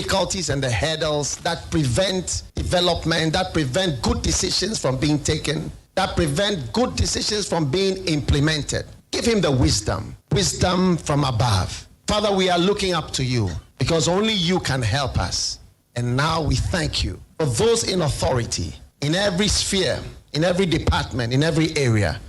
difficulties and the hurdles that prevent development, that prevent good decisions from being taken, that prevent good decisions from being implemented. Give him the wisdom from above. Father, we are looking up to you because only you can help us. And now we thank you for those in authority, in every sphere, in every department, in every area.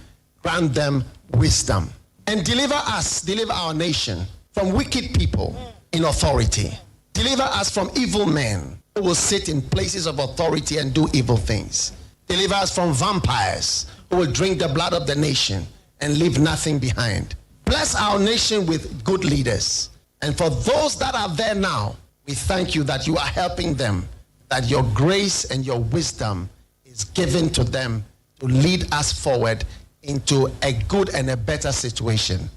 Grant them wisdom and deliver our nation from wicked people in authority. Deliver us from evil men who will sit in places of authority and do evil things. Deliver us from vampires who will drink the blood of the nation and leave nothing behind. Bless our nation with good leaders. And for those that are there now, we thank you that you are helping them, that your grace and your wisdom is given to them to lead us forward into a good and a better situation.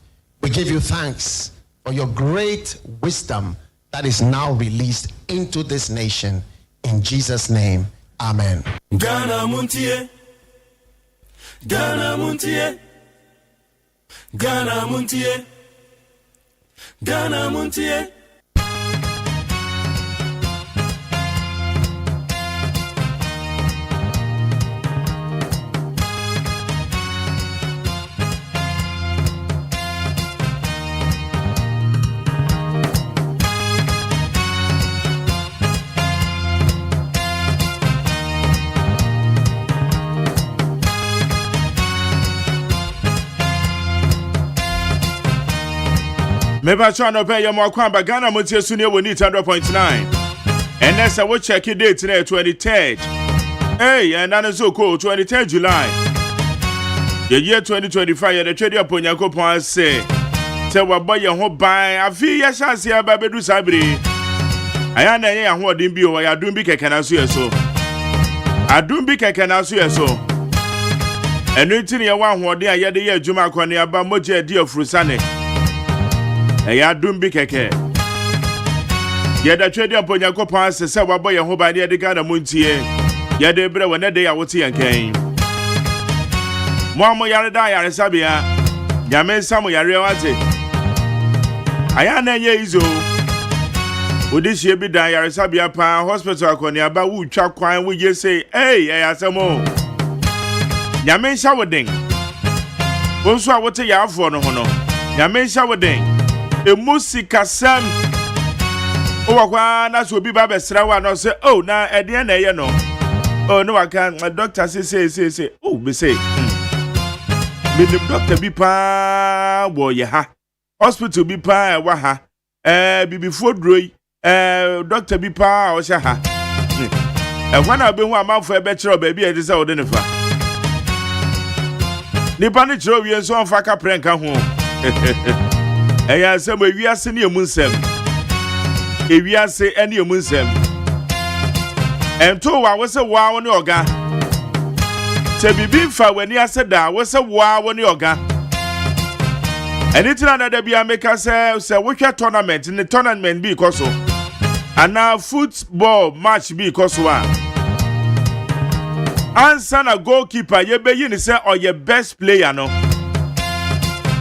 We give you thanks for your great wisdom that is now released into this nation. In Jesus' name, amen. Ghana Montie, Ghana Montie, Ghana Montie, Ghana Montie. Meba chano pay your more kwamba Ghana Montie Sunia will need 100.9. And that's a check it date today, 23rd. Hey, and Anazoko, 23rd July. The year 2025, the trade upon Yakopo say, what boy your hope by a fee, yes, I see a baby sabri. I am a what in bio, I do be a can answer so. I do be a can answer so. And written your one word there, yet the year Juma Kwani about Moja dear Frusane. I don't be keke. Yet the trade upon your coupons, the Sawa boy and hope by the Ghana Montie. Yet the brother when a day I would see and came. Mama Yarada Yarisabia, Yamen Samu Yariawati. I am a yezo. Would this year be die Yarisabia Pa Hospital Konya Bawu Chak Kwine? Would you say, hey, I ask some more? Yamen Showerding. Also, I would say ya for no honor. Yamen Showerding. A musica sam. Oh, that's what be Baba Strawa no say, oh, now at the end, you know. Oh, no, I can't. My doctor say, oh, be say. Be the doctor be pa, boy, ha. Hospital be pa, waha. Be before Droy, doctor be pa, or shaha. And when I've been 1 month for a bachelor, baby, I deserve to identify. Nipani Trovi and so on, Faka Pranka home. I say we are senior Munsem. If we are say any Munsem. And 2 hours a wow on yoga. Say be fa when you said that was a wow on yoga. And it's another be a maker say which tournament in the tournament be coso. And now football match be coso. Answer a goalkeeper, you be you say or your best player no.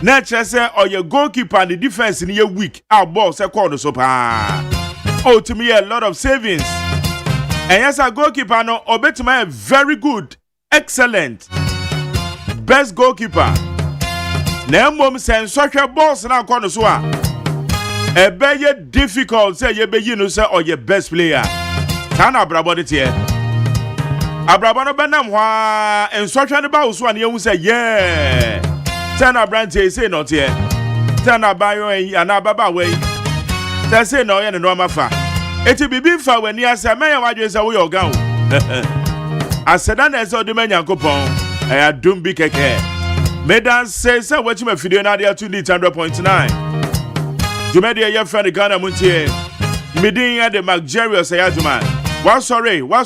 Nature say or your goalkeeper and the defense in your week. Our boss a corner so oh, to me a lot of savings. And yes, a goalkeeper no obey to me very good, excellent, best goalkeeper. Now mom say soccer boss now corner so a very difficult say you be you know say or your best player. Tana brabody here. Abrabano benam wa and soccer the boss one you say yeah. Tana Brante say not here. Tana Bayo and Ababa way. They say no, and no mafa. It will be for when you say, May I just away your gown. I said, I saw the mania coupon. I don't be keke. Medan says, so what you may feel now, they are 200.9. You made your friend Ghana Montie. Meeting at the McJerry say, Agyeman. What's sorry? I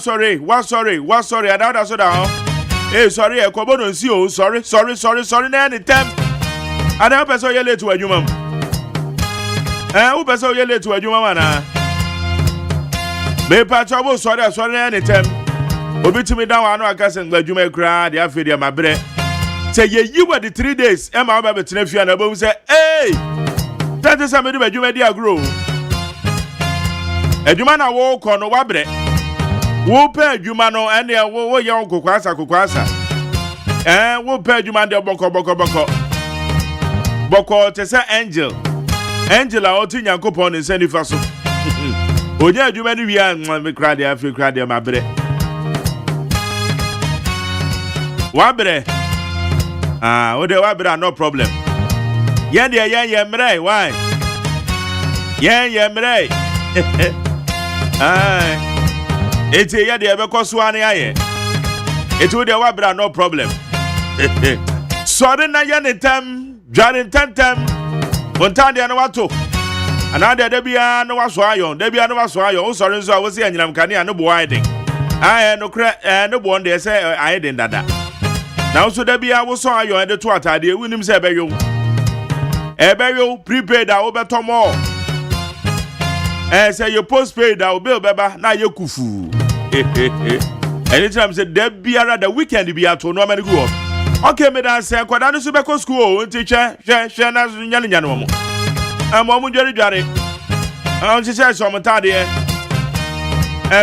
don't so down. Hey, sorry, I come on see you. Sorry, anytime. I don't pass all your late to a human. Who pass all your late to a human? May patch over sorry, anytime. Obi to me down, I know I can't let you make cry. The affair, my bread. Say, you were the 3 days. Emma, Baby, Tenefia, and above say, hey, that is somebody, but you made your grow. adwuma na wo kɔ no wabrɛ wo pɛ adwuma no ene wo yɛ kokwasa wo pɛ adwuma de bɔkɔ te sɛ angel a ɔte Nyankopɔn ne nsa nifa so onya adwuma no wia me krade afi krade mabrɛ wabrɛ wo de wabrɛ no problem yen de yen mrɛ why yen mrɛ eti ye de ebekɔ so ane aye eti wo de wabrɛ no problem sorry na ye ne tam dware tantam wontande na wato anade da bia na waso ayon wo sorry nso a wo se anyinam kane a no bo aiden no kra no bo onde se aiden dada na wo so da bia wo so ayon de to atade ewunim se ebeyo prepaid a wo betomo say you postpaid a wo bill beba na ye kufu anytime say da bia the weekend bia to no many go okay me dan say kwada no so be ko school nti hwe na nyane mo mo dware on se say so mo tade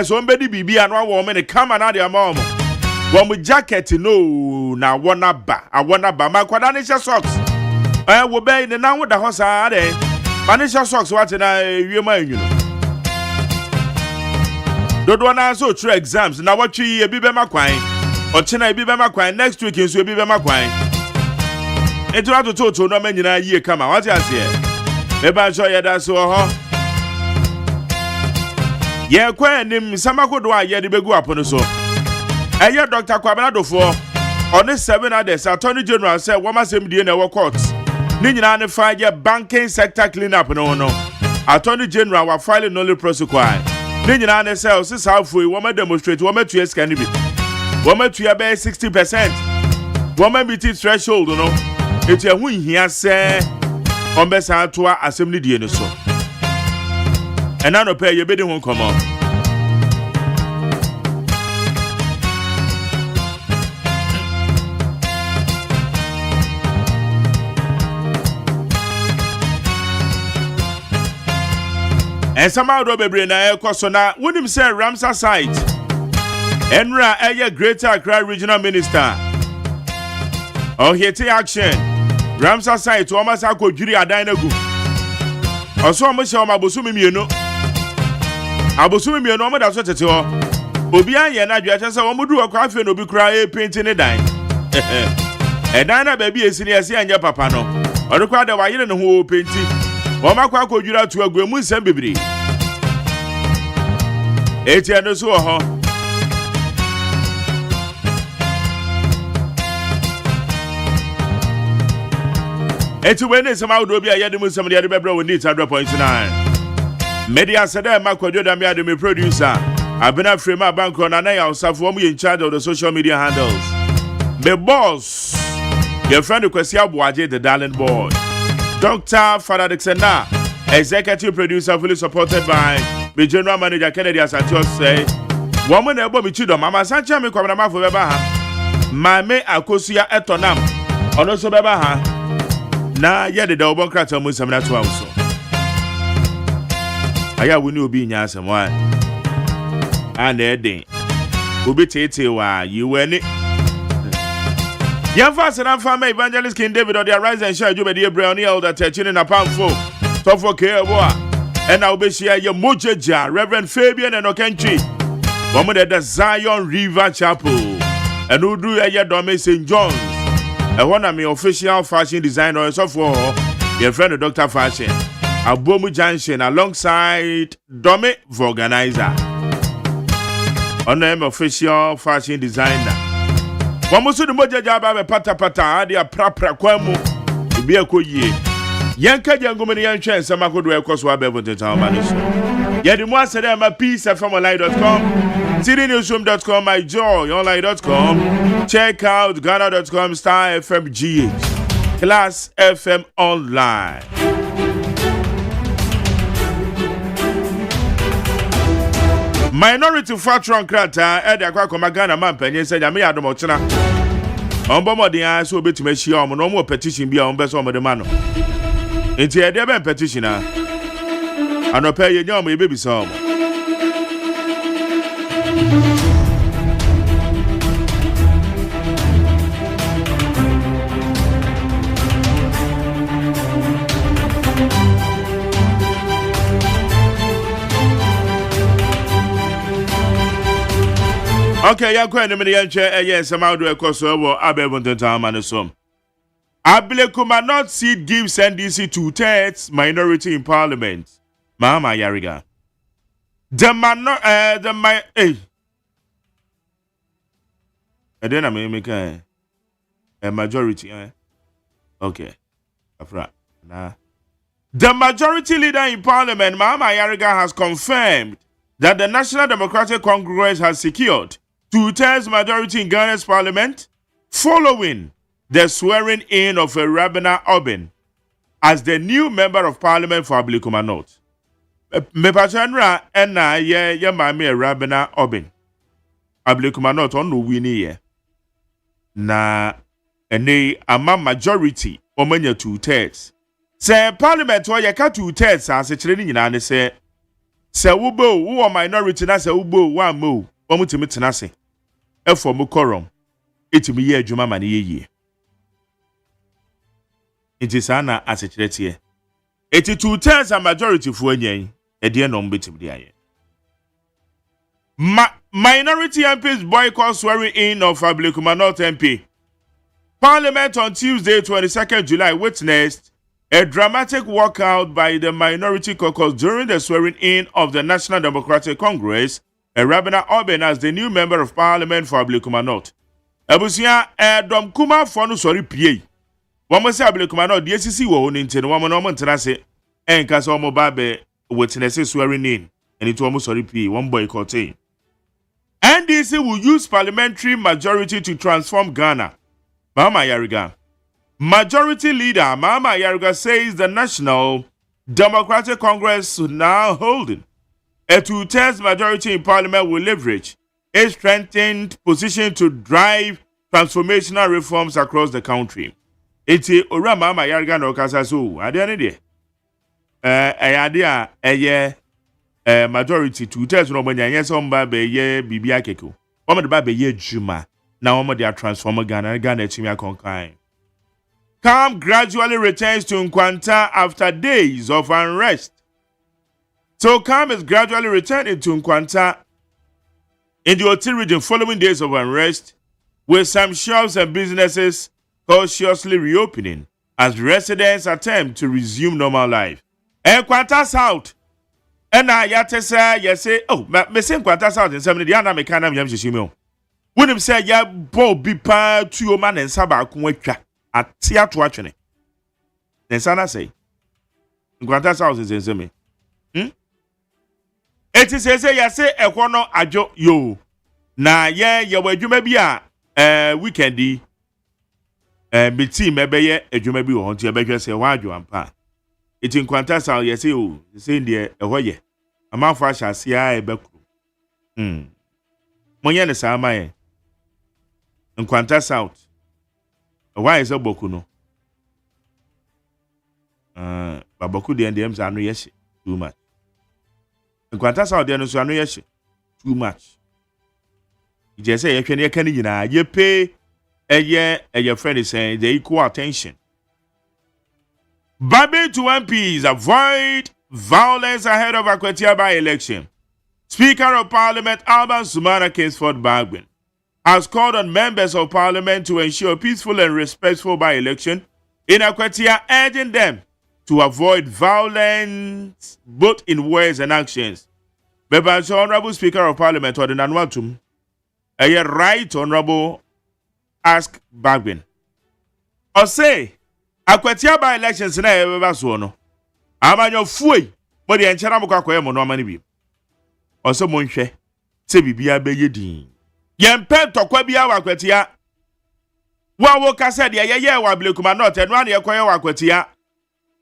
so mbedi bibia no awo me ne kama na de ama mo mo jacket no na wona ba ma kwada ne hye socks wo be ne na wo da ho saa de ma ne hye socks what na wie ma anwuno dodo na so true exams na watwi e bi be makwan ochina e bi be makwan next week nso e bi be makwan etu atoto no ma nyina yie kama what you say me ba so ye da so ho ye kwa nim samakodo a ye de begu apono so eye Dr. Kwabena Dofo on 7 others Attorney General say womasem die na wo court ni nyina ne fa ye banking sector clean up no Attorney General wa file no prosecutor ni nyina ne say osisafo e wo ma demonstrate wo ma tuye scan bi wo ma tuye be 60% wo ma meet threshold no etu ehu nhia se on be sa to asem ni die no so ena no pay ye be de ho komo and somehow do bebre na ekoso na wonim say Ramsar site enra eye Greater Accra Regional Minister hete action Ramsar site o ma sa kodwiri adan na gu oso mo hye o ma bosumi mienu o mo da so tete ho obi anye na dwa se o mo du akwa afi no bi kura e paint ne dan edan na ba bi esi ne ese anye papa no o de kwa da wa yire ne ho painti Oma kwa kodwira to agwemu nsem bebiri eti eno so ho eti wene sama wodo bia yede mu nsem de yede bebra woni 100.9 media sada makwadwo da me ade me producer abena frame abanko na na ya osafo mu in charge of the social media handles the boss your friend Kwesi Abuaje the darling boy Dr. Father Dixena, executive producer, fully supported by the general manager Kennedy Asantio say, woman ebo mi chido mama sancha mi kwabena mafo beba ha. Mame akosia etonam. Ono so beba ha. Na yede da obon krata mu samna to awso. Aya woni obi nya asem wa. And edin. Obi tete wa yiweni. Yamfa Sanan Farmer Evangelist King David or the Arise and Share Jubedi Brownie Elder Techin in a Pamfo, Tofo Kewa, and I'll be share your Mojaja, Reverend Fabian and Okenchi, woman at the Zion River Chapel, and who do a Dome St. John's, and one of my official fashion designer and so for your friend Dr. Fashion, Abomu Junction alongside Dome Organizer, on the official fashion designer. Wamusu de moja jaba be pata ade aprapra kwamu ebi akoyie yanka jangomani yanhwe nsema kodo ekoso abebo tetan manisho yedi mu asede ma peacefmonline.com cdnewsroom.com myjoyonline.com check out ghana.com star fm gh class fm online. Minority Fatron Krata, Edia Kwagana Mampen, said, I may add Mochina. On Bomodi, I so bit to make sure no more petition be on best of the man. Into a debate petitioner. I no pay your baby song. Okay, ya kwa nime ya nche yes amado ekoso wo abebonton tamane som. Ablekumanot seat gives NDC 2/3 minority in parliament. Mama Yariga. And then I may make a majority. Okay. Afra. Nah. The majority leader in parliament, Mama Yariga, has confirmed that the National Democratic Congress has secured 2/3 majority in Ghana's parliament following the swearing in of Rabina Obin as the new member of parliament for Ablekumanot. Mepachanra ena ye mami Rabina Obin. Ablekumanot on no wini ye. Na ene ama majority omenya 2/3. Se parliament wa yeka 2/3 ase kire ni nyina ne se wubo wo minority na se wubo wa mo omutimi tenase. Efo mu quorum etimi ye adwuma ma ne ye. It is ana ase kire tie. Eti 2/3 a majority fu anyan e no mbetim de aye. Minority MPs boycott swearing in of Ablekumanot MP. Parliament on Tuesday, 22nd July witnessed a dramatic walkout by the minority caucus during the swearing in of the National Democratic Congress, Rabina Obin, as the new member of parliament for Ablekumanot. Ebusia dom kuma for no sorry pie. Wamo se Ablekumanot the ACC wo ni nti no wamo no ntena se enka se omo ba be witness swearing in and it wamo sorry pie one boycotting. NDC will use parliamentary majority to transform Ghana. Mama Yariga. Majority leader Mama Yariga says the National Democratic Congress now holding a 2/3 majority in parliament will leverage a strengthened position to drive transformational reforms across the country. Iti ora Mama Yariga no kasa so ade ne de majority 2/3 no manya yes on ba be ye bibia keko o me ba be ye juma na o me dey transform Ghana chimi akonkan. Calm gradually returns to Nkwanta after days of unrest. So calm is gradually returning to Nkwanta in the Oti region following days of unrest, with some shops and businesses cautiously reopening as residents attempt to resume normal life. Nkwanta South. And I yatesa yese me say Nkwanta South in 70 dia na me kana me yamhyehyem. Wonim say ya bo bi pa tuo ma ne nsa ba ko atwa atia to atwene. Ne nsa na say Nkwanta South is nseme. Eti say yese ekwo no adwo yo. Na ye wadwuma bi a weekendi me team ebeye adwuma bi wo ho nti ebehwe say wa adwo ampa. Eti Nkwanta South yese o say ndie ehoye amafo ahyase a ebekru. Monye ne sa amaye. Nkwanta South. Why is Boku no? Baboku de ndem za no yeshe too much. Nkwanta South de no so no yeshe too much. Ije say yehwe ne kan nyina ye pay eye friend is saying the equal attention. Babe to MPs avoid violence ahead of Akwatia by-election. Speaker of Parliament Alban Sumana Kingsford Bagbin has called on members of Parliament to ensure peaceful and respectful by-election in Akwatia, urging them to avoid violence both in words and actions. But Honorable Speaker of Parliament Odinanwatum, a right Honorable ask Bagbin. Or say, Akwatia by elections na ebe so no. Amanyo fuoi, mo de enchera mo kwakoye mo no amani bi. Oso mo nhwe, se bibia be yedin. Yempe tokwa bia wa Akwatia. Wa wo kasa de ye wa Ablekumanot eno an ye koye wa Akwatia.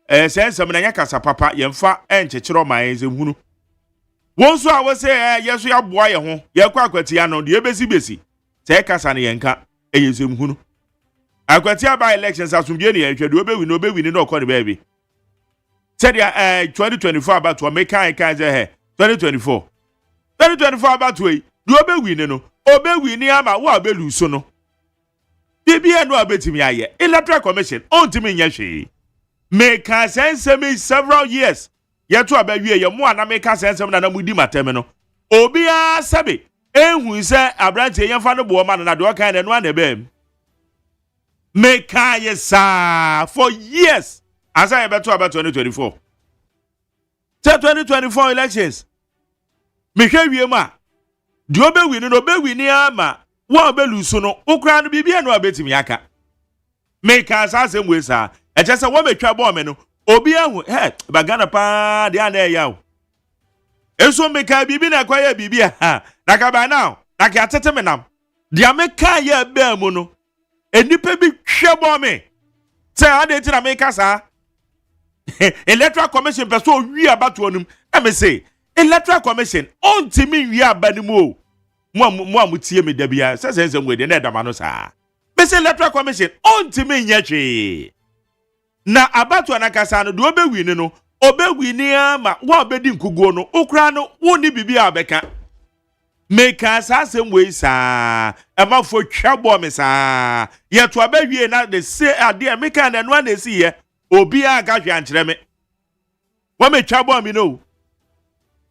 Sensem na nya kasa papa yemfa enchechero man ezehunu. Won so a wo se yeso ya boa ye ho, ye kwa Akwatia no de besi. Se kasa ne yenka eyezehunu. Akwatia by elections asumdie ne yehwe de obewini no okọ de baby. Said 2024 about to make kind 2024 about to do obe win no obe win ama wo abe luso no bibia no abetimi aye electoral commission ontimi nya hwe make sense me several years yeto abawie ye mo ana make sense na mudi matem no obi a sabe ehun se abrante yemfa no bo ma na de okan no na ebe make sa for years as I beto about 2024 2024 elections me hwe wie ma de obe win no obe win ama wo obe luso no okra no bibia no abetimi aka make asem we sa eche se wo betwa bo me no obi ahu bagana pa de ana ya eso meka bibi na kwaya bibi ha na ka ba now na ka tete me nam de ameka ya ba mu no enipa bi hwe bo me se ade ti na meka sa electoral commission person wi abato onum e me say electoral commission ontimi wi abanimu o mo amutie me da bia se we de na edama no sa me say electoral commission ontimi nya hwe na abato anakasa no do obe win no obe win ama wo obedi nkuguo no okra no wo ni bibi abeka make asem we sa emafo twabo me sa ye to abawie na de say ade make na no na si ye obi aga hwe ankyere me wo me twabo me no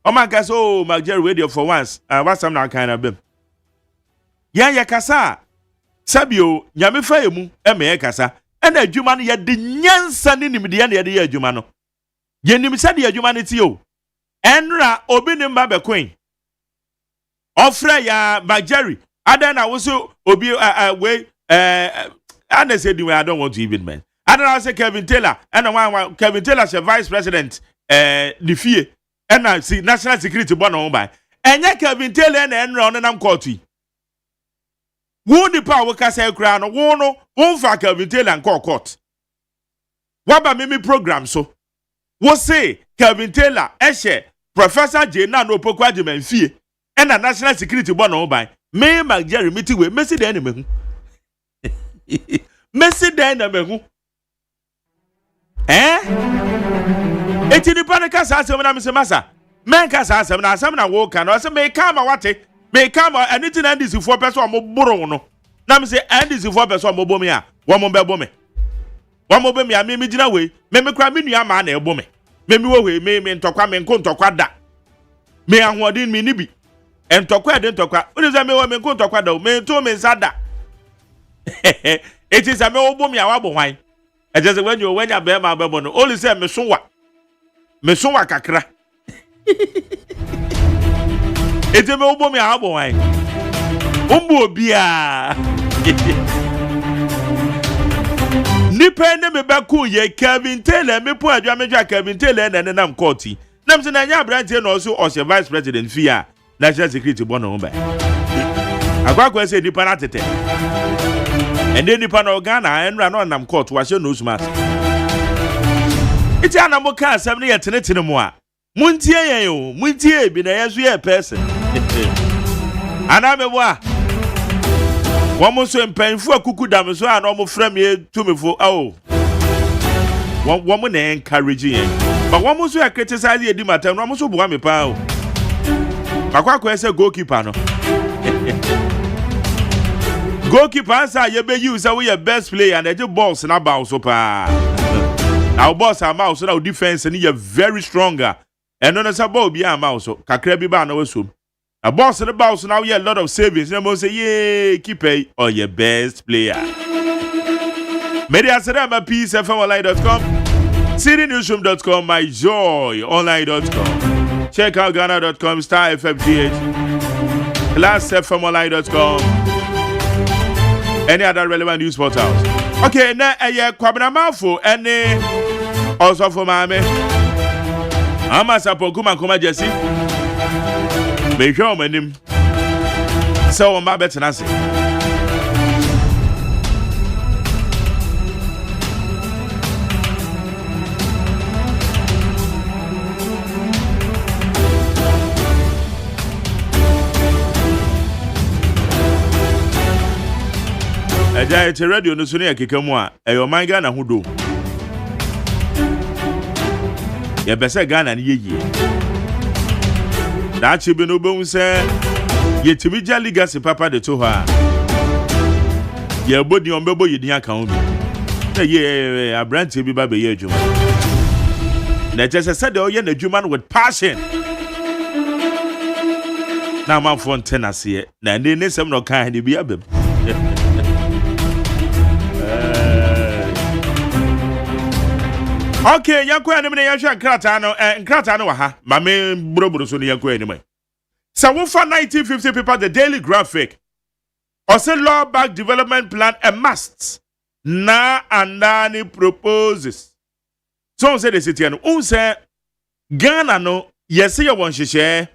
o man ka so Magere radio for once wasam na kan na bem ya kasa sabio nyame fa emu eme kasa ena adwuma no ye de nyansa ne nimde na ye de adwuma no ye nimsa de adwuma no ti o enra obi ne mba bekoin ofra ya Magere ada na wo so obi we ana say di I don't want to even man ada say Kevin Taylor ena wan Kevin Taylor she vice president the fie ena si national security board no ba enye Kevin Taylor na enra on nam court yi wo ni pa wo kasa kura no wo no wo fa Kevin Taylor nko court waba mimi program so wo say Kevin Taylor ehye Professor J na no Opoku Agyeman fie ena national security board no ba me Magere miti we mesi den na mehu mesi den na mehu eti ni pa ne kasa asem na mese masa men kasa asem na wo ka no asem me ka ma wate me come anything and this for person mo boro no na me say and this for person mo bomi a wo mo be bomi wo mo be me a me gina we me kra me nua ma na e bomi me wo we me ntokwa me nko ntokwa da me ahwodin me ni bi entokwa de ntokwa uni say me wo me nko ntokwa da me to me nsada it is a me wo bomi a wa bo hwan e just when you be ma be bo no only say me so wa kakra ete me obo me abo wan umbu obia nipa ne me baku ye Kevin Taylor me po adwa me dwa Kevin Taylor na ne nam court nam se na nya brante no so o se vice president fia national security bono ho ba akwa se nipa na tete ende nipa na Ghana enra no nam court wa se no sumas iti anamo ka asem ne ye tenetene mo a muntie yen o muntie bi na yeso ye person ana meboa womo so mpanfo akuku dam so ana omo frem ye tumifo womo na encourage yen ba womo so criticize ye di matem womo so boa me pa o akwa ese goalkeeper no goalkeeper say ye be use we your best player and the balls na bounce so pa now boss am so now defense and you very stronger and no say ball bi am so kakra bi ba na wasum a boss the boss now you a lot of savings and say yeah keeper or your best player media serama peacefmonline.com citynewsroom.com myjoyonline.com check out ghana.com *FFGH +fmonline.com any other relevant news portals. Okay, na kwabena mafo ene also for mame ama sapoku makoma jesi be hwe omanim so on ba betena se eja ete radio no so ne yakekamu a eyo man Ghana ho do ye bese Ghana ne yeye da chi bi no be hu se Yetimija legacy papa de to ha. Ye body on bebo ye din aka ho bi. Ye abrante bi ba be ye adwuma. Na just said the ye na adwuma with passion. Na man fon tenase na ne sem no kan de bi abem. Okay, yakwa anim na yahwa nkrata no wa ha. Ma me brobro so ne yakwa anim. So we for 1950 people the Daily Graphic. Also law back development plan a must. Na andani proposes. So say the city and say Ghana no yes you want share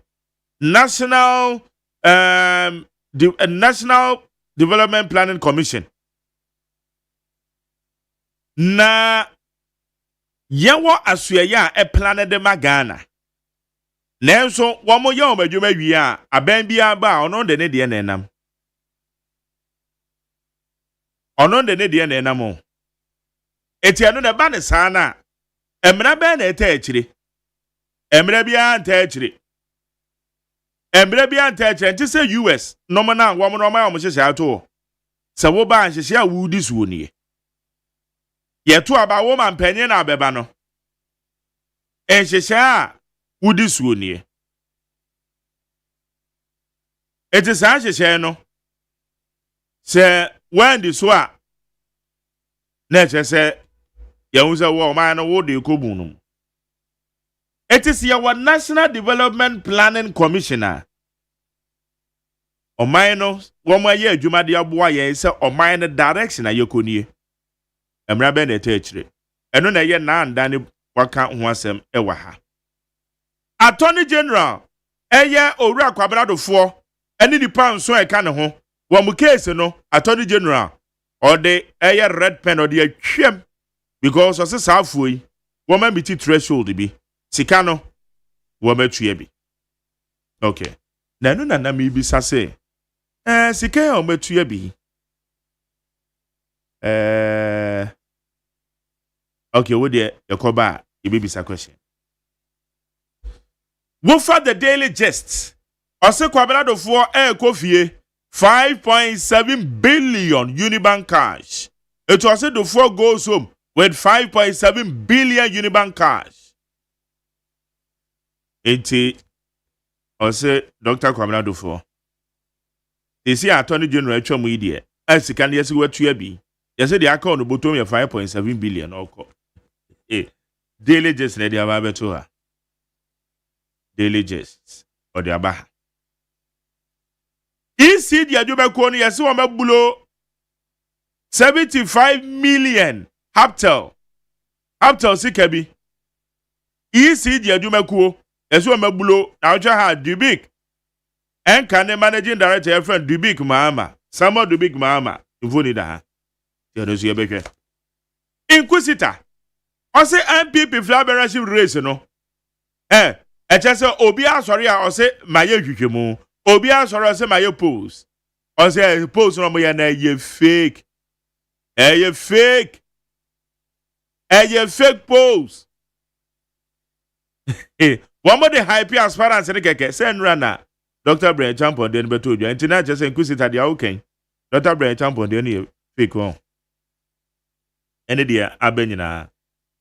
National National Development Planning Commission. Na yawo asuya e plan de Ghana. Nenso wamo ya omadwuma wi a aban bia ba ono de ne de na enam. Ono de ne de na enam. Eti ano na ba ne saa na emra ba na eta akire. Emra bia anta akire. Emra bia anta akire nti se US no mo na wamo no ma ya mo hyehye ato. Se wo ba hyehye a wudi suo nie. Ye to aba wo man panye na abeba no. Enhyehye a wudi suo nie. Eti saa hyehye no. Se wandi so a na che se ya unza wo man no wo de kobun no. Eti se ya National Development Planning Commissioner. Oman no wo ma ye adwuma de aboa ye se oman no direction ayekonie. Emra be na etechire. Eno na ye na andane waka ho asem ewa ha. Attorney General eye owura kwaberadofo eni nipa nso eka ne ho wo mu case no Attorney General ode eye red pen ode atwem because ose saafuo yi wo ma miti threshold bi sika no wo ma tue bi. Okay, na no na mi bi sase sika ya wo ma tue bi okay, wo de yakoba e bi bisa question. Wofa the Daily Gist. Ose kwaberadofo kofie 5.7 billion Unibank cash. It was said the four goes home with 5.7 billion Unibank cash. Enti ose Dr. Kwaberadofo. Isi Attorney General chomu idie. Asikan yesi wetua bi. Yesi the account bottom ya 5.7 billion oko. Daily Gist na dia ba beto ha. Daily Gist or the abaha. Isi di adwuma ko no yesi wo mabulo 75 million Haptel sikabi. Isi di adwuma ko yesi wo mabulo na ocha ha Dubik. Enka ne managing director your friend Dubik Mahama. Samo Dubik Mahama. Mvoni da ha. Yedo yebehwe. Inquisitor. Ose MPP flabbership race no. Echese obi asori a ose maye hwehwemu. Obi asori ose maye pose. Ose pose no mo ya na ye fake. Ye fake. Ye fake pose. One more the hype as far as the keke send runner. Dr. Brian Champon den beto odwa. Ntina chese inquisitor dia okay. Dr. Brian Champon den fake one. Ene dia abenyina.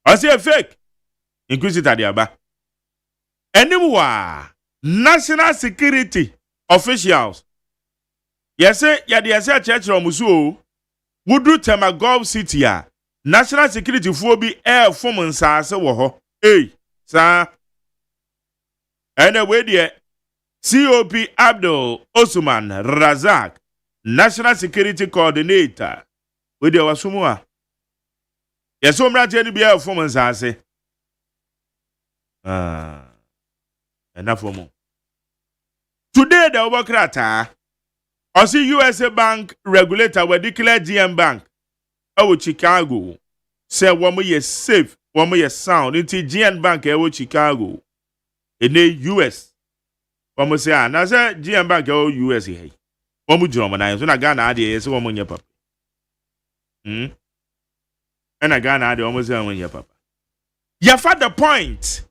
Ose fake. Inquisitor dia ba. Anymore, national security officials. Yes, yade church romusu. Wudu Temagov City ya. National security phobi air form nsase wo ho. Sa. Anyway there. COP Abdul Osman Razak, National Security Coordinator. We there wasumwa. Yes, so mra tell be air form nsase. Enough for more. Today, the Obokrata, also USA Bank regulator will declare GM Bank, Chicago, say 1 more year safe, 1 more year sound, into GM Bank, Chicago, in the US. 1 more say, and I say GM Bank, US, hey. 1 more German, I so I got an idea, so 1 more year papa. And I got an idea, almost 1 year papa. You find the point.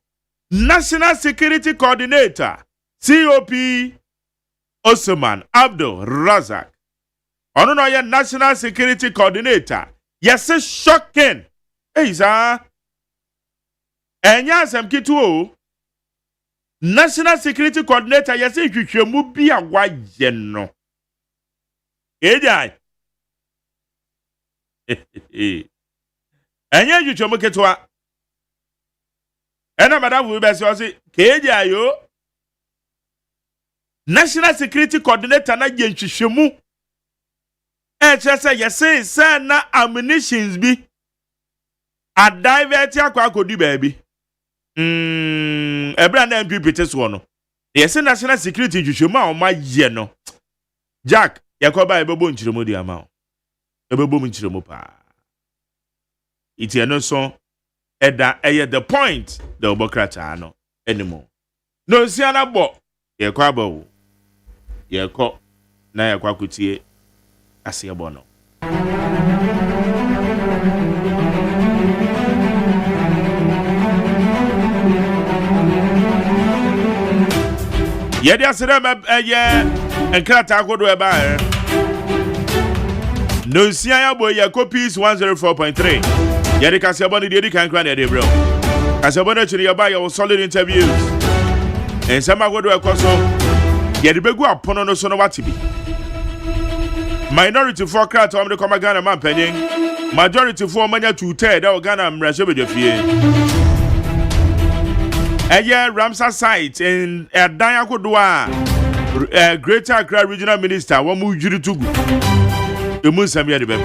National Security Coordinator, COP Osman Abdul Razak. Ono no ye National Security Coordinator. Yes, shocking. Hey, sir. Enya sem kitu o. National Security Coordinator yes hwehwemu bi a waye no. Ejai. Enya hwehwemu ketwa. Ena madam we be say ejai yo. National Security Coordinator na ye hwehwemu. Yes na ammunitions bi. A divert akwa kodi baby. Ebra na MP Peters wono. Yes national security hwehwemu a oma ye no. Jack, yakoba ebebo nchiremo di ama o. Ebebo nchiremo pa. Iti eno so eda eye the point the obokrata no anymore. No si anabo yakwa ba wo. Yakọ na yakwa kutie ase ebo no. Yedi asirem enkrata akodo eba no sia ya boy ya copies 104.3 yedi kasebo ni dedi kan kran yedi bro kasebo na chiri ya ba ya solid interviews en sama akodo ekoso yedi begu apono no so no watibi minority for krata omde koma Ghana man penyin majority for manya 2/3 da Ghana mrashe bedefie Ramsar site in Edanya Kodwa Greater Accra Regional Minister Wamu Juri Tugu the Musamia de Bebe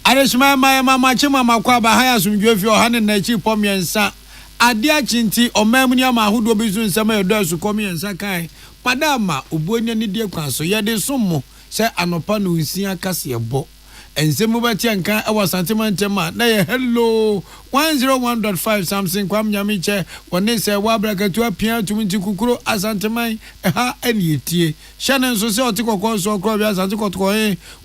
Arishma my mama chima makwaba haya sumjwefi ohane na chi pomiensa adia chinti omemuni ama hudo bizu nsema yodo su komiensa kai padama obuonya ni die kwanso yede sommo se anopa no nsia kase ebo ensemu beti anka ewa santimantema na ye hello 101.5 something kwam nyamiche woni se wabrakatu apia tuminti kukuro asanteman ha enietie shane nso se otikokko so okro bia santikotko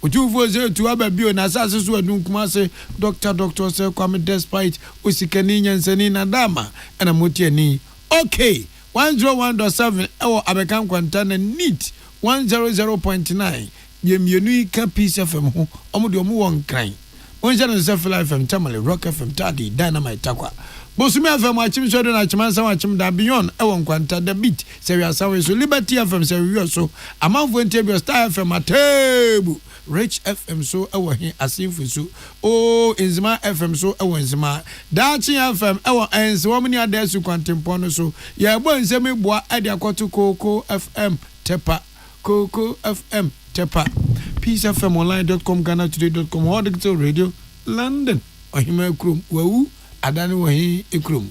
otufuo se tu ababio na asase so adunkuma se doctor se kwam despite osikani nyansani na dama na motiani okay 101.7 ewo abekan kwanta na neat 100.9 yemienu ka Peace FM ho omo de omo won kran onja no se FM tamale Rock FM tadi Dynamite takwa bosumi FM achim so do na chimansa achim da beyond ewo kwanta the beat se wi asawe so Liberty FM se wi so amanfo ntebio Star FM atebu Rich FM so ewo hin asinfo so o Enzima FM so ewo Enzima Dachi FM ewo enzo mni adesu kwantempo no so ye bo nsemi boa ade akoto Koko FM tepa Koko FM tepa peacefmonline.com ghana-today.com or digital radio London ohima krom wawu adani wahi ekrom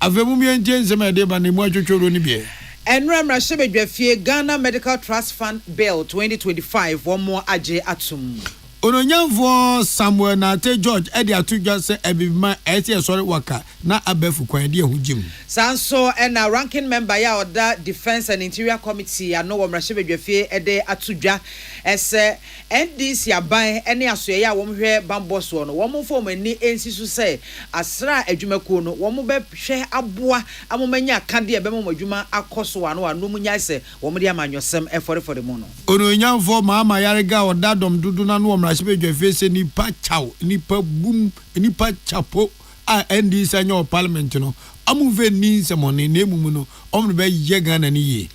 avemu mi enje nsema de ba ne mu atwotworo ni bie Enramra Shebedwafie Ghana Medical Trust Fund Bill 2025 one more aje atum Ononyanfo Samuel Nate George edi atudwa se ebima ese sori waka na abefu kwan de ehugim sanso na ranking member ya oda Defense and Interior Committee ano wo mrashebedwafie ede atudwa ese NDC aban ene asoye ya wo hwe bamboso no wo mfo mani ensisu se asra adwumakuo no wo be hwe aboa amomanya akade e be mo adwuma akoso ano anom nya se wo de amanyosem eforefore mo no Ononyanfo mama yarega oda dom dudu na no mrashebedwafie se nipa chaw nipa bum nipa chapo a NDC anyo parliament no amuve ni semone na emumu no ombe ye Ghana ni ye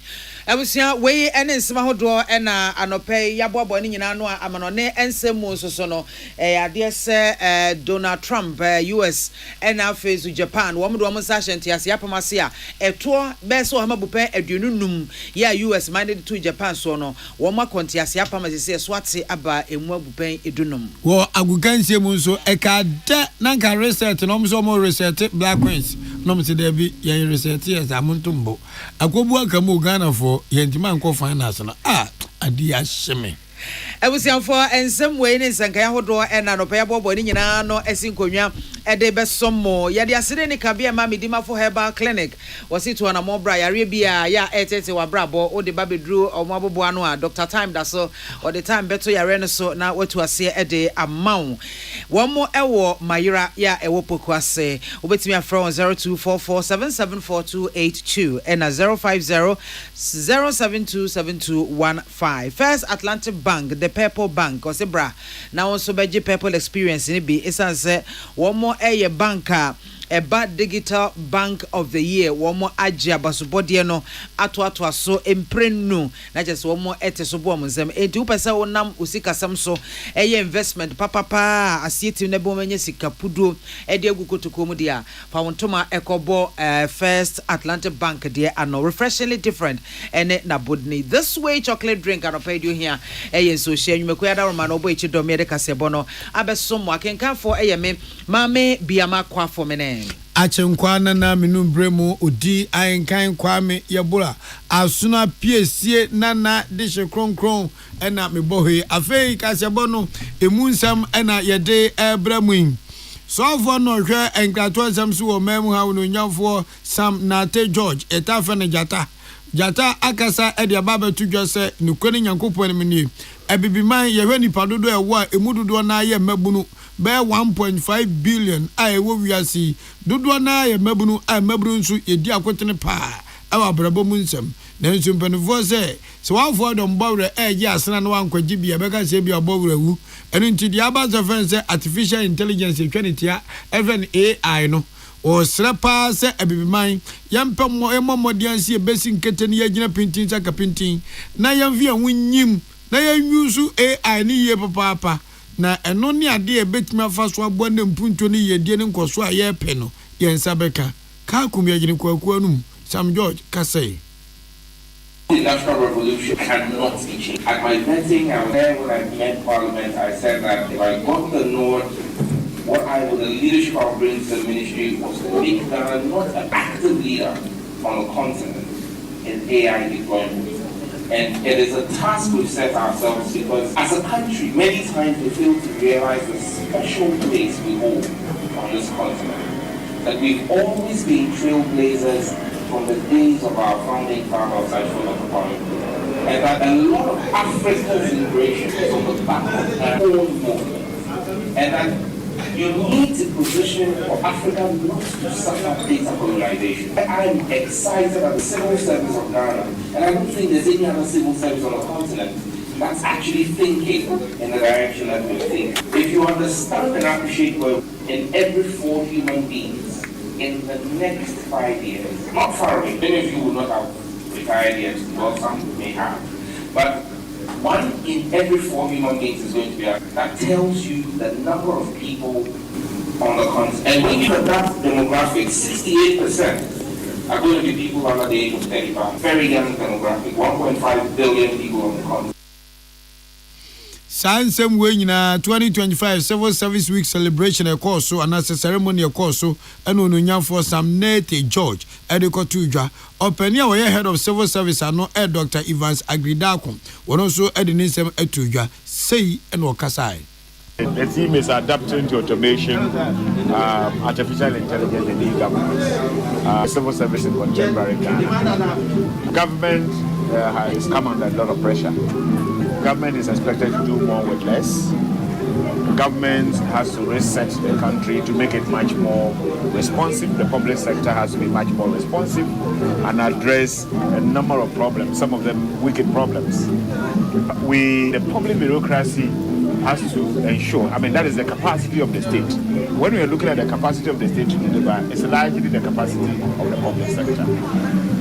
Abusia we ene nsema hodo na anope yaboabo ni nyina no amanone ensemu soso no ade se Donald Trump US na face Japan wo mdo mo sashent yase yapamase a eto be so ha mabupe adununum ya US minded to Japan so no wo makonti yase yapamase se so ate aba emu abupen edunum wo agukansie mu so ekada nanka research no mo so mo research Black Queens no mo se there bi yen research yes amuntumbo akobu akamu Ghana for yentima nko finance na adi asheme Ebusianfo ensem we ne nsankaya hodo na no paya bobo ni nyina no esinkonwa ede besomo ya de asire ne kabia ma medimafo herbal clinic wasito na mobra yare bia ya etete wa brabo o de babedru o mabobo ano a Dr. Time da so o de time beto yare no so na watu ase ede amaw wo mo ewo mayira ya ewo poku ase obetimi afro 0244774282 and 05007272115 First Atlantic Bank the Purple Bank Osebra now also beji Purple experience ni bi esanse wo mo eye banka Eba Digital Bank of the Year womo agye abasobode no ato so emprenu na just womo ete so bo mzem enti upese wonam usikasam so eye investment papa asieti ne bo manya sikapudo ede agukotoko mu dia fa wontoma ekobo First Atlantic Bank dia ano refreshingly different ene na bodni this way chocolate drink anopedio here eye so hye nwumekoya da roma no bo echi dom ye de kasebo no abesom akenkan for eye me mame biama kwa for mene Achenkwa na minum bremu odi ayenkan kwame yebura asuna piesie nana dishe kronkron ena mebohe afei kasebo no emunsam ena yede ebramuin so for no hwe enkrato nsam so wo memu ha no nyamfo Sam Nate George etafa ne jata akasa ede baba tudwo se nukoni nyankopon meni ebibiman yehwe nipa dodo ewo a emudodo na ye mabunu be 1.5 billion a ewo wiasi dodo na ye mabunu a maburu nso edi akotene pa awa brabo mu nsem na nso mpanifo se wafo dom bawre eje asena no wankwaji bia beka se bia bawre wu enu nti dia ba se artificial intelligence etwanitia even AI no o srapa se ebibiman yampem emomodiansi ebesi nkete ne yagina pintin saka pintin na yamvia wunyim na yanyusu AI ni ye papa na eno ni ade ebetimi afaso abo na mpunto ni yedie ne nkoso a ye pe no yensa beka ka kum yagini kwaku anum Sam George kasei. The Industrial Revolution cannot be changed. At my vetting, I was there when I met Parliament. I said that if I got the nod, what I would the leadership I would bring to the ministry was to make Ghana not an active leader on the continent in AI deployment. And it is a task we've set ourselves because as a country, many times we fail to realize the special place we hold on this continent. That we've always been trailblazers from the days of our founding fathers, and that a lot of Africa's liberation is on the back of our own movement. And that you need to position for Africa not to suffer data colonization. I'm excited at the civil service of Ghana, and I don't think there's any other civil service on the continent that's actually thinking in the direction that we're thinking. If you understand and appreciate well, in every 4 human beings in the next 5 years, not far away, many of you will not have retired yet, well, some may have, but 1 in every 4 human beings is going to be African. That tells you the number of people on the continent. And when you look at that demographic, 68% are going to be people under the age of 35. Very young demographic, 1.5 billion people on the continent. Sansem we nyina 2025 Civil Service Week celebration e course so and ceremony e course so eno no nyamfo Sam Nate George edekotudwa opani a we head of civil service ano Dr. Evans Agridakon wono so edinisem atudwa sei eno kasai. The team is adapting to automation, artificial intelligence and e-government, civil service in contemporary Ghana. Government has come under a lot of pressure. Government is expected to do more with less. Government has to reset the country to make it much more responsive. The public sector has to be much more responsive and address a number of problems, some of them wicked problems. The public bureaucracy has to ensure, that is the capacity of the state. When we are looking at the capacity of the state to deliver, it's largely the capacity of the public sector.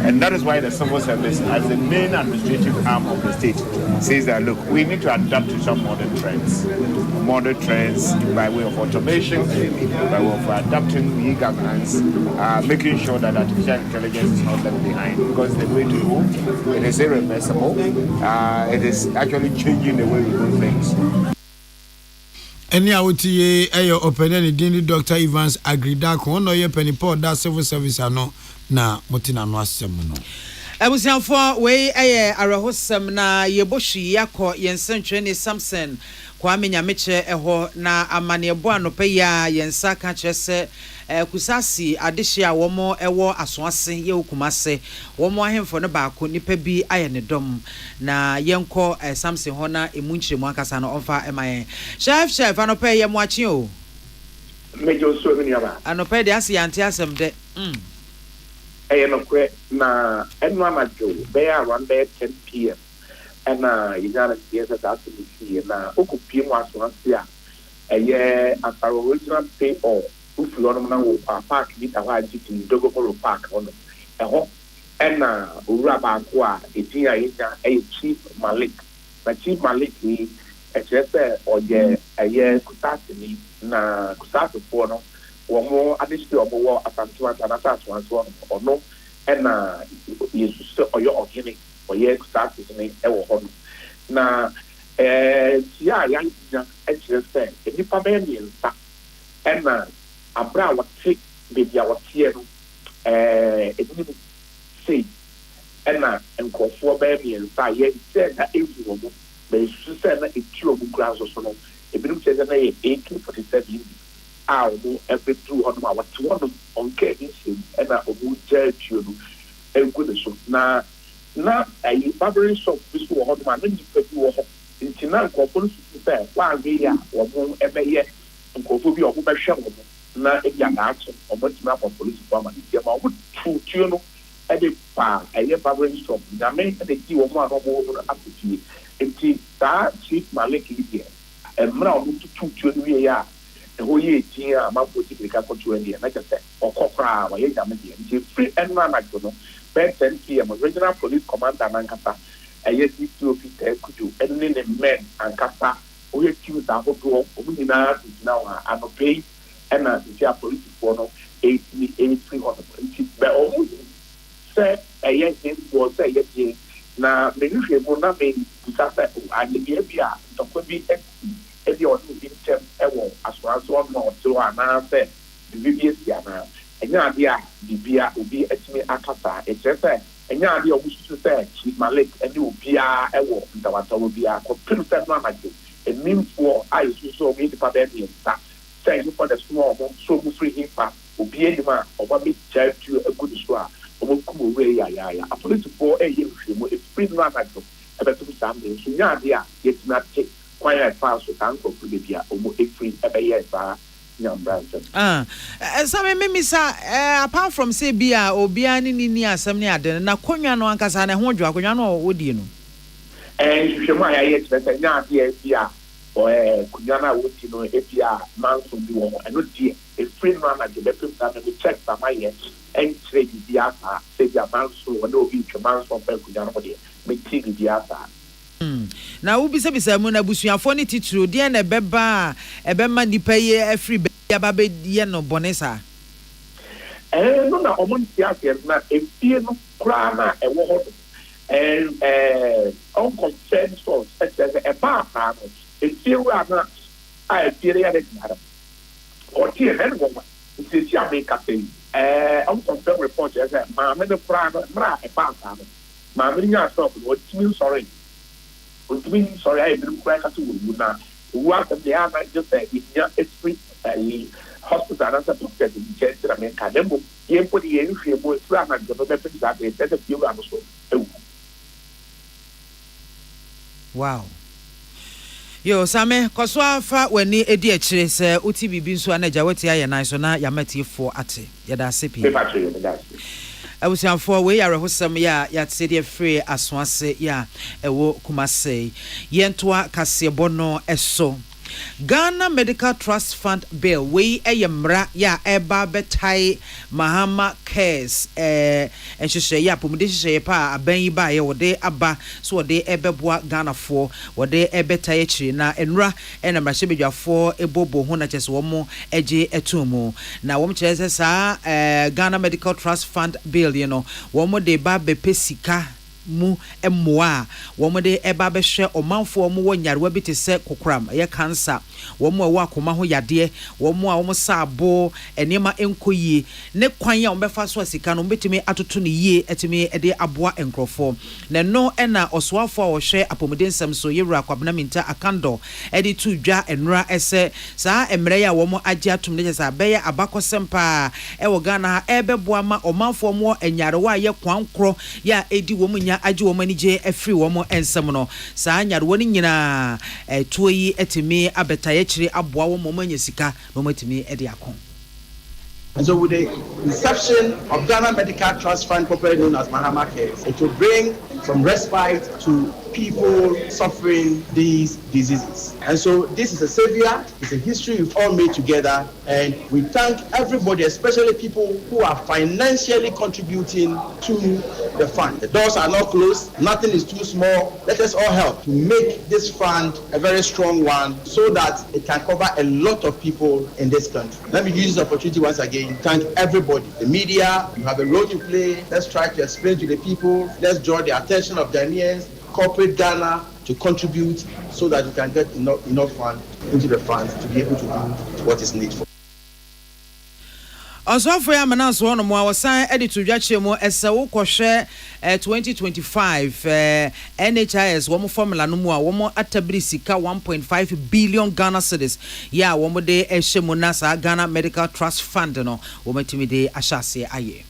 And that is why the civil service, as the main administrative arm of the state, says that, look, we need to adapt to some modern trends. Modern trends by way of automation, by way of adapting e-governance, making sure that artificial intelligence is not left behind. Because the way to go, it is irreversible. It is actually changing the way we do things. Any outie ayo openeni dini Dr. Evans Agridakon no ye penipod that civil service ano na motina no asem no. Ebusianfo we arahosam na yebohwi yakọ yensentwe ne Samson Kwame Nyameche eho na amanebo anope ya yensa ka kyerese kusasi adehye a womo ewo asoase ye okumase womo ahemfo ne baako nipa bi aye ne dom na yenko Samson ho na emunkyeremu akasa no onfa emaye chef anope ye moachi o mejo so mi nyama anope de ase yante asem de no na enu amajo be around 10 p.m. and you gotta see that that's the na okupie mu asoase a as our original pay or uflo na wo park bi ta wa GT Dogopolo Park ono eho na owura ba ko a etin ayenya Chief Malik na Chief Malik ni echese oye kusasi ni na kusasi fo no womo adishti omo asantua tanasa aswanso ono na yesu oyo ogene oye kusasi ni ewo hono na ya yanya echese enipa be ni nsa na abra wate bebi a wate no edini sei na nkofo be mi nsa ye se na ewu wo be su se na eti omu kura so no ebirum se na ye 1847 a omu every 200 ma wate wono onke isi na omu jetuo no egu ne so na ayi barbering shop bisu wo hono ma na nipa bi wo ho ntina nkofo no su se wa we ya wo mu ebeye nkofo bi omu behwe wo na ebia na ato omotima for police form and dem omo tutuo no e dey pa eye barbering shop na me e dey ti wo mo anomo no aputi enti ta Chief Malik idi emra omo tutuo no ye ya e ho ye tin a ma poti ka ko tuo ni na kese okokra wa ye jam de enti free enra na go no by 10 p.m. regional police commander nankata eye DPO Peter Kudu enne ne men ankata o ye ti ta ho do omo nyina na wa anope na the police for no 8300 but almost say ayen was say yet na menhwe mo na me disasa ade bia to bi e bi on bi tem e wo asoaso no to ana say BBS ya na enya ade a bibia obi atimi akata e say enya ade o musu say Chief Malik ene obi a e wo ndawata obi a ko pinu say no amaje enimfo ayi so obi di pa be nta say you for the small so free him pa obi anima oba me charge a good so a obo kumo we ya a police for e ye hwemo e free no anajo e beto sam de so nya de a yetina take quiet pass so kan ko free bia omo e free e be ye ba nyam branch some me misa apart from say bia obi ani ni asem ne ade na konwa no ankasa na ho dwo akonwa no wodi no hwemo ya ye tete nya de bia kunyana woti no epia manso bi wo eno die e free man na de bepe na me check ba maye en trade bi asa se bi manso wo no bi twa manso pe kunyana mo de me ti bi asa na wo bisa mu na busuafo ne titiro de na beba ebema nipa ye free ya ba be ye no bonesa no na omonti ase na efie no kra na ewo ho on concern source etc e ba pa no efie wa na a efie ya de nara o ti e hen goma ti ti America pe on confirm report as ma me the kra na mra e ba pa no ma me nya stop no ti mi sorry I been quite a two na what the other just say it's free hospital and doctor in church America dem ye put the issue mo fra na go be put that set of you am so wow yo same koso afa wani edi a kire se uti bibi nso anaja wati aye nan so na yamatifo ate yeda sepi Awusianfo we ya rehosam ya tse de free asoase ya ewo kumase yentoa kasebo no eso Ghana Medical Trust Fund Bill we eyemra ya eba betai Mahama Cares enhwehwe ya pomode hwehwe pa aban yi ba ye wode aba so wode ebeboa Ghana fo wode ebetai akiri na enra ena mrahye bedwafo ebobo ho na kyese womo eje etumu na wom kyese sa Ghana Medical Trust Fund Bill you know womo de ba bepesika mu mmoa wɔn de eba bɛhwɛ ɔmanfo wɔn wɔ nyarewa bi te sɛ kokram ɛyɛ cancer wɔn a wɔ akoma ho yadeɛ wɔn a wɔn saabo nneɛma nkɔyie ne kwan a wɔn bɛfa so asika no betumi atoto ne yie etumi de aboa nkrɔfoɔ na no ɛna ɔsoafo a wɔhwɛ apɔmudensɛm so yɛwura kwabena minta akando ɛde tu dwa nnura ɛsɛ saa mmerɛ yi a wɔn agye atom ne kyesa bɛyɛ abakɔsɛm paa ɛwɔ Ghana ha ɛbɛboa ma ɔmanfo wɔn nyarewa yɛ kwankorɔ yɛ edi wɔn nya agye wɔn ani gye afiri wɔn nsɛm no saa nyarewa no nyinaa tuo yi etumi abɛta yɛkyerɛ aboa wɔn anya sika na wɔn etumi de akɔ. And so with the inception of Ghana Medical Trust Fund, popularly known as Mahama Cares, it will bring some respite to people suffering these diseases. And so this is a savior, it's a history we've all made together, and we thank everybody, especially people who are financially contributing to the fund. The doors are not closed, nothing is too small. Let us all help to make this fund a very strong one so that it can cover a lot of people in this country. Let me use this opportunity once again. Thank everybody. The media, you have a role to play. Let's try to explain to the people. Let's draw the attention of Ghanaians, corporate Ghana to contribute so that we can get enough funds into the funds to be able to do what is needful. Also for ya mananso hono mo awasan edit dwache mo ese wo kohwe 2025 NHIS wo mo formula no mu a wo mo atabiri sika 1.5 billion Ghana cedis ya wo mo de ehye mo na sa Ghana Medical Trust Fund no wo matimi de ahyase aye.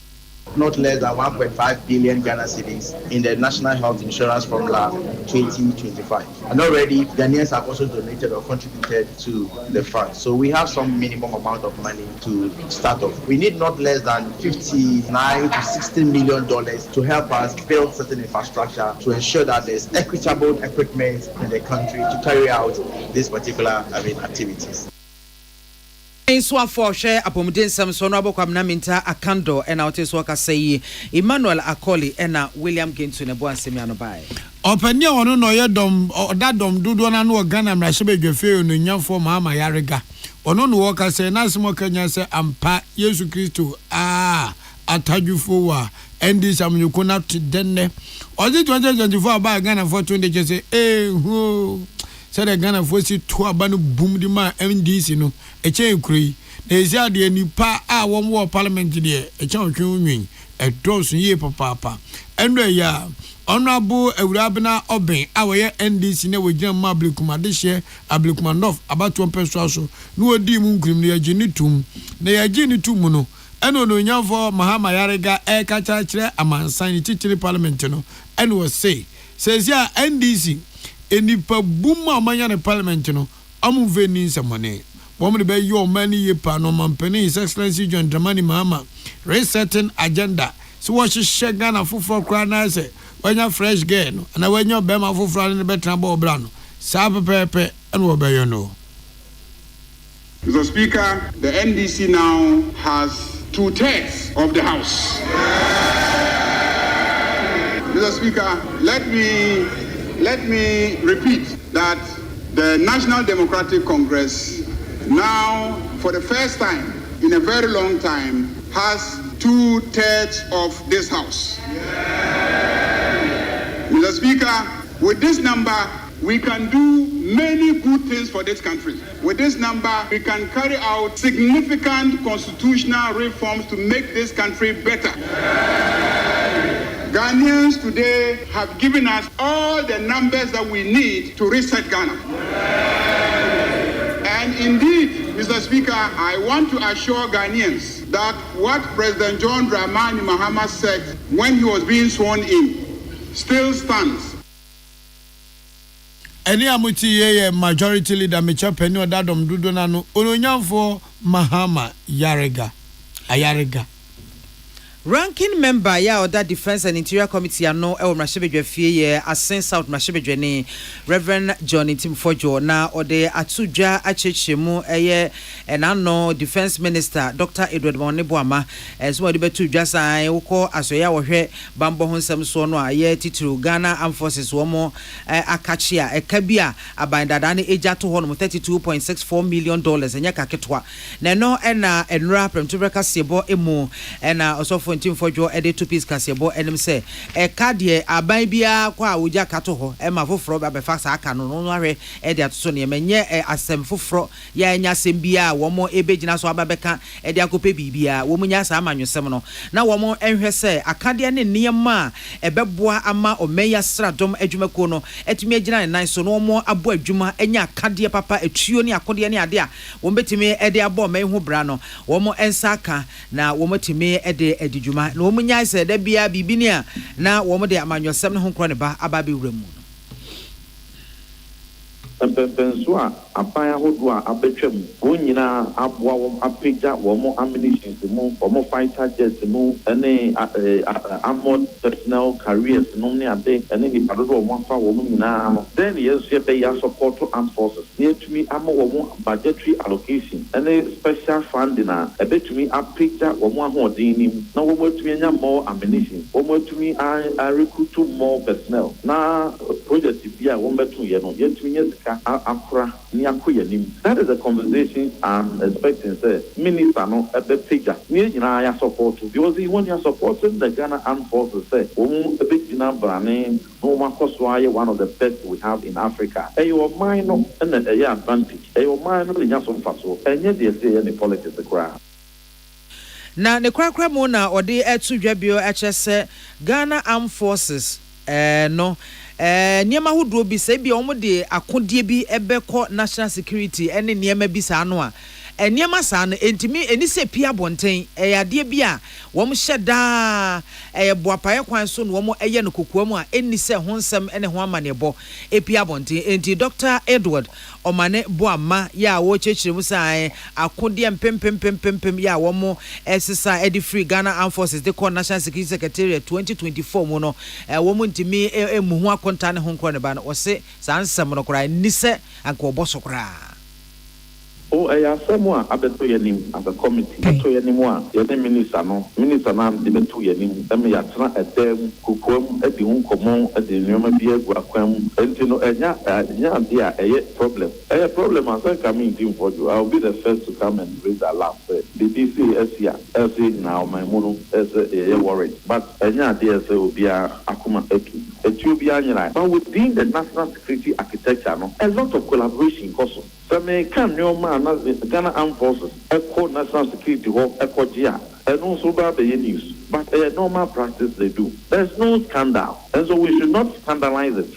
Not less than 1.5 billion Ghana cedis in the National Health Insurance Formula 2025. And already Ghanaians have also donated or contributed to the fund. So we have some minimum amount of money to start off. We need not less than $59 to $60 million to help us build certain infrastructure to ensure that there's equitable equipment in the country to carry out these particular activities. So for share apomudensam so no abokwa na minta akando e na oteso ka say Emmanuel Akoli e na William Gentu ne bo asemi ano bai opania wono no ye dom odadom dudu na no Ghana mrahye bedwafe no nyamfo Mahama Yarega ono no woka say na asemo kanya say ampa Yesu Kristo atadwufo wa endi samnyuko na denne ozi 2024 ba Ghana for 20 say ho said the Ghana for si to abanu boom di ma MDC no eche nkuri na ezi ade nipa a wo mo parliament de eche otwe unwin edoso ye papa enro ya honorable Ewurabena Oben a wo ye NDC na wogina ma Ablekuma de hye Ablekuma North abato peso so no odi mu nkrim na yaji ni tum na yaji ni tum no eno no nyamfo Mahama Yarega ka kire amansan titiri parliament no eno wo say says ya NDC enipa buma amanya ne parliament no amu veni nsamone women be your money ye pa no mampeni His Excellency John Dramani Mahama resetting agenda so what she Ghana for kra na say when you fresh girl no na when you be ma foforo ne betra ba obra no sa pepe and wo be you know. Mr. Speaker, the NDC now has 2/3 of the House. Mr. Speaker, let me repeat that the National Democratic Congress now, for the first time in a very long time, has 2/3 of this House. Mr. Speaker, with this number, we can do many good things for this country. With this number, we can carry out significant constitutional reforms to make this country better. Ghanaians today have given us all the numbers that we need to reset Ghana. And indeed, Mr. Speaker, I want to assure Ghanaians that what President John Dramani Mahama said when he was being sworn in still stands. Any amuti ye majority leader mecha penny or dadom dudu nano ononyamfo Mahama Yarega Ayarega. Ranking member ya Oda Defense and Interior Committee ano ewo mrashebedwe fie ye Asen South mrashebedwe ni Reverend John Timfojo na ode atudwa achechemu eye enano Defense Minister Dr. Edward Moneboama so ode betudwa san woko asoya wohwe bambo honsem so no aye titru Ghana Armed Forces wo mo akachia ekabia abandada ne eja to hono $32.64 million enya kaketwa na no ena enra premtubreka sebo emu ena osofo ntimfodwo ede two piece kasebo enim se ka de aban bia kwa awuja kato ho e ma foforo ba befa sa aka no no ahwe e de atoso ne menye asem foforo ya enya asem bia wo mo ebegina so ababeka e de akope bibia wo munya sa amanwesem no na wo mo enhwe se akade ne niyema ebeboa ama omeya sradom adwumako no etimi agina ne nan so no mo abo adwuma enya akade papa etuo ne akode ne ade a wo betimi e de abo me hu bra no wo mo ensaka na wo motimi e de adidwuma na wo munya se da bia bibini a na wo mo de amanwesem ne ho kro ne ba ababe wuramu Pensua apaya hodua abetwem wonyina aboa wom apagya wom ammunitions mu wom fighter jets mu ene armored personnel carriers no ne ade ene ni padodo wom afa wom nyina no then yes ye be ya support to armed forces ne tumi ama wom budgetary allocation ene special funding na ebetumi apagya wom ahodin nim na wom atumi anya more ammunition wom atumi a recruit more personnel na project bia wom betu ye no ye tumi akura ni akoyanim. That is a conversation I'm expecting say minister no ebepega ni nyina ya support because he want you supporting the Ghana Armed Forces say a big number no makoso one of the best we have in Africa. Your mind no and the advantage. Your mind no nya so faso. Enye dey say any politics kra. Na ne kwakra mo na ode etu dwabio echese Ghana Armed Forces no niema hodo bi se bi omo de akodie bi ebekọ national security ene niema bi sa no a niema sa no entimi eni se pia bonten yade bi a wom hyeda boapaye kwan so no wom eye no kokoamu a eni se honsem ene ho amanebo epia bonten enti Dr. Edward omane boama ya wo chechiremu sai akodie pempempempempem ya wom esesa edi free Ghana Armed Forces de call National Security Secretariat 2024 mu no wom ntimi emuhu akonta ne ho nkro ne ba no ose sansem no kra ni se anko oboso kra. Oh, I someone abeto yenim as a committee. Abeto yenimwa yene minister na abeto yenim. Emi yatra edem kukom edi unkomo edi nyoma biye gwakwam. Enti no enya dia eye problem. Eye problem asa coming team for you. I'll be the first to come and raise the alarm. The DC now my mono is worried. But enya dia say obia akuma etu. Etu obia nyina. But within the national security architecture no, a lot of collaboration goes on. So me can no man Ghana Armed Forces echo national security ho echo GIA and also about the news. But a normal practice they do. There's no scandal. And so we should not scandalize it.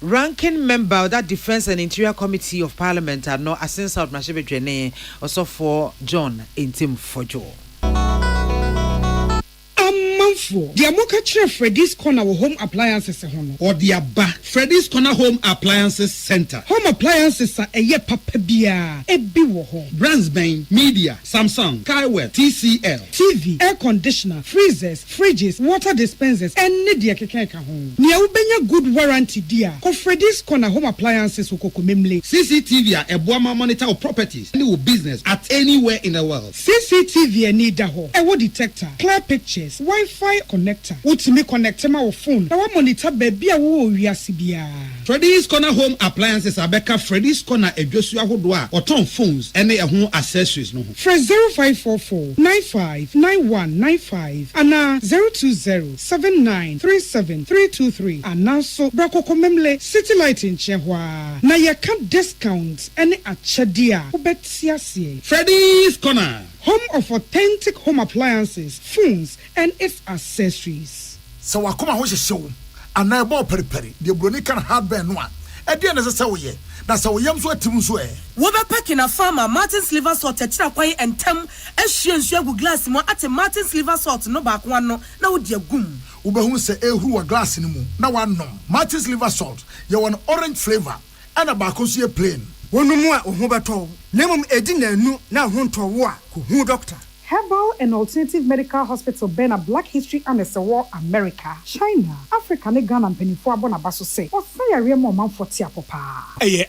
Ranking member of that Defense and Interior Committee of Parliament are no Asin South Mashebe Dwene also for John Intim Fojo. The Amoka Freddy's Corner Home Appliances or the Abba Freddy's Corner Home Appliances Center. Home appliances are a ye papabia, a biwo home. Brandsbane, Media, Samsung, Kaiwell, TCL, TV, air conditioner, freezers, fridges, water dispensers, and Nidia Keka home. Nia ubenya good warranty dear. Ko Freddy's Corner Home Appliances ukokumemle. CCTV a Boama monitor of properties, any business at anywhere in the world. CCTV a need daho. A wood detector, clear pictures, Wi-Fi connector. Ultimate connector my phone. Now monitor baby a wo wiasibia. Freddy's Corner Home Appliances Abeka Freddy's Corner Ejosua Hodwa or ton phones any home accessories no. Fresh 0544 959195 and 02079373323 and now so brako komemle city light in Chehwa. Na ya can discounts any achadia. Ubetiasie. Freddy's Corner. Home of authentic home appliances, phones, and its accessories. So wakoma ho hyehyɛ ana ebo periperi de broni kan hardware no a ɛde ne sɛ woyɛ na sɛ woyam so atim so wo be packing a farmer Martin's liver salt techira kwai entem ehwie nsu agu glass mo ate Martin's liver salt no ba ko no na wo de agum wo be hu sɛ ehuru wa glass ni mu na wanom Martin's liver salt ye won orange flavor ana ba ko so ye plain wonumu a ho beto nemum edi nanu na ho ntowo a ko hu doctor. Herbal and Alternative Medical Hospital Bena Black History and War America, China, Africa, Ghana and Penifua Bonabaso say, or say a real man for Tiapopa.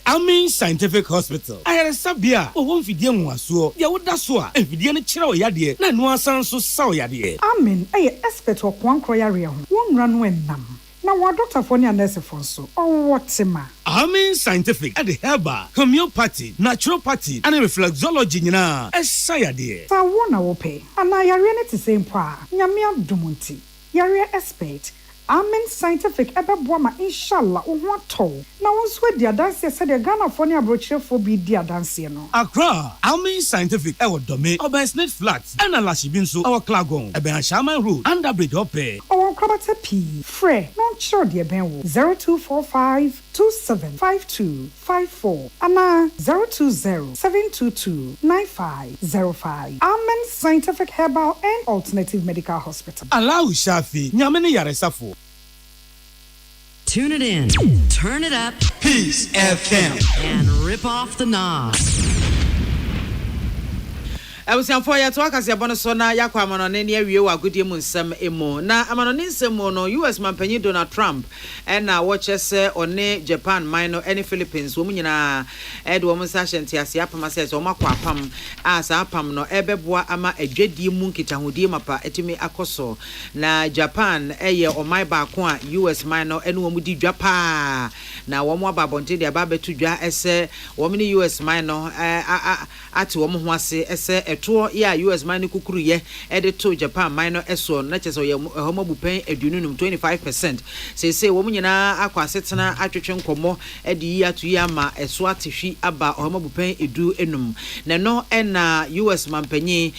Amin Scientific Hospital. I had a sabia, or one Fidian was so, Yawudaswa, and Fidian Chiro Yadi, Nanua Sanso Sao Yadi. Amin, expert of one croya real, one run when nam. na wa doctor for ni nurse for so ɔwɔtema Amen scientific at the herbal, homeopathy, naturopathy, and reflexology nyina. Esayade. sa wo na wo pɛ ana yare ne te sɛ mpo a nyame adumunti yare expert Amen scientific ebeboa ma inshallah wo ho atɔ na wo nso adi adanse sɛ de Ghana for ni abrochirefo bi di adanse no Accra, Amen scientific ewo dome, Obersnet Flats, and Alashibinso, our Klagon, Eben Shaman Road, Underbridge Hoppe. ɔwɔ nkrabata pii frɛ na ɔnkyerɛ deɛ bɛn wo 0245 275254 ana 020-722-9505 Amen Scientific Herbal and Alternative Medical Hospital. Allow Shafi, Nyamini Yaresafo. Tune it in, turn it up, Peace FM, and rip off the knob. Ebusianfo ya to akase abono so na yakwa amanone ne awie wa godie mu nsem emo na amanone nsem no US mampanyi Donald Trump na watche se one Japan minor any Philippines wo nyina de wo msa hyente ase apama se wo makwa apam asa apam no ebeboa ama adwadie mu nkitahodie mapa etimi akoso na Japan eye omai ba ko a US minor ene wo mu di dwa pa na wo mo ababonte de aba betu dwa ese wo ne US minor ati wo mo ho ase ese eto ya US man kukuru ye to Japan minor eso na chese ye homabu pen adununum 25% say wo nyina akwasetena atwetwe nkomo edi yi atu ya ma eso atehwi aba homabu pen edu enum na no na US mampanyi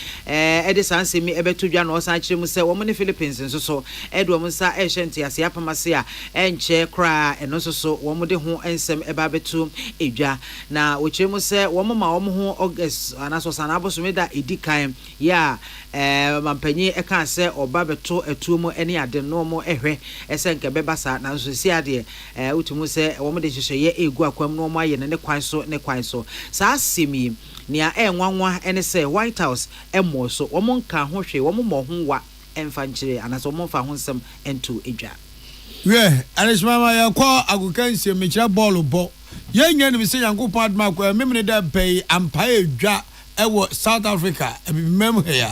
sansemi ebeto dwa no san kire mu se wo ne Philippines nso so wo nsa ehwente ase apamase a enche kra eno nso so wo de ho ensem eba betu edwa na wo kire mu se wo ma wo ho August anaso sanabosomeda edikan ya mampanyi eka se oba beto etuomo ene ade no mo ehwe ese nke bebasa na nso si ade utumu se wo mo de hwehweye egu akwam no mo aye ne kwan so saa semi nia enwanwa ene se White House emo so wo mo nka ho hwe wo mo ho wa emfa nkyire anaso wo mo fa ho nsem ento edwa we anismama ya kwa agukansie mechira ball bo yenya ni se yankopon adma kwa memne da pay ampa edwa ewo South Africa ebimem here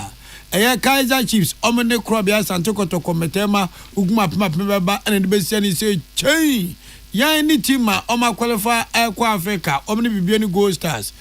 eye Kaizer Chiefs omne krobia santoko kometema uguma pema beba ene de besia ni se chei yan ni tima oma qualify kwa Africa omne bibiani Gold Stars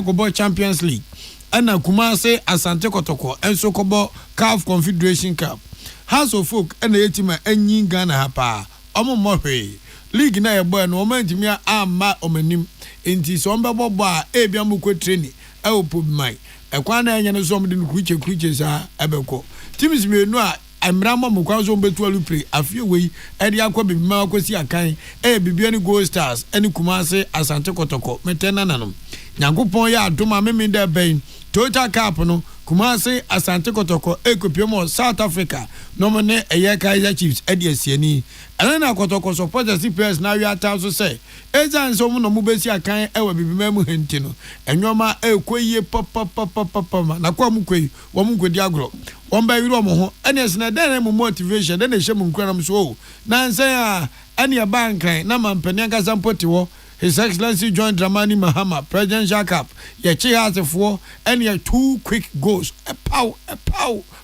go Champions League ana Kumase asante kotoko enso kobo CAF Confederation Cup House of Folk ene yetima enyi Ghana hapa omo mohwe league na yebo no omantimi amma omanim enti so mbebo a ebia mukwe training e opobmai ekwa na enya no so mde kuche sa ebeko teams menu a emrama mukwa so betu alupre afie wei e de akwa bibima akwasi akan bibia ni Gold Stars eni Kumase asante kotoko metena nanom nyankopon ya adoma memi da ben total cup no Kumase asante kotoko ekopiomo South Africa no mone eye Kaizer Chiefs edi asiani elena kotoko supporters players na wi ataso say ezan so mo no mo besi akan ewa bibima mu henti no enwoma ekoyie papa na kwa mu koi wo mu kodi agro wo ba wi ro mo ho ene esna den mo motivation den ehye mu nkura nam so na nsan a ene bankan na mampani aka sampoti wo His Excellency John Dramani Mahama, Presidential Cup. Yechi has a 4 and ye 2 quick goals. A pow.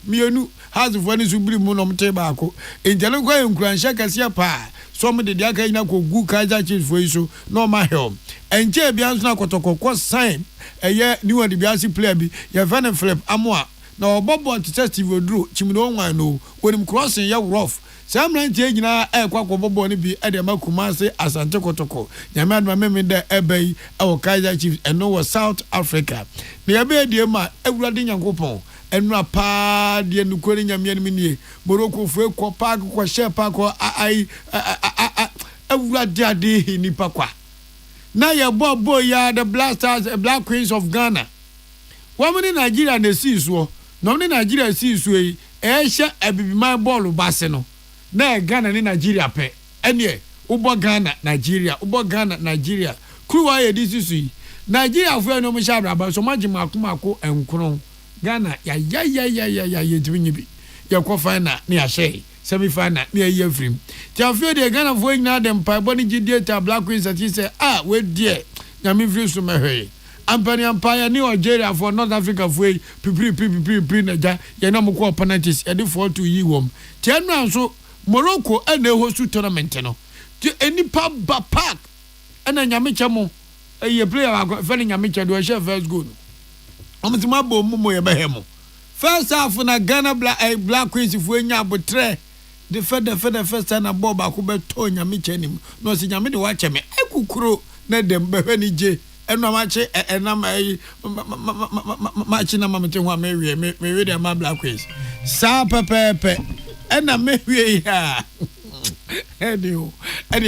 Mienu has a funny subli monom tebako. In Jaloko and Cranshaka Siapa. Some of the Diaka Inako Gu Kaizer Chiefs for you, no my helm. And Jay Biansna Kotoko was signed a year new at the Biasi plebe, ye van and flip Amoa. Now Bob want to test if you drew Chimidon I know when him crossing your rough. Some change na kwa bobo ni bi edema Kumase asante kotoko nyame adma meme da ebei our Kaizer Chiefs and no South Africa na yabe die ma ewurade nyankopon enura pa die nukori nyame ni nie boroko fu ekwo park kwa share park ai ewurade ade ni pakwa na ye bobo ya the Blasters Black Queens of Ghana wamani Nigeria na si so no ni Nigeria si so yi ehye abibima ball base no na Ghana ni Nigeria pe ene ubo Ghana Nigeria kruwa ye disusu Nigeria fu eno mo shabra ba so magima akomako enkron Ghana ya yetibinyibi ya kwa final ni ya shey semi final ni ya free ti afio de Ghana fu nyina dem pa boni gideta Black Queens ati say we die nyame free so mehwe Ampani Empire ni Nigeria for North Africa fu pri na ja ye na mo ko opponents e dey fall to yi wom ti enu so Morocco and the host tournament no. Any pub park and a nyamichamo a player very nyamicha do a chef first goal. Amazimabo mumo yebehemo. First half na Ghana Black Queens if we nya botre. The first time a bob akube to nyamicha nim. No si nyami de watch me. Ekukuro na dem behani je. Eno amache enam match na mamete ho me we dey ma Black Queens. Sa pepepe. Ena me we ya. Edi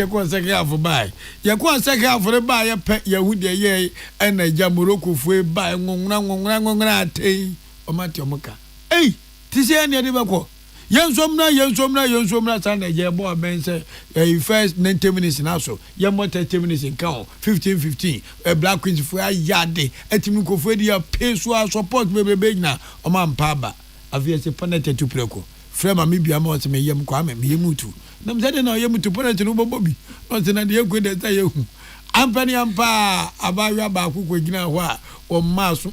ko second half buy. Ye ko second half for buy ye pe Yahudi ye ena ja Morocco fu buy ngongra atei o mate o muka. Eh, ti se ene de bako. Yensomna Sunday je bo ben say first 90 minutes na so. Ye mo 30 minutes in count 15 Black Queens fu ayade etimi ko fu dia pay so support bebe na o man paba. Avia se panete tu preko. Frema mi bia mo se me yem kwa me yemutu. Nam say na yemutu panete no bobi. No se na de ekwe de say hu. Ampani ampa abawa ba akukwo gina ho a o maso.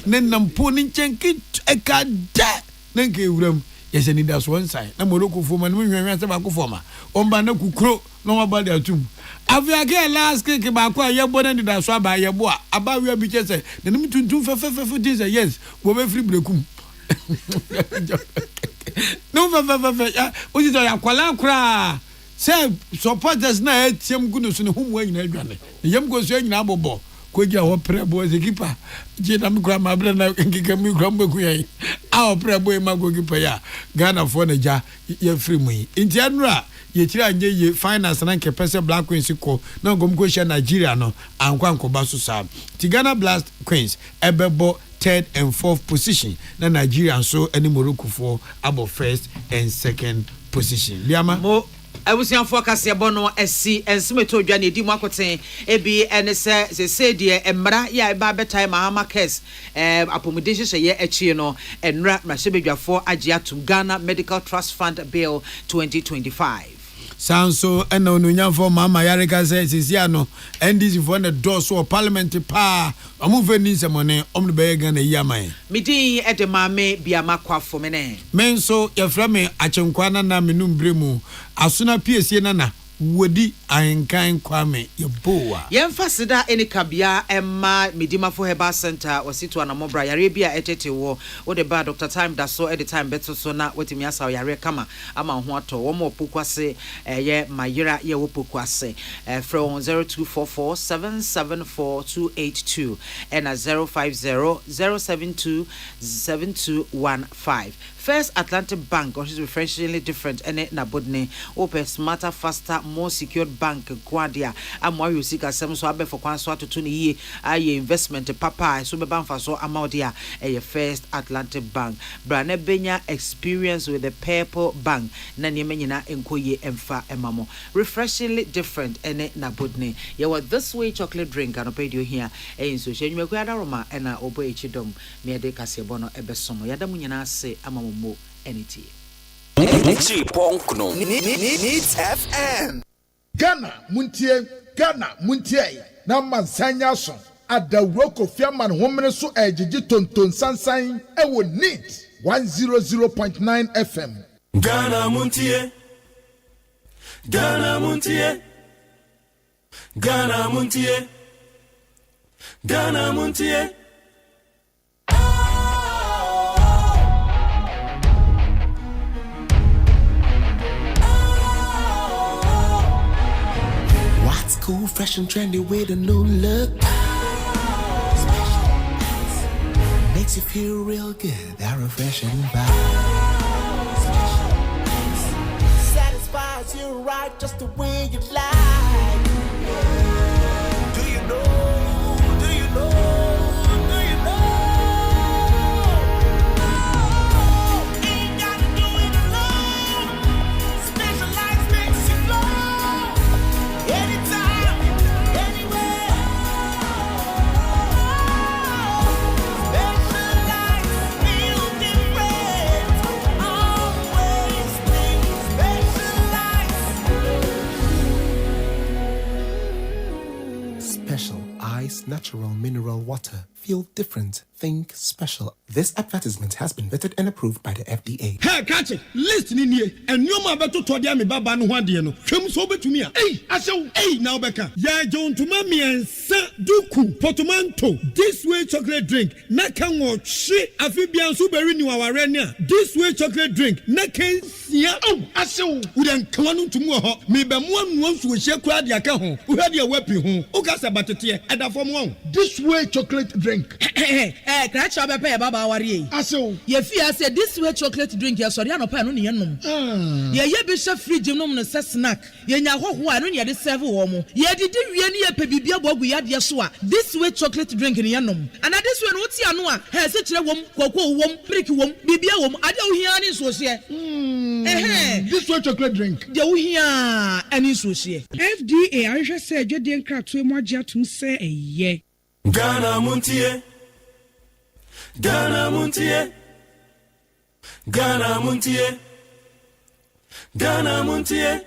Ne nampo ni chenki eka da. Nenke wuram. Yes, and that's one side. Na Morocco for man, we are about former. Omba na kukro, no about their tomb. Avia get last cake about your body and that's why by your boy. About your bitches, the name to do for yes, we're free breakum. No, what is your qualacra? Say, supporters na some goodness in whom way in a granny. The young goes saying Abobo. Koja ho prebo as a keeper. Jedam grandma brana nkikami grandma kuyi. Our prebo e mago keeper ya. Ghana for the ja ye free me. In general, ye tira anje ye finance na nke pese Black Queens ko na gom ko share Nigeria no ankwa nkoba so sa. Ti Ghana Black Queens ebebo 3rd and 4th position. Na Nigeria so any Morocco for about 1st and 2nd position. Liama Awusianfo akase bono esi ensimeto dwane di mu akoten ebi ene se de emra ya eba betai mahama kes apomodation ye echi no enra mrahebedwafo agye atum Ghana Medical Trust Fund Bill 2025 Sanso ena onunyamfo mama yareka se sisia no NDC for the door so Parliamentary pa amuveni semone ombe Ghana yaman midi edemame biama kwafo mene menso yeframe achenkwana na menumbremu asuna PSC nana wodi ahenkan kwame yeboa yemfasida eni kabia emma midimafo heba center wasito anamobra yare bia etete wo de ba Dr. Time da so at the time beto so na wetimi asa yare kama ama ho ato wo mo pokwase ye mayira ye wo pokwase from 0244774282 and 05007272215 First Atlantic Bank, which is refreshingly different, and Nabodne, open smarter, faster, more secured bank, Quadia, and more you seek as some so for Kwanswa to 20 year, investment, Papa, Superbank so Amodia, a First Atlantic Bank. Brane Benya experience with the Purple Bank, Nanyemena, Nkoye, Emfa, Emamo. Refreshingly different, and Nabodne. You were this way chocolate drink, and I paid you here, and so she you Roma, and I obey Chidom, Mede Casebono, Ebesomo, Yadamunina say, Amamo. Needs FM Ghana Muntie na mansanya so adawro kofiaman homene so ejiji tonton sansan ewo Needs 100.9 FM Ghana Muntie Ghana Muntie Ghana Muntie Ghana Muntie Cool, fresh and trendy with a new look. Makes you feel real good, that refreshing vibe. Satisfies you right just the way you like. Do you know? Do you know? Do you know? Ain't gotta do it alone. Specialized makes you flow. Anytime. special. Ice Natural Mineral Water. Feel different. Think special. This advertisement has been vetted and approved by the FDA. Hey, catch it. Listen in here. And you ma beto to dia me baba no hwade no. Hwem so betumi a. Hey, asew. Hey, now beka. Ya John tuma me ensa duku portmanteau. This way chocolate drink. Na kan wo hwe afi bia so beri ni waware ne a. This way chocolate drink. Na kan sia. Oh, asew. Wo den kan no tumu ho. Me be mo anu so hye kura dia ka ho. Wo hwade a wapi ho. O ka sa batete e da fom won. This way chocolate drink. Crash up a baba worry. Aso. Ye fear say this way chocolate drink, ya sorry, no pan no yenum. Ye be chef fridge no no snack. Ye nya ho ho anu ye de serve wo mo. Ye didi wie ne ye pe bibia bogu ya de so a. This way chocolate drink ne yenum. And this way no ti anu a, he se kire wom, koko wom, brick wom, bibia wom, ade wo hia ne so se. This way chocolate drink. De wo hia ani so se. FDA ahwehwe say adwede nkratoe mo agye atum se eye. Ghana Montie. Ghana Montie. Ghana Montie. Ghana Montie.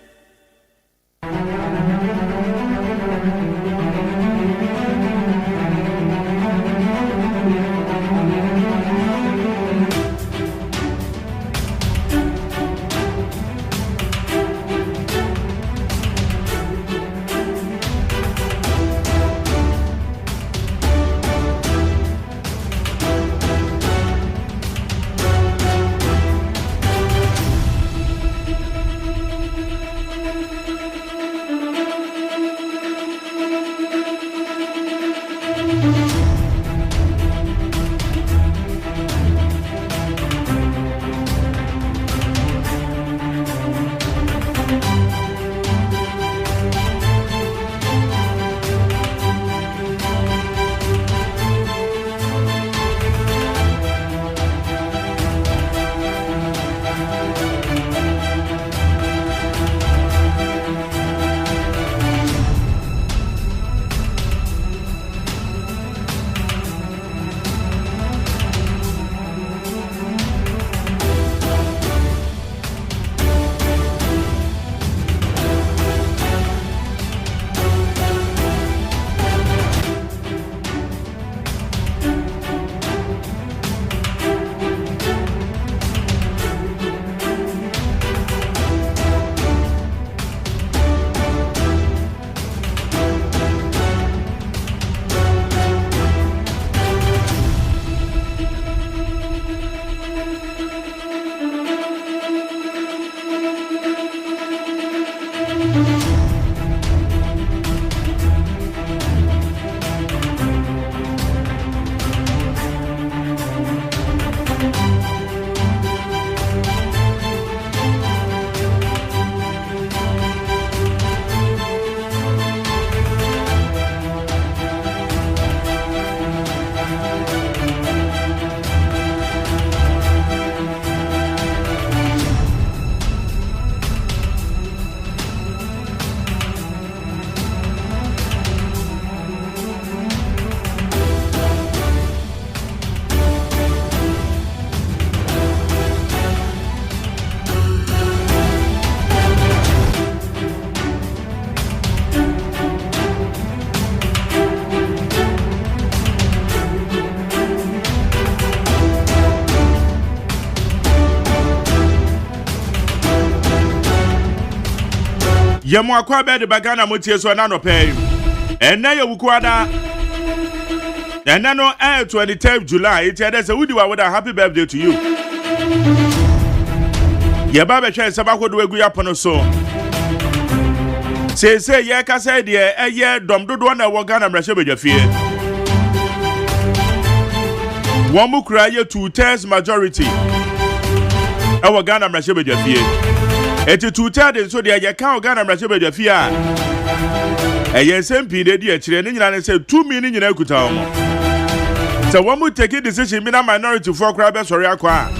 Yemo akwa be de Ghana Montie so na no pay. Enna ye wukwada. Enna no 23 July. It had say wudi wa with a happy birthday to you. Ye ba be hwe sabako do egu yapono so. Say ye ka say de eye dom dodo na wo Ghana mrahye bedwafie. Womu kura ye 2/3 majority. Ewo Ghana mrahye bedwafie. Eti 2/3 so de ye kan Ghana mrahye bedwafie a. Eye sempi de di akire ne nyina ne say 2 million nyina kuta omo. So womu take decision bi na minority for kura be sori akwa.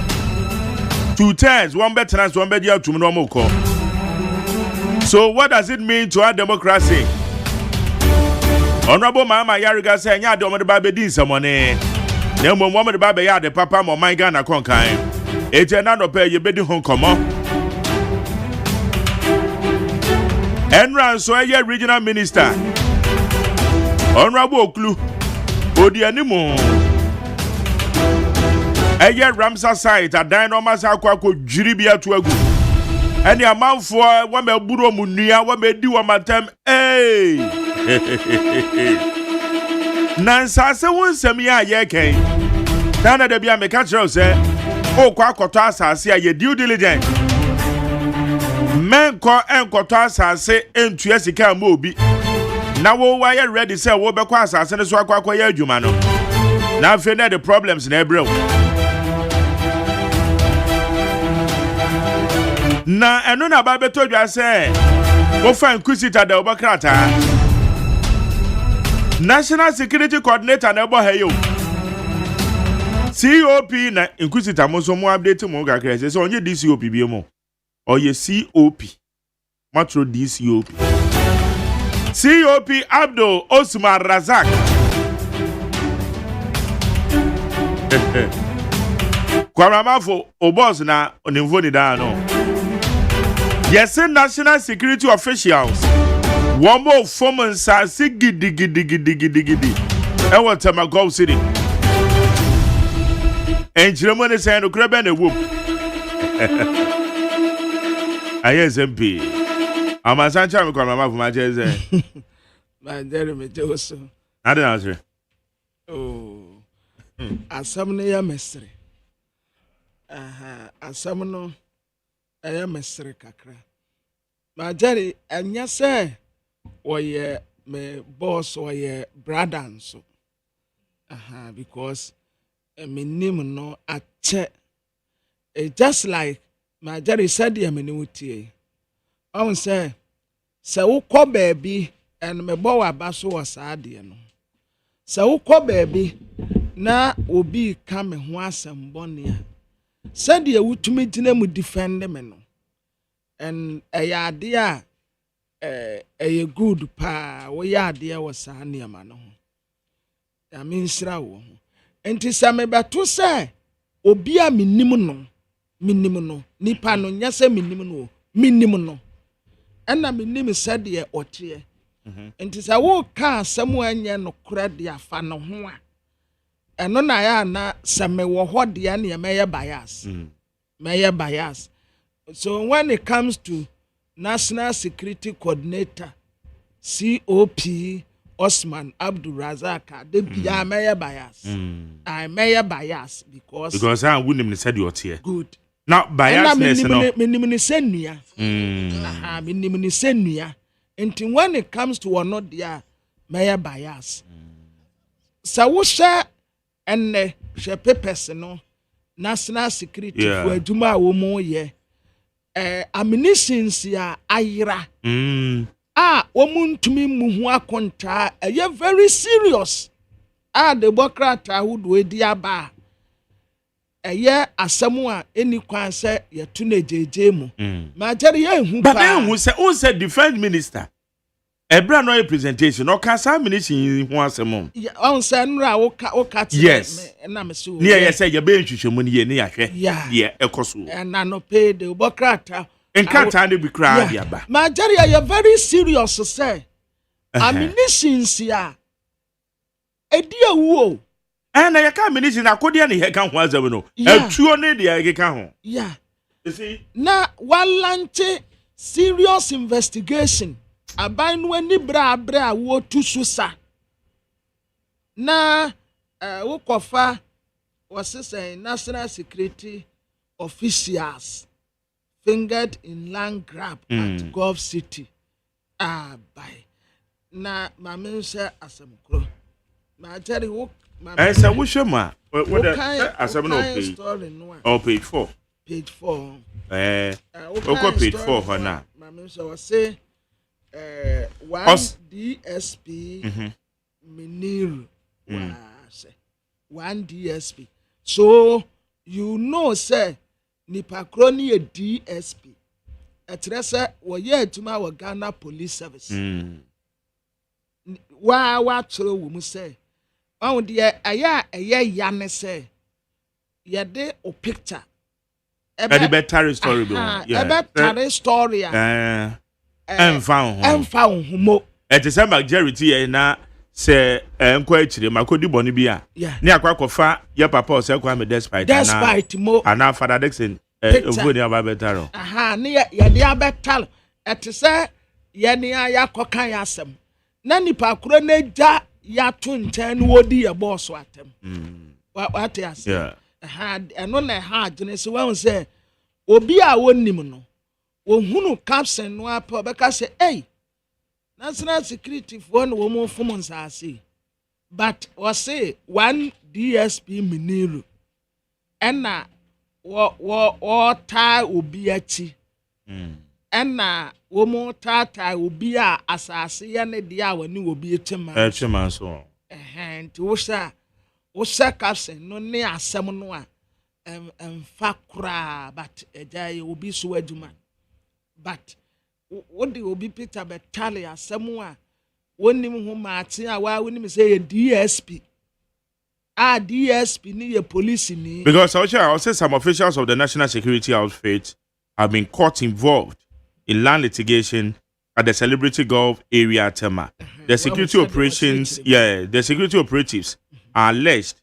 2/3 one better than one better to normal call. So what does it mean to our democracy? Honorable Mama Yariga saying, "Ya don't want to buy bedin someone." No more woman to buy the papa or my Ghana conkai. It's another pay you bedin home come on. Enran so a regional minister. Honorable Oklu odi animo eye Ramsa site adan no masa akwa dwiri bia to agu ene amanfo wa maburo mu nua wa medi wa matam nansa se wonsam ya ye ken tana da bia me ka kire se o kwa akoto asase ya due diligence menko enkoto asase entua sika ma obi na wo wa ye ready say wo be kwa asase ne so akwa ya adwuma no na afi na the problems na ebrew na eno na ba beto dwa say wo fa inquisitor da obakrata National Security Coordinator na ebo hayo COP na inquisitor mo so mo update mo ga kra say onye DCOP bi mo oye COP matro DCOP COP Abdul Osman Razak Kwaramafo obos na onimvoni da no yes national security officials one more foreman sa sigidi e what am go city enjiremo ne say no krebe na wom ISMP amasancha me kwaramafo ma jeze ma dere me joso ade na asre oh asam ne ya mesre asam no ya mesre kakra ma jere anya se oye me boss oye brother nso because me name no ache just like ma jere said ya me ne utie on say wo ko baby and me bo wa baso wa saade no se wo ko baby na obi ka me ho asem bone a said ya wutumi gina mu defend me no and ayade a good pa wo yade wa sa ne ma no ya me nsira wo enti se me beto se obi a minim no nipa no nya se minim no ena minim said ye otie enti se wo ka asem anya no kura de afa no ho a eno na ya na se me wo ho de na meye bias so when it comes to National Security Coordinator COP Osman Abdul Razak de bia meye bias I meye bias because I wouldn't said you otie good now biasness no minimum senua minimum senua and when it comes to one not there meye bias so wo share and share papers no national security for aduma wo mo ye ammunitions ya ayira wo muntumi muhu akonta ye very serious the bokrata who do edi aba eye asemu a eni kwan se ye tu na jeje mu ma jere ye hu pa but then who said defense minister ebra no presentation no ka sa ministry hu asemu on say nra wo ka yes na me so ne ye say ye be nhwehwemu ne ye ne yahwe ye ekoso na no pay the bokrata encounter ne bi kra dia ba ma jere ye very serious say ammunitions ya edi awu na ye ka ministry na akode ne ye ka ho azam no atuo ne de ye ka ho yeah you see na walante serious investigation aban no ani bra wo tu susa na wo kofa was national security officials fingered in land grab at Gulf City by na mama say asemkro ma jeri wo say wo hwema what asem no page 4 oko page 4 ho na mama say one DSP Miniru one DSP so you know say nipa kroni a DSP etrese wo ye atuma wo Ghana Police Service wa tro wo mu say on de aya ya ne say ye de o picture ebe better story be better story emfa ho mo et December Jerry T na se enko achire makodi boni bi a ne akwa kofa ye papa o se kwa me despite mo ana Father Dixon ovoni ababetaro aha ne ye de abetal etese ye ne ayakokan yasem na nipa kuro na ja ya to nten no wodi ye boss atem what ase aha eno na ha gene se wan se obi a wonim no ohunu caption no apa beka se national security for no wo fom nsase but was say one DSP Miniru ena wo ta obi achi ena wo mo ta obi a asase ye ne dia wani obi echema so nti wo sha caption no ne asem no a emfa kura but ejaye obi so adwuma but what the obi Peter Betalia somewhere when him who Martin why when him say a DSP DSP ni a police ni because I'll say some officials of the National Security Outfit have been caught involved in land litigation at the Celebrity Gulf area Tema. The security operations the security operatives are alleged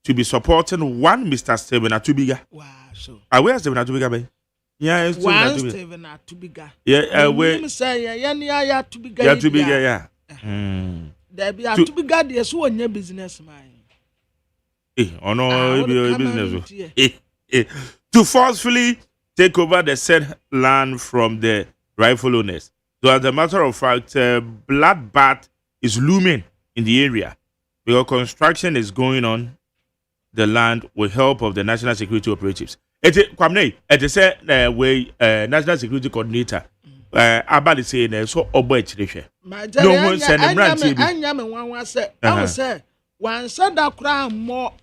to be supporting one Mr. Stephen Atubiga. Wow, so where's Stephen Atubiga? Yeah, it's Steven Atubiga. Yeah, we say ya Atubiga. Yeah, Atubiga, yeah. There be Atubiga there so on your business man. Business. To forcefully take over the said land from the rightful owners. So as a matter of fact, bloodbath is looming in the area because construction is going on the land with help of the National Security Operatives. Kwamne, say National Security Coordinator. Abali say so obo echirehwe. No one say nemranti bi. Anya me wan say, I say wan say da kra mo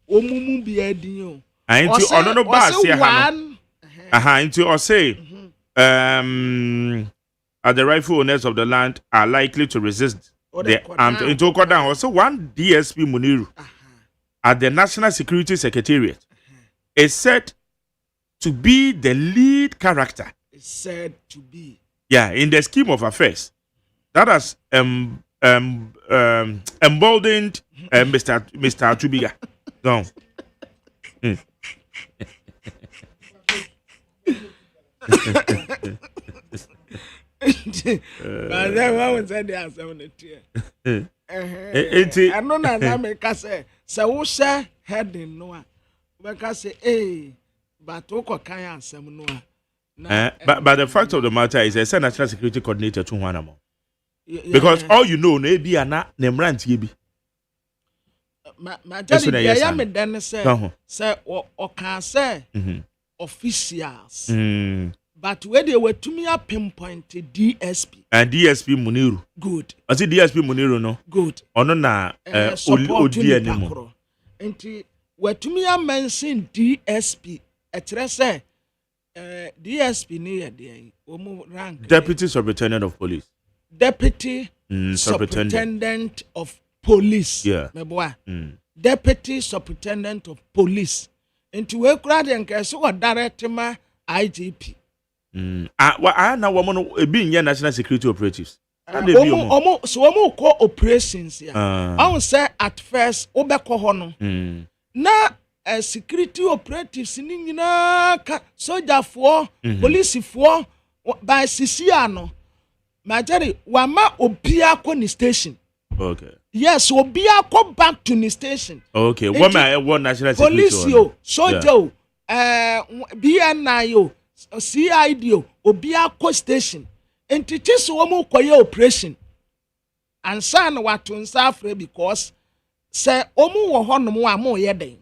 omumu bi adin o. Ainti ono no ba say ha no. Ainti o say the rightful owners of the land are likely to resist the armed into Kodan also one DSP Muniru at the National Security Secretariat is said to be the lead character. It's said to be. Yeah, in the scheme of affairs. That has emboldened Mr. Atubiga. No. But then one said they are 70. I know that make us say, so say heading no. Because say, but oko kan ansem no. But the fact of the matter is, a national security coordinator to one among. Because all you know, maybe are not nemrant ye be. My daddy, I am a then say, or can say officials. But where they were to me a pinpoint DSP. And DSP Muniru. Good. I see DSP Muniru no. Good. Ono na odi animo. Enti where to me a mention DSP. Etre say DSP ni ye omo rank. Deputy Superintendent of Police. Deputy Superintendent of Police. Yeah. Meboa. Deputy Superintendent of Police. Enti we kura de nke so direct ma IGP. I now woman being national security operatives. So call operations here. I say at first obeko hono. Na security operatives ni nyina soldier for police for by Sisiano. Majari wama obia ko ni station. Okay. Yes, obia ko back to the station. Okay. One national security police yo, soldier BNI yo. CID obia ko station enti so wo koye operation and san wato nsa afre because say omu wo honom a mo ye den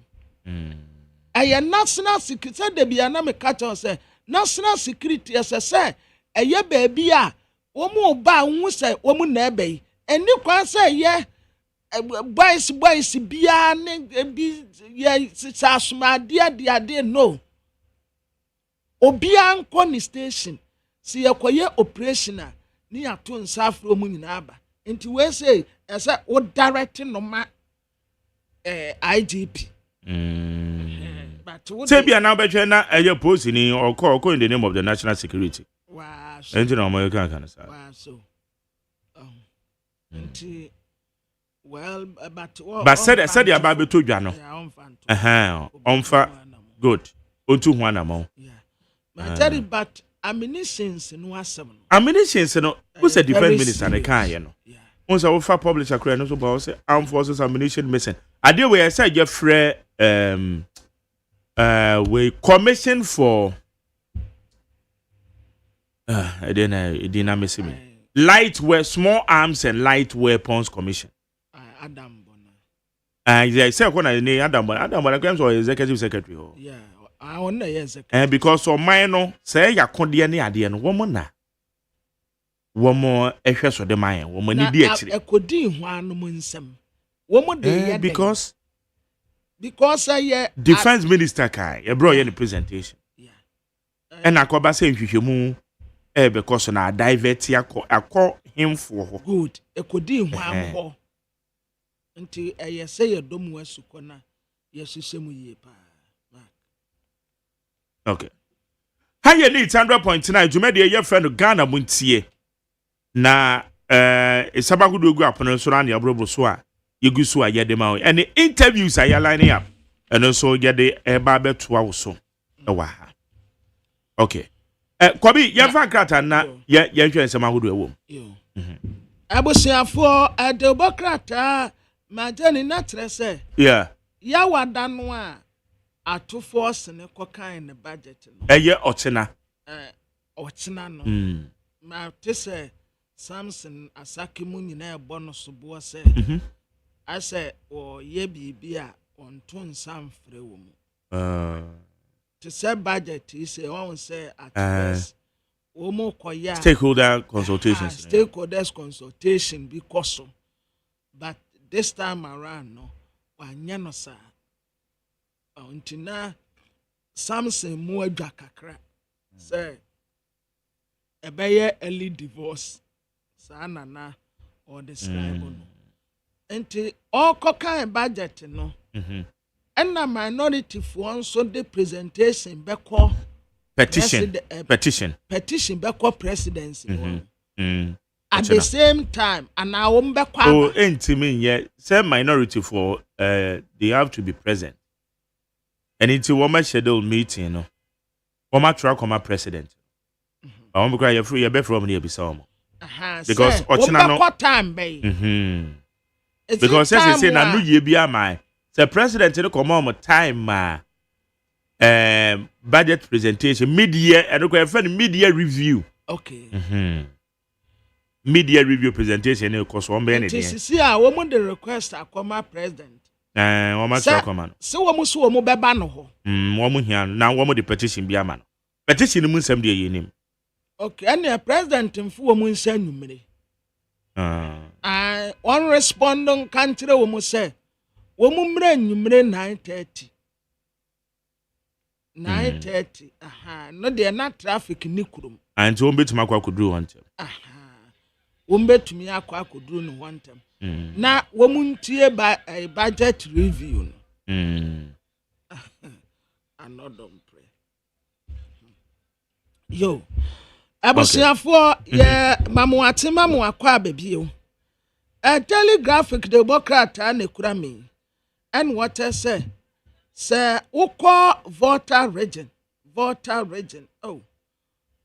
aye national security de bia na me catch on say national security say eye ba bia omu ba hu say omu na ebe eni kwan say ye boys bia ne bi ye sasuma dia no obia nko ni station si yekoye operational ni ato nsafro mu nyina aba enti we say ese o direct no ma IGP but say bia na betwe na eye post ni or in the name of the national security wow enti na mo kan say wow so enti Well, but said the about to Jano. Onfa good. Onto one amount. But ammunitions in Wasam. Ammunitions, no. Who's a defense minister? They can't, you know. Once I will publish a credit about armed forces ammunition missing. I did where I said your friend we commission for I didn't miss me. Light small arms and light weapons commission. Adam Bona. I said when I name Adam Bona claims or executive secretary. Yeah, I wonder yes. And because of minor say ya kondi any idea no woman na. Woman ehwe so de man woman ni di akire. Ekodi ho anom nsem. Woman de because I defense minister kai e bro ye the presentation. Yeah. And akoba say nhwehwemu because na divert akọ him for good. Ekodi ho am ho. Nti say ye dom wasuko na yesusemu ye pa. Okay. How you need 100.9 Jumedi your friend Ghana Montie. Na Sabaku do go up on so ran your bro so a yegu so a yedema and the interviews are lining up and also get the barber to also. Okay. Kwabi yefa krata na ye hwe nsema hodo ewo. Abusiafo adobokrata majani natrese. Yeah. Ya wadano a atofo sene kokan ne budget no. Eye ochena. Ochena no. Ma tese Samson asaki mu nyina ebo no so bo se. Ase o ye bibia onto nsam frɛ wo mu. To say budget is a one say at first. Stakeholder consultations. Stakeholders consultation because but this time around no wanya no sa. Until now Samson mu adwa kakra. Say ebeye early divorce. Sa nana or describe no. Until all kokan budget no. And a minority for so the presentation beko petition beko presidency. At the same time, and now beko intimate yet say minority for they have to be present. And it's a woman schedule meeting, no. Woman track on my president. I want to cry your free your bed from the episode. Because Ochina time bay. Because as say na no ye bia my the president no come on time budget presentation mid-year and mid-year review. Okay. Mid-year review presentation because one be anything. See a woman the request akoma president. Woman track on. So woman beba no ho. Woman here now woman the petition bia man. Petition mu nsem de yenim. Okay, and the president mfu woman nsem numere. One responding country woman say Womumre numre 9:30. 9:30. No they not traffic ni kurum. And so bet makwa kudru one time. Wombet me akwa kudru no one time. Na womuntie by a budget review. Another pray. Yo. Abusiafo ye mamu akwa bebi o. Telegraphic Democrat and kurami. And what I say Uko voter region. Oh.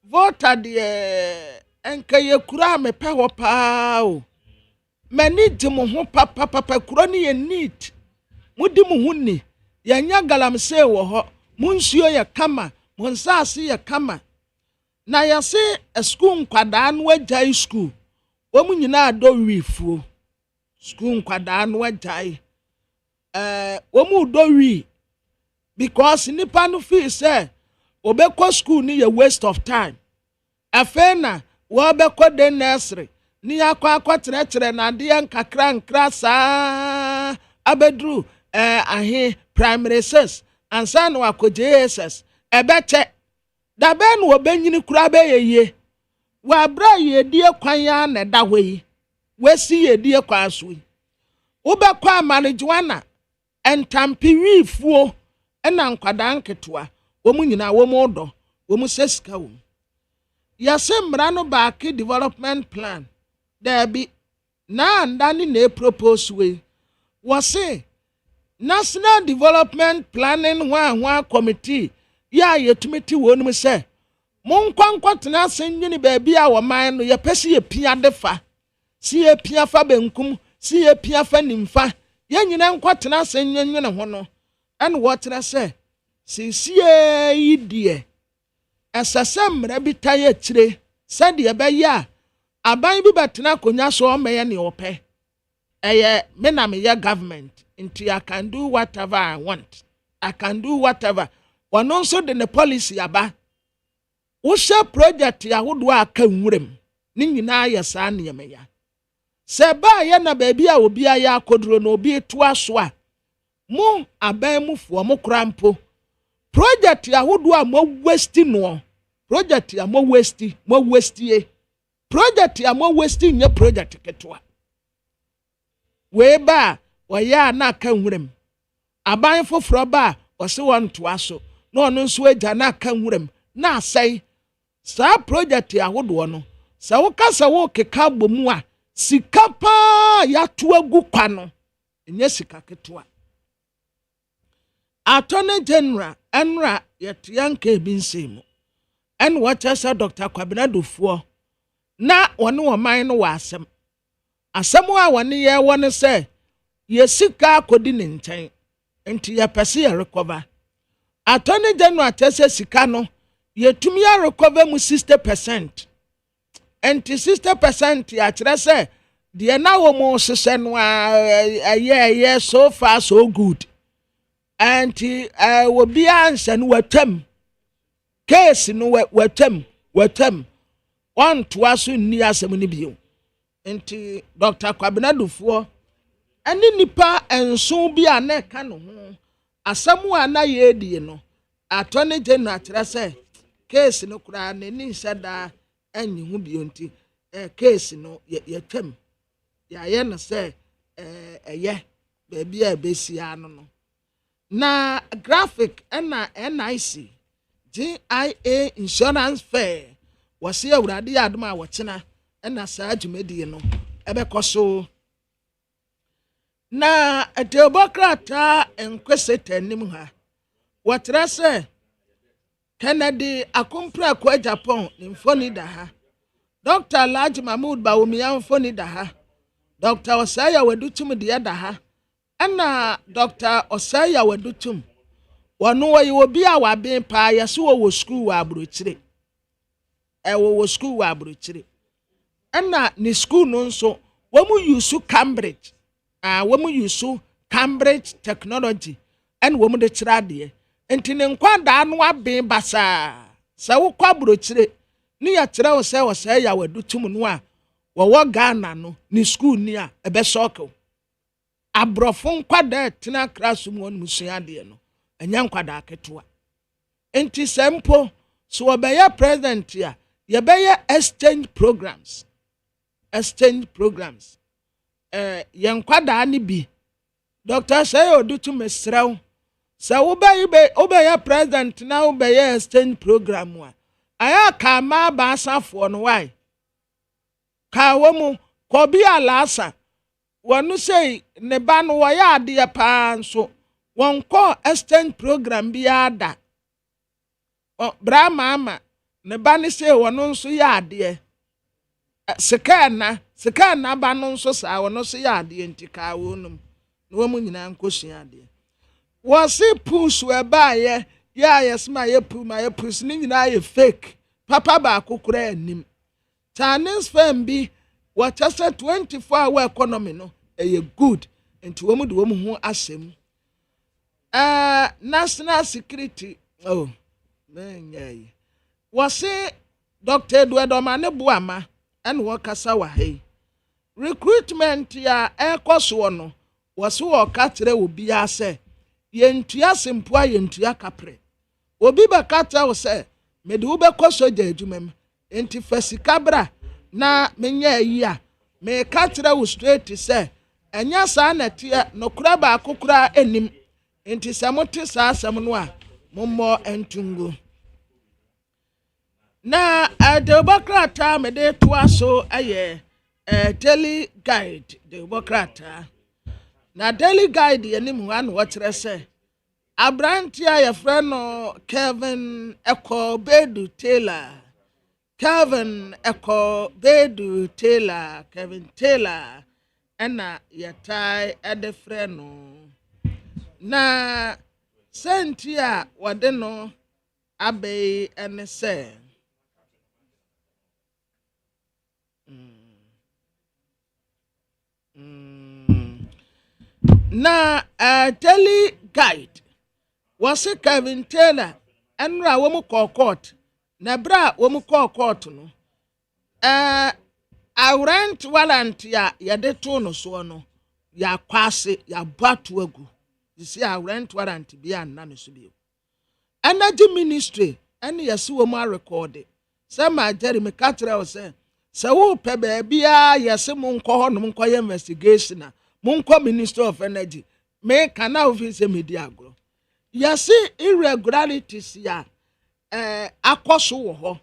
Voter the enkaye kura me pewo pa o. Mani dimu ho papa kura ni ye neat. Mudi mu hu ni. Ya nya galamse wo ho. Munsuo ya kama, monsase ya kama. Na ya se school nkwada no agya school. Wo mu nyina ado wifuo. School nkwada no agya womu do because nipa no feel say obekọ school ni a waste of time afena wo obekọ the nursery ni akwa tere na de nkakra saa abedru ahe primary 6 ansa no akoje SS ebeche da be no obenyini kura be yeye wa bra ye die kwan ya na da hwe wesi ye die kwan so obekọ amanijuana entampi fuo ena nkwada nketoa womu nyina womu odo womu sesika womu yase mra no back development plan there be na ndani na propose we say National Development Planning One Committee ya yetumeti wonum say monkwankotena sennyini baabi a wo man no yepese ye pia defa si ye pia fa benkum si ye pia fa nimfa ye nyina nkotena sennyenwene ho no en wotena say sisie yidie esasem rabita ye kire sade ye be ya aban bi betena konya so o meye ne ope eye me na me ya government into I can do whatever I want. I can do whatever. One also the policy aba. Wo share project ya wodo aka nwurem. Ni nyina ya sa ne me ya. Se ba ye na ba bia obi ya akodro na obi etu aso a. Mo aban mufo mo krampo. Project ya wodo a mo waste no. Project ya mo waste e. Project ya mo waste nye project ketwa. We ba waya na aka nwurem aban foforo ba wose won to aso na ono nso agya na aka nwurem na asai sa project ahodo no sa wo kasa wo keka bomu a sika pa ya to agu kwa no enye sika ketoa attorney general enra yetianka ebinsemu en wacha Dr. Kwabena Dofuo na wone wo man no wa asem a wone ye wone say yesika kodi ne nkyɛn enti ya pese ya recover attorney general tese sika no yetumi ya recover mu 60% enti 60% ya kyerɛ sɛ de na wo mo sese no aye so far so good enti wo bia nse no watam case no watam on to aso ni asɛm ni bio enti Dr. Kwabena Dofuo ani nipa enso bi a na ka no ho asamu a na ye die no attorney general kyerɛ sɛ case no kura na ni nsada anyi ho bi onti case no yetwam ya ye no sɛ eye baabi a besia no na graphic na NIC GIA insurance fair wase awurade adom a wɔkyena na saa dwumadi no ɛbɛkɔ na democrata enkweseta nim ha watra se Kennedy akompra kwa Japan mfoni da ha Dr. Alhaji Mahmood Bawumia mfoni da ha Dr. Osaya Wadutum de da ha ana Dr. Osaya Wadutum wonu wayi obi a waben pa yeso wo school wa abrochire wo school wa abrochire ana ni school no nso wamu use Cambridge womu use Cambridge technology and womu de chirade enti ne nkwada no aben basa sa wo kwa brochire ni ya kire wo se wo se ya Wadutum no a wo Ghana no ni school ni a ebe soko abrofo nkwada tena classroom won musuade no enya nkwada aketoa enti sempo so obeye president ya ye beye exchange programs ye nkwada ni bi Dr. Sayo Wadutum mesraw sa wo obeye president na obeye exchange program wa aya ka ma ba asafo no why ka wo mu ko bi alasa wonu sei ne ba no wo ya ade pa nso won ko exchange program bi ada bra mama ne ba ne sei wonu nso ya ade sika na ba no nso sa wonu so ya ade ntika wonum no wo mu nyina nkosua ade wo si push we ba ye ya yesma ye pu ma ye push ni nyina ye fake papa ba akokura anim Chinese firm bi what just 24-hour economy no e good enti wo mu de wo mu ho asem national security man wo say Dr. Eduardo ne boama en wo kasa wa hey recruitment ya ekoso no wo so wo ka kire obi ase yentua sempo a yentua kapre obi ba kata wo say me de wo be koso ja adwumam enti fasika bra na menya yi a me ka kire wo straight say enya sa na tie no kura ba akokura enim enti samote sa asam no a mommo entungu na adobokrata me de to aso aye daily guide the Democrat na daily guide yenim ho an wotre say Abrantia your friend no Kevin Echo Bedu Taylor Kevin Echo Bedu Taylor Kevin Taylor ena yatai ede friend no na sentia wade no abe ene say na daily guide was Kevin Taylor enra wo mu court na bra wo mu court no warrant warrant ya de to no so no ya kwase ya batu agu you see warrant warrant bi anna no so bi energy ministry ene yesi wo mu record say ma Jerry me katra o say wo pe ba bia yesi mu nko ho no nko investigation na mu nko minister of energy me kana office media agro yesi irregularities ya akoso wo ho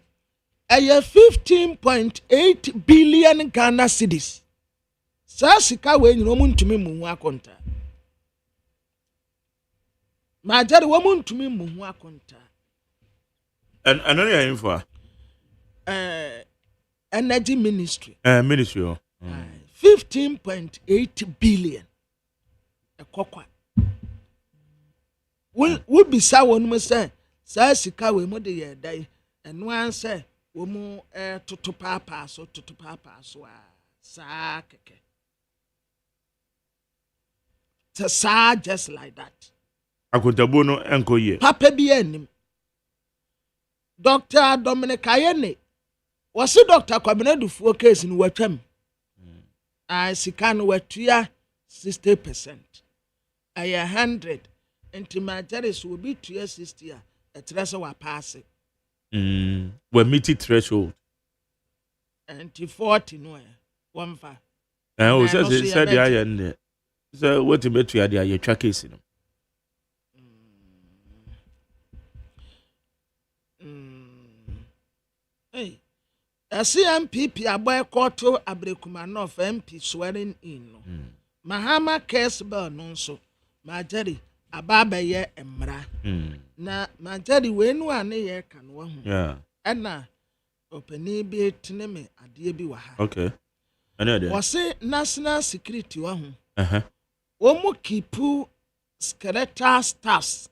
15.8 billion Ghana cedis sa sika we nyino mu ntumi mu hu akonta ma Jerry wo mu ntumi mu hu akonta and only info energy ministry ministry 15.8 billion ekokwa would be sour no say sika we mo de ye dai eno an say wo mu toto papa so sa keke sa just like that akontabo no enko ye papa bi anim Dr. Dominic Ayene was Dr. Kwabena full case in Watem. I sika no watua 60%. I 100 and my Jerry's will be 60 a treasure wa pass. We meet it threshold. And 40 no 1 5. And said the iron. So what to bet you are the track case in. Hey, a CMPP aboy koto abrekuma of MP swearing in no. Mahama Kesbel no so. Majari ababa ye emra. Na majari wenu ane ye kanwa hu. Yeah. Ena openi bi tineme adie bi wa ha. Okay. Ane ade. Wase national security wa hu. Omo kipu skeletal staffs.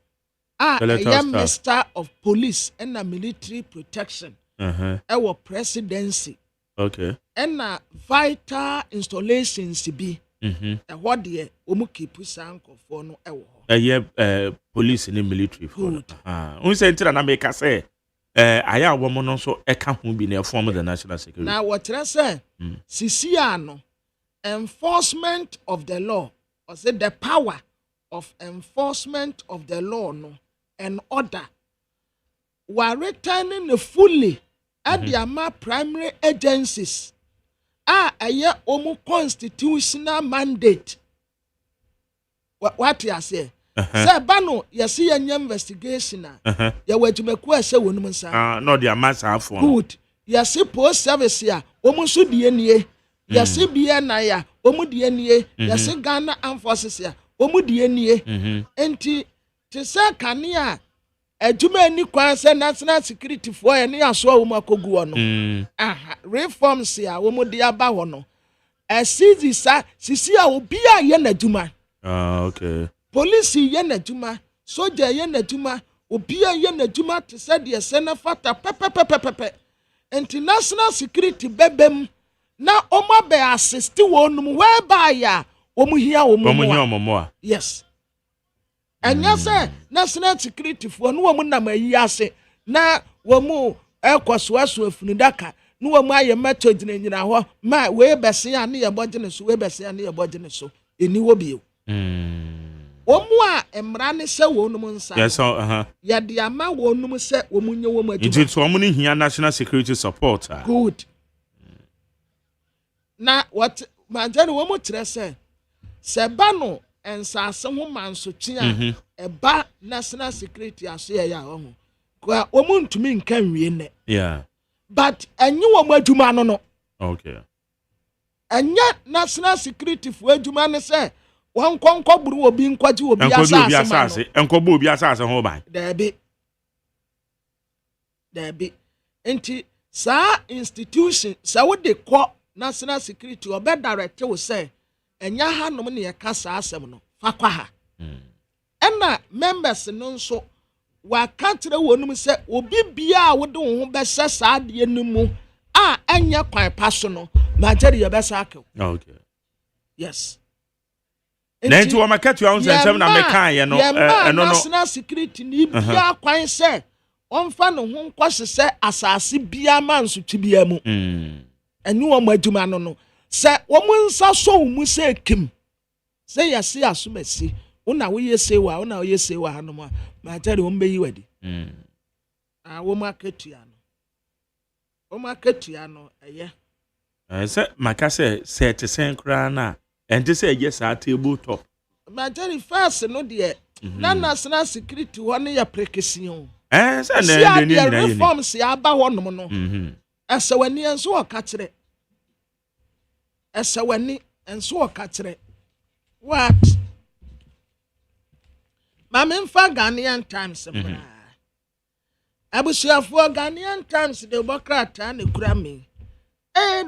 Minister of Police and military protection. Our presidency. Okay. And vital installations be. What the Omuki Sanko for no police and military. Good. We say to America say, I am woman also a camp will be near form of the national security. Now, what I say, Siciano, enforcement of the law, or say the power of enforcement of the law, no, and order, were returning fully at the primary agencies. A year omu constitutional mandate. What you say? Say bano yesi yenye investigation ya wetumeku ese wonum nsa. No the amasa afo. Good. Yesi post service ya omu so die nie. Yesi bia na ya omu die nie. Yesi Ghana Armed Forces ya omu die nie. Enti te se kanea adwuma ni kwan se national security for ene aso a omu akogu ono. Reforms ya omu de aba ho no. Sisi a obi a ye na adwuma. Okay. Police ye na adwuma, soldier ye na adwuma, obi a ye na adwuma te se de senafata pepepepepe. International security bebem na omo be assist wonum whereby ya omu hia omu. Yes. Anya se national security for no omu na mayi ase na womu ekwosoaso afunidaka no omu aye method na nyina ho ma we bese ya na ye bogene so we bese ya na ye bogene so eni wo bio. Omwa emrane se wonum nsa. Yes, ya de ama wonum se omunye wo madu. It is omuni hia national security support. Good. Na what manjani wo mo kire se ba no ensase ho manso twa eba national security aso ya ho. Kwa omuntumi nkan wie ne. Yeah. But enyi wo maduma no no. Okay. anya national security for adwuma ne say won konko buru obi nkwaji obi asase enkobo obi asase ho ban Debi enti sa institution sa wo de ko national security obe direct wo say enya hanom ne yekasa asem no fakwa ha ena members no nso wa katre wonum say obi bia wo de wo ho be se sa de nimu a enya kwan paso no majeri ye be sakel. Okay. Yes. Nenti wo makatu awon nsem na meka ye no no national security ni bia kwan say onfa no ho nkwose asase bia manso tibia mu enyu wo maduma no se wo munsa so mu se kim se yase asomasi una wo yese wa hanom ma tare wo mbeyi wadi wo maketua no eye se makase se te senkra na ente se ye sa table top ma tare first no de na national security wo ne ya prekesion se na ni reforms ya ba wonom no ese wani enso o ka kire what Mamemfa Ghanaian Times abusuafo Ghanaian Times de bokrata ne kura me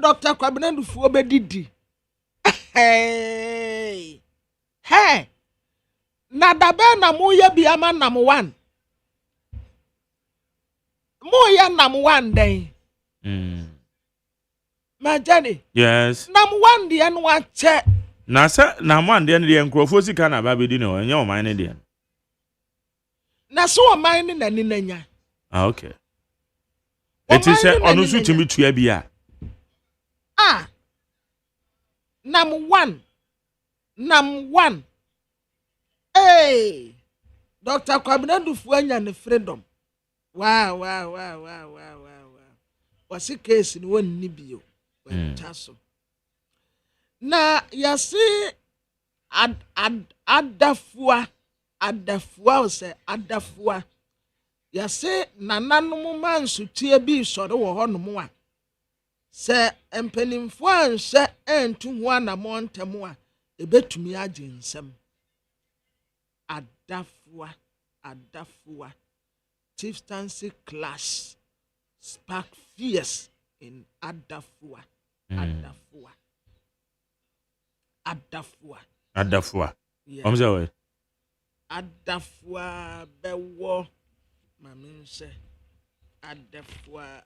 Dr. Kwabena Dufu obedidi hey na dabe na moye biama nam 1 moye nam 1 den Majani yes nam 1 de no ache na se nam 1 de ne nkrofo sika na ba bedi no enye o man ne de na so o man ne nani nanya okay it is onu su timi tua bia nam 1 hey Dr. Kwabena Dufu anya ne freedom wow wasi case ni wonni bio taso na yasi adafua yasi nananom mansu tie bi sore wo honom a se empanimfo anhye entu ho anamo ntem a ebetumi age nsem adafua chieftaincy clash spark fierce in adafua omze adafua bewo maminse adafua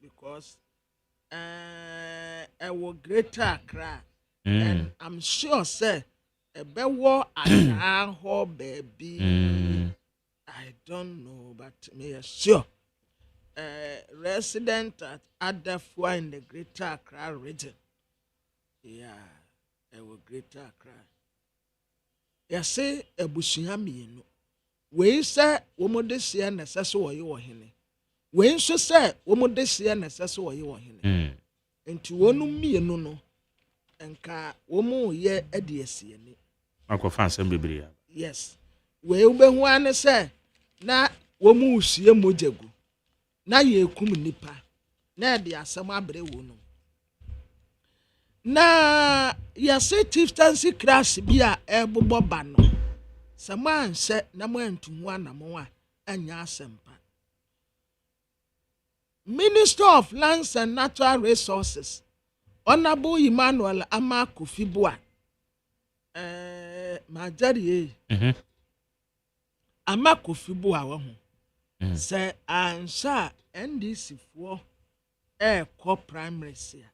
because ewo greater Accra and I'm sure say bewo ho baby I don't know but me sure resident at Adafua in the Greater Accra region. Yeah, ewo Greater Accra. Yase ebusuya mienu. We say womodesia na sese wo ye wo hene. We nso say womodesia na sese wo ye wo hene. Enti wonu mienu no enka womo ye adiesie ni. Akwa nsem bebre. Yes. We ubehu ane say na womo usie mojagu. Na ye kum nipa na de asem abre wo no na ya se chieftaincy crash bia ebobo ba no sama nse na mo antuhu anamo a anya asempa Minister of Lands and Natural Resources Honorable Emmanuel Amakufibua majari Amakufibua wo ho se ansha NDC for co primary sia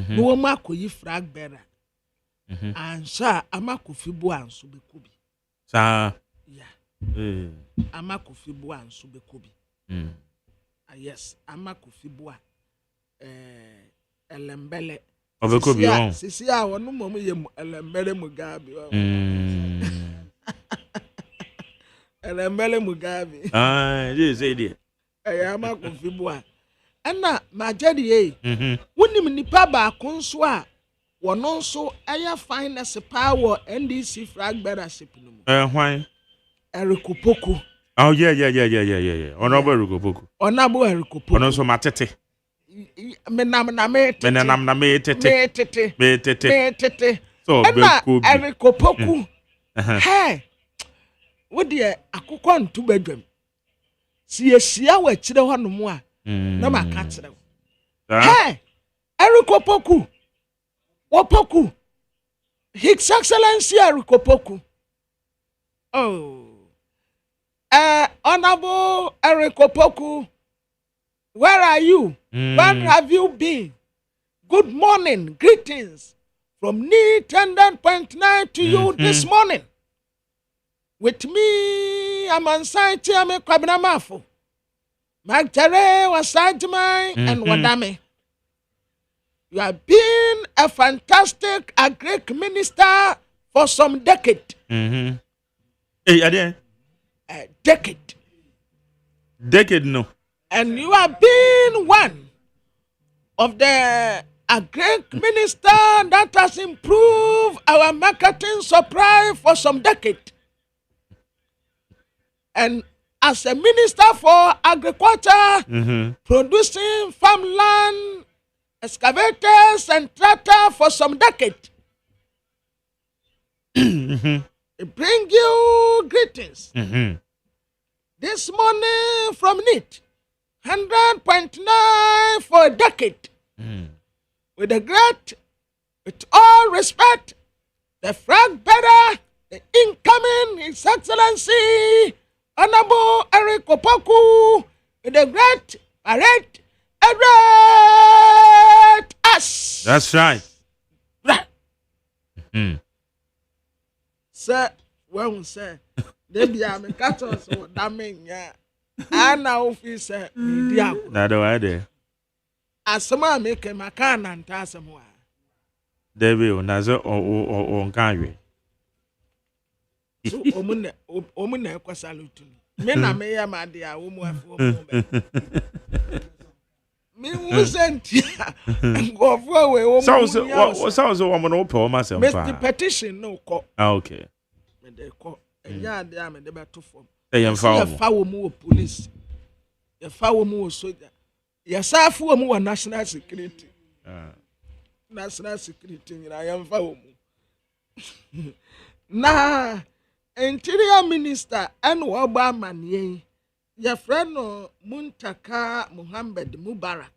no wo makoyi frag bearer ansha Amakufibu anso bekubi sa Amakufibu anso bekubi yes Amakufibu elembele obekubi on sisi a wonu mom ye elembele mugabi elembele mugabi this idea Amakufibu ana majadi wonim nipa ba konso a wono nso aya finance power NDC flag bearership no hwan Erikopoku yeah honorable Erikopoku Erikopoku ono nso matete menam na me tete so be erikopoku hey wo de akokɔ nto badwam si esia wa kyire hɔ no mu a na maka kyerɛ wo hey erikopoku wopoku His Excellency erikopoku Honorable erikopoku, where are you? Where have you been? Good morning, greetings from NEET 10.9 to you this morning. With me, I'm on site here, I'm a Kwabinamafo. Magdare was Agyeman and Wadame. You have been a fantastic Greek minister for some decade. Hey, Ade. A decade. Decade, no. And you have been one of the Greek minister that has improved our marketing supply for some decade. And as a minister for agriculture, producing farmland, excavators and tractor for some decade. Bring you greetings. This morning from NEET 100.9 for a decade. With all respect, the flag bearer, the incoming His Excellency, Honorable erikopoku, with the great parade, us. That's right. Right. Sir, when we say, they be a catcher, so that mean, yeah. And now, officer, media. Not the idea. As some make a macan and tassamwa. They will, Nazo or Kanye. So, Omune, salute. Men are may, my dear, me wasn't go away. Sounds a woman open myself. Mr. Petition, no call. Okay. They call a yard damn and the battle form. They are foul more police. A foul more soldier. Yes, I fool more national security. National security, I am foul. Nah, Interior Minister and Obama, ye. Your friend Muntaka Muhammad Mubarak.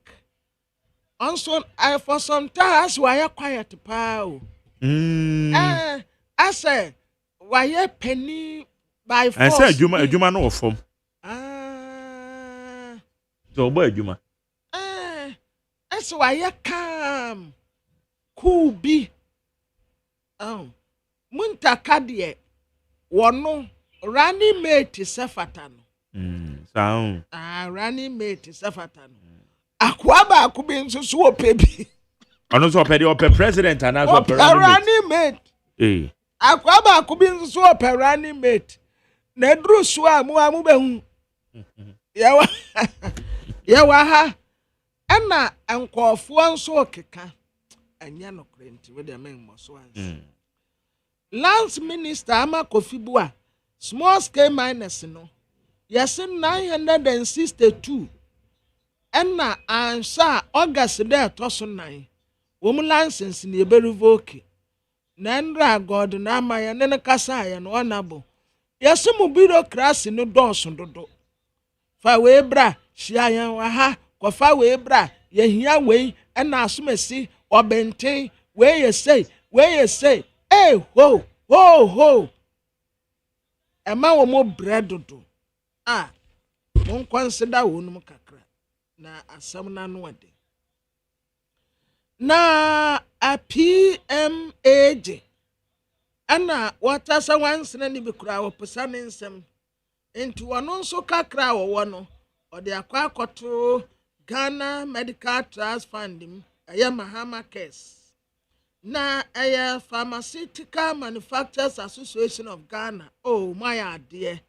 Also, I for some time why you quiet pow. I say, why you penny by force? I said, Juma no form. So, boy, Juma. That's why you come. Cool be. Muntaka dear. One running mate is Safatano. Sound. Running mate is Safatano. Akwaba could be so baby. I know so per president and as per running mate. Eh. Akwaba could be so per running mate. Nedru swa muamu behu. Yawa. Anna and call for one so keka. And yano crenti with the men was once. Lance Minister Ama Kofibua, small scale miners, no. Yes, 962. And now, answer August there, Tosson 9. Woman license in the very voke. Nandra God, Namaya, Nana Kasai, and honorable. Yes, some bureaucracy no doors on the door. Fawe bra, Shiayan waha, Kofawe bra, Yahia way, and Asumesi, or Bente, where you say, hey, ho. Emma wo mo bread do. Mon consider wonum kakra. Na asam na no ade. Na a PMAJ. Ana watasa wansena ni bikura wo pesane nsem. Enti wono nso kakra wo wono. Ode akwa akoto Ghana Medical Trust Fund aya Mahama case. Na a Pharmaceutical Manufacturers Association of Ghana. Oh, my idea.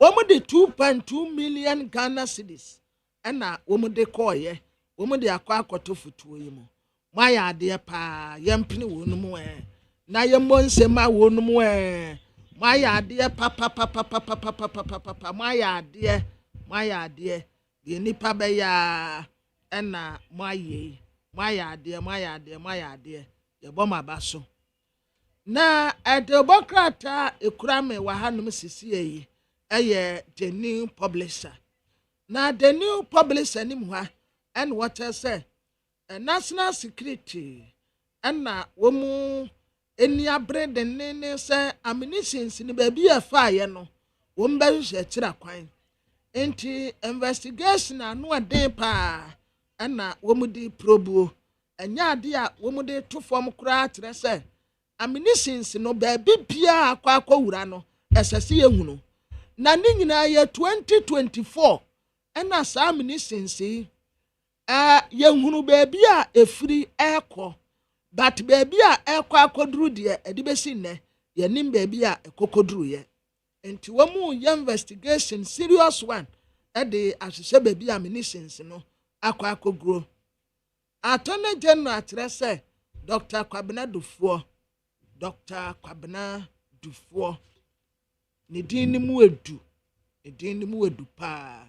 Woman de 2.2 million Ghana cedis. And na woman de koye. Woman de akwa koto futu yimo. My idea pa yampini wonu na yemon sema wonu my idea papa. My idea. The nipa be ya ɛna mo ayɛ adeɛ yɛbɔ mo aba so na ɛde bɔkrata ekura me wɔ hanom sisi yi ɛyɛ the new publisher na the new publisher nim hɔ ɛna wɔtɛ sɛ national security ɛna wɔn eni abere de ne sɛ ammunitions ne baabi ɛfaayɛ no wɔn bɛhwehwɛ kyerɛ kwan nti investigation ano ɛden paa ɛna wɔn de probuo ɛnyɛ ade a wɔn de to fam koraa kyerɛ sɛ ammunitions no baabi bia akɔ no ɛsɛ sɛ yɛhunu na ne nyinaa yɛ 2024 ɛna saa ammunitions yi yɛhunu baabi a efiri ɛkɔ but baabi a ɛkɔ akɔduru deɛ ɛde bɛsi nnɛ yɛnim baabi a ɛkɔkɔduru yɛ nti wɔn mu yɛ investigation serious one ɛde ahyehyɛ baabi a ammunitions no akɔguro attorney general akyerɛ sɛ Dr. Kwabena Dufour ne din mu edu paa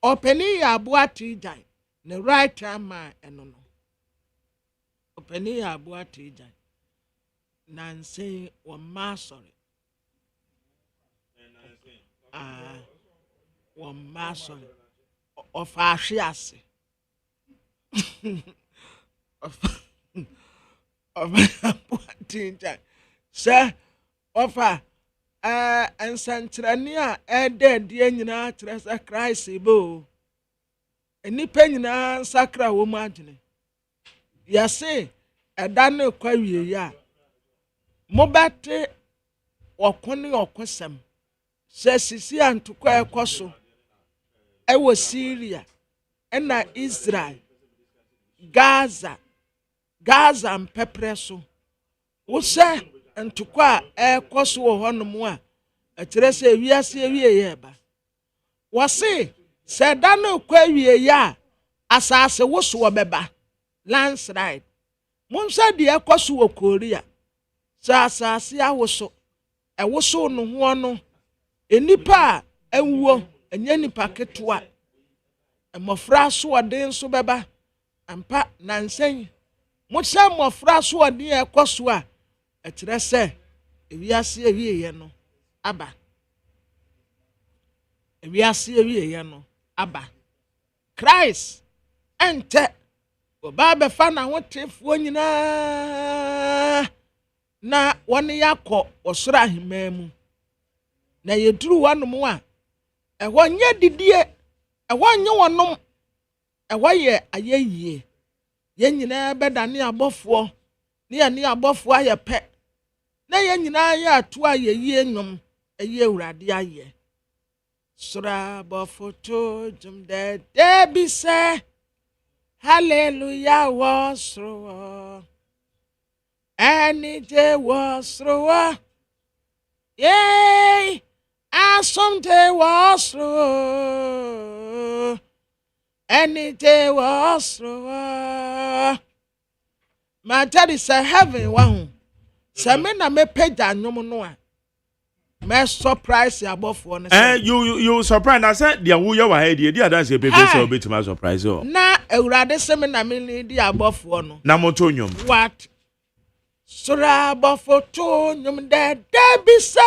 ɔpɛni yɛ aboa tijan ne right hand man ɛno no ɔpɛni yɛ aboa tijan nansi wɔn mma asɔre wɔn mma asɔre ɔfa ahwe ase ɔfa aboa tijan sɛ ɔfa nsɛnkyerɛnne a ɛda adeɛ nyinaa kyerɛ sɛ Christ bo nnipa nyinaa nsakra wɔ mu adwene yɛse ɛda no kɔ awie a mobɛte ɔko ne ɔkosɛm sɛ sisi antokɔ ɛkɔ so ɛwɔ Syria ɛna Israel Gaza mpɛprɛ so wosɛ ntokɔ a ɛkɔ so wɔ hɔnom a ɛkyerɛ sɛ wiase awie ba wɔse sɛ da no kɔ awie a asase woso wɔbɛba landslide monhwɛ deɛ ɛkɔ so wɔ Korea sɛ asase awoso ɛwoso no ho no enipa a ɛwuo ɛnyɛ nipa ketewa mmɔfra so ɔden nso bɛba ampa nansɛn mohyɛ mmɔfra so ɔden ɛkɔ so a ɛkyerɛ sɛ ewiase awie no aba Christ ɛntɛ ɔbaa bɛfa na ho tefoɔ nyinaa na wɔn yakɔ ɔsoro ahemmaa mu na yɛduru wɔnom a ɛhɔ nyɛ didie ɛhɔ nyɛ wɔnom ɛhɔ yɛ ayɛyie yɛn nyinaa bɛdane abɔfoɔ ne yɛne abɔfoɔ ayɛ pɛ na yɛn nyinaa yɛ ato a yɛyie nnwom ɛyɛ Awurade ayɛ sora bɔfoto dwom dɛdɛ bi sɛ hallelujah wɔ soro wɔ ɛne gye wɔ soro wɔ yei asomte wɔ soro ɛne gye wɔ soro wɔ matari sɛ heaven wɔ ho sɛ me na mepagya nnwom no a me surprise abɔfoɔ no sɛ you surprise na sɛ deɛ woyɛ wɔ ha deɛ di adanse pepe sɛ obetuma surprise o na Awurade sɛ me na me di abɔfoɔ no na moto nnwom what sora abɔfoto nnwom dɛdɛ bi sɛ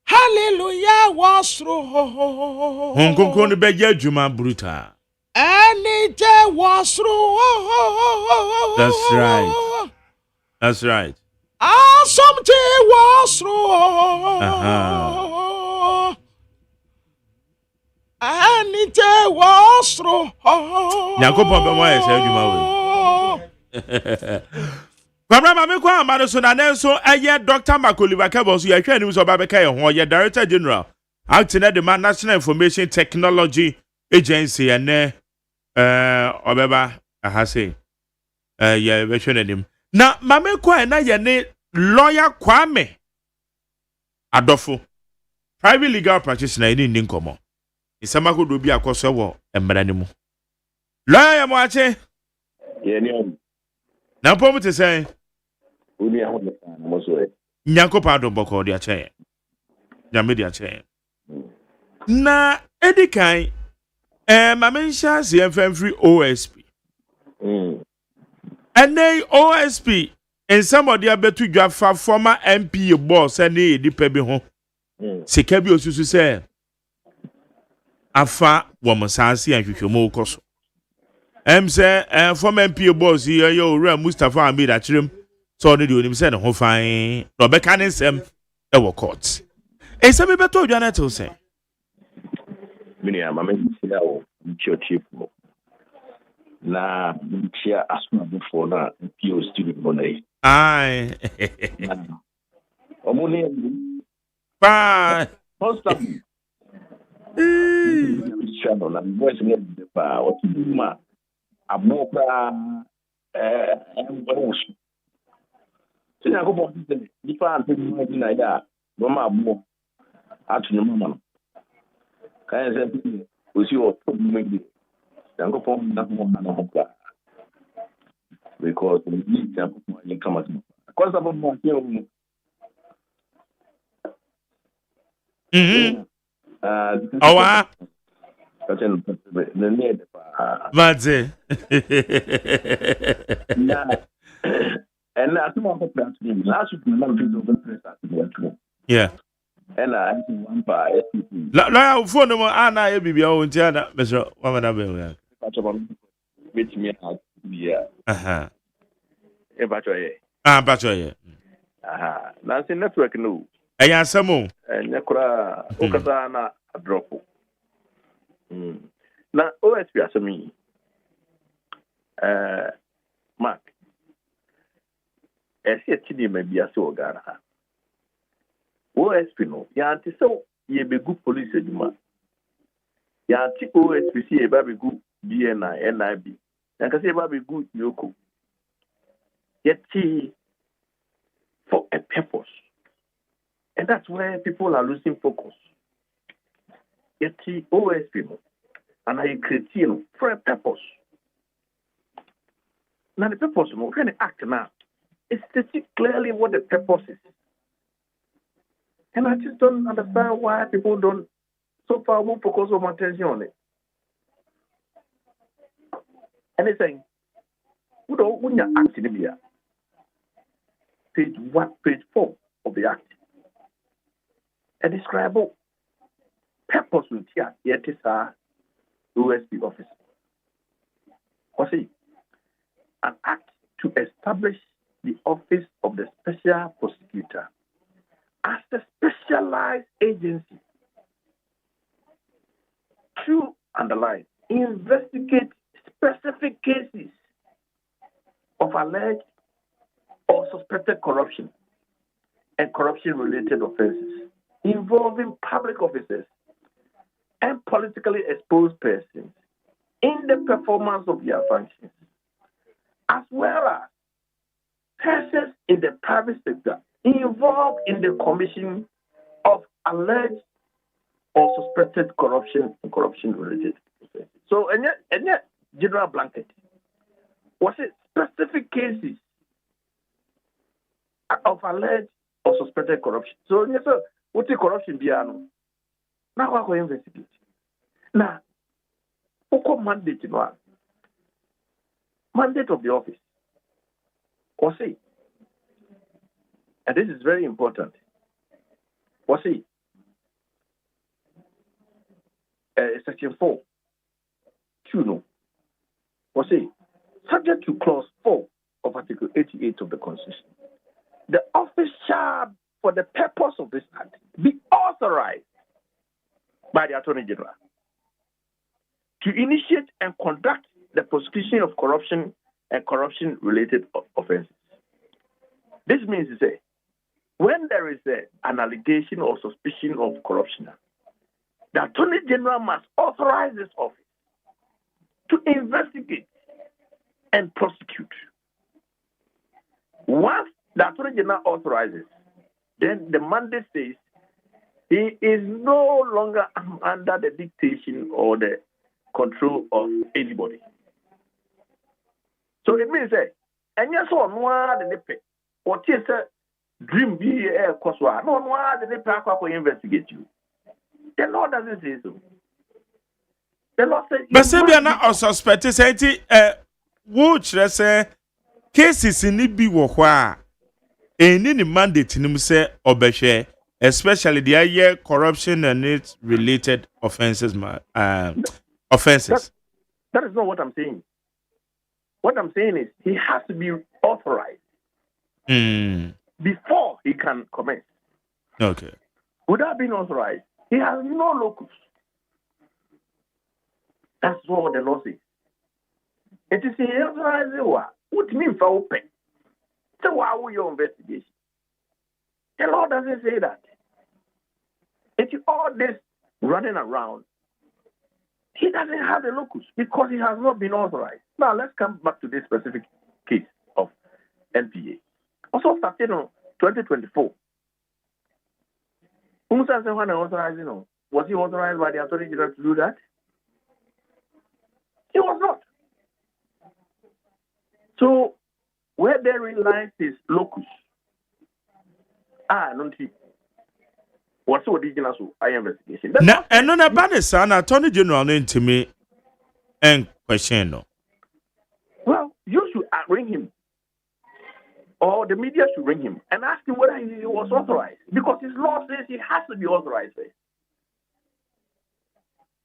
hallelujah wɔ soro honkonkron no bɛgye adwuma brutal ɛne gye wɔ soro that's right asomte wɔ soro ɛne gye wɔ soro Nyankopɔn bɛmɔ ayɛ sɛ adwuma wɔ Kwabra ma me kwa amba no so na nenso ɛyɛ Dr. Makoliva Kebo so yɛhwɛ anim so ba bɛka yɛ ho yɛ Director General acting at the National Information Technology Agency ene obeba ahase yɛ bɛhwɛ n'anim na ma me kwa na yɛ ne lawyer Kwame Adofo private legal practitioner ni nkomo isama ko do bi akoso wɔ mmara ne mu lawyer mo ache yɛ ne na pom te sɛ uni aho ne mo so e Nyankopɔn adom bɔkɔ de akyɛ nyame de akyɛ na edikan My mention CFM free OSP. And then OSP and somebody about to draft former MP boss and the pebi home. Sekabi osusu say afa woman sansi and hwehwemo koso. Say former MP boss here yo Mustafa Ahmed achirem so no de onim say ne ho fan no be kan nsem e wo court. Ese me beto odwa to say Mini ama me sila o chief mo. Na chia asuma before na PO student money. Aye. Omuni bye. Constantly. Channel na voice ne de pa o tuma aboka enwosu. Sina ko bo tete ni pa ante mo na ya bo ma abo atunu mama. Kan se bi o si o to mo ngi. Dango pom na mo na ho ka. Because we need to come at me. Because of my film. Awa. That's the need. That's it. And I think I'm going to last week, I'm going to press. Yeah. And I think one by SPP. La phone no ana e bibia o ntia me so wa mada be we. Which me out. Yeah. E bacho ye. Bacho ye. Na se network no. Eya asamo. Nyakura okasa na drop. Na OSP asami. Mark. Esi etidi me bia so Ghana. OSP no. Ya anti so ye be good police eduma. Ya anti OSP si ye ba be good BNI NIB. Ya ka se ba be good Yoko. Yet for a purpose. And that's where people are losing focus. Yet OSP and I create for a purpose. Now the purpose we can act now. It's stating clearly what the purpose is. And I just don't understand why people don't so far won't focus on attention on it. Anything. Who don't when you're acting in here. Page 4 of the act. A describable purpose with here, yet is our OSP office. Or see, an act to establish the office of the special prosecutor as a specialized agency to underline, investigate specific cases of alleged or suspected corruption and corruption-related offenses involving public officers and politically exposed persons in the performance of their functions, as well as persons in the private sector involved in the commission of alleged or suspected corruption and corruption-related offenses. So, and yet, general blanket, was it specific cases of alleged or suspected corruption? So, yes, sir, what's the corruption beyond? Now, we're investigate. Now, who mandate in one? Mandate of the office. Or see, and this is very important. Or see, section 4, 2 no. Or see, subject to clause 4 of Article 88 of the Constitution, the office shall, for the purpose of this act, be authorized by the Attorney General to initiate and conduct the prosecution of corruption and corruption-related offenses. This means to say, when there is an allegation or suspicion of corruption, the Attorney General must authorize this office to investigate and prosecute. Once the Attorney General authorizes, then the mandate says he is no longer under the dictation or the control of anybody. So it means that, and yes, on one the nip, what is a dream be a coswa, no one the nip investigate you. The law doesn't say so. The law says. But say we are not suspect. Say watch. Let's say cases in it be wahwa. Any mandate in him say obeshe, especially the year corruption and its related offenses. Offenses. That is not what I'm saying. What I'm saying is he has to be authorized before he can commence. Okay. Without being authorized, he has no locus. That's what the law says. It is authorized. What means for open? So why will your investigation? The law doesn't say that. It's all this running around. He doesn't have the locus because he has not been authorized. Now let's come back to this specific case of NPA. Also started on 2024. Was he authorized by the Attorney General to do that? He was not. So where therein lies his locus? Don't he? What's the original investigation? Now, and on a bad son, Attorney General into me and question. No. Well, you should ring him, or the media should ring him and ask him whether he was authorized, because his law says he has to be authorized.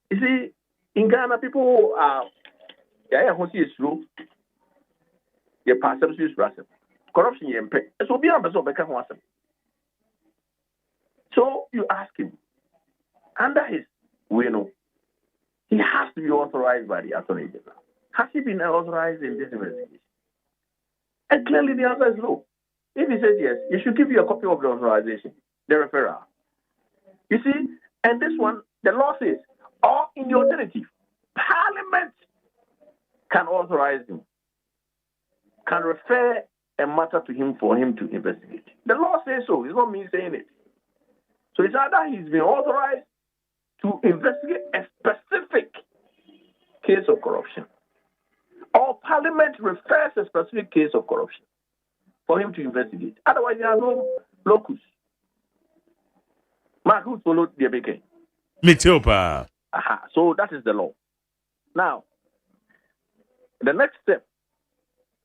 You see, in Ghana, people are true. Your perception is racist. Corruption, you pay. So be able to So you ask him, under his will, he has to be authorized by the Attorney General. Has he been authorized in this investigation? And clearly the answer is no. If he says yes, you should give you a copy of the authorization, the referral. You see, and this one, the law says, or in the alternative, Parliament can authorize him, can refer a matter to him for him to investigate. The law says so. It's not me saying it. So it's either he's been authorized to investigate a specific case of corruption, or Parliament refers a specific case of corruption for him to investigate. Otherwise, there are no locus. Mark, who followed the BK? Me too, pa. So that is the law. Now, the next step,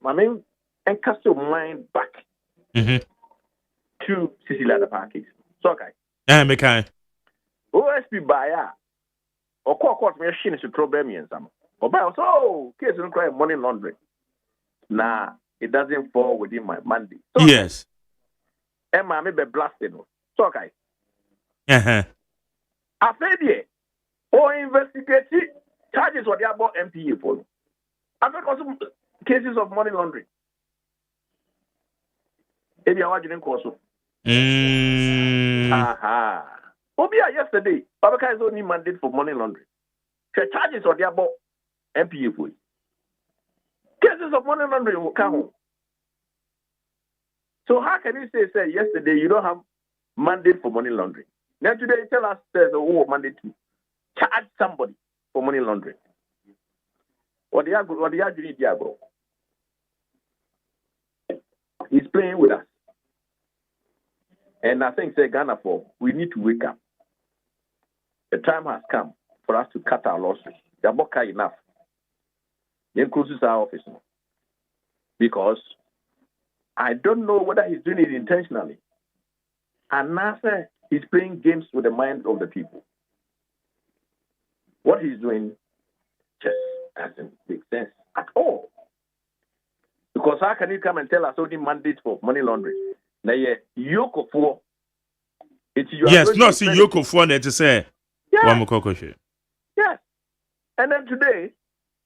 I mean, and cast your mind back to Cecilia the case. So, okay. Me kind. OSP buyer or court machine is a problem in some. But so case don't cry money laundering. Nah, it doesn't fall within my mandate. So, yes. Emma may be blasted. So okay. I said here, or investigate charges what they are about MPA for. I've got also cases of money laundering. If you are watching also. Obia yesterday, Babaka is only mandate for money laundering. The charges what they are about MPA for. Cases of money laundering will come home. So how can you say yesterday you don't have mandate for money laundering? Now today you tell us there's a mandate to charge somebody for money laundering. What they are doing, Diablo. He's playing with us. And I think, say Ghana, we need to wake up. The time has come for us to cut our losses. Yaboka enough. Then closes our office now. Because I don't know whether he's doing it intentionally. And now he's playing games with the mind of the people. What he's doing just doesn't make sense at all. Because how can you come and tell us only mandate for money laundering? Now, Yoko for it. Yes, not see Yoko for that to say. Yes. And then today,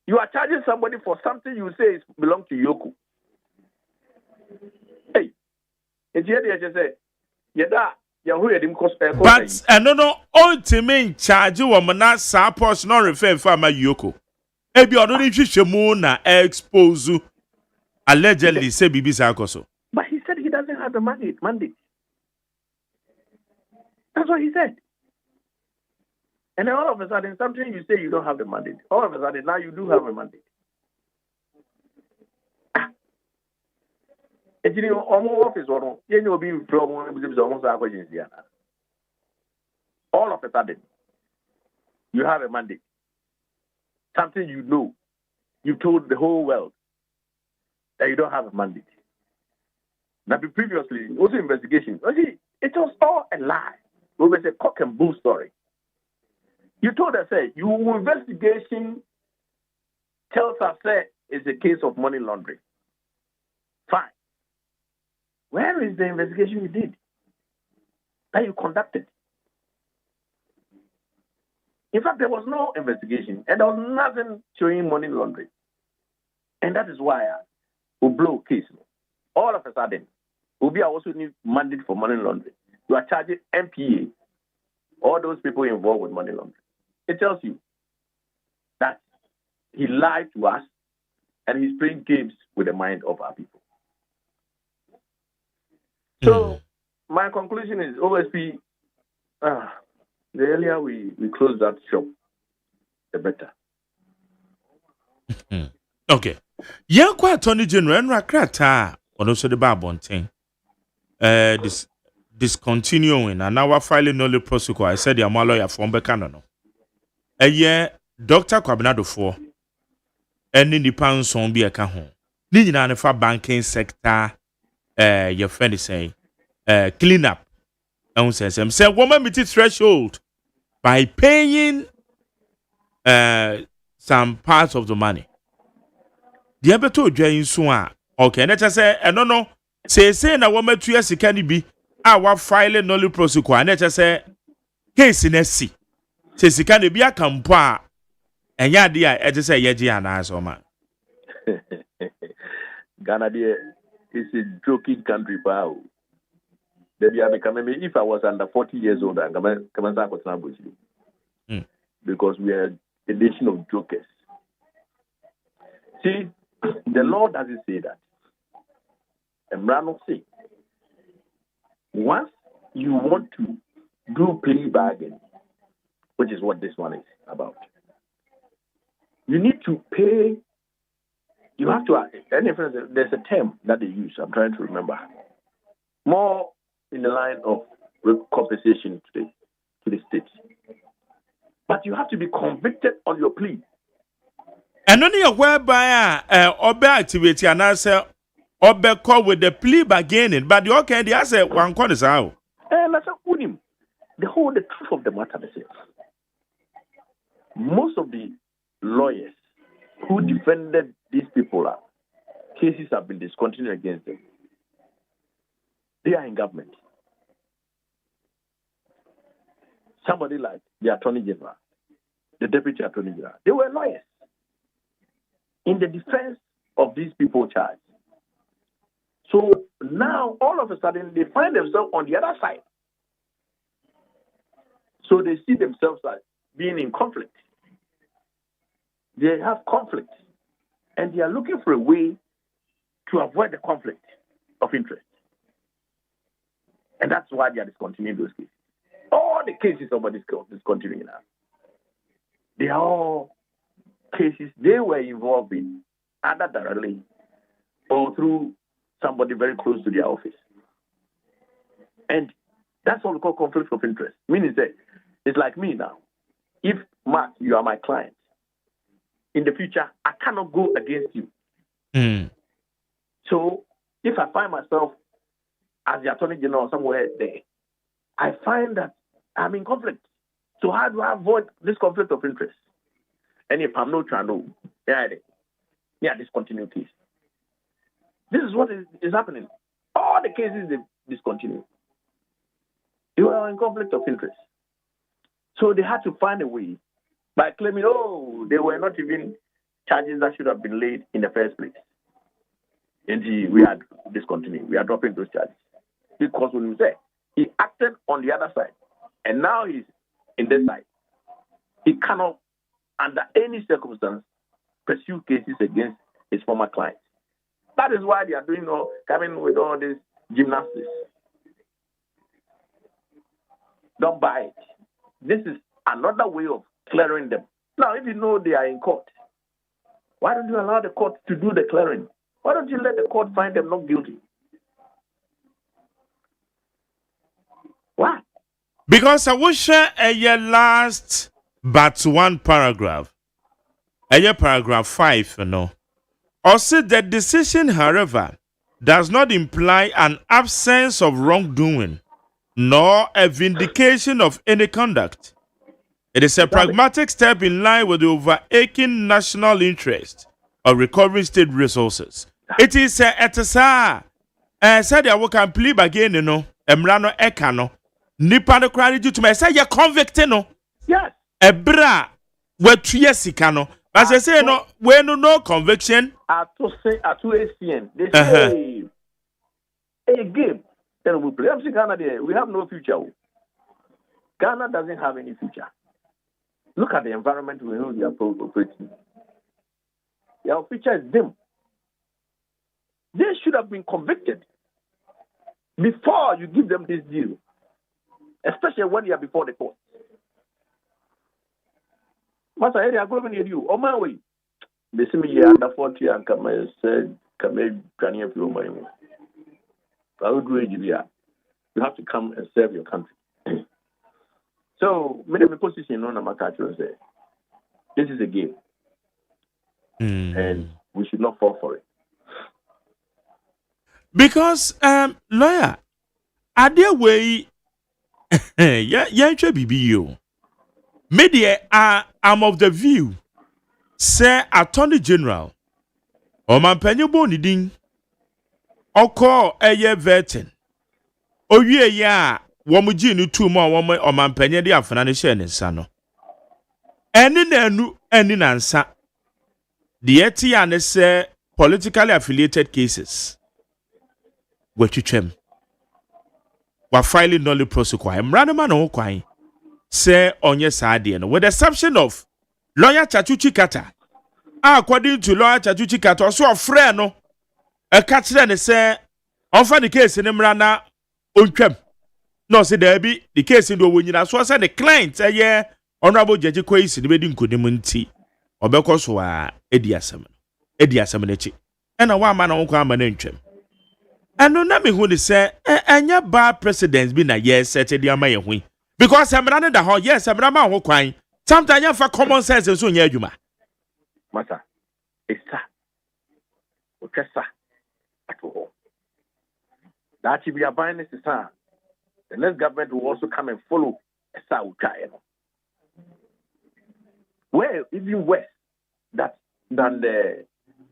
you are charging somebody for something you say belongs to Yoko. Hey, it's here they say, but I don't know ultimate charge woman not support not refer for my Yoko. Ebi I don't need to expose allegedly say Bibi Sakoso. But he said he doesn't have the mandate. That's what he said. And then all of a sudden, something you say you don't have the mandate. All of a sudden, now you do have a mandate. And you know, office or you know, being from almost all of a sudden, you have a mandate. something you know. You told the whole world that you don't have a mandate. Now, previously, also investigation. You see, it was all a lie. It was a cock and bull story. You told us, say, your investigation tells us, say, it's a case of money laundering. Fine. Where is the investigation you did? That you conducted? In fact, there was no investigation, and there was nothing showing money laundering. And that is why we blow case. All of a sudden, we also need mandate for money laundering. You are charging MPA, all those people involved with money laundering. It tells you that he lied to us and he's playing games with the mind of our people. So, my conclusion is OSP, the earlier we close that shop, the better. Okay. Yeah, quite Attorney General and Rakrata, and also the Barbonting. Discontinuing and now filing no prosecutor. I said, I'm a lawyer from Becano. A year, Dr. Kwabinado for any depends on be a cajon. Needing an for banking sector, your friend is saying, clean up. And says, say, woman meet its threshold by paying some parts of the money. The other two join soon. Okay, and I say, I don't know. Say, na woman 2 years can be our filing no prosecutor. And I say, case in SC. Say, can be a campa. And ya dear, I just say, Yaji and I so man. Ghana dear is a joking country, pal. If I was under 40 years old, I'm going to with you. Because we are a nation of jokers. See, the law doesn't say that. And Brano say, once you want to do plea bargain, which is what this one is about, you need to pay. You have to. There's a term that they use. I'm trying to remember. More in the line of compensation to the state. But you have to be convicted on your plea. And only a whereby obe activity and answer obe call with the plea bargaining, but the okay, the answer one corner is out. And that's the truth of the matter is most of the lawyers who defended these people cases have been discontinued against them. They are in government. Somebody like the Attorney General, the Deputy Attorney General, they were lawyers in the defense of these people charged. So now, all of a sudden, they find themselves on the other side. So they see themselves as being in conflict. They have conflict. And they are looking for a way to avoid the conflict of interest. And that's why they are discontinuing those cases. All the cases of discontinuing now, they are all cases they were involved in, either directly or through somebody very close to their office. And that's what we call conflict of interest. Meaning that it's like me now. If, Mark, you are my client, in the future, I cannot go against you. So if I find myself as the Attorney General somewhere there, I find that I'm in conflict. So how do I avoid this conflict of interest? And if I'm not trying to, discontinue case. This is what is happening. All the cases they discontinue. They were in conflict of interest. So they had to find a way by claiming, they were not even charges that should have been laid in the first place. And we had discontinued. We are dropping those charges. Because when we say he acted on the other side, and now he's in this side, he cannot, under any circumstance, pursue cases against his former clients. That is why they are coming with all this gymnastics. Don't buy it. This is another way of clearing them. Now, if you know they are in court, why don't you allow the court to do the clearing? Why don't you let the court find them not guilty? Why? Because I will share a last but one paragraph. paragraph 5 no. Also, the decision, however, does not imply an absence of wrongdoing nor a vindication of any conduct. It is a pragmatic step in line with the overarching national interest of recovering state resources. It is said that we can plead again, you know, Emrano Ekano, Nipano Crowd due to me. Say you're convicted, no? Yes. Ebra, what 2 years no? As I say, no, when no conviction. At ACN, they say, a game. Then we play. I'm saying Ghana there. We have no future. Ghana doesn't have any future. Look at the environment we know we are operating. Your future is dim. They should have been convicted before you give them this deal, especially when you are before the court. Master, they are going to you. On my way. They see me here under 40 and come and said, come and try to flow my way. I would do it. You have to come and serve your country. So, many position on my country say, this is a game. And we should not fall for it. Because, lawyer, are there way, BBU. Media I'm of the view, say Attorney General, Oman Penyubo Niding, Oko Eye Vetin, Oye ya, Wamujinu 2 more woman Oman Penya de Afananisha and Sano. Any nansa. The Etiane say politically affiliated cases. What you chem? Wa filing nolly prosecutor. Mranaman o kwai. Say on your side, with the exception of lawyer Chachuchi Kata. According to lawyer Chachuchi Kata, also a friend, no, a catch then say, offer the case in Mrana unchem. No, say there be the case in the winner. So I said the client, honorable Judge Quays in the wedding could demonti, or because we are Ediasaman, and a 1 man on common entry. And no name who say, and your bad precedents been a year set a dear may win. Because I'm running the whole yes, I'm not who crying. Sometimes you have common sense and soon you ma. Master, it's at all. That if we are buying this, the next government will also come and follow a South China. Well, even worse than the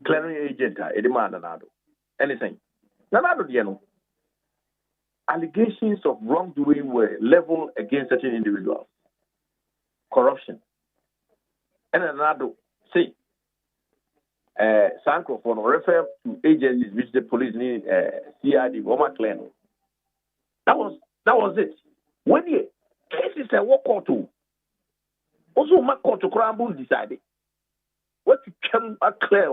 clearing agent, a demand Nanado. Anything. Nanado, you know. Allegations of wrongdoing were leveled against certain individuals. Corruption. And another, say, Sankophone refer to agencies which the police need, CID, Goma Clan. That was it. When the cases are walk out to, also my court to Cramble decided what to come a clear.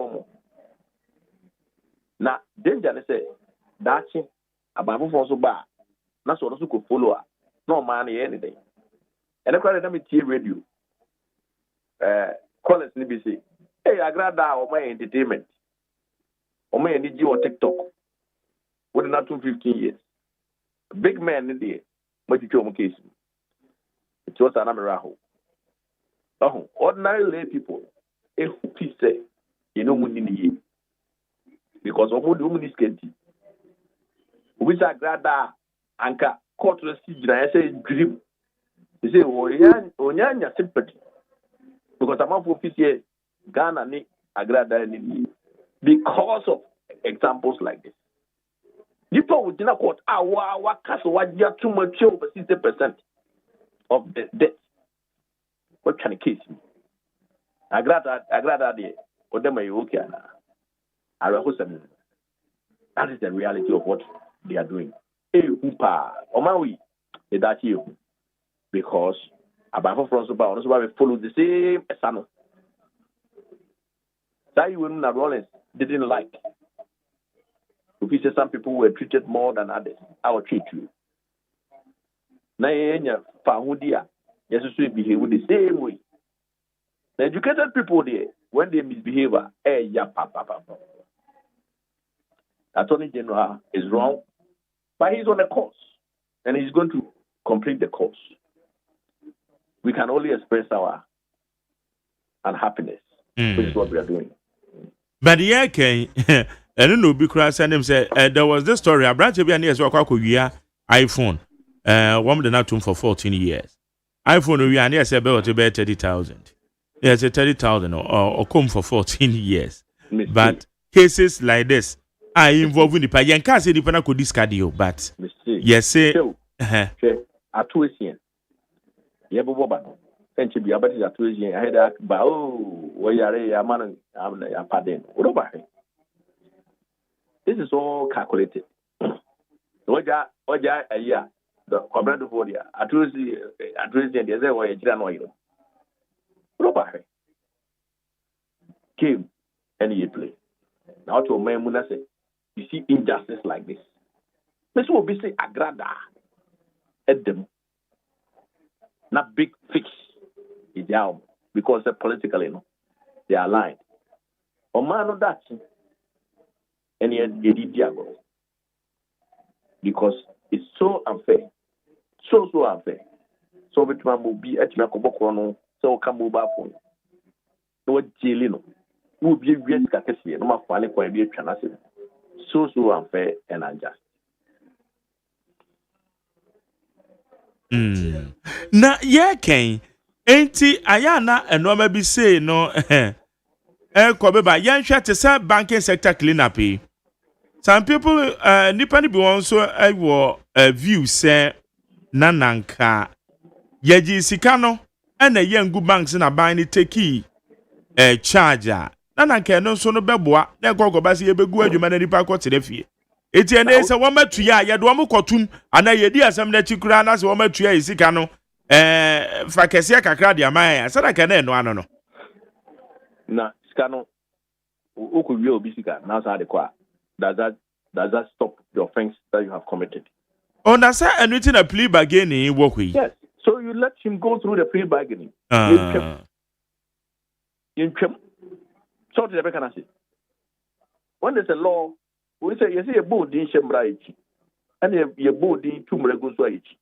Now, danger, they say, that's it. About also bad. That's what also could follow up. No money, anything. And I call them a radio. Call it NBC. Hey, I grab that on my entertainment. On my energy or TikTok. What not 15 years. Big man in there. What you show case. It was another raho. Oh, ordinary lay people. A who say, you know, when in the year. Because of what the woman is getting. We say grada anka court receive na say dream. They say onyanya sympathy. Because I'm of office Ghana ni agrada ni because of examples like this. People within a court our cast what you too much over 60% of the debt. What kind of case? Agrada there. What them are you okay na? That is the reality of what they are doing. Because about France about we follow the same example. That you not Rollins didn't like. If you say some people were treated more than others, I will treat you. Na Fahudia, yes, we behave the same way. The educated people there, when they misbehave, Attorney General is wrong, but he's on a course, and he's going to complete the course. We can only express our unhappiness which is what we are doing. But yeah, can and no be cross and him say there was this story. A branch of years iPhone. One the not for 14 years. iPhone we are near say about 30,000. Yes, 30,000 or come for 14 years. But cases like this are involved in the pay. You can't say the pana could discard you, but yes, say at 2 years. Yeah, but and to be about it at 2 years. I had that, but we are a man and pardon. This is all calculated. Oja, a year. The command of Vodia, at 2 years, there's a way to came and he play. Now to Muna say, you see injustice like this. This will be say agrada at them. Not big fix it down because they're politically they are aligned. Or man of that and yet they did diago. Because it's so unfair. So unfair. So which man will be at Makobokrono, so come move up for you. No jailino. Will be great capacity, no more funny for a beer transit. So unfair and unjust. Na yeah, Kane. Ain't Ayana and no maybe say no Kobeba yan share to say banking sector clean up. Some people nipani be also a view say nananka yaji sikano and a young good banks in a buying take a charger. Nananka no so no beboa, na go basi ye begu adwuma na nipa ko tedefie. Eti ene se wo matu ya ye do mo kotum ana ye di asem na chikura na se wo matu ya isika no fa kese kakra de aman ya sada ka na eno ano no na sika no oku wi obi sika na sa de kwa does that stop the offense that you have committed? Oh, na say anything a plea bargaining work with. Yes, so you let him go through the plea bargaining. So to the can I say when there's a law we say you see a board in Shembraichi and a board in Tumreguswaichi.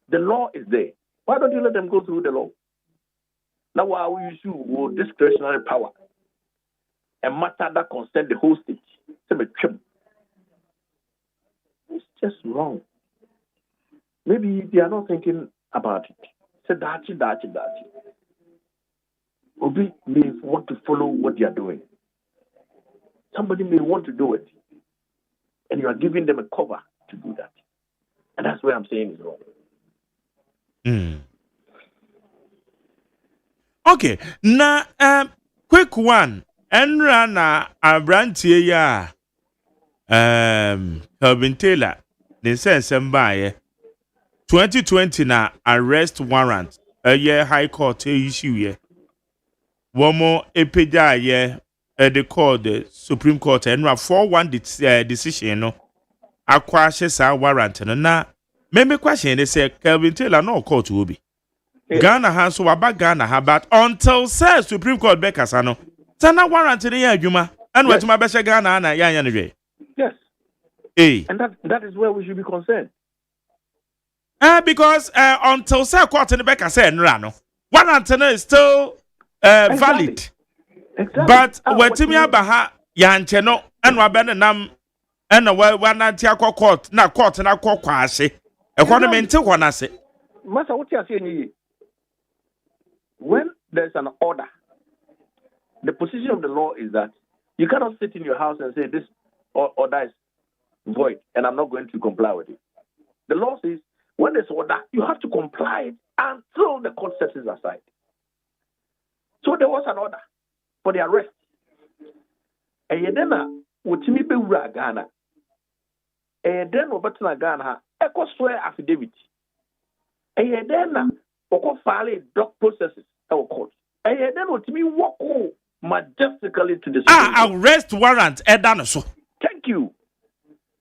The law is there. Why don't you let them go through the law? Now, why will you sue discretionary power? A matter that concerns the whole state. It's just wrong. Maybe they are not thinking about it. Say that. Obi may want to follow what they are doing. Somebody may want to do it. And you are giving them a cover to do that. And that's where I'm saying is wrong. Okay, na quick one. Enra na abrantie ya Calvin Taylor ne sense mbaye 2020 na arrest warrant a high court issue ye womo epeja ye the court the Supreme Court enra 4-1 decision no akwa hye warrant no na me question they say Calvin Taylor no court will be Ghana has so about Ghana have but until says Supreme Court bekasa no sana warrant in adwuma and what my best Ghana na yan yes and that is where we should be concerned because until say court in the bekasa enra no warrant is still valid but wetimi abaha yanche no and wa be nam and wa na tia court na kwase economy nte ho na se masa what you say ni when there's an order, the position of the law is that you cannot sit in your house and say this order is void and I'm not going to comply with it. The law says when there's order, you have to comply until the court sets it aside. So there was an order for the arrest. And then wotimi be wura Ghana. And then obatna Ghana e ko swear affidavit. And then oko file dog processes our court. And then wotimi walk majestically to the arrest warrant so. Thank you.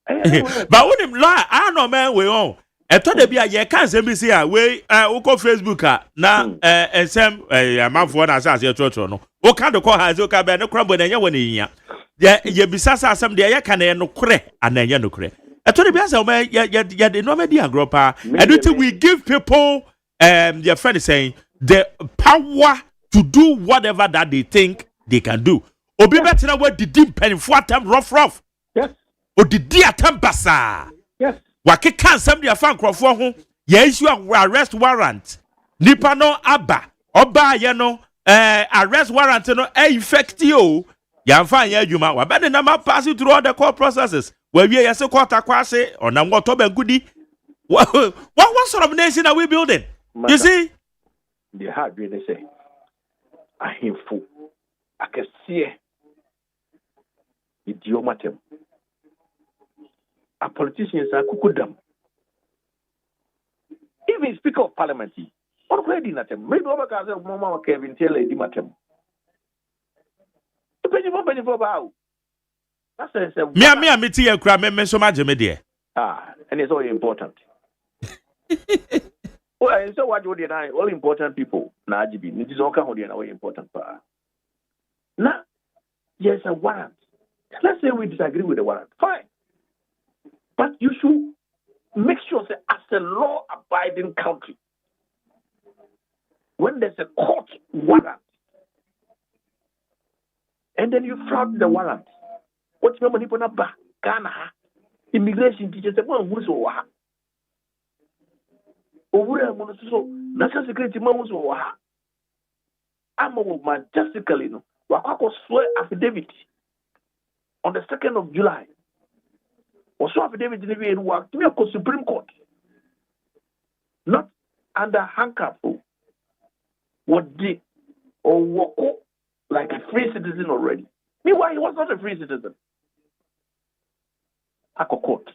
But when him law I know man we on eto de bia ye kan se bi see we uko Facebook na ensem amafo na say trotro no o kan de ko ha ze o ka be ne krambo na nya woni nya ye bisasa asem de ye kan ne no kore ananya no kore eto de bia say o ye de no me di agropa and we give people their friend is saying the power to do whatever that they think they can do. Obi better what the dim penny for atem rough. Yes. O didi atem basa. Yes. Wake can somebody a fan crofo ho. Ye issue arrest warrant. Nipa no aba. Oba ye no arrest warrant no effect you. Yamfa ye adwuma. Wa be the number pass you through all the court processes. Where we yese court akwase or na what be goody. What sort of nation are we building? You see? The hard really say. I him fool. I can see idiomatem. A politicians are kukudam. Even Speaker of Parliament, what ready na them? Maybe over Gaza, Mama Kevin Taylor, Dimatem. The penny for bow. That's a me meeting a crab, so much, dear. And it's all important. Well, so what do you deny? All important people, Najibi, it is all kind of important part. Now, yes, a warrant. Let's say we disagree with the warrant. Fine. But you should make sure that as a law-abiding country, when there's a court warrant, and then you flout the warrant, what's your money for Ghana? Immigration teachers, who's over? Over national security man over. I'm majestically no. Wakako swear affidavit on the 2nd of July. Or so affidavit in work to me a Supreme Court. Not under handcuff. What did or walk like a free citizen already. Meanwhile, he was not a free citizen. Ako court.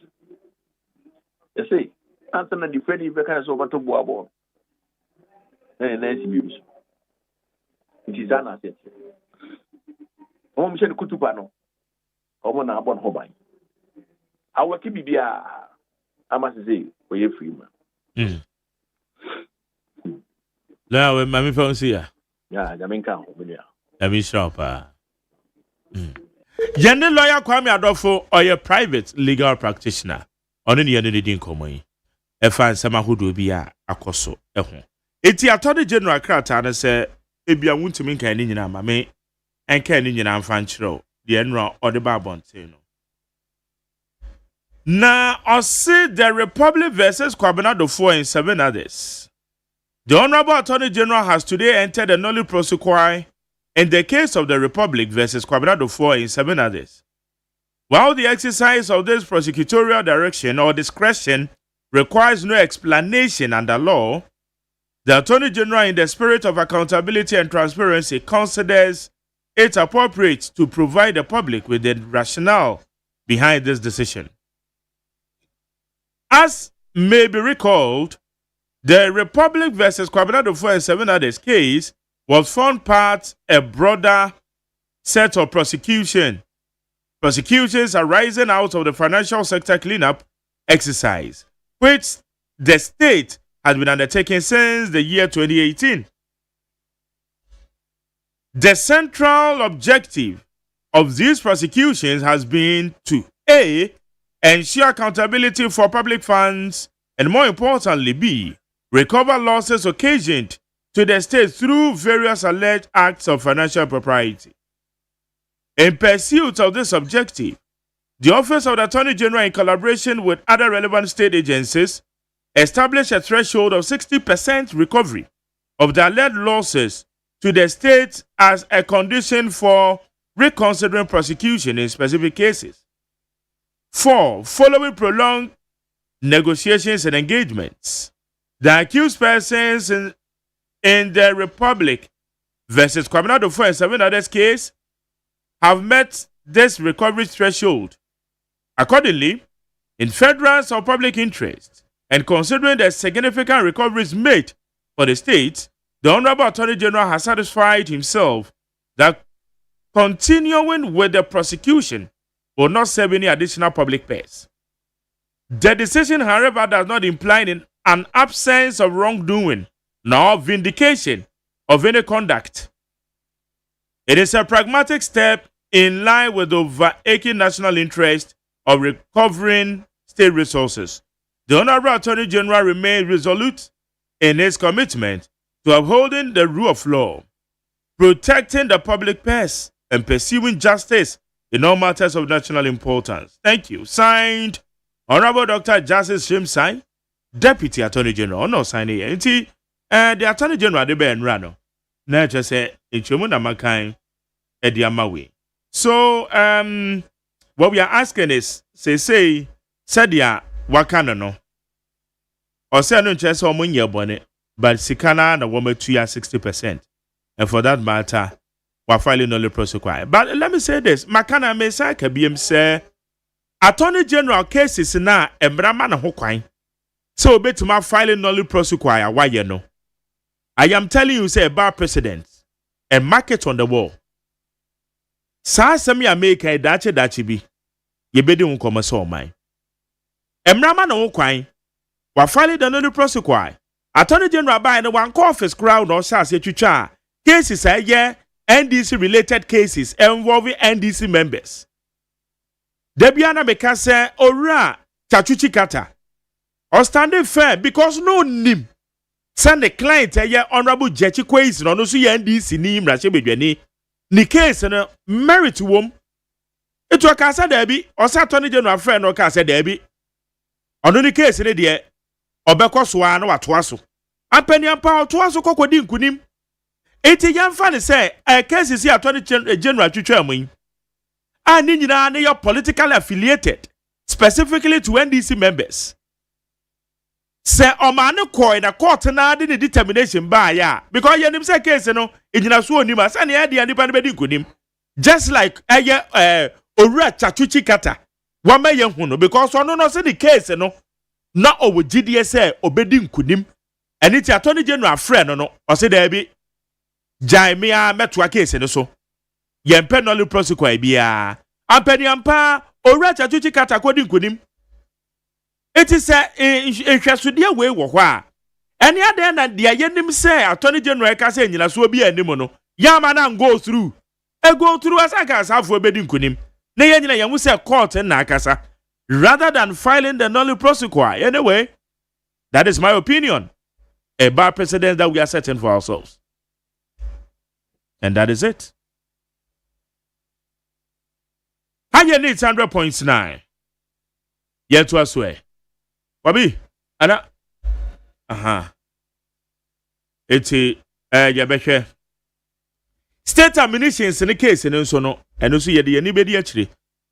You see, answer the defending because over to Boabo. And then it is an asset. Michel Kutupano, Omona Bon Hobay. I will keep it. I must say, for you free man. Now, when Mammy Fonsia, yeah, Jamaica, I mean, shop. Yende lawyer Kwame Adolfo or your private legal practitioner. On any other didn't come. A fan sama who do be a coso. It's the Attorney General Crata say, if you want to make an Indian mammy. And can in your fanchro, the enro or the Barbontino. Now, I see the Republic versus Kwabena 4 and 7 others. The Honorable Attorney General has today entered a nolli prosequi in the case of the Republic versus Kwabena 4 and 7 others. While the exercise of this prosecutorial direction or discretion requires no explanation under law, the Attorney General, in the spirit of accountability and transparency, considers it's appropriate to provide the public with the rationale behind this decision. As may be recalled, the Republic versus Kwabena 4 and 7 others case was found part a broader set of prosecutions arising out of the financial sector cleanup exercise, which the state has been undertaking since the year 2018. The central objective of these prosecutions has been to A, ensure accountability for public funds, and more importantly, B, recover losses occasioned to the state through various alleged acts of financial propriety. In pursuit of this objective, the Office of the Attorney General, in collaboration with other relevant state agencies, established a threshold of 60% recovery of the alleged losses to the state as a condition for reconsidering prosecution in specific cases. 4. Following prolonged negotiations and engagements, the accused persons in the Republic versus Kwabena 4 and 7 others case have met this recovery threshold. Accordingly, in furtherance of public interest and considering the significant recoveries made for the state, the Honorable Attorney General has satisfied himself that continuing with the prosecution will not serve any additional public purpose. The decision, however, does not imply an absence of wrongdoing nor vindication of any conduct. It is a pragmatic step in line with the overarching national interest of recovering state resources. The Honorable Attorney General remains resolute in his commitment to upholding the rule of law protecting the public purse, and pursuing justice in all matters of national importance. Thank you. Signed, Honorable Dr. Justice Shimsai, Deputy Attorney General. No signing here. The Attorney General de Ben Rano. Na just say Ichomuna Makai Ediamawi. So what we are asking is say Sadia Wakana no. Or say no chess or munya bonnet, but Sikana the woman 60%. And for that matter, we're filing only prosecutor. But let me say this, Makana Mesa Kabim say Attorney General cases na Embrama na Hokwain. So bet to my filing only prosecutor, why you know? I am telling you, say about precedent and market on the wall. Sa semi America dachi bi. Ye bedi unkoma so mine. Emrama na Hokwain. We're filing the only prosecutor. Attorney General by the one office crowd or SAS Chucha. Cases NDC related cases involving NDC members. Debiana Bekase Ora Chachuchi Kata. Or standing fair because no nim. Send the client honorable Jechi Quays no so NDC nim Rashebedweni. Ni case no merit wom. It was Casa Debbie or Attorney General friend or Casa Debbie. On any case in the Obeko Swan or Twaso. And Penny and Power Twaso Kokodin Kunim. Eti yan fani say a case is here Attorney General Chuchamuin. And in your politically affiliated, specifically to NDC members. Say Omano coin a court na the determination by ya. Because you say case no in a so nimas and the anybody could him. Just like Ora Chachuchi Kata. One may young huno because one no say the case no not over GDSA obeding kudim. And it's Attorney General friend no or say there be Jaimia metwa case no so. Yempe no lu prosecutor bia. Ampeni ampa Ora Chachuchi Kata kodin kudim. It is a hwasudia we wo hɔ a. Any other na dia yenim say Attorney General ka say nyina so bi anim no. Yama na go through. E go through asaka asafo bedin kunim. Na yenyina yemu say court na akasa. Rather than filing the null prosecutor. Anyway, that is my opinion. A bad precedent that we are setting for ourselves. And that is it. Hanya needs 100.9. Yet to swear. Bobby, Anna. It's Yabeshe. State ammunitions in the case, and so no, and also ye the anybody actually.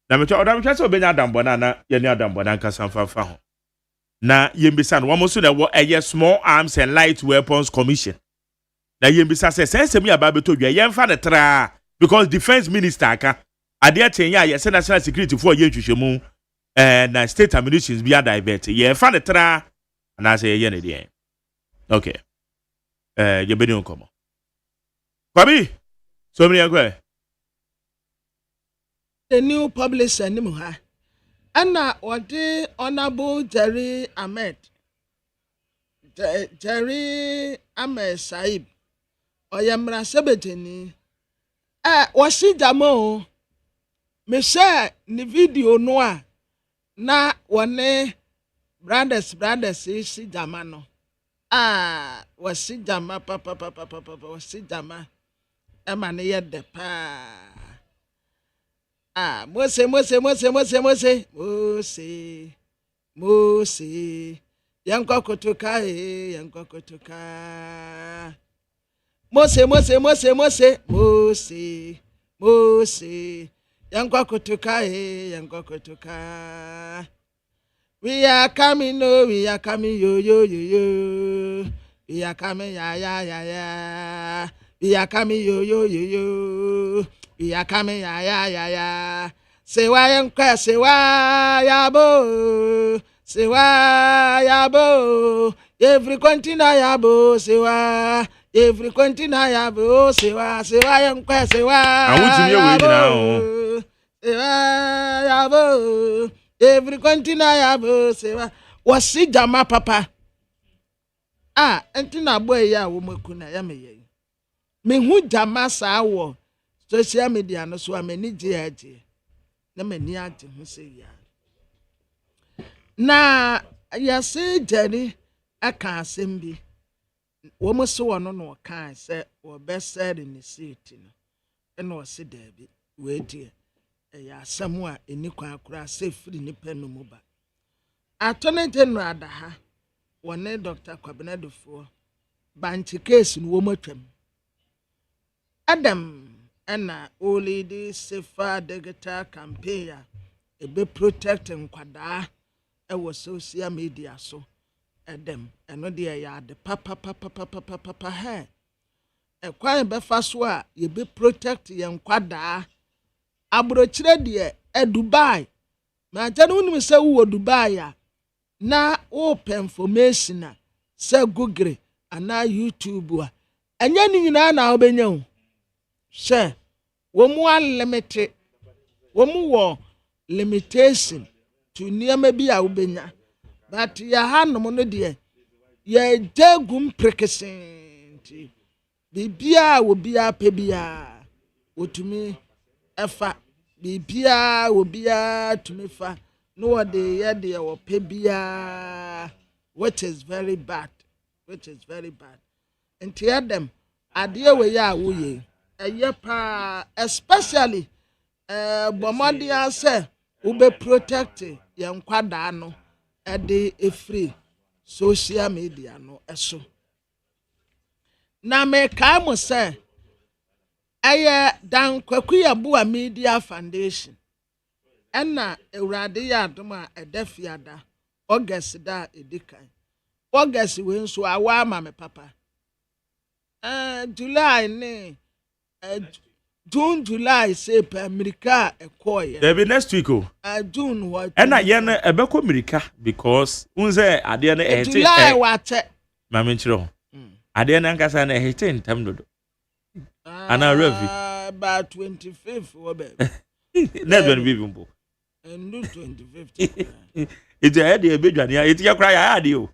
Na me twa odam so benya dambona na ye ne adambona nka sanfafa ho. Na yembisa no wo so na wo small arms and light weapons commission. Na yembisa say sensem ya ba beto dwa ye mfa ne tra because defense minister aka ade atenya ye national security for ye hwehwemu na state ammunitions be divert ye mfa ne tra na say ye ne de. Okay. Ye bedi nkomo. Kwabi. So many agwe. The new publisher ni muha. Anna wadi Honorable Jerry Ahmed. Jerry Ahmed Saib. Oyamra sebeteni. Wasi jamo. Me share ni video noa. Na wane brothers si jamano. Wasi jama papa wasi jama. Emane yede pa. Mose. Yankwa kutuka. Mose. Yankwa kutuka. We are coming, no, we are coming, yo. We are coming, ya. We are coming, yo. We are coming, ya. Say why yankwa, say why yabo. Every continent yabo, say why. Every continent yabo, say why yankwa, say why. Say why yabo. Every continent yabo, say why. Wasi jama papa. Entina boy ya wo makuna ya meye. Me hu jama sa wo social media no so amani je na mani ate hu se ya na ya se jani aka asem bi wɔn so wɔn no kan sɛ wɔbɛsɛ in the city no ɛna ɔsi dɛbi wɔadi ɛyɛ asɛm a ɛni kwan akora sɛ firi nipa no mu ba attorney general da ha wɔne Dr. Kwabenadofoɔ banchi case no wɔn atwam Adam ɛna olidi safer digital campaign a ebe protect nkwadaa ɛwɔ social media so Adam ɛno deɛ yɛ ade papa ha ɛkwan bɛfa so a yɛbe protect yɛn nkwadaa abrokyerɛ deɛ Dubai ma agya no nim sɛ wo Dubai a na wo information a sɛ Google ana YouTube a ɛnyɛ ne nyinaa na wobɛnya wo sɛ wɔn unlimited wɔn wɔ limitation to nneɛma bi a wobɛnya but yɛ hanom no deɛ yɛ gya gum prekesenti bibia wobia pɛ bia wotumi ɛfa bibia wobia tumi fa no wɔde yɛ deɛ wɔpɛ bia which is very bad nti Adam adeɛ wɔ yɛ a woyɛ ɛyɛ pa especially bomadi ase ube protect yɛn kwadaa no ɛde free social media no ɛso na me kai mo sɛ ɛyɛ dan kwaku ya bua media foundation ɛna ewurade yɛ adom a ɛda fiada August da edikan August we nso awa ama me papa July ne June, July, say per America a coy. There be next week. June what? And I yen a beko America because unze adiana a July what? Maminchiro. Adiana Casan a hate in Tamdo. And I review about 25th or never be bimbo. And do 25th. It's a idea, Bidania. It's your cry. I do.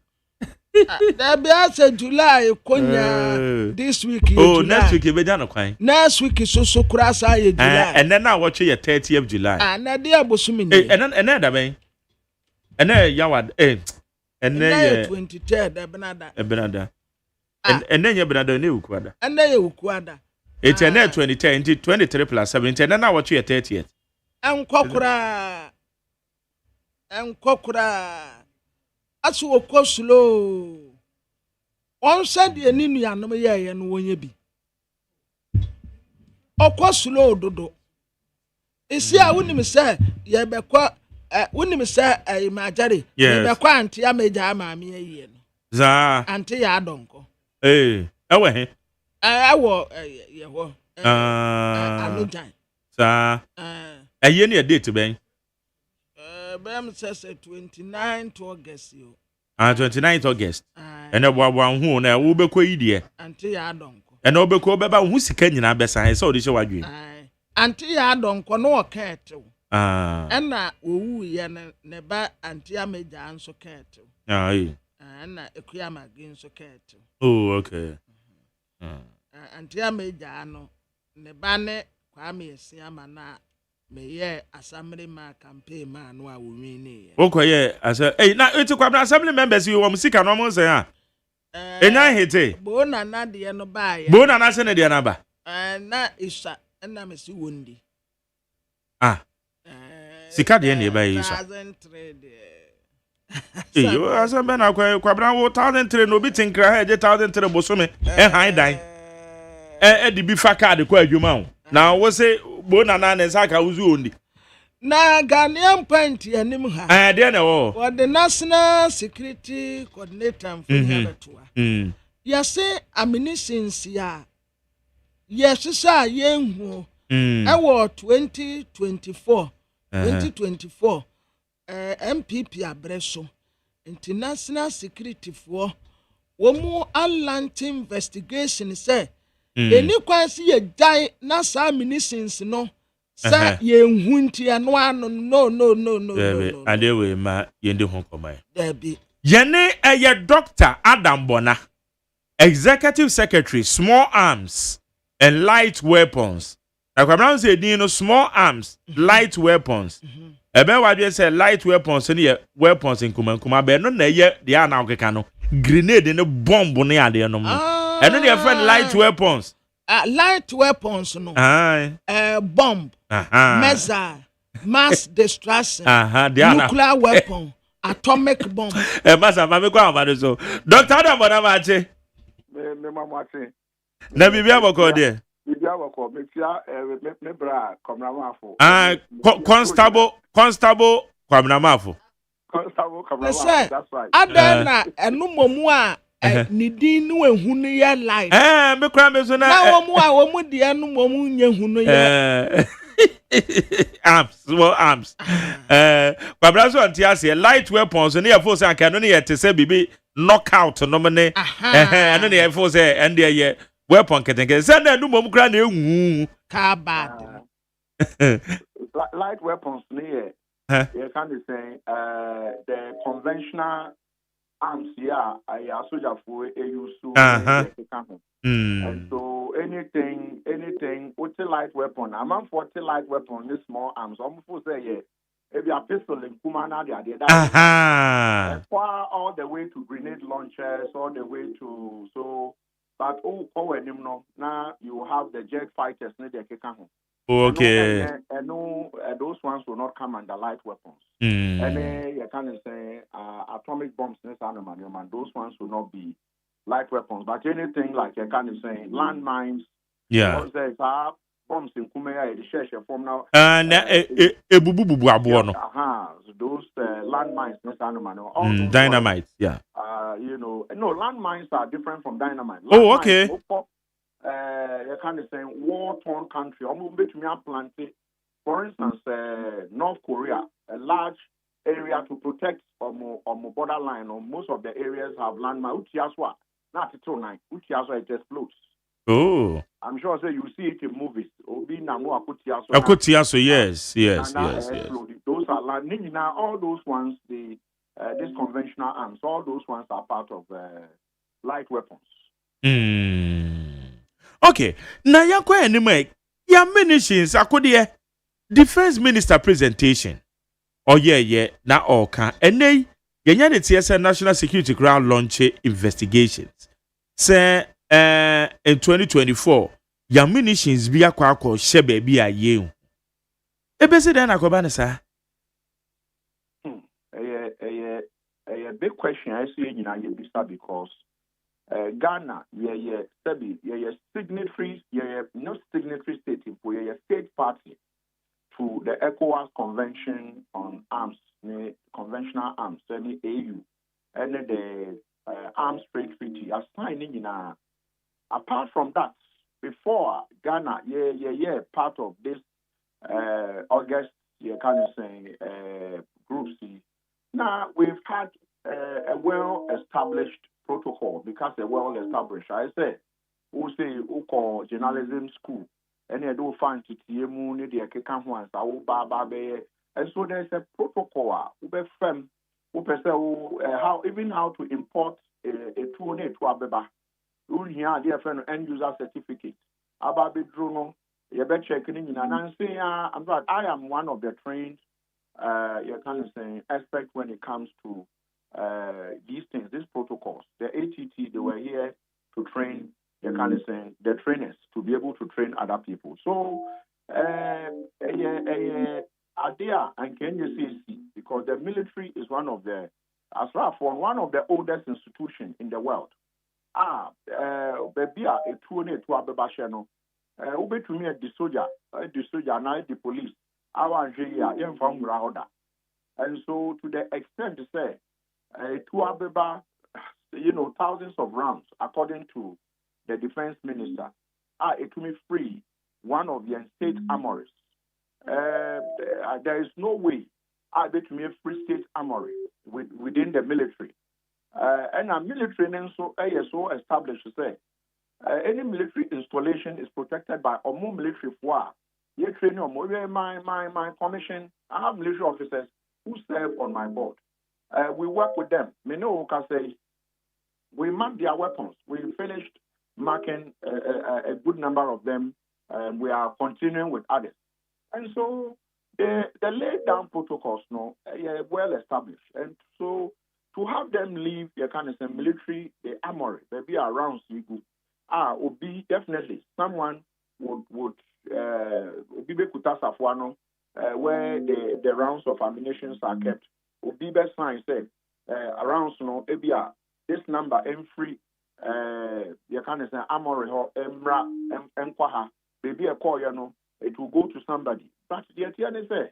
There be also July Konya this week. Oh, next week you be done okay. Next week is so crasa July. And then I watch your 30th of July. And na dia bosumi. And then that mean. And then yawad and then 23rd Benada. And then you Benada new kwada. And then you kwada. It's a net 2010 23 plus 17 and then I watch your 30th. And kokura aso okọ slow on said ye ni nuanom ye no wonye bi okọ slow dodo esi a wonim se ye bekọ wonim se imagare ye bekọ anti ameja amaame ye no za anti ya adonko ewe he ewo ye ho amejan za eye ne date ben Bam says 29th August you. 29th August. And a one who na wo beko yi de. Anti ya donko. And no beko beba hu sika nyina besa so de she wadwe. Anti ya donko no oketew. And owu ye ne ba anti ameja anso ketew. Na ekuya magin so ketew. Oh, okay. Anti ameja no ne ba ne kwa me esiama na me assembly ma campaign ma no a wo wini okoye asa na eti kwabra assembly members you wo musika no mo say enya hete bo na na de no ba ya bo na na se ne de na ba na isa na me si wondi sika de ne ba isa 1003 yo assembly na kwabra wo 1003 no bi tinkra ha je 1003 bosome han dan di bi fa card kwa adwuma ho na wo say bona na ne saka uzu ondi na Ghanaian point anim ha de na wo for the national security coordinator for Yabatoa say ammunitions ya yes sir yenhu ewo 2024 MPP abreso international security for wo Atlantic investigation say eni kwansi ye dai na sa ammunitions no sa ye nhunti ano ano no adewe ma yende honkomai debi yene eye Dr. Adam Bona, executive secretary small arms and light weapons. Akwabran say din no small arms light weapons ebe wadwe say light weapons ne weapons in kuma be no na ye de ana okeka no grenade ne bomb ne ade no mo. Eno dey friend light weapons. Light weapons no. Aye. Bomb. Missile. Mass destruction. Nuclear weapon. Atomic bomb. Masa mame kwa amado so. Dr. Adam Bonamache. Me mamache. Na bibia boko de. Bibia boko me tia me bra komramafo. Constable Kwamnamafo. Constable Komramafo. That's right. Adana enumomu a nidin no ehunu ye light. Me kra me so na. Na wo mu de enumomu nye hunu ye. Arms. Kwabra so antiase light weapons ne ye force anka no ne ye te se bibi knockout no me eno ne ye force and ye weapon ketenke se na enumom kra na ehu ka bad. Light weapons near you can say the conventional arms here I soldier for use and so anything with a light weapon I'm for a light weapon this small arms almost say yeah if you are pistol in Kumana all the way to grenade launchers all the way to so but now you have the jet fighters okay. And those ones will not come under light weapons. And you can say atomic bombs, those ones will not be light weapons. But anything like you can say landmines, bombs in Kumea, the share form now. Those landmines, dynamite, yeah. Landmines are different from dynamite. Oh, okay. You can say war-torn country. For instance, North Korea, a large area to protect on borderline. Or most of the areas have landmines. Not it explodes. Oh, I'm sure you see it in movies. Akutiaso, yes. Those are land. Now all those ones, these conventional arms, all those ones are part of light weapons. Okay, na yakwa anime ya munitions akode defense minister presentation. Oh yeah, na oka. Ene yenya ne TSA national security ground launch investigations. Say in 2024, ya munitions bi akwa shebe bi aye. Ebese dan akoba ne sa. A big question I see in Ayebisa because Ghana, signatory, not signatory state, state party to the ECOWAS Convention on Arms, conventional arms, the AU, and the Arms Trade Treaty. Assigning apart from that, before Ghana, part of this August, group C. Now we've had a well-established protocol because they're well-established. I say, who say, who call journalism school, and they do find to TMU, and so there's a protocol, how to import a tool to Abeba. Here, dear friend, end user certificate. Ababe Drono, you better check in. I am one of the trained, expert when it comes to these things, these protocols. The ATT, they were here to train the trainers to be able to train other people. So, Adia and Kenya CC, because the military is one of the oldest institutions in the world. Baby, a tourney to Ababashano. Ube to me at the soldier, now the police. Our Jaya, from Rahoda. And so, to the extent to say, to Abeba, thousands of rounds, according to the defense minister, it will be free, one of the state armories. There is no way I bet me a free state armory within the military. And a military so ASO established to say any military installation is protected by a more military force. You train my commission. I have military officers who serve on my board. We work with them. We know can say we mark their weapons. We finished marking a good number of them. We are continuing with others. And so the laid down protocols well established. And so to have them leave your kind of military, the armory, maybe around Sigu. Would be definitely someone would be Kutasafwano, where the rounds of ammunition are kept. Would be best sign said around Ebia, this number free you can say armory or emra enkwaha, maybe a call, it will go to somebody. But the idea say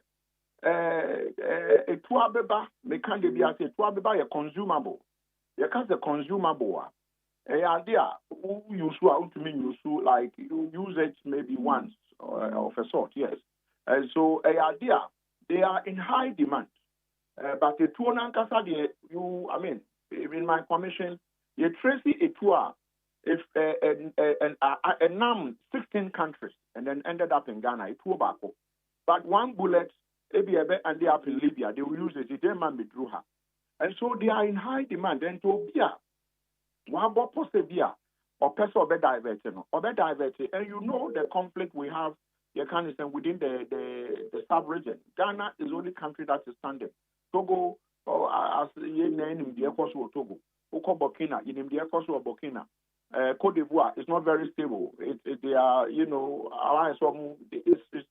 a tuabeba, me can be a tuabeba a consumable. You can't say consumable. A idea who use to mean use like you use it maybe once of a sort, yes. And so a idea they are in high demand. But the two you I mean in my commission, you tracy a tour if a 16 countries and then ended up in Ghana, a tour back. But one bullet, and they up in Libya, they will use it, they man withdrew her. And so they are in high demand. And to be one possible or person or be diverted. And you know the conflict we have within the sub-region. Ghana is the only country that is standing. Togo, as ye name the Ecosso Togo, Oko Burkina, in the Ecosso Burkina. Cote d'Ivoire is not very stable. They are, it's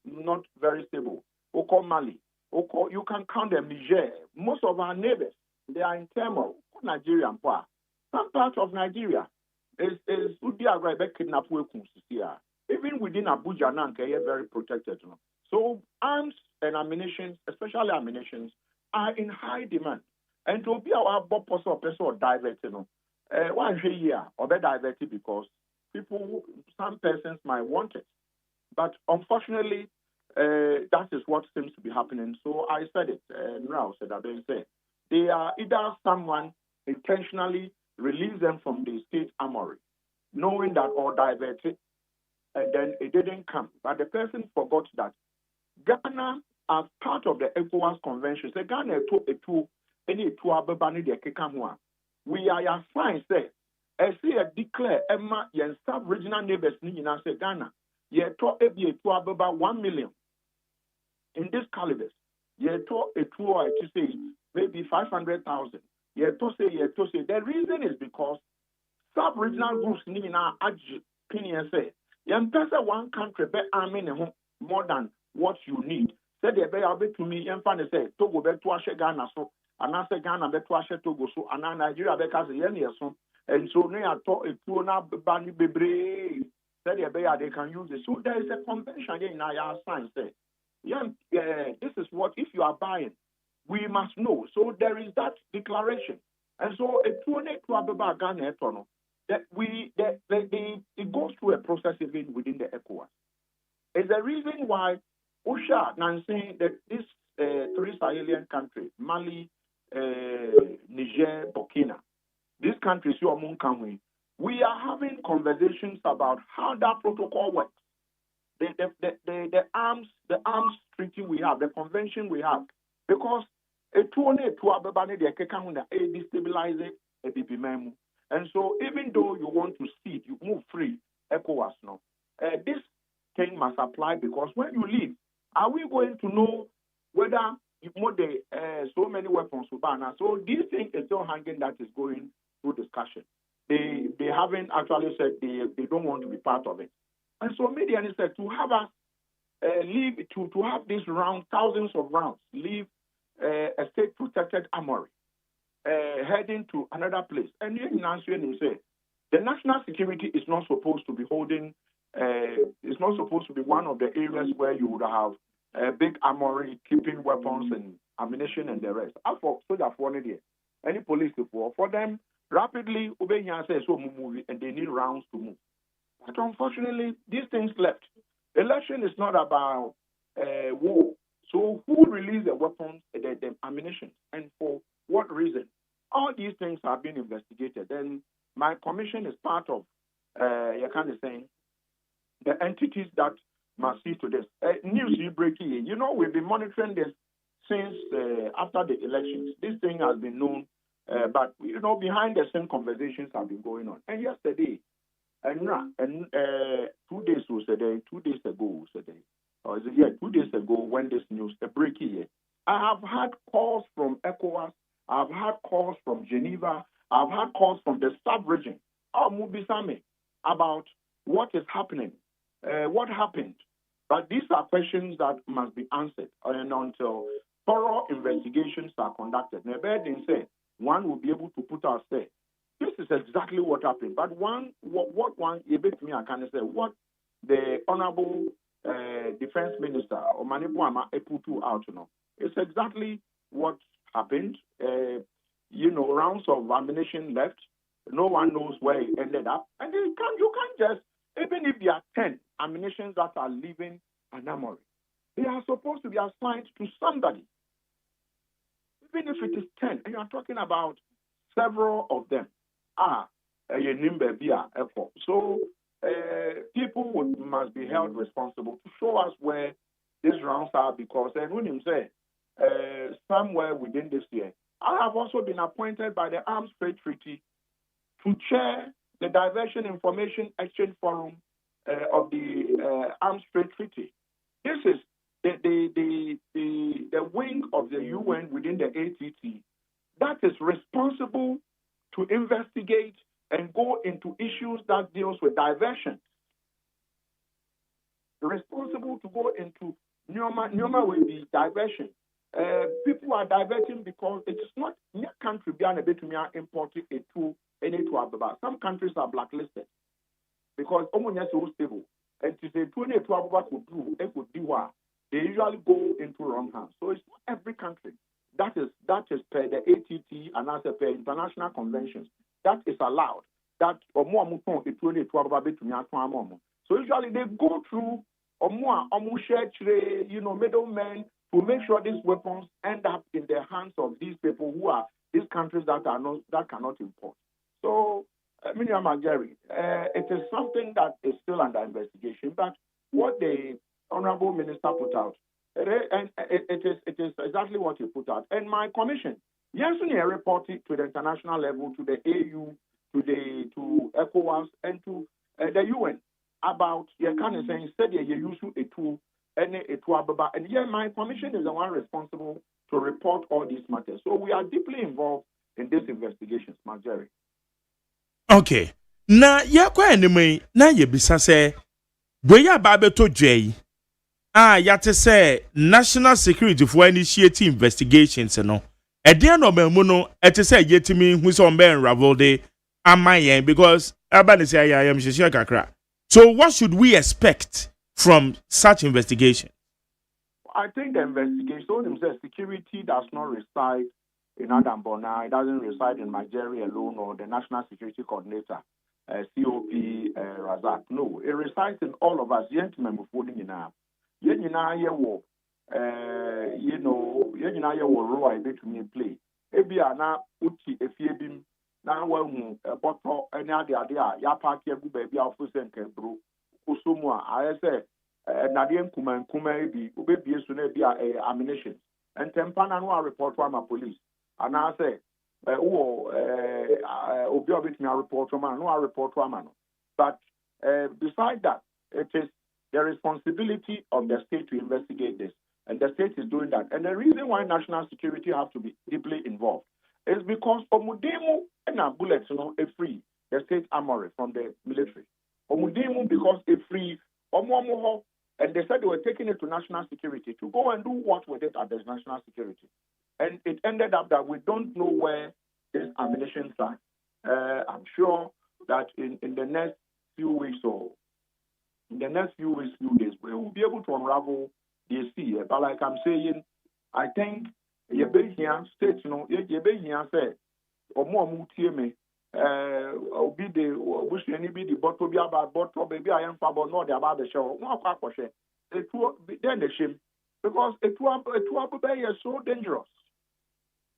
not very stable. Oko Mali, Oko, you can count them. Niger, most of our neighbors, they are in turmoil. Nigeria, some parts of Nigeria is kidnapped. Even within Abuja, Nanka, very protected. So arms and ammunition, especially ammunition, are in high demand. And to be our person or diverted, why here or be diverted because some persons might want it. But unfortunately, that is what seems to be happening. So I said it, Nrao said that they are either someone intentionally release them from the state armory, knowing that or diverted, and then it didn't come. But the person forgot that Ghana, as part of the ECOWAS convention, say Ghana we are assigned, say, as see a declare Emma yen sub-regional neighbors in Ghana, ye to a about 1 million in this calibers. Ye to a tour to say maybe 500,000. Ye to say. The reason is because sub-regional groups need now opinion say yen person one country be arming more than what you need. Say they be able to me yen fan say Togo be to ashe Ghana so. And I say Ghana be to ashe Togo so and Nigeria be cause yen so. And so they are taught a tour now bani bebre. Say they can use it. So there is a convention in our science say. This is what if you are buying, we must know. So there is that declaration. And so a Ghana that it goes through a process even within the ECOWAS. It's the reason why Usha Nancy that this three Sahelian countries, Mali, Niger, Burkina, these countries you are among we are having conversations about how that protocol works. The arms treaty we have, the convention we have, because a destabilize a BPMM. And so even though you want to see you move free, ECOWAS no, this thing must apply because when you leave, are we going to know whether you put so many weapons to ban? So this thing is still hanging that is going through discussion. They haven't actually said they don't want to be part of it. And so media said to have us leave to have these rounds, thousands of rounds, leave a state protected armory, heading to another place. And here in answering him say the national security is not supposed to be holding. It's not supposed to be one of the areas where you would have a big armory keeping weapons and ammunition and the rest. As for soldier for any police for them rapidly obey here says so move and they need rounds to move. But unfortunately, these things left. Election is not about war. So who released the weapons, the ammunition, and for what reason? All these things have been investigated. And my commission is part of, saying, the entities that must see to this. News you breaking. We've been monitoring this since after the elections. This thing has been known, but behind the scene conversations have been going on. And yesterday, 2 days was a day, 2 days ago was a day. Or is it 2 days ago when this news, a breaking here. I have had calls from ECOWAS I've had calls from Geneva. I've had calls from the sub-region. Mubisame about what is happening, what happened. But these are questions that must be answered, and until thorough investigations are conducted. Never say one will be able to put out say this is exactly what happened. But what one you bet me I can say what the honorable defense minister or Manipuama put out, it's exactly what happened. Rounds of ammunition left. No one knows where it ended up, and you can't just, even if there are 10 ammunitions that are leaving an armory, they are supposed to be assigned to somebody. Even if it is 10, and you are talking about several of them. So people must be held responsible to show us where these rounds are, because and when you say somewhere within this year, I have also been appointed by the Arms Trade Treaty to chair the Diversion Information Exchange Forum of the Arms Trade Treaty. This is the wing of the UN within the ATT that is responsible to investigate and go into issues that deals with diversion. Responsible to go into Nyoma will be diversion. People are diverting because it is not near country beyond a bit to me importing a tool any to Ababa. Some countries are blacklisted because Omonia is so stable. And to say 20 to Ababa could do, they usually go into wrong hands. So it's not every country. That is per the ATT and as per international conventions. That is allowed. That or more to so usually they go through middlemen to make sure these weapons end up in the hands of these people who are these countries that cannot import. So, Miriam Magari, it is something that is still under investigation. But what the honorable minister put out, and it is exactly what he put out. And my commission, yes, we reported to the international level, to the AU, to ECOWAS, and to the UN about saying said you use a tool and my commission is the one responsible to report all these matters. So we are deeply involved in these investigations, Marjorie. Okay. Na yakwa enemy na yebisa se boya ba beto dwei. Yate say national security for initiate investigations no. Ede no mamu no ete say yetimi hu so mbe unravel de amayen because abani say I am shishia kakra. So what should we expect from such investigation? I think the investigation says security does not reside in Adam Bona. It doesn't reside in Nigeria alone or the National Security Coordinator, COP Razak. No, it resides in all of us. Role I bet me play. Ebiana uti efiebim na wahu bottle any other ya party gu baby afusen kebro usumwa I say nadien kuma bi obebi so na bia ammunition and tempana no report to my police and I say obi obit me report to man no report to man. But beside that, it is the responsibility of the state to investigate this, and the state is doing that. And the reason why national security have to be deeply involved is because Omudemu and our bullets, a free the state armory from the military. Omudemu because a free Omomoho, and they said they were taking it to national security to go and do what with it at the national security. And it ended up that we don't know where this ammunition are. I'm sure that in the next few weeks or in the next few days, we will be able to unravel the issue. But like I'm saying, I think you be here, states, you be here, say, or more multi be the wish any be the bottle be about bottle, baby, I am fabo, no, the about the show. No, it will be then the shame because it will be so dangerous.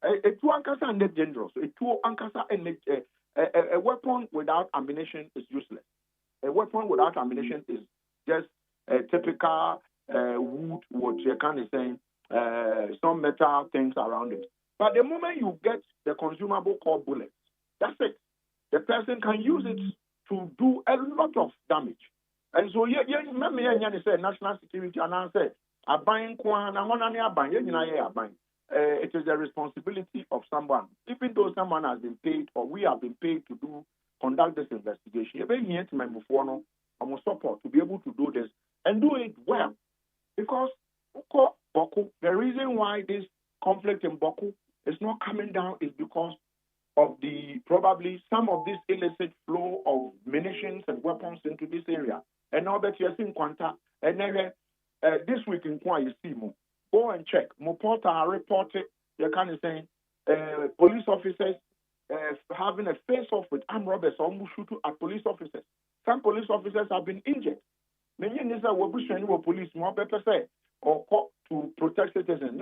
It will ankasa and dangerous. It will ankasa and a weapon without ammunition is useless. A weapon without ammunition is just a typical wood, what you can say, some metal things around it. But the moment you get the consumable core bullet, that's it. The person can use it to do a lot of damage. And so, remember, say national security, and I said, a buying kwan, and one a buying, it is the responsibility of someone, even though someone has been paid or we have been paid to conduct this investigation. Even here to my Mufono, I must support to be able to do this and do it well. Because the reason why this conflict in Boku is not coming down is because of probably some of this illicit flow of munitions and weapons into this area. And now that you're seeing Quanta, and then this week in Kwa, you see more. Go and check. Mopota reported, you kind of saying, police officers having a face-off with armed robbers or shooting at police officers. Some police officers have been injured. Many of them police more better say or to protect citizens.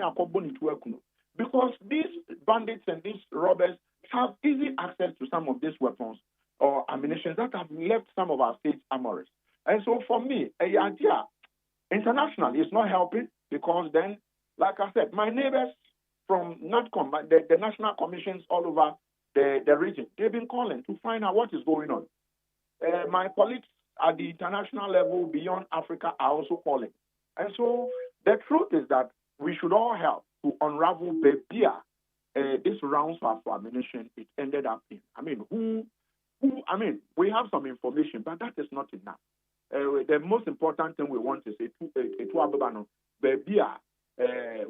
Because these bandits and these robbers have easy access to some of these weapons or ammunition that have left some of our states armories. And so for me, a idea internationally is not helping because then, like I said, my neighbors from NATCOM, the national commissions all over the region, they've been calling to find out what is going on. My colleagues at the international level beyond Africa are also calling. And so the truth is that we should all help to unravel the beer. This rounds of ammunition it ended up in. I mean, we have some information, but that is not enough. The most important thing we want is the beer.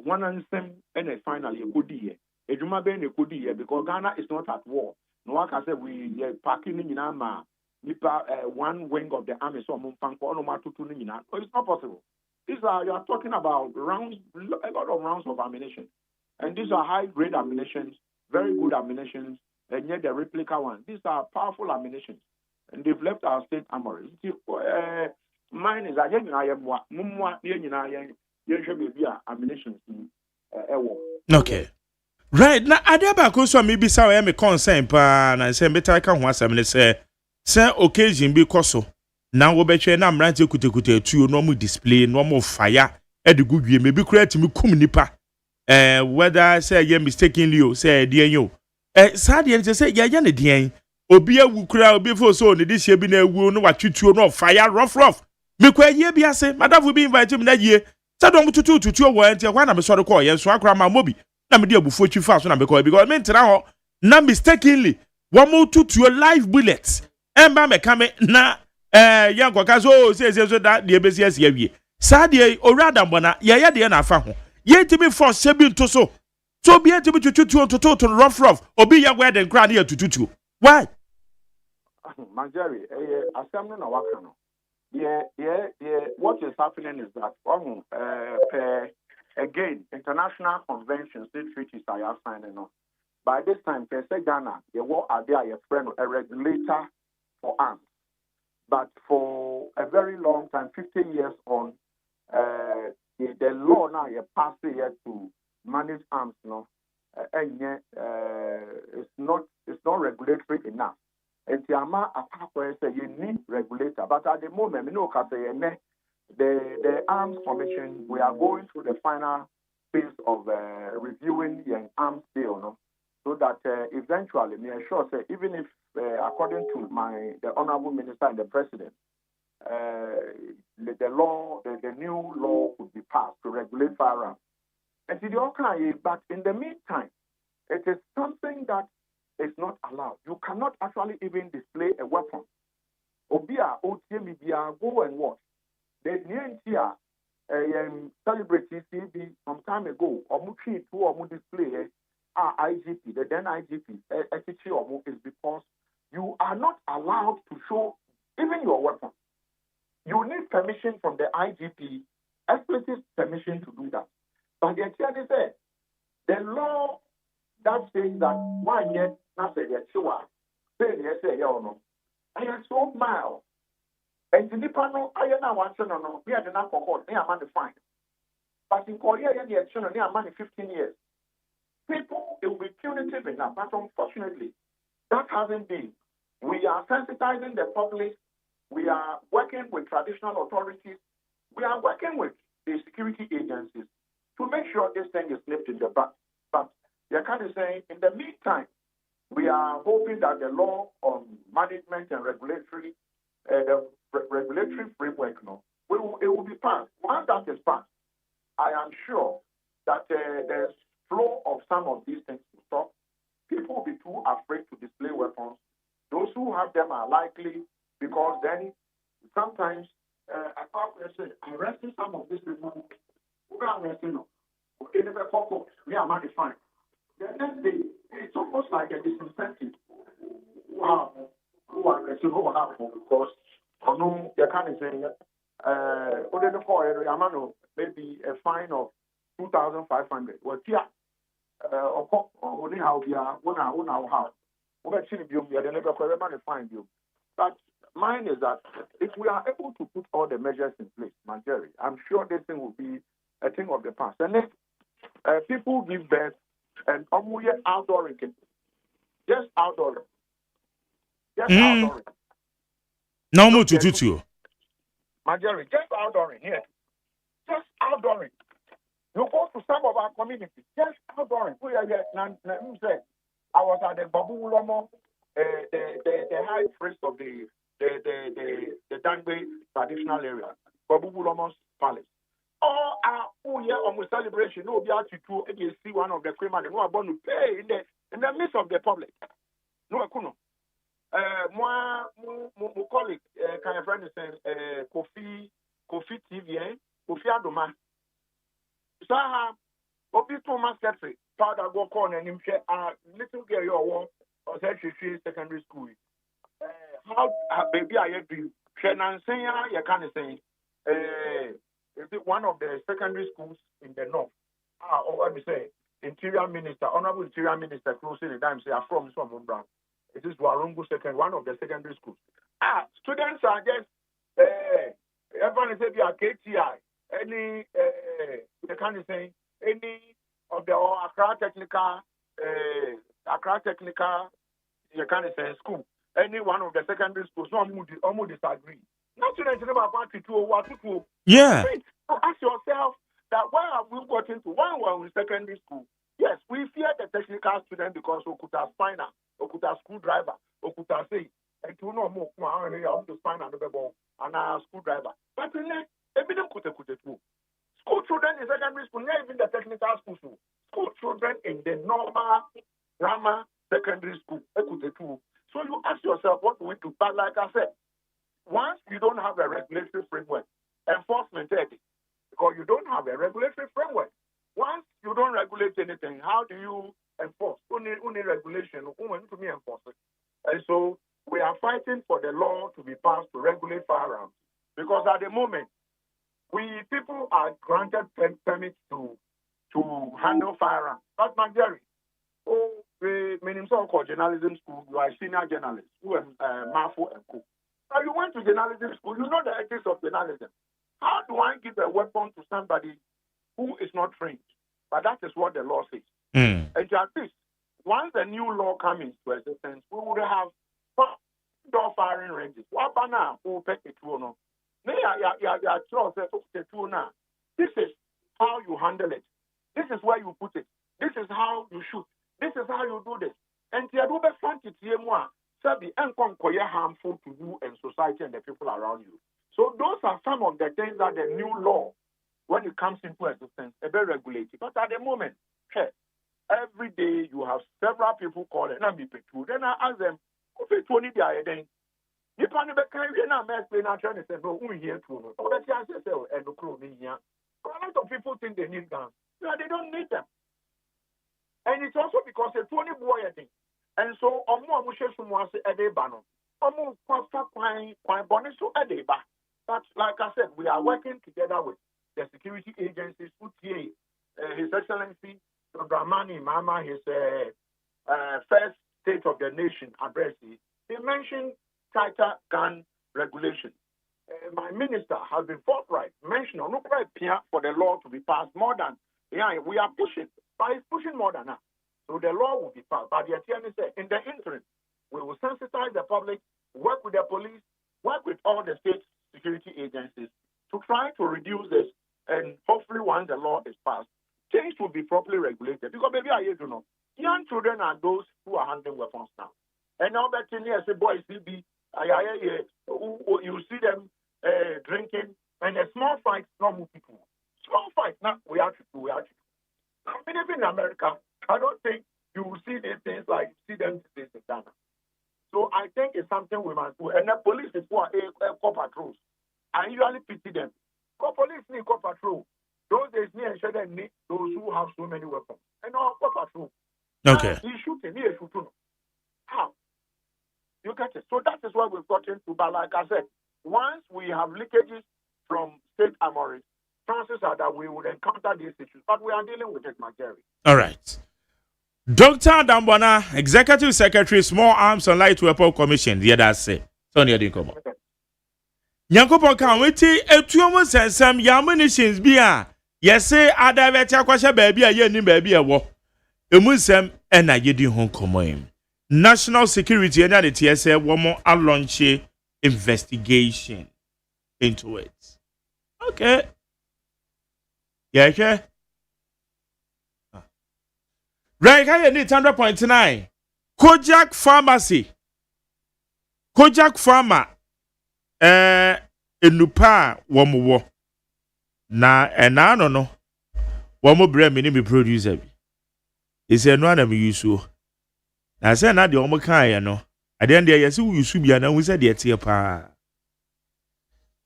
One answer and finally a good year. Because Ghana is not at war. No one can say we are packing in Nama. One wing of the army, so it's not possible. You are talking about rounds, a lot of rounds of ammunition, and these are high-grade ammunition, very good ammunition, and yet the replica one. These are powerful ammunition, and they've left our state armories. Mine is ammunition. Okay. Right now, Adaba Koso maybe saw me concern pa na say better can ho asem ne say occasion bi koso na wo betwe na mrante kutekute etuo no mu display no mu fire e de gudwie maybe create me kum nipa whether say you mistakenly o say de enyo sad yen say ya ne de obi awu kura obi fo so ne de hye bi na awu no watwetuo no fire rough me kwa ye bi ase madafu bi invite me na ye say don tutu wo ente kwa na me sori call yen so akra ma mobi na me de abufu twi fa so na because me ntira ho na mistakenly wo mo tutu live bullets emba me kame na yan kwaka so say so that de besi ase awie sa de orada mbona ye de na afa ho ye timi force se bi nto so bi timi tutu to rough obi ya gwa de nkra na ya tutu why Manjari asem no na waka no what is happening is that again, international conventions, state treaties are signing on. By this time, Ghana, there a friend, a regulator for arms. But for a very long time, 15 years on, the law now is passed here to manage arms, and yet it's not regulatory enough. And Tiama say you need regulator, but at the moment, the Arms Commission, we are going through the final phase of reviewing the arms bill, so that eventually, me assure say, even if, according to the Honorable Minister and the President, the new law could be passed to regulate firearms. And but in the meantime, it is something that is not allowed. You cannot actually even display a weapon. Obia, OTM, go and watch. The NNTR celebrated CB some time ago, or Muchi to or display IGP, the then IGP, is because you are not allowed to show even your weapon. You need permission from the IGP, explicit permission to do that. But the NTR said, the law that says that 1 year, not say yes, say no. I am so mild. And the Nipano, I am now answering no, we are the alcohol, they are fine. But in Korea, the action, they are 15 years. People, it will be punitive enough, but unfortunately, that hasn't been. We are sensitizing the public. We are working with traditional authorities. We are working with the security agencies to make sure this thing is nipped in the bud. But you're kind of saying, in the meantime, we are hoping that the law on management and regulatory, the regulatory framework, it will be passed. Once that is passed, I am sure that the flow of some of these things to stop. People will be too afraid to display weapons. Those who have them are likely, because then sometimes arresting some of these people who are arresting them. They never pop up. We are not defined. The next day, it's almost like a disincentive. Wow, who are arresting who are because no, you can't say maybe a fine of 2,500. Well, yeah, only how we are, one house. We're actually never find you. But mine is that if we are able to put all the measures in place, Jerry, I'm sure this thing will be a thing of the past. And then people give birth and outdooring, just outdooring, outdooring. No more to do. Jerry, just outdooring here, just outdooring. You go to some of our communities, just outdooring. We are here. I was at the Babu Ulomo, the high priest of the Dangbe traditional area, Babu Ulomo's palace. All our year on celebration, no be out to do and see one of the criminals who are born to pay in the midst of the public. No, Akuno. My colleague, kind of friend is saying, Kofi TV, Kofi Adoma. So Obi Thomas Secretary, Father go corn and him share little girl your war or secondary school. How baby I do Shenan Senya, you can't say is it one of the secondary schools in the north? Or let me say, Interior Minister, Honorable Interior Minister closing the dime say I'm from Brown. It is Warungu one of the secondary schools. Students are just everyone is a KTI. Any you can't say any of the Accra Technical you can't say school. Any one of the secondary schools, some would disagree. Not students about 1 to 2 or 1 to 2. Yeah. So ask yourself that why have we got into when we were in secondary school? Yes, we fear the technical student because Okuta spinal, Okuta screwdriver, Okuta say, and to know more to spinal and a screwdriver. But in there, school children in secondary school, not even the technical school. School children in the normal grammar secondary school. So you ask yourself, what do we do? But like I said, once you don't have a regulatory framework, enforcement because you don't have a regulatory framework. Once you don't regulate anything, how do you enforce? Only regulation, to me enforce it. And so we are fighting for the law to be passed to regulate firearms. Because at the moment, people are granted permits to handle firearms. But Jerry, called journalism school, you are a senior journalist, you are Marfo and Co. Now you went to journalism school, you know the ethics of journalism. How do I give a weapon to somebody who is not trained? But that is what the law says. And at least, once the new law comes into existence, we would have door firing ranges. What now? Who pick it to this is how you handle it. This is where you put it. This is how you shoot. This is how you do this. And harmful to you and society and the people around you. So those are some of the things that the new law, when it comes into existence, is very regulated. But at the moment, every day you have several people calling, and then I ask them, if it's only the idea, you can't even explain our training. Say, no, we here too. Or the chance say, and the crew here. A lot of people think they need guns. No, they don't need them. And it's also because it's only boy thing. And so, but like I said, we are working together with the security agencies, His Excellency Dramani Mama, his first State of the Nation address. He mentioned tighter gun regulation. My minister has been forthright, mentioned for the law to be passed more than, we are pushing, but it's pushing more than that. So the law will be passed. But the attorney said, in the interim, we will sensitize the public, work with the police, work with all the state security agencies to try to reduce this. And hopefully, once the law is passed, things will be properly regulated. Because maybe I don't know, young children are those who are handling weapons now. And now that the boys CB, you see them drinking, and a small fight, not move people. Small fight, now we have to do. mean, even in America, I don't think you will see these things like you see them these days in Ghana. So I think it's something we must do. And the police is for cop patrols. I usually pity them. Police need cop patrol. Those days need ensure they need those who have so many weapons. And now cop patrol. Okay. He's shooting. He is shooting. How? You get it? So that is what we've got into. But like I said, once we have leakages from state armories, chances are that we would encounter these issues. But we are dealing with it, Jerry. All right. Dr. Dambona, Executive Secretary, Small Arms and Light Weapon Commission. Yeah, that's it. Sonia Dinkomo. Yankopo kan weti etuomo sensem ya munitions bia. Yes, say adavete akwasha baby a ye ni baby e wo. Emu nsem e na yedi ho komo. National Security and the TSA woman a launch investigation into it. Okay. Yeah, okay. Right, I need 100.9. Kojak Pharmacy. Kojak Pharma. Enupa womo. Na enano no. Womo bre me ni me producer bi. Ise no na me yusu. Na say na de omo kan ye no. Ade ande ye se yusu bia na hu se de tie pa.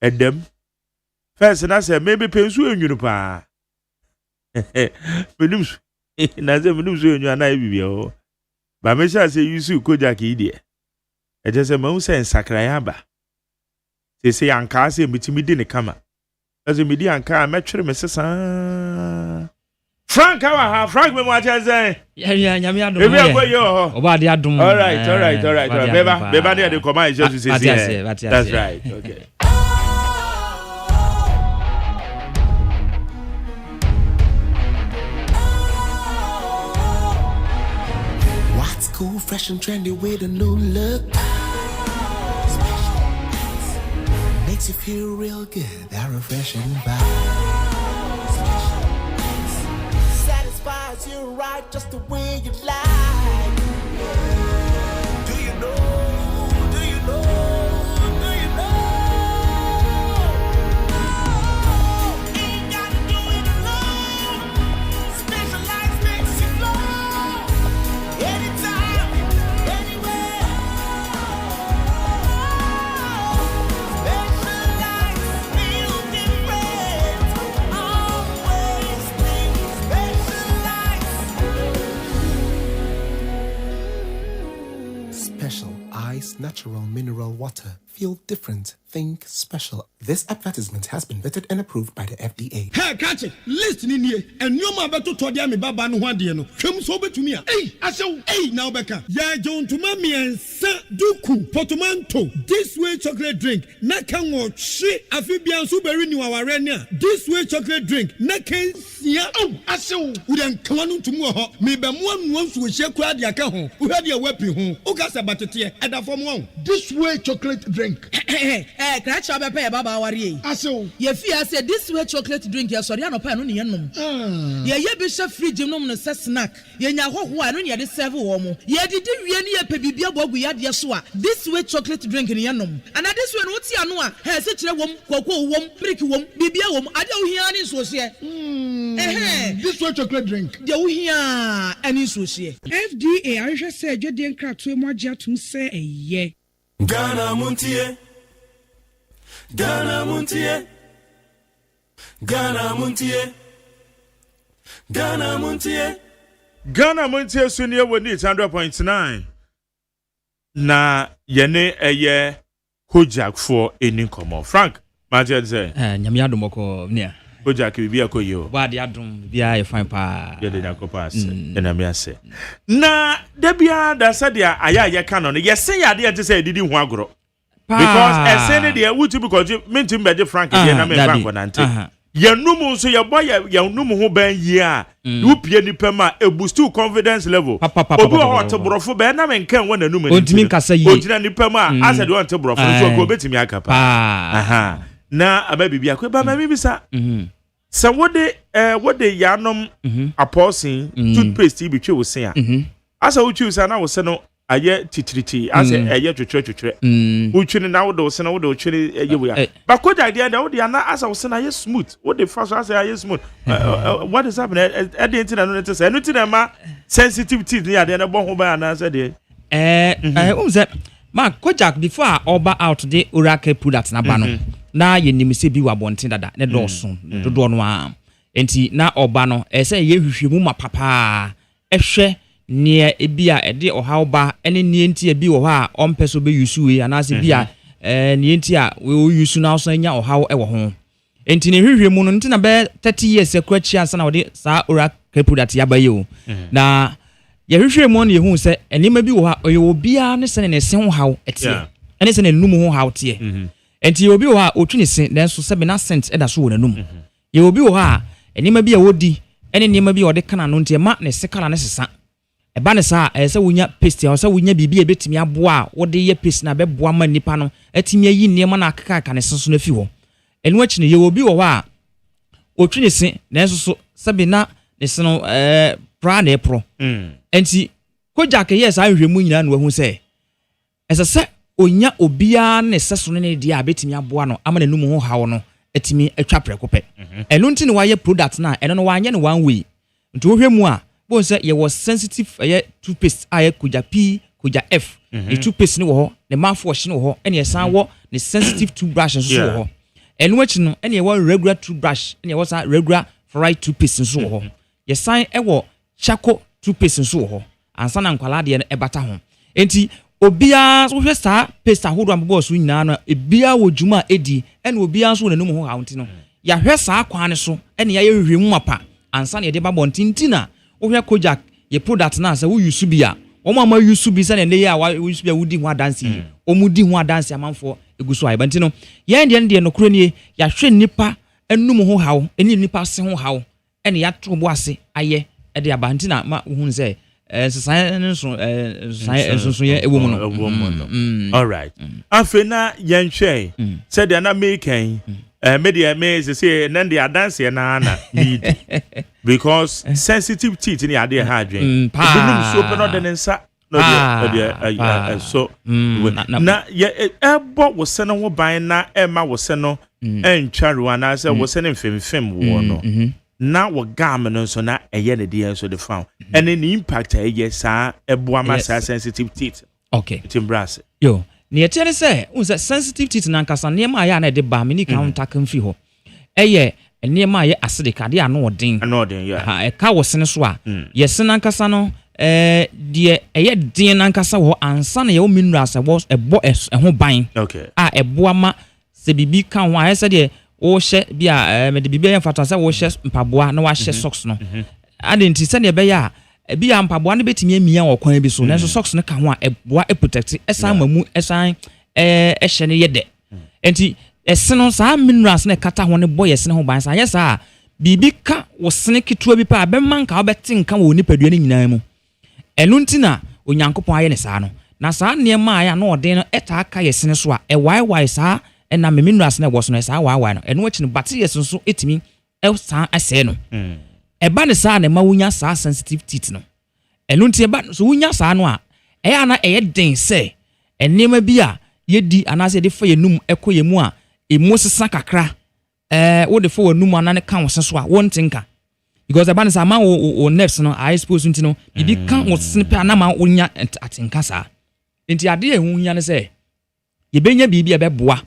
Edem. First na say maybe pensu enwunu pa. Menum na ze menum so enwu ana bibia o. Ba me sha say yusu Kojak ide. E je se ma hu se nsakra ya ba. Se yanka se mitimi di ne kama. Azu midi yanka metwere me sesa. Frank awa Frank me mo ache Yeah, nyame adom. Ebi akoyo. Oba de adom. All right. Beba dey come out just to say. That's right. Okay. What's cool, fresh and trendy with a new look? Makes you feel real good, that refreshing vibe. Satisfies you right just the way you like. Do you know? Do you know? Do you know? Ain't gotta do it alone. Specialized makes you flow. Anytime, anywhere. Special ice, natural mineral water. Feel different. Think special. This advertisement has been vetted and approved by the FDA. Hey, catch it. Listen in here. And you ma beto to dia me baba no hwade no. Hwem so betumi a. Hey, asew. Hey, now beka. Ya John to ma me ensa duku portmanteau. This way chocolate drink. Na kan wo hwe afibian so beri ni waware ne a. This way chocolate drink. Na kan sia. Oh, asew. We den kan no tumu ho. Me be mo anu nso hye kura dia ka ho. Wo hwade e wapi ho. O ka se batete e da fom ho. This way chocolate drink. Kracha bepe baba wari. Aso. Ye fi say this way chocolate drink ye sorry anopa no ne ye nom. Ye bi she fridge nom no se snack. Ye nya hoho a no ne de serve wo mo. Ye didi wie ne ye pe bibia bogu ya de so a. This way chocolate drink ne ye nom. And this way no ti anu a, he se kire wom, koko wom, prick wom, bibia wom, ade wo hia ne so hye. This way chocolate drink. De wo hia ani so hye. FDA ahwehwe se adwede nkratoe mo agye atum se eye. Ghana Montie. Ghana Montie. Ghana Montie. Ghana Montie. Ghana Montie Sunia woni 100.9. Na yene eye Kojak for any komo. Frank, Majen say. Nyame adom ko ne. Kojak bi akoyo. Ba de adom bia ye fine pa. Ye de yakopa ase. Na me ase. Na da bia da sadia aya ye ka no yesen ya de ante say didi hu agoro. Because essene de wuti because mintim be Frank de na me Frank nante. Ye num so ye boy ye num ho ban yi a wo pie nipa ma e boost confidence level. Obi ho otebrofo be na me nkan wona num ni. Odimi kasa yi. Odina nipa ma asa de otebrofo so ko betimi akapa. Aha. Na ababibi akwa ba ma bibisa. So what they yanom apostle toothpaste bi twe wo sen a. Asa wo twe wo sen na wo se no aye titriti ase eye twetwe utwini na wo do se na wo do utwini eye we ya ba koja idea da wo de na asa wo se na ye smooth wo de fa so asa ye smooth what is happening at the internet no te say no ti na ma sensitivity ni ade na bo ho ba na say de say ma koja before oba out the oracle product na ba no na ye nimse bi wa bonten dada ne do so do no a enti na oba no say ye hwehwemu ma papa ehwe ne ebia ede ohaw ba ene ne enti ebi wo ha ompeso be yusu we anase bia ne enti a we yusu na so anya ohaw e wo ho enti ne hwehwemu no nti na be 30 years ekwachi ansa na wode sa oracle product ya ba ye o na ye hwehwemu no ye hu se enima bi wo ha oye obia ne se ne se ho haw etie ene se ne num ho haw tie enti obi wo ha otwini se denso se be na cent eda so wo nanum ye obi wo ha enima bi a wodi ene enima bi a wode kana no nti ma ne se kala ne sesa eba ne sa se wonya paste o se wonya bibi e betimi aboa wode ye paste na beboa ma nipa no atimi ayi niema na akaka ne senso na fi ho enu achi ne ye obi wo ha otwini se denso so se be na ne se no pra na epro enti koja ke yes ahwehwemu nyina no hu se se onya obia ne seso ne dia betimi aboa no ama nanum ho hawo no etimi atwa prekope enu nti ne waye product na eno no wanye ne one way nti wo hwemu a bo se ye was sensitive ye toothpaste aye koja P koja F e toothpaste ne wo ho ne mouthwash ne wo ho ene ye san wo ne sensitive toothbrush nso wo ho enu achi no ene ye wo regular toothbrush ene ye wo san regular fluoride toothpaste nso wo ho ye san e wo charcoal toothpaste nso wo ho ansa na nkwala de e bata ho enti obia so hwe sa paste ahodo ambo so nyina no ebia wo djuma edi ene obia so nanum ho haunti no ya hwe sa kwan ne so ene ya hwehwemu mapa ansa na ye de ba bontintina wo hwe kojak ye product na sa wo use bia wo ma use bi sa ne ya wo use bia wudi ho adanse o mudi ho adanse amanfo eguso ai banti no ye de no kro nie ya hwe nipa enum ho hawo eni nipa se ho hawo ene ya to bo ase aye e de abantina ma wo hu se all right afena yenhwe said na making media me say na dey dance na need because sensitive teeth ni ade ha adwen binum so pe no de nsa no so na ye ebo wo se no wo ban na ema wo se no entwaru na say wo se no mfemfem wo no na wo gam no so na eye ne dey so the found and the impact eye sa eboa ma sa sensitive teeth okay timbrase yo ne yete say unse sensitive teeth na nkasa ne ma ya na de ba me ni kan takan fi ho eye ne ma ye acidic ade ano odin yeah e ka wo sene so a ye sene nkasa no de eye din na nkasa wo ansa na ye o minerals wo ebo ho ban okay eboa ma se bibi kan ho a se de o hye bia me de bibia yemfata se wo hye mpaboa na wa hye socks no adenti se ne be ya bia mpaboa ne betimi amia wo kwan bi so na so socks ne ka ho a eboa protect esan mamu esan hye ne yede enti eseno sa minerals ne kata ho ne boy esene ho ban sa yesa bibi ka wo sene kitua bi pa be manka wo betinka wo nipadua ne nyina mu enu ntina onyankopon aye ne sa no na sa ne ma aya na ode no eta aka yesene so a wai sa na me minerals na wo so no sa wa no enu achi no bacteria so etimi sa ase no eba ne sa na ma wunya sa sensitive teeth no enu nti eba so wunya sa no a eya na eye den se enema bi a yedi anase de fa yenum ekoye mu a emu sesa kakra wo de fa wanum anane kan wo so a won tinka because eba ne sa ma wo nerves no I suppose nti no bibi kan wo snipe anama wonya atinka sa nti ade ehunya ne se yebenya bibi ebeboa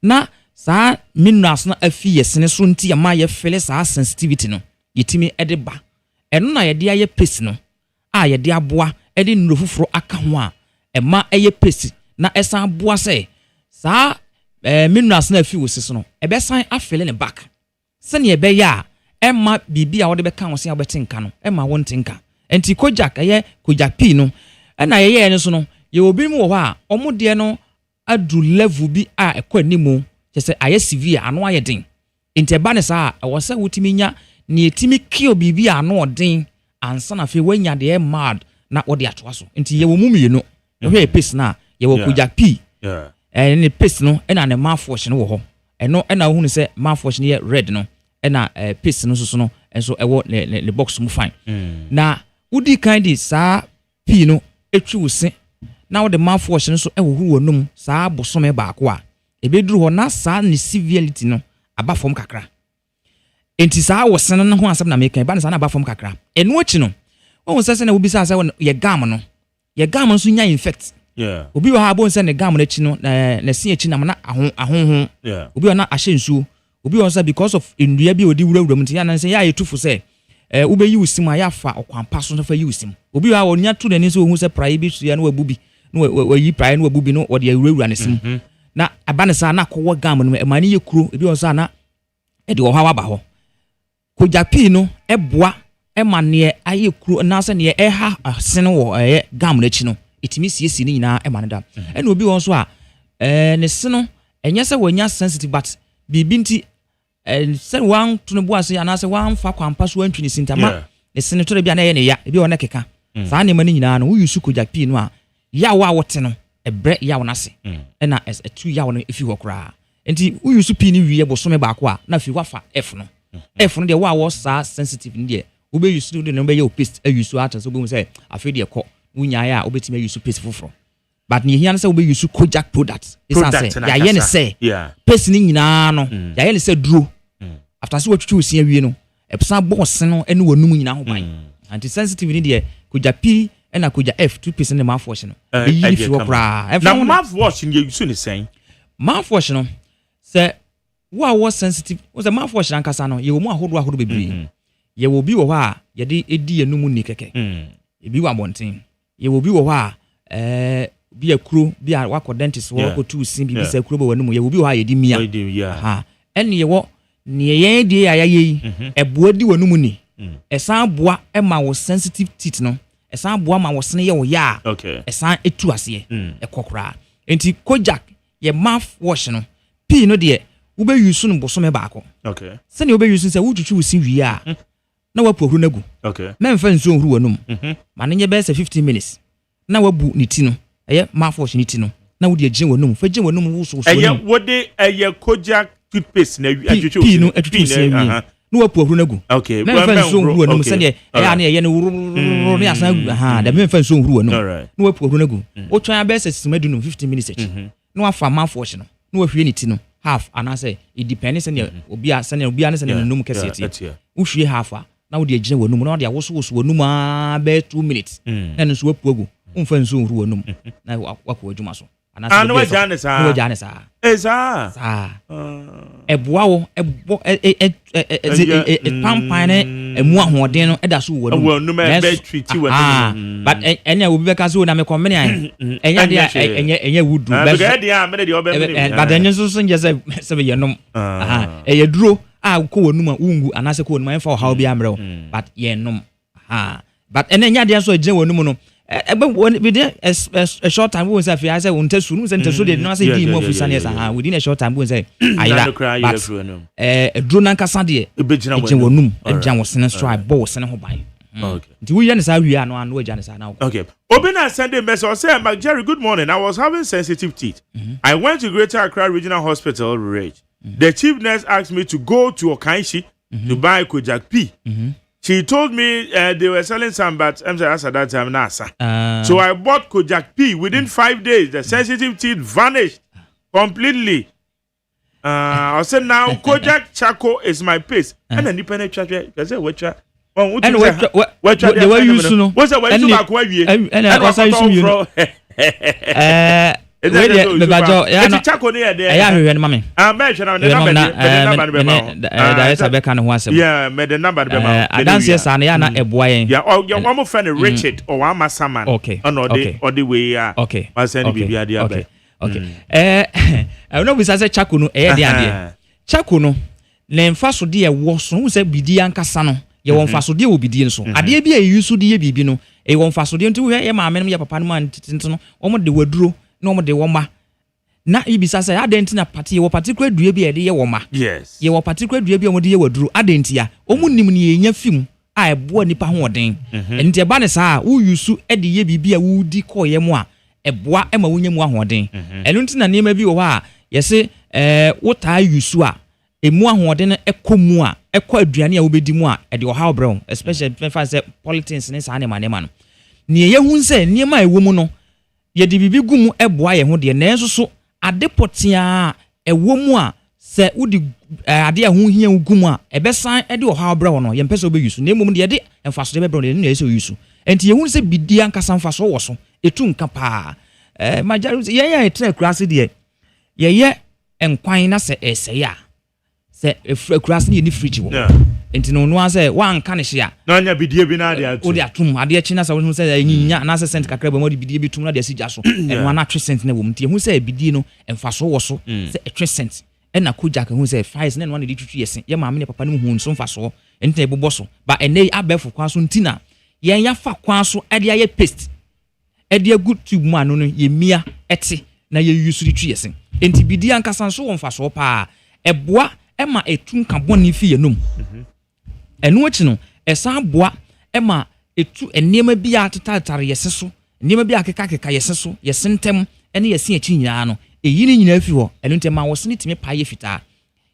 na sa minerals na afi yesene so nti ya ma ye fele sa sensitivity no yetimi ede ba eno na ye de aye paste no a ye de aboa ede nrofufuro aka ho a ema eye paste na esa aboa se sa minerals na afi wosese no ebesan afele ne back se ne ebe ya ema bibia wo de beka wo se abetinka no ema wo ntinka enti kojak eye kojak P no na ye ne so no ye obi mu wo ha omode no adu level bi a ekwa nimu chese aye severe ano aye den enti eba ne sa wo se wutimi nya ne etimi kio bibi ano odin ansa na fe wanya de mad na wo de atoa so enti ye wo mumienu hwe paste na ye wo kujak P ne paste no na ne mouthwash no wo ho eno na wo hu ne se mouthwash ne red no na paste no so no enso ewo le box mu fine na wudi kind sa P no etwi wo se now the mouthwash no so ehuhu wonum saa bosome baako a ebeduru ho na saa ne civility no aba fom kakra enti saa wosene no ho asem na meka ba na saa na aba fom kakra eno achi no won sese na wo bisa say ye gam no so nya infect obi wo ha bo nse ne gam no achi no na si achi na na ahonhon obi wo na ahye nsuo obi wo say because of ndua bi odi wurawura mu ya na nse ya yetufu say ube yi usim a yafa okwampa so fa yi usim obi wa onya tu n'ani so hu se praye bi so ya no wabubi no wayi praye no wabubi no ode awurawura ne sim na abane sa na kowo gam no e mani ye kuro ebi on sa na e de wo ha wa ba ho kojapi no eboa e mane aye kuro na se ne e ha asene wo gam no chi no etimi siesi ni nyina e mane da e na obi won so a ne se no enye se wonya sensitive but bibi nti said one to the boss and I said one for campus one to Sintama, the senator be an ya, be on a keka. Sani Manina, who you suku jak pinoa, yawa wateno, a bread yawanasi, and as a 2 yawan if you walk ra. And who you supini reable some bakwa, now if you wafa F no. F no, the wa was sensitive in there. Ube you stood the number your pist, a you so at us, so say, I feel your call, Unya, obey you so peaceful from. But ni hianse obe use Kojak products. Product ya yene say. Yeah. Personing na no. Ya yene say dro. After so what you see awie no. E pesa boss no ene wonum nyina ho ban. Anti sensitive ni de Koja P and Koja F 2% the mouthwash no. E yi fi okra. Na mouthwash ni you so ni saying. Mouthwash no. Say was sensitive. Was a mouthwash ankasa no. Ye wo mu ahodo bebre. Ye wo bi wo ha ye de edi enum ni keke. E bi wa bonten. Ye wo bi wo ha bi akuro bi a wako dentist wo ko tu sin bi bisa akuro bo wanum ye wo bi wo ha ye di mia ha ene ye wo ne ye die ya ye eboa di wanum ni esan boa e ma wo sensitive teeth no esan boa ma wo sene ye wo ya esan etu ase e kokora enti Kojak ye mouth wash no pee no de wo be use no bosome baako se ne wo be use se wo twetwe wo si wi a na wapo huru nagu memfa nso huru wanum ma ne nye be se 15 minutes na wabu ni ti no eye mouthwash ni ti no na wo de agye wanum fa gye wanum wo so eye wo de eye Kojak toothpaste na atwetwe pi no atwetwe na wapo huru nagu memfa nso huru wanum se ne eye na eye no ne asan da memfa nso huru wanum na wapo huru nagu wo twan be se simadunum 15 minutes echi na wafa mouthwash no na wahwie ni ti no half anase it depends on obi a se ne obi a ne se ne num kese ti wo hwie half a na wo de agye wanum na wo de awoso wanum a be 2 minutes na nso wapo agu umfa nso huru wanum na wako adwuma so anase no wajane sa esa eboa wo ebo pampan ne emu ahoden no eda so wanum be treat wanum but enya obi be ka so na me komene an enya de enya wudu be ga de a me de obe me but enya so nje se be yenom eye duro a ko wanum a ungu anase ko wanum enfa how bi amre but yenom but enya de so agye wanum no within a short time we say I say untesu no say untesu de no say di mo ofisa ne say within a short time we say ayira but drone ankasa de ebegina wonum agyan wo sene so abo wo sene ho ban nti we yan say wi ano anu agyan say na okay Obina Sunday message say Mark Jerry, good morning. I was having sensitive teeth. I went to Greater Accra Regional Hospital Rage. The chief nurse asked me to go to Okanshi to buy Kojak P. She told me they were selling some, but I'm sorry, at that time, NASA. So I bought Kojak P. Within 5 days, the sensitive teeth vanished completely. I said, now Kojak Chaco is my paste. And then you penetrate. I said, what? And what they were used to know. What's the way to back where you and I was the bajo ya no Chaco near there. Ya hwe no mame. Mention on the number. There is a back and one. Yeah, me the number be ma. I dance yes and ya na eboa yen. Yeah, your one friend Richard or one masaman. Okay. Or the way ya. Okay. Ma send bibia dia be. Okay. I know we say Chaco no e dey ade. Chaco no le mfa so de e wo so hu say bidi ankasa no. Ye won fa so de obidi nso. Ade bi e yusu de ye bibi no. E won fa so de nti ye ma amenem ye papa no man titi no. Omo de waduro no mo de woma na ibisa say adenti na party wo particular dua bi e de ye woma yes ye wo particular dua bi o mo de ye waduru adenti ya omu nim ne ye nya film a ebo nipa ho oden enti e ba ne saa wo yusu e de ye bibi a wo di ko ye mo a eboa e ma wo nya mu ahoden eno nti na nema bi wo ha ye se wo ta yusu a emu ahoden e komu a e ko aduane a wo bedi mu a e de wo ha obrɛ especially fan say politics ne saa ne ma no ne ye hu se nema ewo mu no ye di bibi gumu eboa ye ho de na enso so ade potia ewo mu a se wodi ade a ho hia gumu a ebesan ede oha bra wo no ye mpese obeyusu na emum de de emfaso de bebra no na ese oyusu enti ye hu se bidi ankasa mfaso wo so etu nka pa majaru ye ye etre kurase de ye enkwan na se eseya se kurase ni fridge wo enti no no ase wan ka ne hia na anya bidie bi na ade atu odi atum ade achi na se wo se nyinya na se cent kakra ba mo de bidie bi tum na de asi gya so eno na 3 cent na wo mti hu se bidie no emfaso wo so se 3 cent ena kujak hu se 5 na no na de twitwi yesi ye maame ne papa ne hu nso mfaso enti na ebobo so ba ene abefo kwa so ntina yen ya fa kwa so ade aye paste ade good tube mu anu no ye mia ete na ye use twitwi yesi enti bidie ankasa so wo mfaso pa eboa ema etu ka boni fi ye nom enu achi no esa aboa ema etu enema bi atatatare yesi so enema bi akeka yesi so yesentem ene yesi achi nyina no eyi ni nyina fi ho enu ntema wo sene timi pa ye fita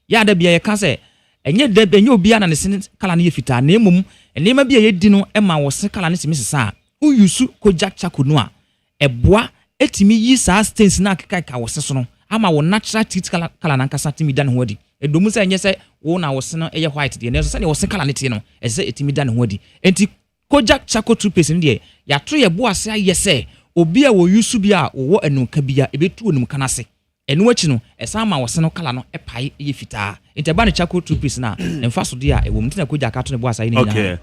ya da bia ye ka se enye da benye obi ana ne sene kala ne ye fita na emum enema bi ye di no ema wo se kala ne timi sesa uyusu kojak chakunu a eboa etimi yi sa stains na akeka wo se so no ama wo natural teeth kala na nkasa timi dan ho adi edomu se enye se wo na wo se no eye white de ne so se ne wo se kala ne ti no ese etimi dan ho adi enti kojak chako toothpaste ne de ya tro ye bo ase aye se obi a wo yusu bi a wo enunka bia ebetu onum kanase enu achi no esa ma wo se no kala no epai ye fita enti ba ne chako toothpaste na emfa so de a ewo mtina kojak ato ne bo asa ye ne nyina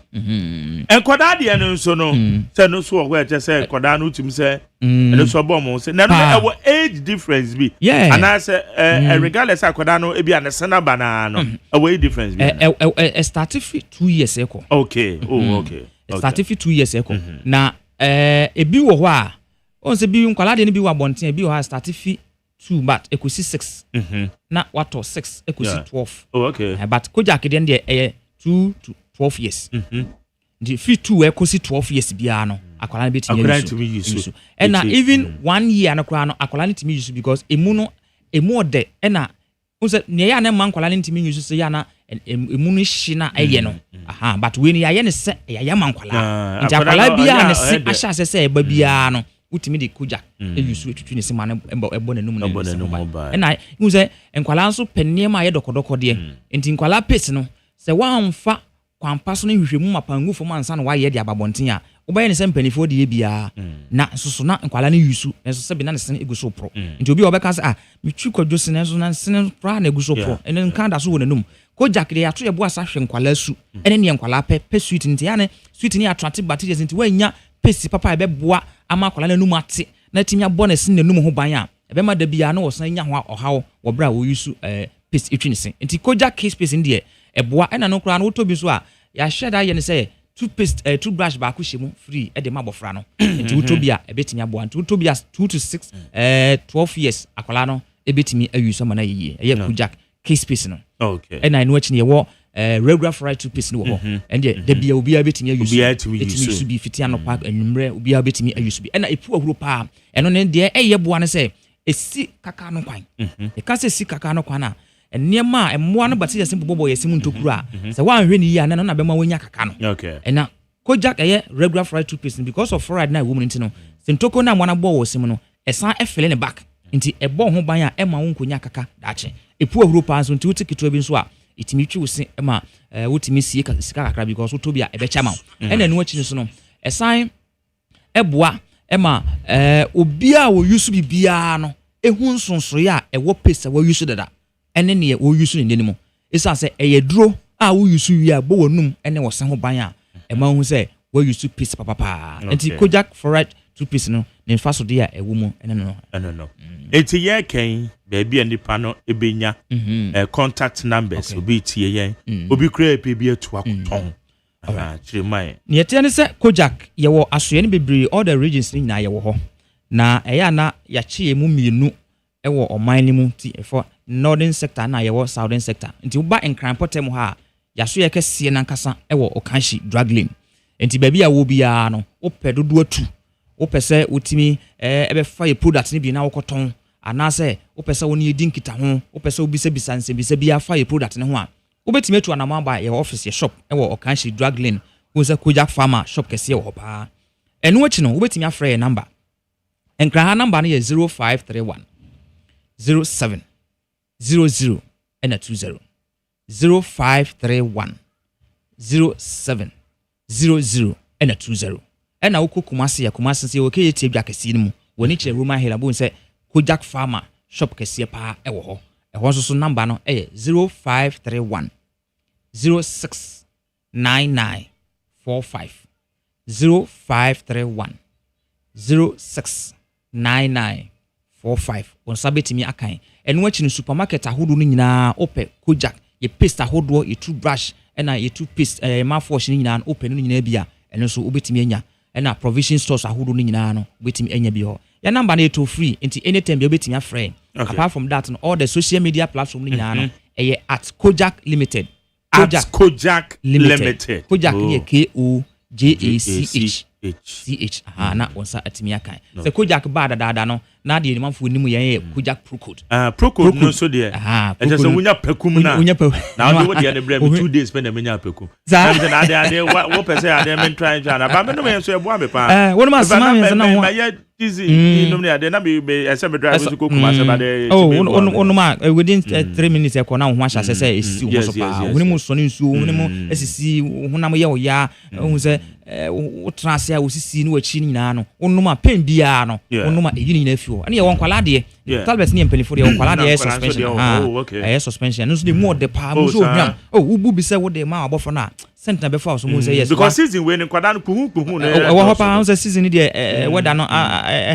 enkoda de no so no se no so wo eche se enkoda no tum se eno so bo mo se na no ewo age difference bi ana se regardless enkoda no e bia ne sena bana no ewo age difference bi start 2 years eko okay okay start 2 years eko na ebi wo ho a on se bi nkwala de ne bi wa bonten ebi wo ha start 2 but ekosi 6 na wato 6 ekosi 12 okay but kojak de de 2 to 12 years the fi 2 ekosi 12 years bia no akwala na betimi use and na even 1 year na kwa no akwala na timi use because emu de na unse ne ya na man kwala na timi use se ya na emu no hyi na eye no but we ni ya ye ne se ya man kwala nti akwala bia ne se asha se eba bia no utimi de kujak use tutu ne se man ebo na num na na unse enkwala nso penne ma ye dokodoko de nti nkwala pese no se wamfa kwampa so ne hwehwemu mapangu fo mansa no waye de ababonten a ubaye ne se mpanifo de bia na soso na nkwala ne yusu enso se bi na ne se eguso pro nti obi obeka se metwi kwadwo se ne so na se ne pra na eguso pro ene nkan da so wo nanum ko jakre ya to ye bo asa hwe nkwala su ene ne nkwala pe sweet nti ya ne sweet ne attract bacteria nti wanya pesi papa ebe boa ama nkwala nanum ate na timi abo na se nanum ho ban a ebe ma da bia na wo san nya ho ohawo wo bra wo yusu pesi etwi ne se nti ko jak case pesi ndie eboa ena no kra no to bi so a ya sheda ye ne say toothpaste toothbrush ba ko shemu free e de mabofra no nti utobia e betimi aboa nti utobia 2 to 6 12 years akola no e betimi ayuso mana yeye e ye kujak case paste no okay ena ino achi ne wo regular fried toothpaste no wo and de bia obi a betimi ayuso betimi yusu bi fitia no pack enumre obi a betimi ayuso bi ena epu ahuro pa eno ne de e ye boa ne say esi kaka no kwan e ka se esi kaka no kwan na enema emmoa no bati yesi bobo yesi ntokuru a se wanhwe ni ya na na bema wonya kaka no okay ena kojak eye regular fried toothpaste because of fried na woman ntino se ntoko na mwana bo wosim no esan efele ne back nti ebo ho ban a ema wonkonya kaka dache epu ahuro pa so nti wutikito bi nso a itimi twi wusi ema wutimi sie sika kakra because wotobi a ebe chama ena enu achi nso no esan eboa ema obi a wo use bibia no ehu nsonso ya ewo paste wo use dada ene ne wo use ne nemu isa se eye duro a wo use wi a bo wonum ene wo san ho ban a ema hu se wo use paste papa enti kojak fried toothpaste no ne fa so de a ewo mu ene no enti ye kan baby anipa no ebenya contact numbers obi tie yen obi kura epe bi atu akoton chiremai ne yete ne se kojak ye wo asoye ne bebre all the regions ni na ye wo ho na eya na ya chie mu mienu ewo oman ni mu ti for northern sector na ye wo southern sector nti uba enkranpotem ha ya so ye kese na nkasa ewo okanshi drug lane nti baby a wo bia no opedodo atu opese utimi ebe fa ye product ni bi na wokoton anase opese woni edi nkita ho opese obisa bisanse bisa bia fa ye product ne ho a obetime atu anama ba ye office ye shop ewo okanshi drug lane wo se kojak farmer shop kese wo pa enu achi no obetime afre ye number Nkra number no 0531 07 00 and a 20 0531 07 00 and a 20 and a uko kumasi se okay tie bia kesi mu woni che Roman Hill abun se Kojak Farmer shop kesi pa ewo ho e so number no 0531 06 9945 0531 06 9945 on sabetimi akan enu achi no supermarket ahodo no nyina ope Kojak ye paste ahodo ye toothbrush ena ye toothpaste mouthwash no nyina ope no nyina bia enu so obetimi anya ena provision stores ahodo no nyina no obetimi anya bi ho ya number na to free nti anytime you obetimi afrɛ apart from that all the social media platform no nyina no at Kojak Limited Kojak Limited Kojak ye KOJACH na onsa atimi akan se Kojak ba dada no na de manfo nimu ye Kojak Procode Procode no so de e se wunya pakum na na do de ne bre me 2 days spend me nya pakum na de wo pese ade men try na ba me no me so e bo am pa wonu ma sama me na ho easy no me ade na me ese me drive so kokuma se ba de onu ma within 3 minutes e ko na ho ahya se esi wo so pa wonu mu so ne nsuo wonu mu esisi honam ye wo ya hu se wo trase a wo sisi no achi nyina no onu ma pen bia no onu ma eyi nyina fi ani ye won kwala de talbet ni empelifo de won kwala de suspension suspension no so de mo de pa mo so hwam ubu bi se wo de ma abofo na sentna be fa so mo say yes because season we ni kwada no kuhu na wo hopa so season de weda no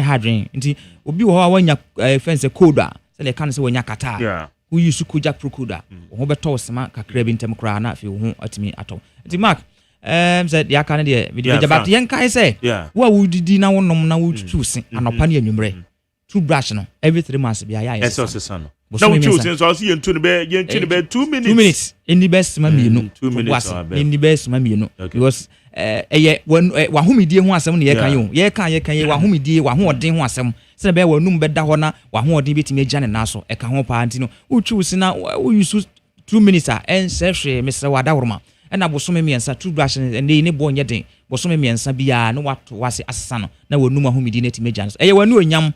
hadrin nti obi wo ho wanya fence code a se le kan se wanya kata who use Kojak Procode wo beto sema kakra bi ntem kra na afi wo atimi ato nti mark said ya kan de video jabat yen kai say wo wudidi na wonom na wutusi anopa ne anwumre toothbrush no every 3 months bia ya yes so no we choose so see yentu be 2 minutes 2 minutes in the best ma mienu 2 minutes in the best ma mienu because wa homidie ho asem ne ye kan yo ye kan wa homidie wa ho odin ho asem se be wanum be da ho na wa ho odin betimi agya ne na so e ka ho pa anti no uchusi na we use 2 minutes en sefre Mr. Wadawroma ena bosome miensa toothbrush ne bonye den bosome miensa bia no wato wase asesa no na wanum ahomidi na etimi agya no eye wanu onyam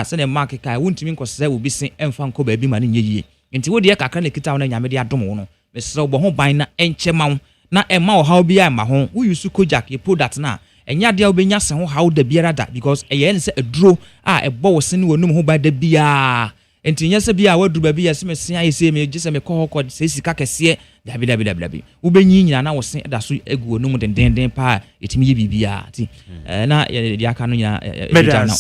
se ne mark kai wontimi nkose obi sen emfa nko ba bi ma ne nyeyie nti wo de kakra ne kita na nyame de adom wo no Mr. Obo ho ban na enche ma na emma o how bia ma ho wo use Kojak ye product na enya de obenya se ho how da biara da because eye ne se aduro ebo wo sen wanum ho ba da bia enti nya se bia wadu ba bia se mesia ese me gise me kokko se sika kese dabi wo benyi nyina na wo sen da so egu wanum den pa etimi ye bibia ti na de aka no nyina na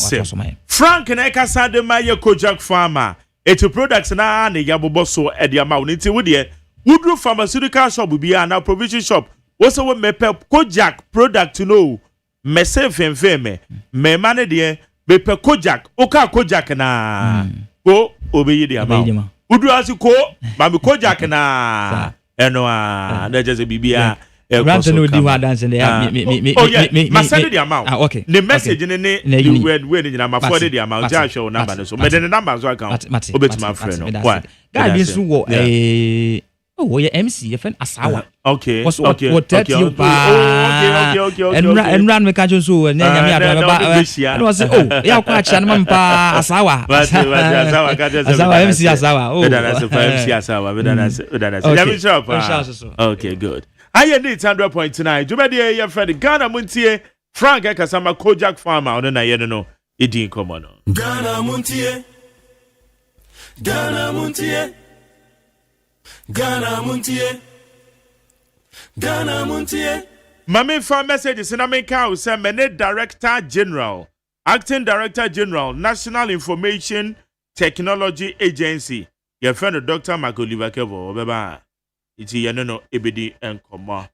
Frank na ekasa de ma ye Kojak Farmer eti products na ne yabobo so e de ama wo nti wo de Woodrow pharmaceutical shop bia na provision shop wo se wo mepe Kojak product no me se femfeme me mane de mepe Kojak oka Kojak na ko obeyi de ama Woodrow asiko ba me Kojak na eno na just bibia Ramson no di wa dance me send the amount okay the message ne word nyina ma forward the amount ja show number no so me the number so account obet my friend no why guy bi so wo we MC your friend Asawa okay what you and run me catch so na nyame adwa no say ya kwa acha na mpa Asawa Asawa MC Asawa that's MC Asawa that's nyame shop okay good I need 100.9 Jumedi your friend Ghana Montie Frank Ekasama Kojak Farmer on na ye no edin komo no Ghana Montie Ghana Montie Ghana Montie Ghana Montie Mami fa message sina me ka o say mene Director General Acting Director General National Information Technology Agency your friend Dr. Makoliva Kevo obeba iti no ebedi enkomo.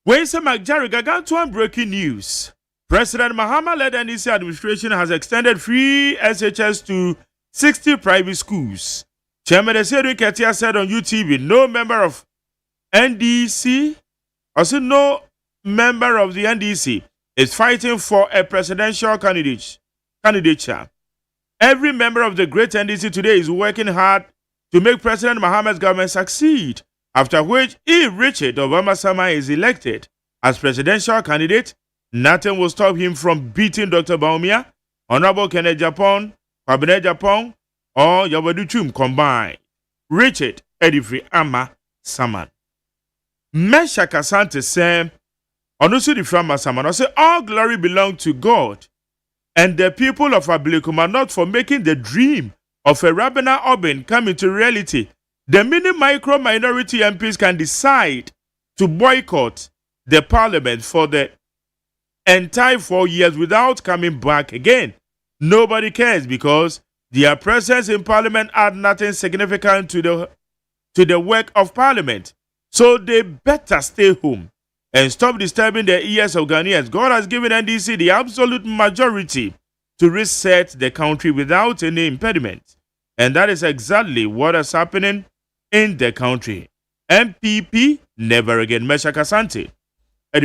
When some Jerry got to breaking news. President Mahama led NDC administration has extended free SHS to 60 private schools. Chairman Esedu Ketia said on UTV, no member of NDC, also no member of the NDC is fighting for a presidential candidature. Every member of the great NDC today is working hard to make President Mahama's government succeed, after which, if Richard Obama-Sama is elected as presidential candidate, nothing will stop him from beating Dr. Baumia Honorable Kenneth Japan, Cabinet Japan, or Yabaduchum combined. Richard Edifri Ama Saman. Mesha Kasante said, Onusu di Frama Saman, I say, all glory belong to God and the people of Abilikuma, not for making the dream of a Rabina Obin come into reality. The mini micro minority MPs can decide to boycott the parliament for the entire 4 years without coming back again. Nobody cares because their presence in parliament add nothing significant to the work of parliament. So they better stay home and stop disturbing the ears of Ghanaians. God has given NDC the absolute majority to reset the country without any impediment. And that is exactly what is happening in the country. MPP, never again. Meshak Asante. But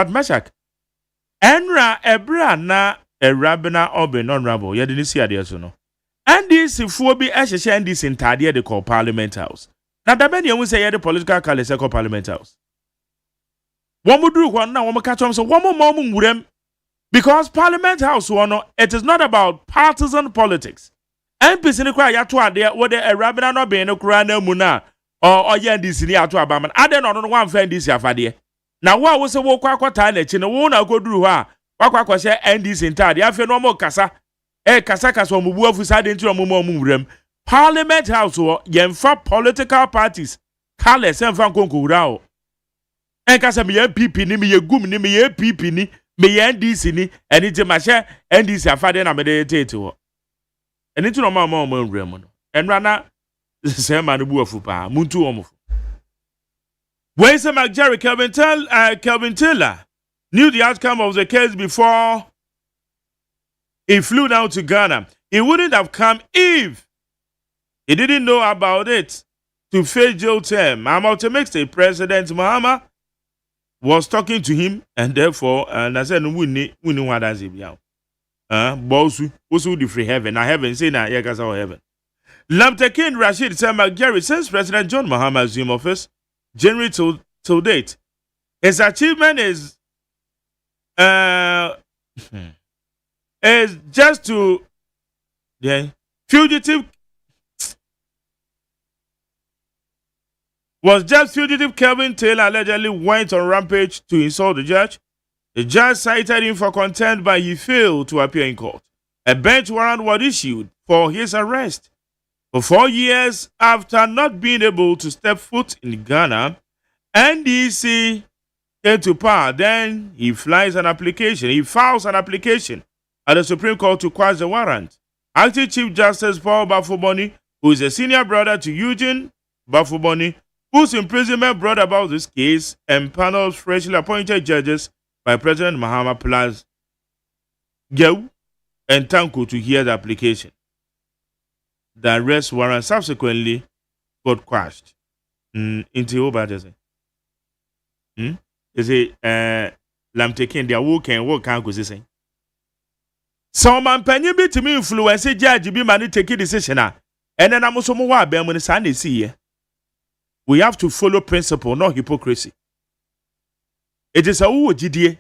Meshak, Enra Ebra na Erabina Obin honorable. You didn't see ideas, no. And this if we be actually and this entire they call Parliament House. Now the many will say the political colors call Parliament House. One would do one now, one more catch on so one more moment because Parliament House one it is not about partisan politics. MPs in the cry yatwa there whether a Rabina no be no krana muna or this in the atwa baman. I don't know one friend this yafade. Now what was a walk kwata na chi no wona go duru ha wakwa share NDC entire afi no mo kasa kasa kasa omubu afusa de ntiro mo mumrem Parliament House wo yemfa political parties kale semfa nkonkura o kasa me MPP ni me yegum ni me APP ni me NDC ni eni je ma share NDC afade na me de tete wo eni ntiro mo mumrem no enra na sema no bu afu pa muntu wo mo when some Jerry Kelvin Taylor knew the outcome of the case before he flew down to Ghana, he wouldn't have come if he didn't know about it to face jail term. Ultimate State President Mahama was talking to him, and therefore, and I said, we know what that's about. Bosu, also the free heaven. I haven't seen that yet, because heaven. Lamtekin Rashid said, McGarry, since President John Mahama assumed office, January till date, his achievement is just to fugitive Kelvin Taylor allegedly went on rampage to insult the judge. The judge cited him for contempt, but he failed to appear in court. A bench warrant was issued for his arrest. For 4 years after not being able to step foot in Ghana, NDC came to power. Then he files an application at the Supreme Court to quash the warrant. Acting Chief Justice Paul Bafuboni, who is a senior brother to Eugene Bafuboni, whose imprisonment brought about this case, empaneled freshly appointed judges by President Mahama plus Geu and Tanku to hear the application. The arrest warrant subsequently got quashed. Into over they say lam taking their work and work can't go say. So man penny bit to me influence judge be man take a decision and then I'm also more when the sun is here. We have to follow principle, not hypocrisy. It is a GDA.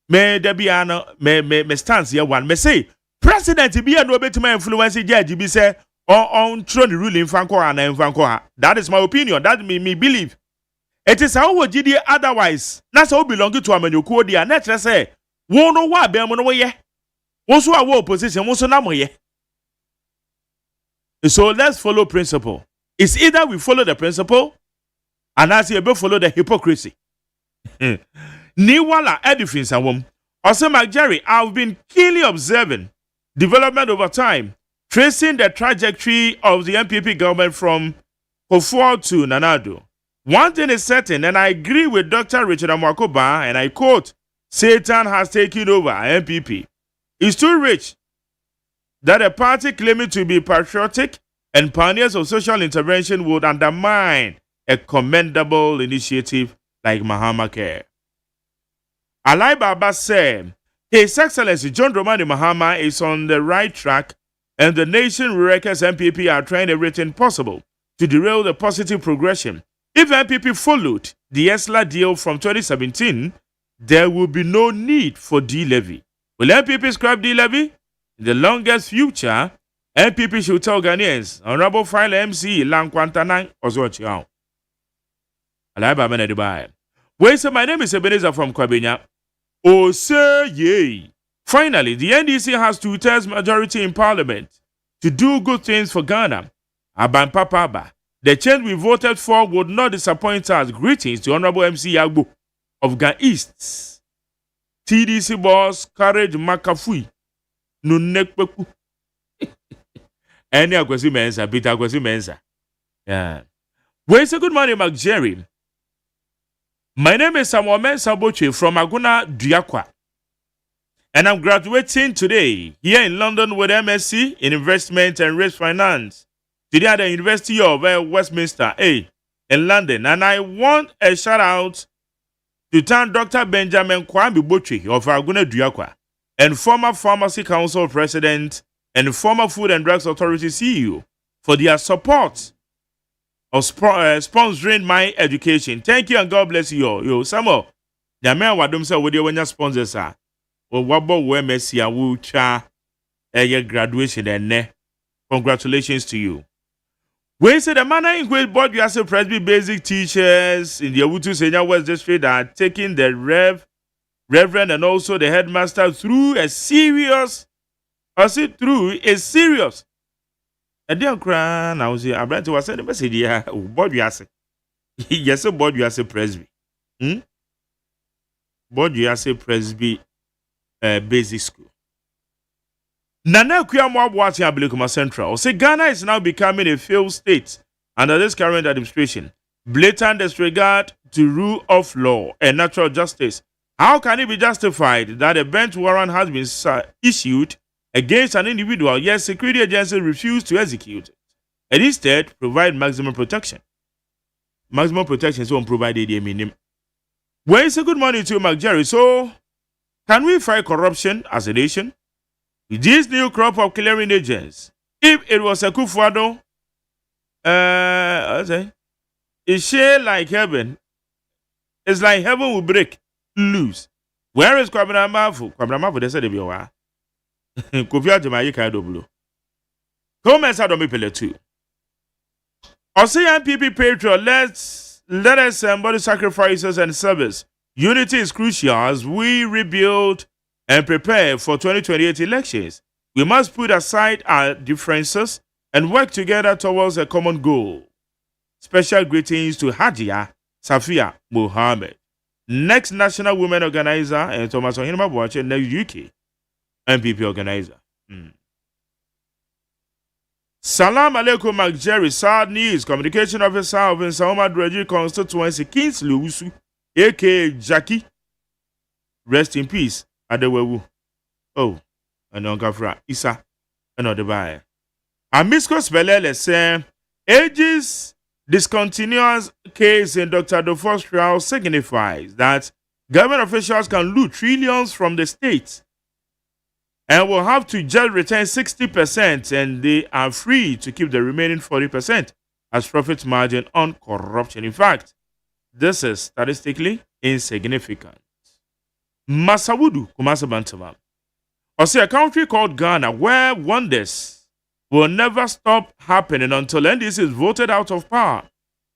May there be an me stance here one. Me say President be no bit to influence judge be say on throne the ruling Franco and Franco. That is my opinion. That me believe. It is how we GDA otherwise. That's how belong to a manuko dia. Let's say won no wa be mo no ye. Also our opposition also na mo ye. So let's follow principle. It's either we follow the principle and as you follow the hypocrisy. Ni wala edifins and wom. Also, Jerry, I've been keenly observing development over time, tracing the trajectory of the MPP government from Kofor to Nanado. One thing is certain, and I agree with Dr. Richard Amwakoba, and I quote, Satan has taken over MPP. It's too rich that a party claiming to be patriotic and pioneers of social intervention would undermine a commendable initiative like Mahama Care. Alai Baba said, His Excellency John Dramani Mahama is on the right track, and the nation reckons MPP are trying everything possible to derail the positive progression. If MPP followed the ESLA deal from 2017, there will be no need for D-levy. Will NPP scrap the levy? In the longest future, NPP should tell Ghanaians, Honorable File MC Lankwantanang Ozochiao. Alaba Benedibai. Wait, so my name is Ebenezer from Kwabenya. Oh, sir, yay. Finally, the NDC has 2/3 majority in parliament to do good things for Ghana. Aban Papa, the change we voted for would not disappoint us. Greetings to Honorable MC Agbo of Ghana East. TDC boss, Courage Makafui. Nunekpeku. Any Akwesi Mensa, Peter Akwesi Mensa. Yeah. Well, good morning, Mark Jerry. My name is Samuel Mensa Boche from Aguna Diakwa. And I'm graduating today here in London with MSc in Investment and Risk Finance. Today at the University of Westminster, in London. And I want a shout out to thank Dr. Benjamin Kwambi Boche of Aguna Diakwa and former Pharmacy Council President and former Food and Drugs Authority CEO for their support of sponsoring my education. Thank you and God bless you all. Yo, Samuel, the man wadum say with your sponsors are. Wabo we Messi awucha your graduation and congratulations to you. We say the manner in which board as a Presby basic teachers in the Awutu Senior West District are taking the Reverend and also the headmaster through a serious. A dear crown, I was here. I brand to us the message here. Board you as yes, board you as a Presby. Board you as a Presby. Basic school. Nana Kuyamwa watching Abilikuma Central. Say Ghana is now becoming a failed state under this current administration. Blatant disregard to rule of law and natural justice. How can it be justified that a bench warrant has been issued against an individual, yet security agencies refuse to execute it and instead provide maximum protection? Maximum protection is one provided a minimum. Well, it's a good morning to Mark Jerry. So, can we fight corruption as a nation? With this new crop of clearing agents, if it was a Kufuado, it's share like heaven. It's like heaven will break loose. Where is Kwabena Mafu? Kwabena Mafu, they said they be wa. Kofia Jamaica double. Comments are domi pele too. OSEI NPP patriot, let us embody sacrifices and service. Unity is crucial as we rebuild and prepare for 2028 elections. We must put aside our differences and work together towards a common goal. Special greetings to Hajia Safia Mohammed, next National Women Organizer, and Thomas Ohinma Boache, next UK NPP Organizer. Salam alaikum, Mark Jerry. Sad news. Communication Officer of Nsaoma Dreji Constituency, Kingsley Usu, a.k.a. Jackie. Rest in peace, Adewewu. Oh, and Onkafra, Isa, and Odebaye. Amisco Spelele say, ages discontinuous case in Dr. Dofor's trial signifies that government officials can loot trillions from the state and will have to just return 60%, and they are free to keep the remaining 40% as profit margin on corruption. In fact, this is statistically insignificant. Masawudu Kumasa Bantama. Or say a country called Ghana where wonders will never stop happening until NDC is voted out of power.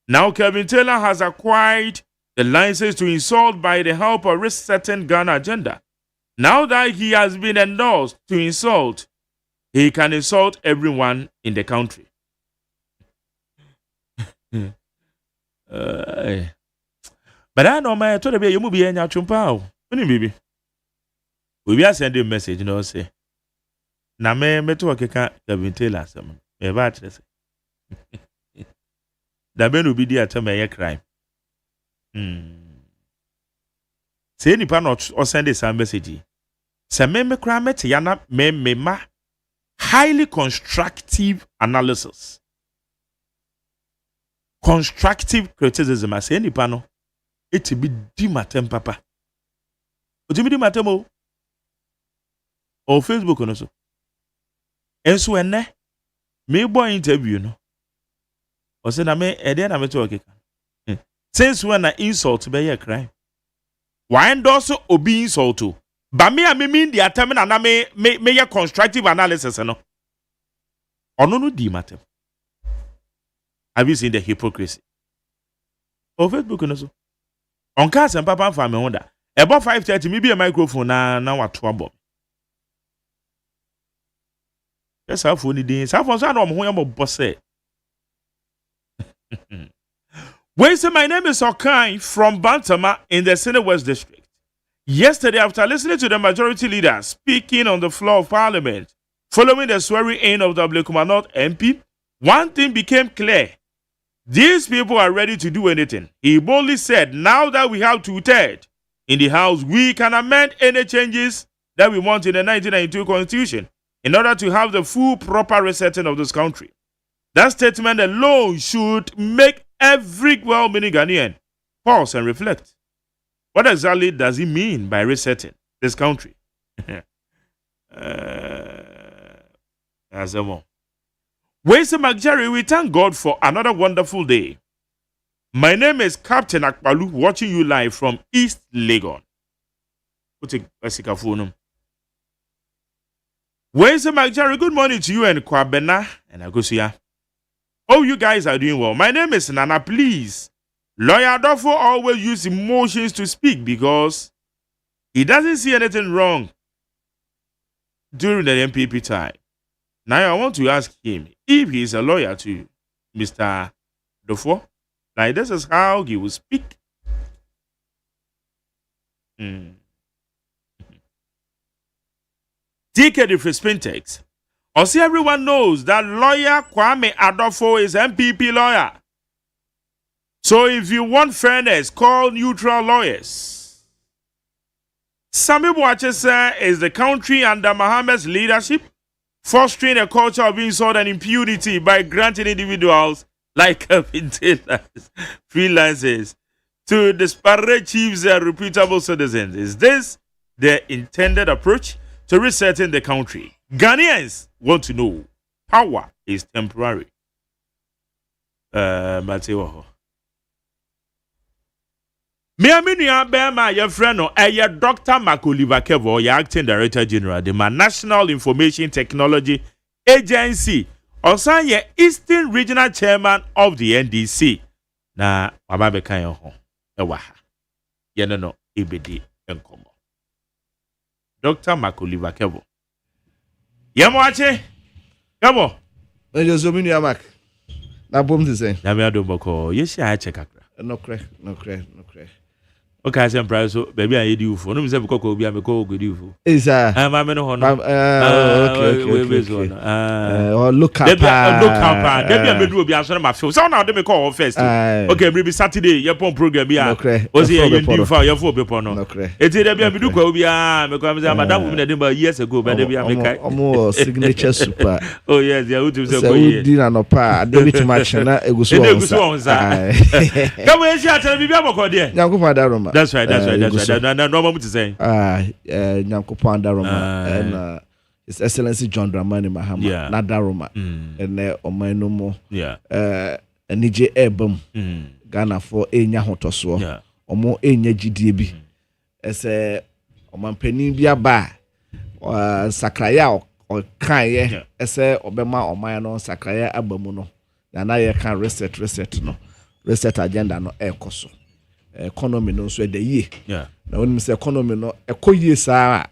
Now Kevin Taylor has acquired the license to insult by the help of resetting Ghana agenda. Now that he has been endorsed to insult, he can insult everyone in the country. But I know my told you move in your chumpao. Baby. We are sending a message, you know, say. Na me to work Kevin Taylor some. Me about this. That man will be there to me a crime. Say any pan or send this message. Say me crime yana me ma highly constructive analysis. Constructive criticism. I say any panel. It be dimatem papa. Ojimi dimatem o. O Facebook no so. Enso ene me boy interview no. O say na me e dey na me to okeka. Since when na insult be a crime. Why endorse obi insult to? But me mean the attempt na me a constructive analysis no. Ono no di matter. Have you seen the hypocrisy? On Facebook no so. On cast and papa for me wonder. About 5:30 maybe a microphone na what trouble. Yes, how funny days. How far no mo yam boss. When say my name is Okai from Bantama in the Senate West District. Yesterday, after listening to the majority leader speaking on the floor of Parliament, following the swearing in of the Blakuma North MP, one thing became clear. These people are ready to do anything. He boldly said, now that we have 2/3 in the House, we can amend any changes that we want in the 1992 Constitution in order to have the full proper resetting of this country. That statement alone should make every well-meaning Ghanaian pause and reflect. What exactly does he mean by resetting this country? Where's Jerry? We thank God for another wonderful day. My name is Captain Akpalu, watching you live from East Legon. Where's Jerry? Good morning to you and Kwabena and Agusia. Oh, you guys are doing well. My name is Nana. Please, Lawyer Adolfo always use emotions to speak because he doesn't see anything wrong during the MPP time. Now, I want to ask him if he is a lawyer to Mr. Adolfo. Like, this is how he will speak. TK the Spintex. Or see, everyone knows that lawyer Kwame Adolfo is MPP lawyer. So if you want fairness, call neutral lawyers. Sami Bouache is the country under Mohammed's leadership, fostering a culture of insult and impunity by granting individuals like freelancers to disparate chiefs and reputable citizens. Is this the intended approach to resetting the country? Ghanaians want to know. Power is temporary. Mateo. Me aminua bema your friend no Dr. Makoliva Kevo, your acting director general, the National Information Technology Agency, also your Eastern Regional Chairman of the NDC. Na wababe kanyo ho. Ewaha. No ebedi enkomo. Dr. Makoliva Kevo. Yamwache. Kamo. Ejo zomini amak. Na bom te say. Na me adomoko. Yeshi a check akra. No cre. Okay, I say price so baby I do for. No me say because obi am ko go do for. Isa. Ma me no ho no. Okay. Look up. Debi am do obi aso ma feel. So now dey me call first. Okay, maybe Saturday your pon program bi a. O say you do for your for people no. E say debi am do kwa obi a me ko say madam me dey ba years ago but debi am kai. Omo signature super. Oh yes, yeah, who to say go here. Say na no pa, debi to match na egusu onza. Come we see atele bibia boko there. Nyankopon adaroma. That's right. Na normal to say. Nyankopon adaroma and His Excellency John Dramani Mahama na adaroma and oman no mo. Anije ebam. Ghana for enya hotoso. Omo enya gidie bi. Ese oman panin bia ba sakraya o kan ye ese obema oman no sakraya abamu no. Na ye kan reset no. Reset agenda no ekoso. Economy no so the ye na woni say economy no ekoyie saa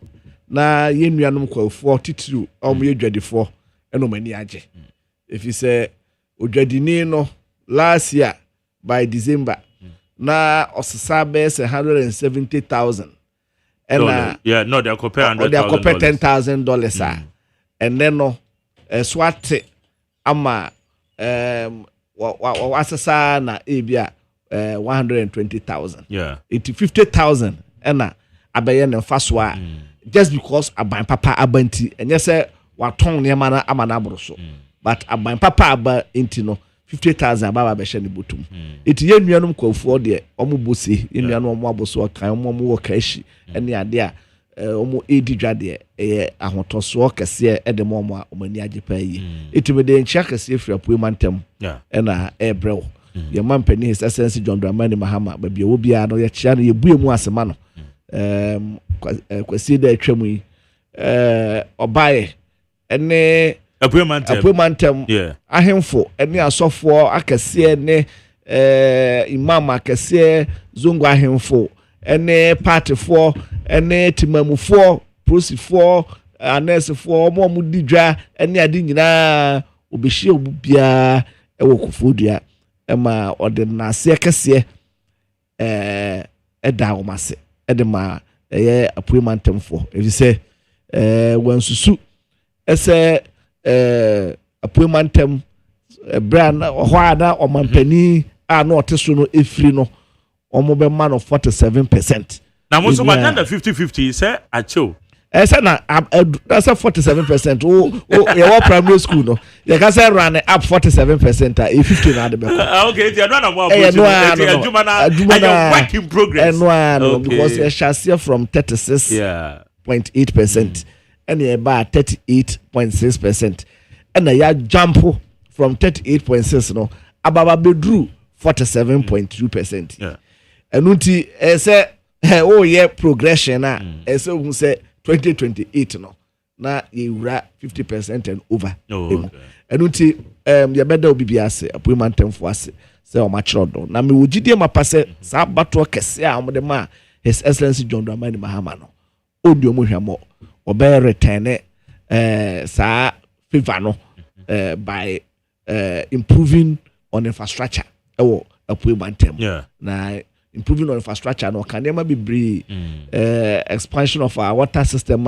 na ye nuanom kwafo titiru omo ye dwadefo eno mani age if you say odwadini no last year by December na osesa be $170,000 and they compare $10,000 and then no swat ama wasesa na ebia 120,000. It's 50,000 and abayen and faswa just because aban papa abanti and yes waton near amana broso. But aban papa aba intino 50,000 baba besheni butum. It ye nuanum kwafo de omubosi nuanum omuaboso kan omu kashi and ya dia omu edidwade ahotoso kese edemo omu omani ajepa yi. It me de nchia kese free apuemantem na Your man penny His Excellency John Dramani Mahama, baby, will be no ya chia no ye bue mu asema no. kwasi da atwa mu yi obaye ene apuemantem ahemfo ene asofo akese ne imam akese zongo ahemfo ene partyfo ene timamufo prosifo anesfo mo didwa ene ade nyina obehie obubia ewo kofodua ema ode na ase kese eda omase edema apuemantemfo efise wansusu ese apuemantem brand hoada omampani na oteso no efiri no omo be man of 47%. Na mo so maganda 50-50 say acho. Esa na that's 47%. Your primary school no. You can say run up 47% a 50 na de be. Okay, you don't know more about it. Adjumana work in progress. No, because you shall see from 36.8% and you buy 38.6%. And you jump from 38.6 no ababa bedru 47.2%. Yeah. And unti say oh yeah progression na say who say 2028 no na yewura 50% and over. And unti ya beda obibi ase apuemantemfo ase say o ma chirodo na me wogidie mapase sa bato kese a omde ma His Excellency John Dramani Mahama no odi omohwamo obe return sa favor no by improving on infrastructure apuemantem na improving on infrastructure no can never be expansion of our water system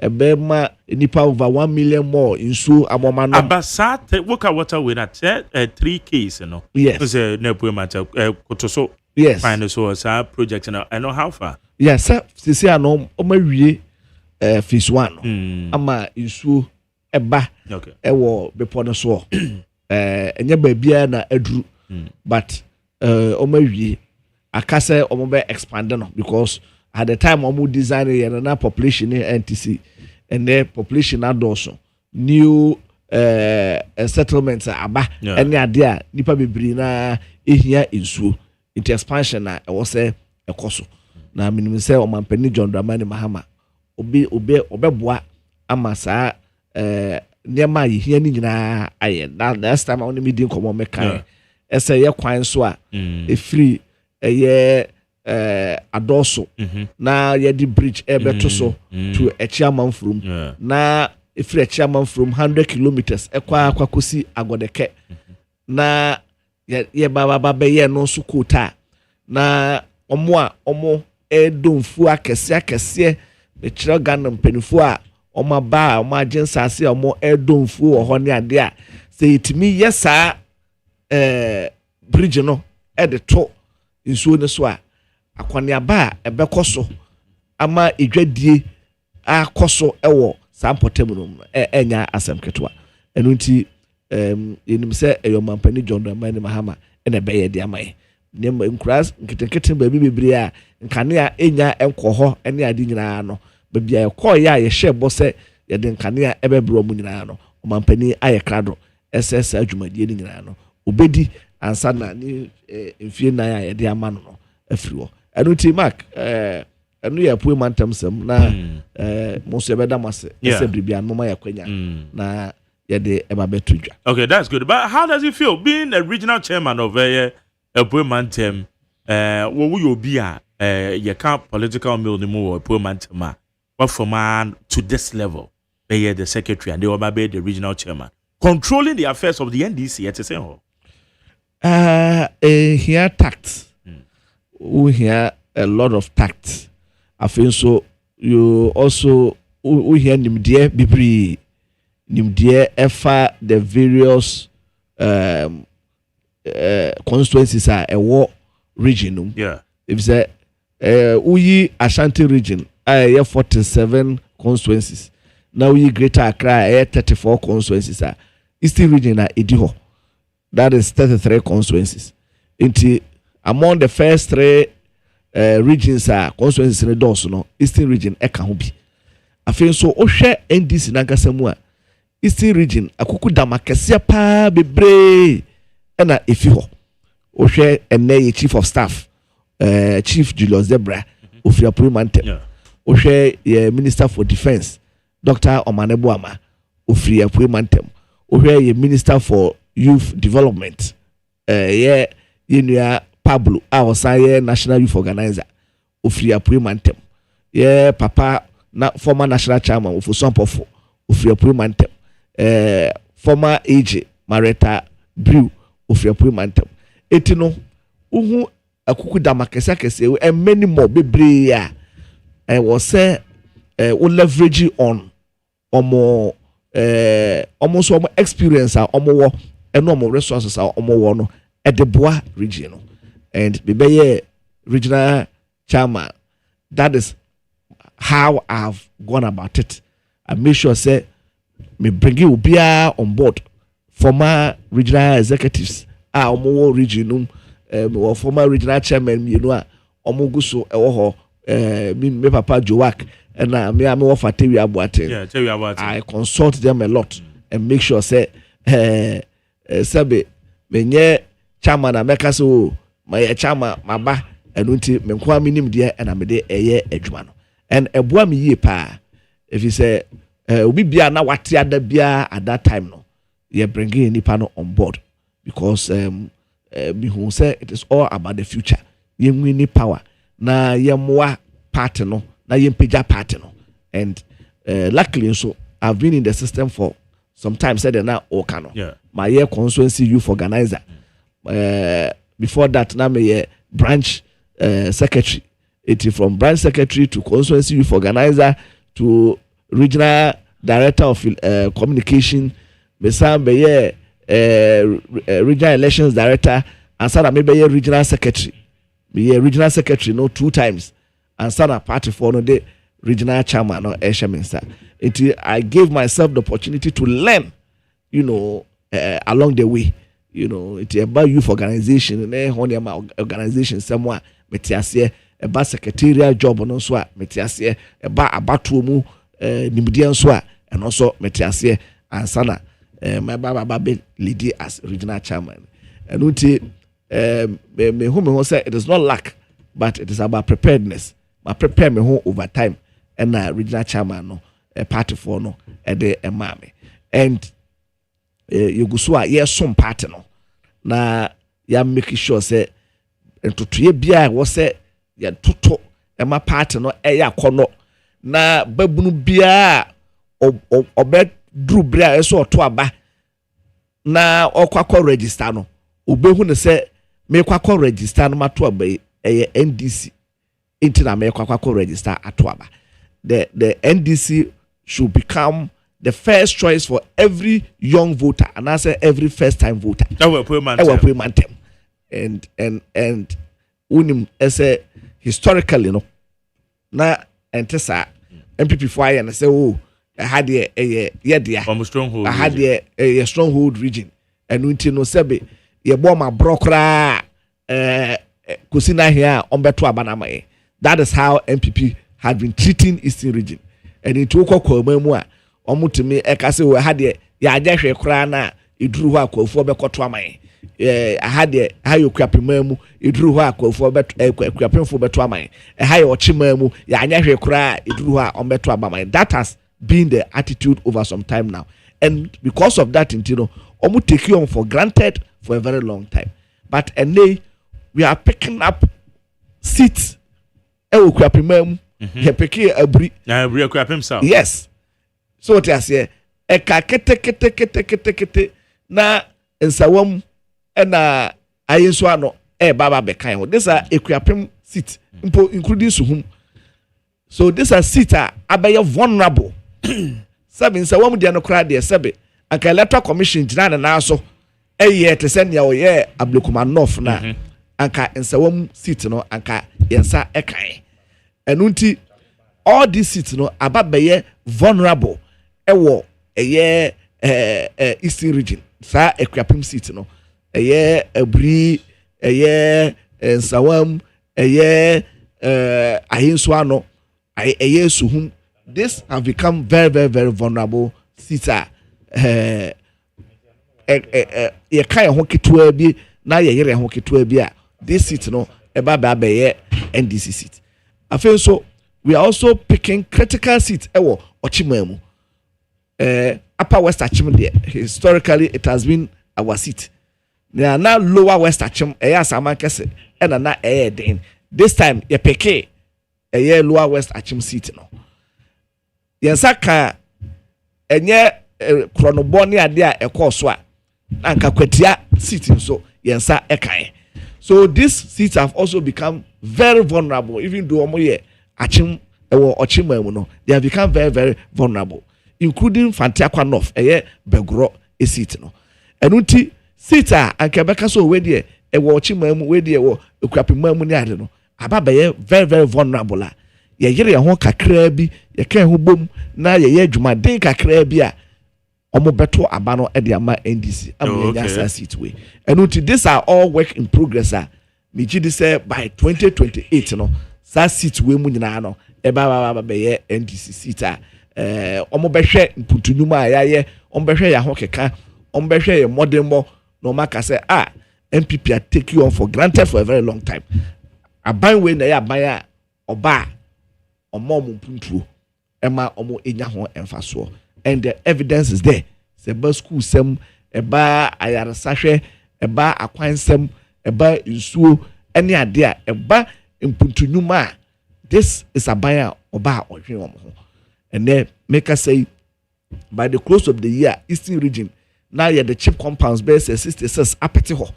ebema nipa over 1 million more in so amoma no abasa work water with that 3 case no yes na apuemantem kotoso yes find so sa project na I know how far yes sir sisi ano omawie phase 1 ama insu eba ewo bepo no so enye ba bia na aduru but omawie akase omobe expand no because at the time omo design here na population NTC and the population adoso new settlements aba any ade nipa bebri na ehia insuo into expansion na e wo se ekoso na minimum se omampani John Dramani Mahama obeboa ama saa niema yehia ni nyina aye na last time on meeting komo meka ese ye kwan so a e free adoso na ye di bridge beto so to Echiaman from na e free Echiaman from 100 kilometers ekwa kosi agodeke na ye baba be ye no so kota na omo edonfu akese be kire Ghana mpanifu a omo ba omo agensase omo edonfu wo ho ne ade a se itimi yesa bridge no de to nsuo ne so a akwaneaba ebekoso ama edwadie akoso ewo sampotem no enya asem ketwa enu nti yenim se eyomampani John Dramani Mahama ene beye de amaye ne nkras nketekete baabi bebre a nkanea enya enkoho ene ade nyina no baabi a yekoya ye hye bose ye de nkanea ebebro mu nyina no omampani aye krado SS adwumadie ni nyina no obedi ansa na ni mfie na ya de ama no afiri wo enu ti mark enu ya apuemantem sam na mo so ebeda mase ese bribia no ma yakwanya na ye de eba betudwa. Okay, that's good. But how does it feel being a regional chairman of apuemantem wo wo obi a ye can political mill ni mo apuemantem a what for man to this level be the secretary and they will be the regional chairman controlling the affairs of the NDC at the same here tact. We hear a lot of tact. I think so. You also we hear nimdie bibri nimdie efa the various constituencies are a war region. Yeah. If say Uyi Ashanti region I 47 constituencies. Now we Greater Accra 34 constituencies. Eastern region Ediho. That is 33 constituencies. Among the first 3 regions are constituencies in the Dawson, no Eastern region Ekahubi. I feel so Oshe NDC Nagasamua. Eastern region Akuku Damakesia pa bebre ena efiho. Oshe ene chief of staff Chief Julius Debra ofiri apuimantem ohwe ye minister for defense Dr. Omanebuama ofiri apuimantem ohwe ye minister for youth development ye nua Pablo a national youth organizer ofiri apuimantem ye papa na former national chairman of Sompofo ofiri apuimantem former AG Mareta Brew ofiri apuimantem etino uhu akuku damakese kese and many more bebre I was say we leverage on almost experience omo enormous resources omo no at the Bois region and be regional chairman. That is how I've gone about it. I make sure say me bring you be on board former regional executives omo regionum or former regional chairman you know omoguso me papa Joak and me offer Terry Abuate. I consult them a lot and make sure say sabe menye chairman ameka so my chairman maba enunti me kwa minim de and amede eye adwuma no and eboa me yie pa if you say obi bia na wate ada bia at that time no ye bringing nipa no on board because who say it is all about the future. Ye power na ye moa party no na ye mpija party no and luckily so I've been in the system for some time said na okano my year constituency youth organizer before that na me branch secretary it from branch secretary to constituency youth organizer to regional director of communication me sam be regional elections director and sana maybe regional secretary regional secretary no 2 times and sana party for no the regional chairman no eshaminsa until I gave myself the opportunity to learn along the way it's about youth organization and organization somewhere metiase about secretarial job no so metiase about mu nimdian so and also metiase and sana my baba be lead as regional chairman and me who say it is not luck but it is about preparedness. I prepare me home over time and regional chairman no a party for no the mame and you go so yes some party no na ya make sure say to ye bia wo say ya toto e ma party no e ya kono na babunu bia obed dru bria eso to aba na okwakọ register no obehu ne se me kwakọ register no mato aba e NDC intina me kwakọ register ato aba the NDC should become the first choice for every young voter and I say every first time voter and unim ese historically no na entesa MPP for and say oh I had a stronghold region and until no sebe ye bomb brokra kusina here on beto abanama. That is how MPP had been treating Eastern region and it took a kwamua omutimi ekase we had ya jehwe kra na iduru ho akwafo bekoto amai I had hayo kwapemamu iduru ho akwafo kwapemfo beto amai hayo ochemamu ya jehwe kra iduru ho ombeto abamai. That has been the attitude over some time now and because of that omu take you on for granted for a very long time but and we are picking up seats ewo kwapemamu he picking abri kwapem sa yes so what I say eka kete na nsawam na ayenso ano baba bekan ho this are ekwapem seat including suhum so this are seat abeye vulnerable seven nsawam dia no kra dia sebe aka electoral commission jina na so te send ya oye ablokuma north na anka nsawam seat no anka yensa ekan enunti all these seats no ababeye vulnerable ewo Eastern region sa ekwapem seat no abri nsawam ahinso ano suhum. This have become very very very vulnerable seats ye kan ho ketua bi na ye yere ho ketua bi a this seat no eba ba be ye NDC seat afei so we are also picking critical seats ewo Ochimemu. Upper West Achim there. Historically, it has been our seat. They are now lower West Achim. Samakese and na then. This time, ye peke a lower West Achim seat no. Yensaka enye chronoboni adia ekoswa anka kwetia seat so yensa ekai. So these seats have also become very vulnerable, even though omoye Achim ewo Ochimemu no, they have become very, very vulnerable. Including Fantiakwa North, Begro, a seat no. And unti sita and Quebec so where dear a watching mem where dear or a crappy mem no. Ababe very, very vulnerable. Ye yere a honka crabby, ye can who boom, na ye juma dinka crabia. Omo beto abano ediama NDC. I'm seat way. And unti these are all work in progress. Mijidi say by 2028 no, sa seat we munano, eba be NDC seater. Omobehwe mputunuma ayaye ombehwe ya hokeka ombehwe ya modern no maka say MPP are take you on for granted for a very long time aban we na ya aban oba omom mpuntuo ema omo enya ho emfaso and the evidence is there say ba school sem eba ayaresahwe eba akwansem eba nsuo ene ade a eba mputunuma this is aban oba ohwe omo. And then make us say by the close of the year, Eastern region, now you the cheap compounds based 66 apetiho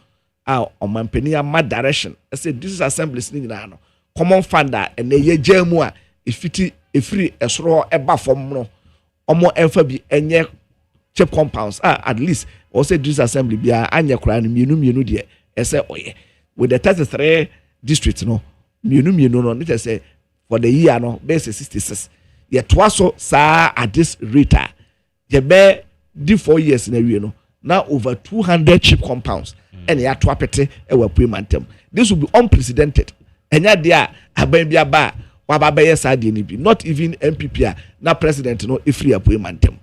on Mampenia mad direction. I said this is assembly sing now. Common funder and the ye jamua if it a free a straw a buffum no or more emphabi and ye cheap compounds at least also this assembly be anya crying munu dear. I say oh yeah with the 33 districts no munu no need to say for the year no base 66. Ye twaso sa at this rate ye be di 4 years in a year no now over 200 cheap compounds and ya twapete e wa premantem. This will be unprecedented enya dia aban bia ba wa ba be yes ade ni bi not even MPP na president no e free premantem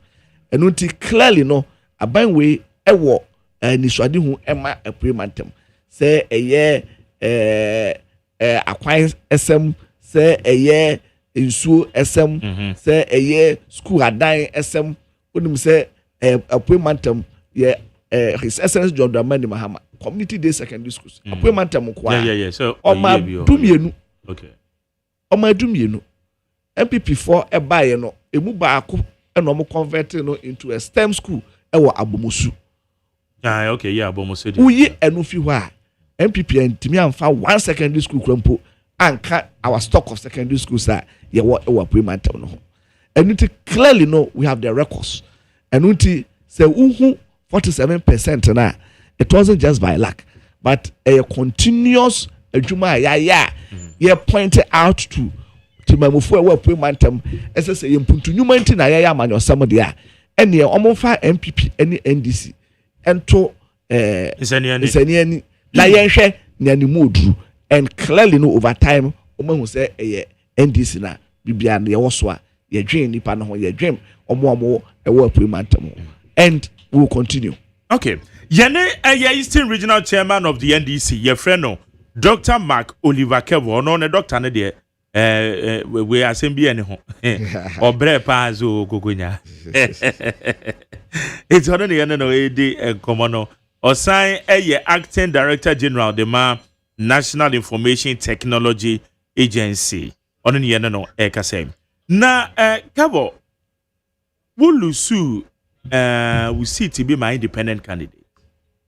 enunti clearly no aban we e wo ni swade hu ema premantem say eye akwan SM say eye insuo SM say eye school adan SM onim say appointmentam ye his essence John Dramani Mahama community day secondary schools appointmentam kwa so oma dumienu okay oma dumienu MPP4 e baye no emu baako e no mo convert no into a STEM school e wo Abomosu okay Abomosu uyi enu fi ho a MPP ntimi amfa one secondary school krampo anka our stock of secondary schools are ye wa premantem no and it clearly know we have the records and unti say uhu 47% na it wasn't just by luck but a continuous adwuma ya ye pointed out to timamufo e wa premantem ese say mpuntunuma nti na ya amanyo sam de a ene omfa MPP ene NDC ento isaniani la yenhwe nyanimu oduru and clearly no over time omo say NDC na bibia na ye woso a ye dwen nipa no ho ye dwen omo e wo premantem and we will continue. Okay, yene Eastern Regional Chairman of the NDC your friend no Dr. Mark Oliver Kevo no ne doctor ne de we assemble ene ho obre pa zo gogonya it's one ne no e de komo no osan acting director general the man National Information Technology Agency on the no ekasem na Kevo wulusu we see to be my independent candidate.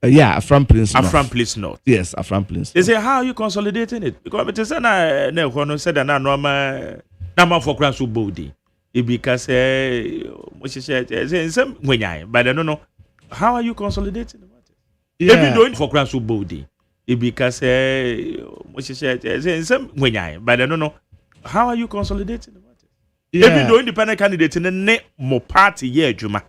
Afram Prince North. Afram Prince North. Yes, Afram Prince. They say, how are you consolidating it? Because it is no said that no for cross body. Because what she said, some when I but I don't know how are you consolidating it? Even doing for cross body. Because what she said, some when I but I don't know how are you consolidating it? Even doing independent candidate in the name more party juma.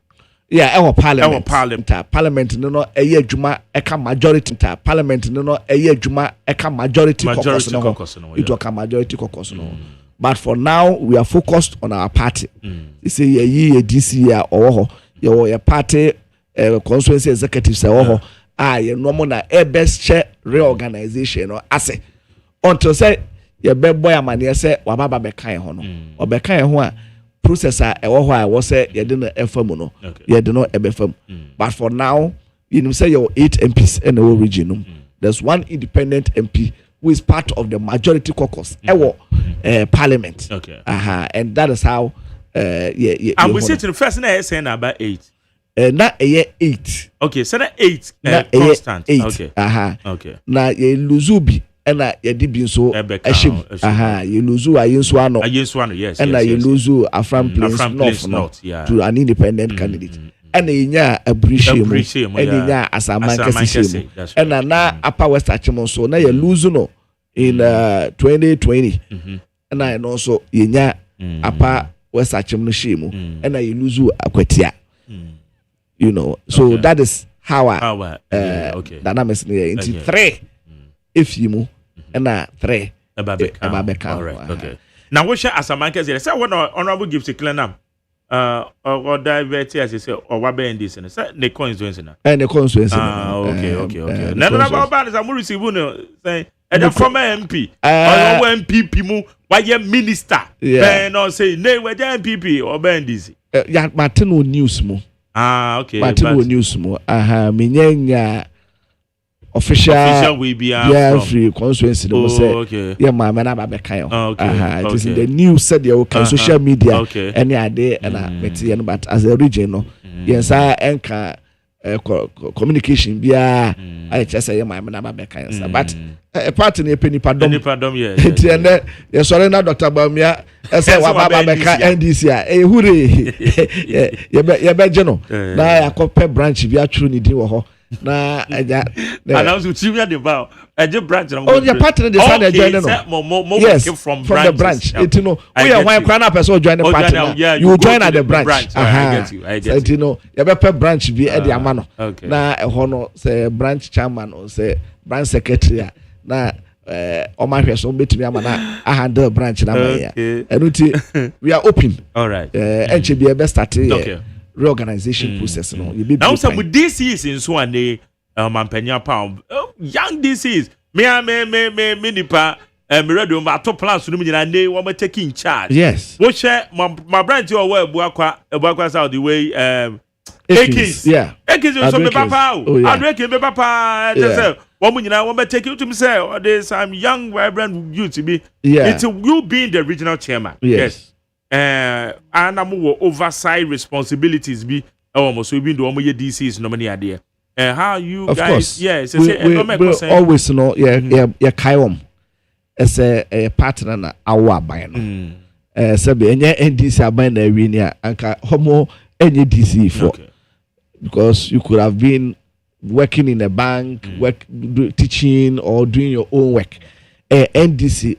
Our parliament no eye adwuma eka majority parliament no eye adwuma eka majority caucus no it was majority caucus no but for now we are focused on our party you say ye DC ya owo your party constituency executives owo ye no mo na best share reorganization no ase until say ye be boy amane say wababa be kan ho no obekan ho a process a ewo ho a wo say ye de no efam no ye de no ebefam but for now you know say your 8 MPs in the region there's one independent MP who is part of the majority caucus parliament and that is how and we say to the first na say na about 8 na 8 okay so that 8 constant 8 okay okay na ye luzubi ena ye di bi nso ehim ye luzu ayensu ano yes ena ye luzu afram place north to an independent candidate ena yenya abrishim ena yenya asaman kasishim ena na upper west achimo so na ye luzu no in 2020 ena no so yenya upper west achimo no shimu ena ye luzu akwatia you know so that is how dynamics into 3 if you move and 3 Ababeka. All right. Okay. Now we share Asamanka say what honorable gives to Clenam or divert as you say or what be in this and say the constituency na and the constituency okay na about is am receive no say and the former MP or MPP mu why minister then no say nay we MPP or be in this ya Martin news mu okay Martin news mu menyanya official we be free constituency no say yeah ma na ba kan it is in the news said you can social media any ade and meti no but as a region no yes enka communication bia I just say ma na ba kan but a party ne penipa dom it and yes sorry na Dr. Bamia say wa ba kan NDC a hure ye be je no na yakopɛ branch bi atru ni din wo ho na eja announce to you the bow eje branch oh your partner dey sign join no yes from the branch it know we are one crown person join the party you join at the branch I get you know you be per branch bi e dey ama no na e ho no say branch chairman or say branch secretary na o ma hwe so betumi ama na handle branch na ma enuti we are open all right enche bi e be start reorganization process no you be now some DCs in so and mampanya pound young DCs me nipa me ready on to plans no nyina dey we taking charge yes wo share my branch or where ebuakwa south the way Ekins so me papa and Ekins me papa say wo nyina we take you to me say there's some young vibrant youth be it's you being the regional chairman yes and I'm oversight responsibilities be almost we been do almost DCs no many idea and how you of guys course. Yes we always know yeah kaiom as a partner na awa aban no sabe enye NDC aban na wi ni anka homo enye DC for because you could have been working in a bank teaching or doing your own work NDC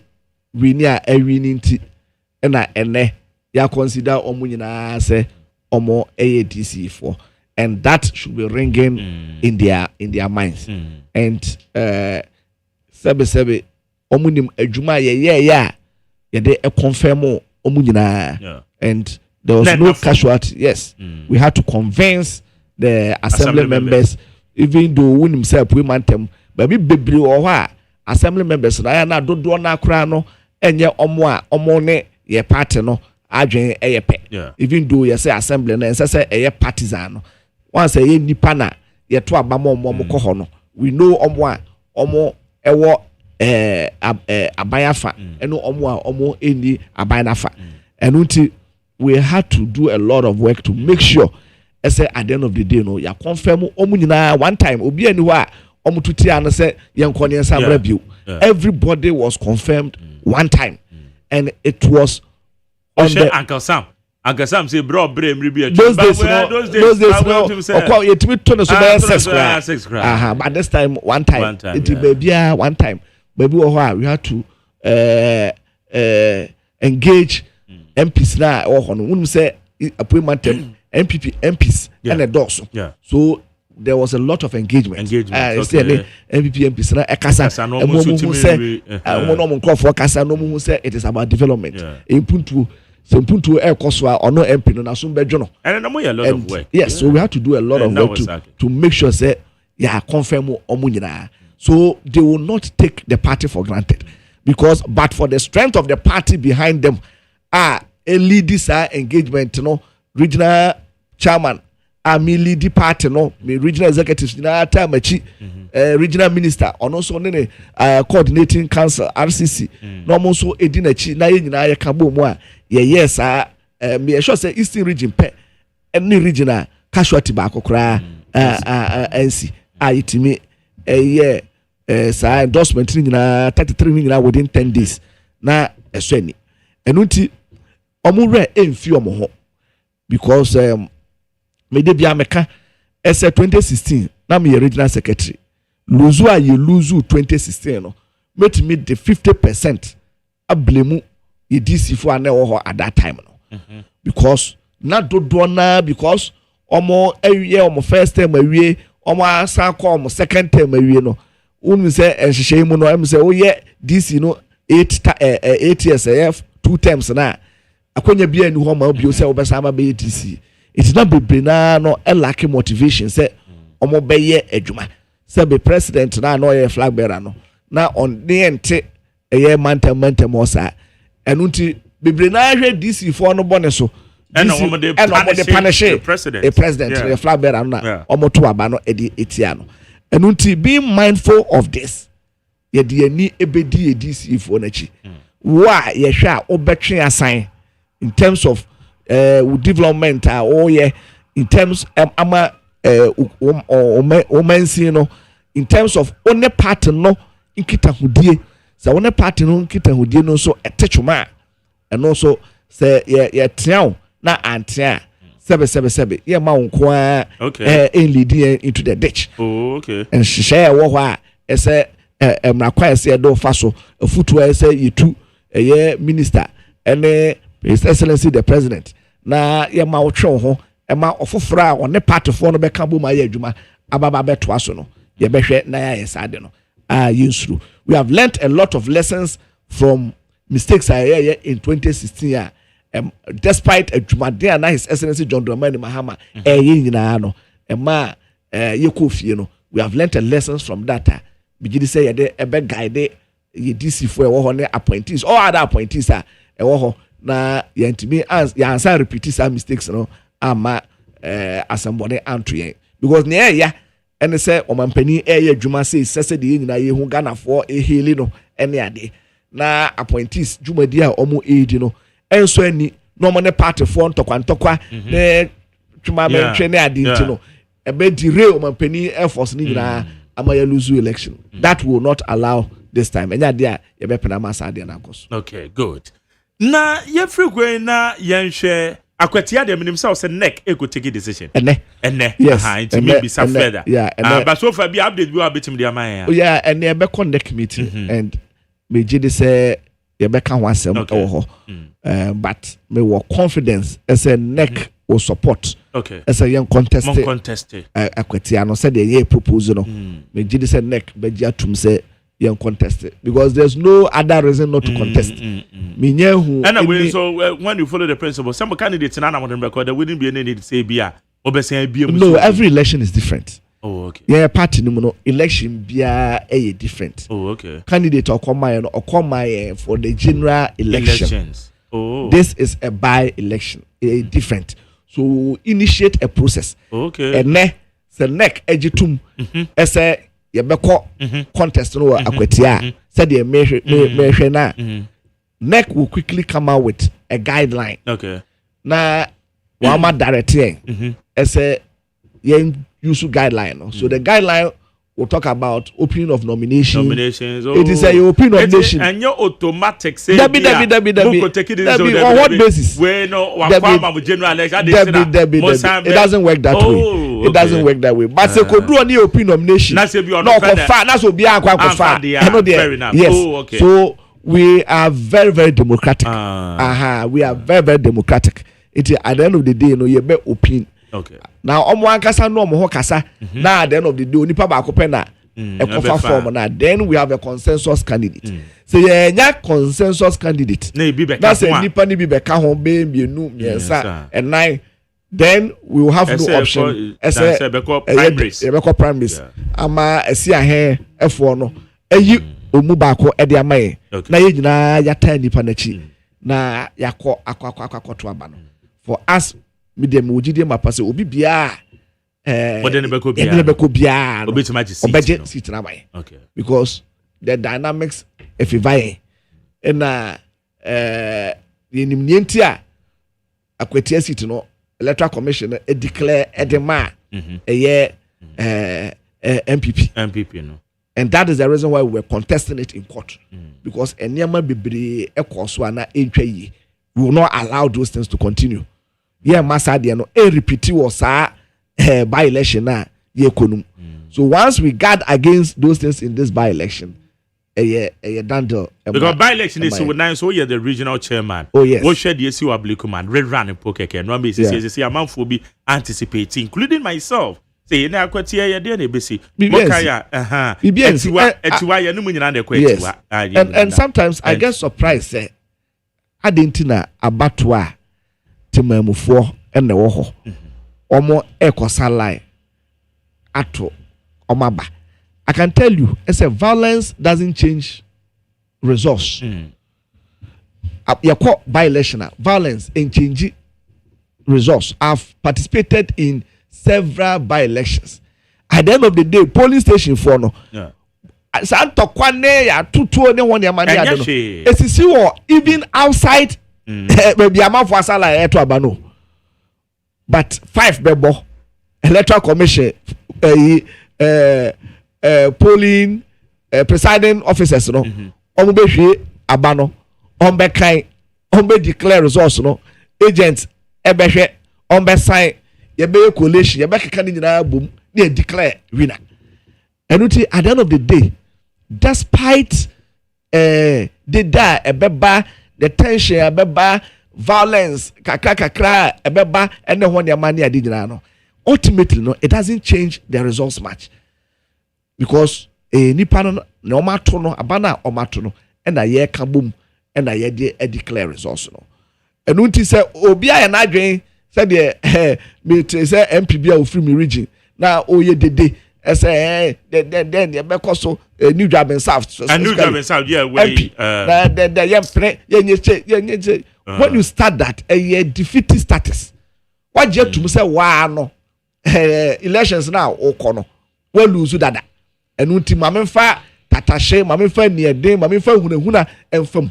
wi ni a wi ni nti na ene ya consider omo nyina say omo ADC for and that should be ringing in their minds and sebe omo nim adwuma ye de confirm omo nyina and there was no casualty yes we had to convince the assembly members even though we himself we mantem but be bebre o ho assembly members na dodo na akra no enye omo ne ye party no adwen eyepe even though you say assembly na say eye partisan no once eye nipa na ye to abamo omo ko no we know omo ewo abayafa eno omo eni abayafa enunti we had to do a lot of work to make sure say at the end of the day no ya confirm omo nyina one time obi ani ho a omo tuti an say ye nkone nsabra bio everybody was confirmed one time and it was Uncle Sam say bro brem ribi those days okay it we turn so 6 but this time one time it baby one time baby we had to engage MPs na or no say appointment MPs and a dogs so there was a lot of engagement MPP MPs na ekasa no say kasa no say it is about development Sempuntu Ekoswa or no MP no Nasum Bejono. And a lot of work. Yes, so we have to do a lot of work to make sure say confirm omunyina. So they will not take the party for granted. because but for the strength of the party behind them a lead this engagement regional chairman me lead the party me regional executives na time regional minister and also coordinating council RCC no mo so edinachi na nyina ye kabo mu a yes me sure say eastern region pe any regional casualty ba kokora NC itimi endorsement nyina 33 nyina within 10 days na eso ani enunti omure emfi omo because me de bia meka ese 2016 na me regional secretary lose 2016 no met me the 50% ablemu ye DC for na wo at that time no because na dodo na because omo awie omo first time awie omo asa ko omo second time awie no unu say enhyehyɛ mu no em say oye DC no 8 years 2 terms na akonya bia ni ho ma obi say obesa ma be DC it's not be na no lack motivation say omo be ye adwuma say be president na no ye flag bearer no na on the ente mantem osa enunti bebre na hwe DC for no bone so and omo de punish the president the flag bearer na omo to aba no etia no enunti be mindful of this ye de ani ebedi DC for na chi wa ye hwe a obetwe asan in terms of development in terms ama omansi no in terms of one part no nkita hudie so one part no nkita hudie no so etechuma and also say ye tiao na antia sebe ye ma wonko in leading into the ditch and share wo ho a say mrakwa say do fa so afutu say yitu minister and His Excellency the President na ye ma wotwe ho e ma ofofra a one party for no be ka bo ma ye adwuma ababa beto aso no ye behwe na ya yesade no yensuru. We have learnt a lot of lessons from mistakes in 2016 despite adwuma de na His Excellency John Dramani Mahama nyina no e ma ye kofie no we have learnt lessons from that bigidi say ye de ebe guide ye DC for e wo ho ne appointees all other appointees e wo ho na yantimi ya answer repeat some mistakes no ama asambone antoyen because na ya ene say omampani adwuma say de nyina ye hu Ghana for eheli no ene ade na appointees dwumadi a omo edi no enso ani no mo ne party for ntokwa na twuma mentwe ne ade nti no ebe dire omampani efforts ni nyina ama ya lose election that will not allow this time enya de a ye be pena masa de na koso. Okay, good. Na ye frequent na yenhwe akwatia de minim say neck e go take a decision ene yes it may be some further but so far be update we are betim de man and e be connect meeting and me gidi say ye be kan wasem e ho but me were confidence as a neck will support as a young contest akwatia no say the ye propose no me gidi say neck be gi atum say young contest because there's no other reason not to contest. And so when you follow the principle, some candidates in Anna record there wouldn't be any need to say bia. No, every election is different. Oh, okay. Yeah, party no election bia different. Oh, okay. Candidate or come for the general elections. Oh, this is a by-election, different. So initiate a process. Okay. And the neck ejitum as a yebeko contest no akwatia said the me na NEC will quickly come out with a guideline. Okay. Na wama directing as a use guideline. So the guideline will talk about opening of nominations. It is a opening of nomination. And your automatic say on what basis? It doesn't work that way. It doesn't work that way. But they could do any opening nomination. That's if you are not that's what be fair enough. Yes. Oh, okay. So we are very, very democratic. We are very, very democratic. It at the end of the day, you be open. Okay. Now, kasa no mo kasa. Now at the end of the day, onipa ba ko pe na e form na. Then we have a consensus candidate. So yeah, consensus candidate. That's a nipa ni bi be ka ho be mienu miensa and nine. Then we will have no option. Primaries. Primaries. Ama esi ahe efo no. Eyi omu baako e de amaye na ye nyina ya tan nipa na chi na yakọ akọ aba no for us media me wogide mapa se obi bia modern beko bia obeje seat na amaye okay because the dynamics if you na yenim nienti a akwatia seat no electoral commission e declare edema MPP no. And that is the reason why we were contesting it in court. Because enyama bebre ekoso ana entwa yi. We will not allow those things to continue. Yeah, massa de no repeat was by election na ye konum. So once we guard against those things in this by election, dandle. Because by election is so nice. So you're the regional chairman. Oh yes. What should you see Oblikuman red run in poker? No be say a man for be anticipating, including myself. Say na kwatia ya de besi. Mokaya etiwa ya no munyina de kwetiwa. And sometimes I get surprised say adentina abatwa temamufo ene wo ho. Omo ekosalai ato omaba. I can tell you, violence doesn't change results. You call by-election, violence and change results. I've participated in several by-elections. At the end of the day, polling station for no. Santo Kwane ya tutu ne one ya mani adeno. Esisi even outside maybe ama for asala eto abano. But 5 bebo electoral commission polling presiding officers no omo be hwe abano ombe kan ombe declare results no agents ebe hwe ombe sign ye be collation ye be keka ni nyina bom na declare winner. Enuti at the end of the day, despite the ebeba the tension ebeba violence kakra ebeba ene ho ne mani adi nyina no, ultimately no, it doesn't change the results much. Because nipa no na omato no abana omato no and na ye ka bom and na ye declare results no. Enu nti se obi aye na adwen se de me say MPB a ofri me region na oye dede say then ye be koso New Job South and New Job South yeah where when you start that a defeated status what you to say wa no elections now okono we lose dada enu nti mamemfa tatashe mamemfa nieden mamemfa hunahuna emfam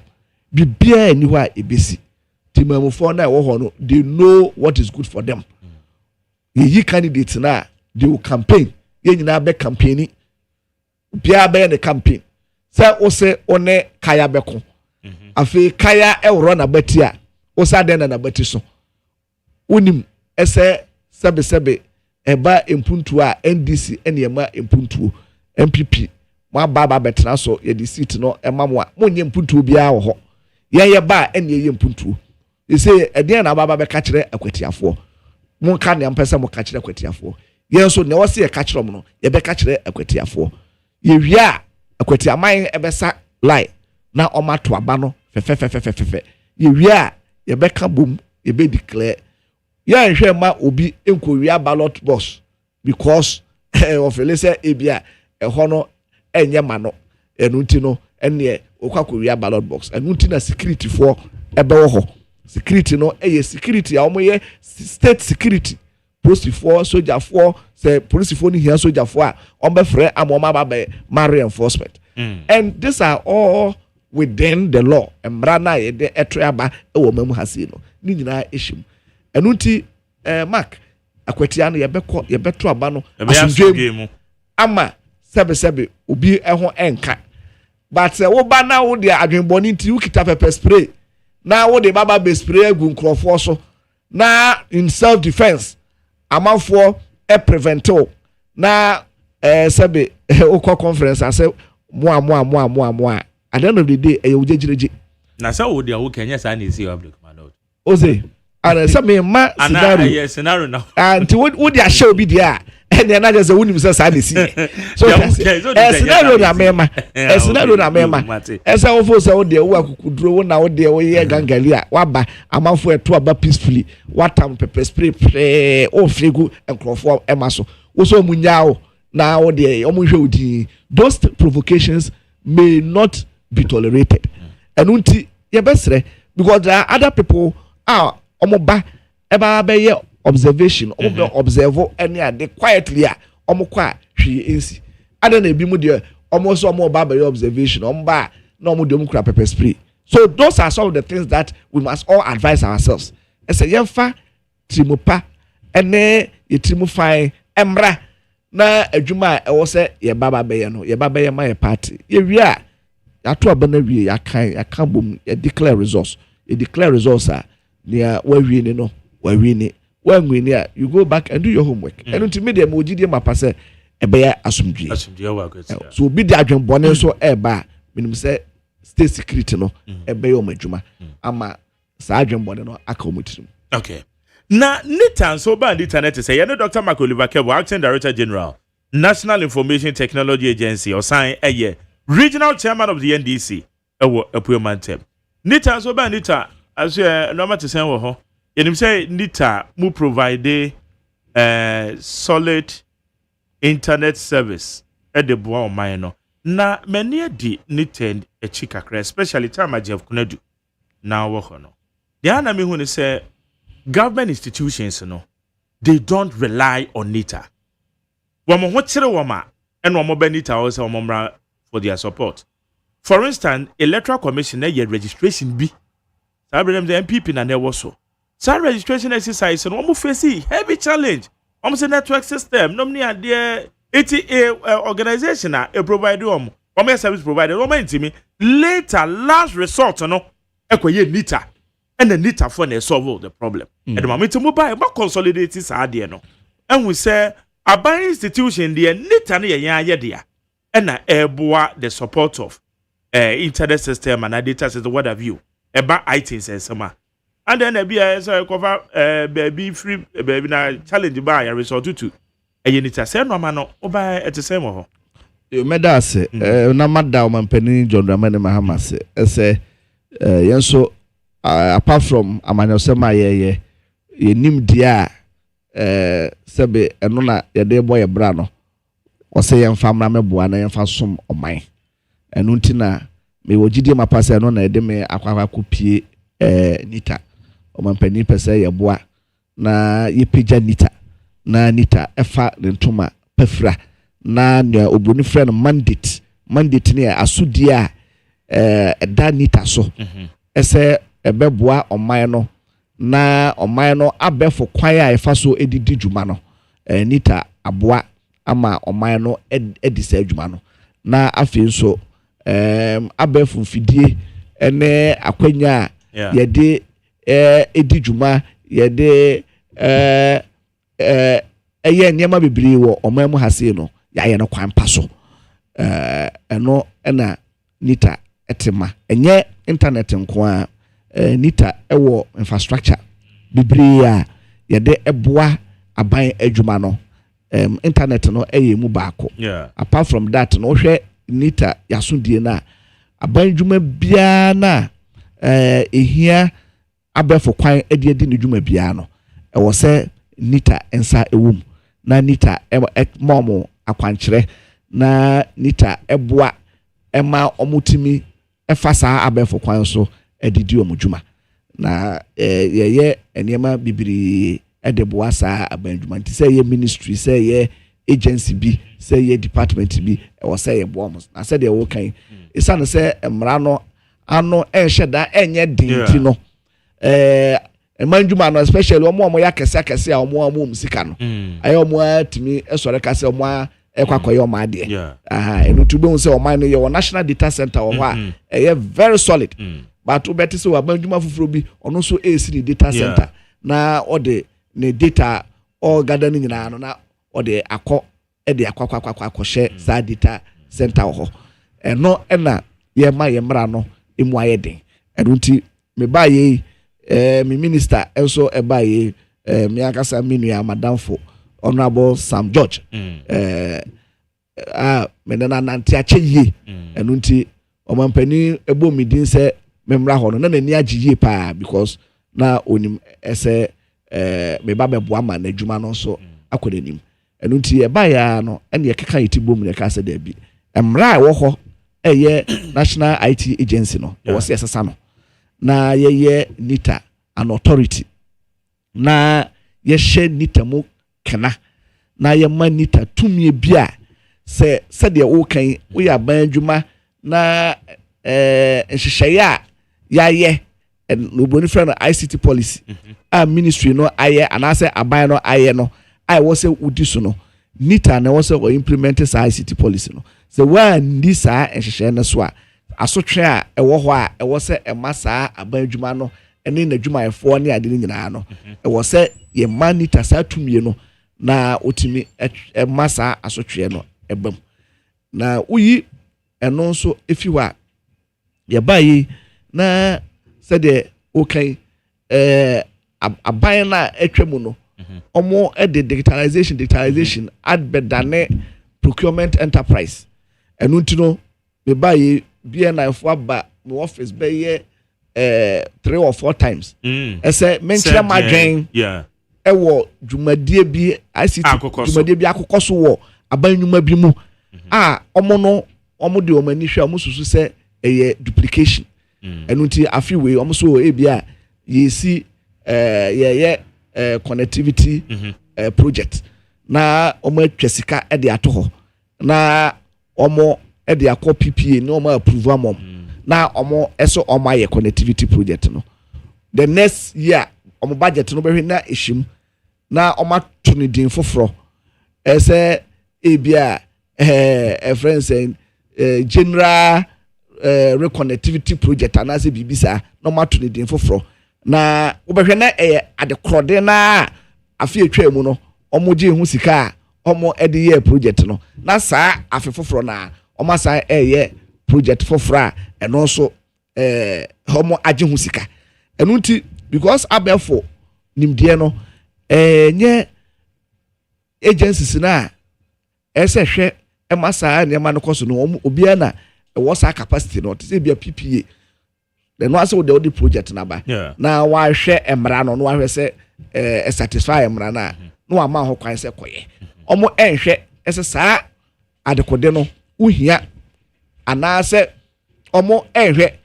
bibia ni wa ebesi timamufo na wo ho no they know what is good for them. Ye candidates na they will campaign ye nyina be campaigning bia be the campaign say o se one kaya beko afi kaya ewro na batia o sa den na bati so unim ese sebe eba empuntu a NDC ene ema empuntu MPP ma baba betena so ye di seat no ema mo a monye mpuntu bia wo ho ye ba ene ye mpuntu you say eden na baba be ka kire akwatiafo mo ka ne ampesa mo ka kire akwatiafo ye so ne wo se ye ka kire mo no ye be ka kire akwatiafo ye wia akwatiaman ebesa lie na omato aba no fe ye wia ye be ka bom ye be declare ye nhwe ma obi enko wia ballot box because of elese ebia ehọ no enye ma no enu nti no ene okwakoria ballot box enu nti na security for ebe wo ho security no security a omoye state security police for soldier for say police for ni here soldier for a ombe frɛ amoma ba marry enforcement and these are all within the law emra na ye de etroaba ewo mamu hase no ni nyina ehim enu nti mark akwatia no ye beto aba no asundwem ama sebe obi ehho enka but wo ba na wo de adwenboni nti ukita pepper spray na wo de baba be spray agu nkrofo so na in self defense amanfo prevento na sebe okwa conference ase mo at the end of the day e wojejireje na say wo de wo kenya sa na esi public man oze ana say me ma scenario now anti wo de ahye obi dia ene na je say wonim say sa na si so scenario na mema scenario na mema esa wo fo say wo de wo akukuduro wo na wo de wo ye gangalia waba amanfo eto aba peacefully watam pepper spray o fregu enkrofo emaso wo so munyao na wo de o mu hwe odi those provocations may not be tolerated. And unti yebesre because there are other people omoba eba be observation omo observe any ade quietly omo kwa hwe ensi ada na ebi mu de omo so omo ba be observation omo ba na omo de omo kura pepper spray. So those are some of the things that we must all advise ourselves. Ese yemfa trimupa ene yetrimu fine emra na adwuma e wo se ye baba be ye no ye baba ye ma ye party ye wi a ato abana wi ya kan bom ye declare results near where we no where we ni when we near you go back and do your homework and until media mo gidi ma pass e be ya asumdue wa good so bi di adwen bone so e ba minim say state security no e be yo madwuma ama sa adwen bone no aka omutirim. Okay. Na Nitan so ba internet say you know Dr. Mark Oliver Kebo, Acting Director General, National Information Technology Agency, or sign Regional Chairman of the NDC, Apuemantem. Nitan so ba Nita as normal to say ho. You say Nita mu provide solid internet service at the boa mine. Na many di Nitan a chikakre, especially time Jeff Kunedu. Now wo no. The ana me hu say government institutions they don't rely on NITA. Wamo hochire wama and wamo be NITA also wamo for their support. For instance, electoral commission ye registration bi. Sabrem the MPP na ne so. Sa registration exercise no wamo face heavy challenge. Wamo say network system no mni ade ATA organization a provide wamo service provider wamo intimi later last resort no ekoye NITA. And the NITA for ne solve the problem. And the moment to buy about consolidate this idea no. And we say a buying institution the NITA ne dia. And na eboa the support of internet system and data system what have you. About IT and some. And then be so cover baby free baby na challenge buy a resort to. And you NITA say no man no buy at the same ho. You meda say na madam mampani John Dramani Mahama say yenso apart from amanyosema ye nim dia sebe eno na ye de boy bra no o se ye mfa mra meboa na ye mfa som oman eno ntina me wogidie mapase eno na ye de me akwakwa kopie NITA o mampani pese ye boa na ye peja NITA na NITA efa ntoma pafra na ne obroni frɛ no mandate ne asudia da NITA so ese ebeboa oman no na oman no abefo kwan a efa so edidi dwuma no NITA aboa ama oman no edisa adwuma no na afei nso abefo mfidie ene akwanya yede edi dwuma yede eye nyema bebre wo oman mu hase no yaye no kwan paso eno na NITA etema enye internet nko a NITA ewo infrastructure bibria yede eboa aban adwuma no internet no eye mu baako apart from that no hwe NITA yasodie na aban adwuma bia na ehia abefo kwan edi ne dwuma bia no ewo se NITA ensa ewum na NITA momo akwankyere na NITA eboa ema omutimi efasa abefo kwan so edidi omudwuma na ye enema bibiri edeboa sa abandwuma nti say ye ministry say ye agency bi say ye department bi e say ye boom na say de wo kan isa no say emra no ano enheda enye dinti no emandwuma no especially omo ya kese a omo musika no aye omo atimi esore kase omo ekwakoye omo ade enu tube say omo no ye national data center o ho a very solid but we better so abandwuma fufuro bi ono so AC data center na ode ne data all gather nyina no na ode akọ akwa sa data center ho eno na ye ma ye mra no emu ayeden edunti me ba ye me minister enso e ba ye me akasa menua madamfo honorable Sam George me na nanti ache edunti omampani ebo midin se memra ho no na nani agiye pa because na onim ese me ba beboa ma na adwuma no so akodanim enu nti e ba ya no ene ye keka yitibom ne ka se da bi emra wo ho national IT agency no was sesa no na ye nita an authority na ye share nita mu kana na ye ma nita tumie bia se de wo kan wo ya ban adwuma na nhyehyeye a ye no broni friend ICT policy a ministry no aye anase aban no aye no I was a udi so no nita na was o implement ICT policy no so when this nhyehyeye no so a asotwe a ewo ho a ewo se emasa aban adwuma no ene na adwuma efo ne ade nyina no ewo se ye manita sa tumie no na otimi emasa asotwe no ebam na uyi eno nso efiwa ye bayi na said okay aban na etwemu no omo the digitalization ad bedane procurement enterprise enu ntino me bayi bia na fo aba me office be ye 3 or 4 times ese menchira madwen ewo dwumadie bi ICT dwumadie bi akokoso wo aban nwuma bi mu omo de omani hwe omo susu se eye duplication enu nti afi we omo so ebia yesi connectivity project na omo atwasika e de ato ho na omo e de akọ PPA na omo approve amom na omo eso omo aye connectivity project no the next year omo budget no be na eshim na omo to ne din foforo ese ebia friends general reconnectivity project anase bibisa no mato ne din foforo na obehwe na adekrode na afi etwa mu no omoje hu sika omo ede ye project no na saa afi foforo na omo saa project foforo eno so omo age hu sika eno nti because abefo nimdie no nye agencies na ese hwe emasa na ema no koso no obia na was our capacity not say be a PPA then was the other project na ba na wa hwe emra no wa hwe se satisfy emra na no ama ho kwan se koye omo enhwe ese saa adekode no uhia anase omo enhwe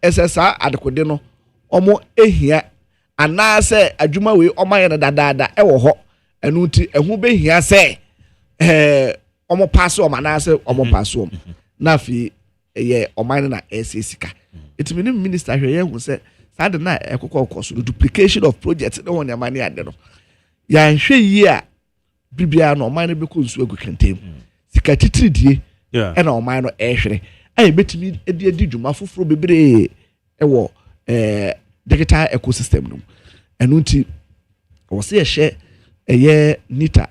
ese saa adekode no omo ehia anase adwuma we omo ye na dadaada ewo ho enu nti ehu be hia se omo pass o manase omo pass o na fi ye oman na sika it mean minister hwe ye hu se sad na ekokọ so duplication of projects no won yamane ade no ya hwe yi a bibia no oman be ko nsu egu kentem sika titridie na oman no ehwere ay betimi edi dwuma foforo bebre ewo digital ecosystem no enu nti wo se ehye eye nita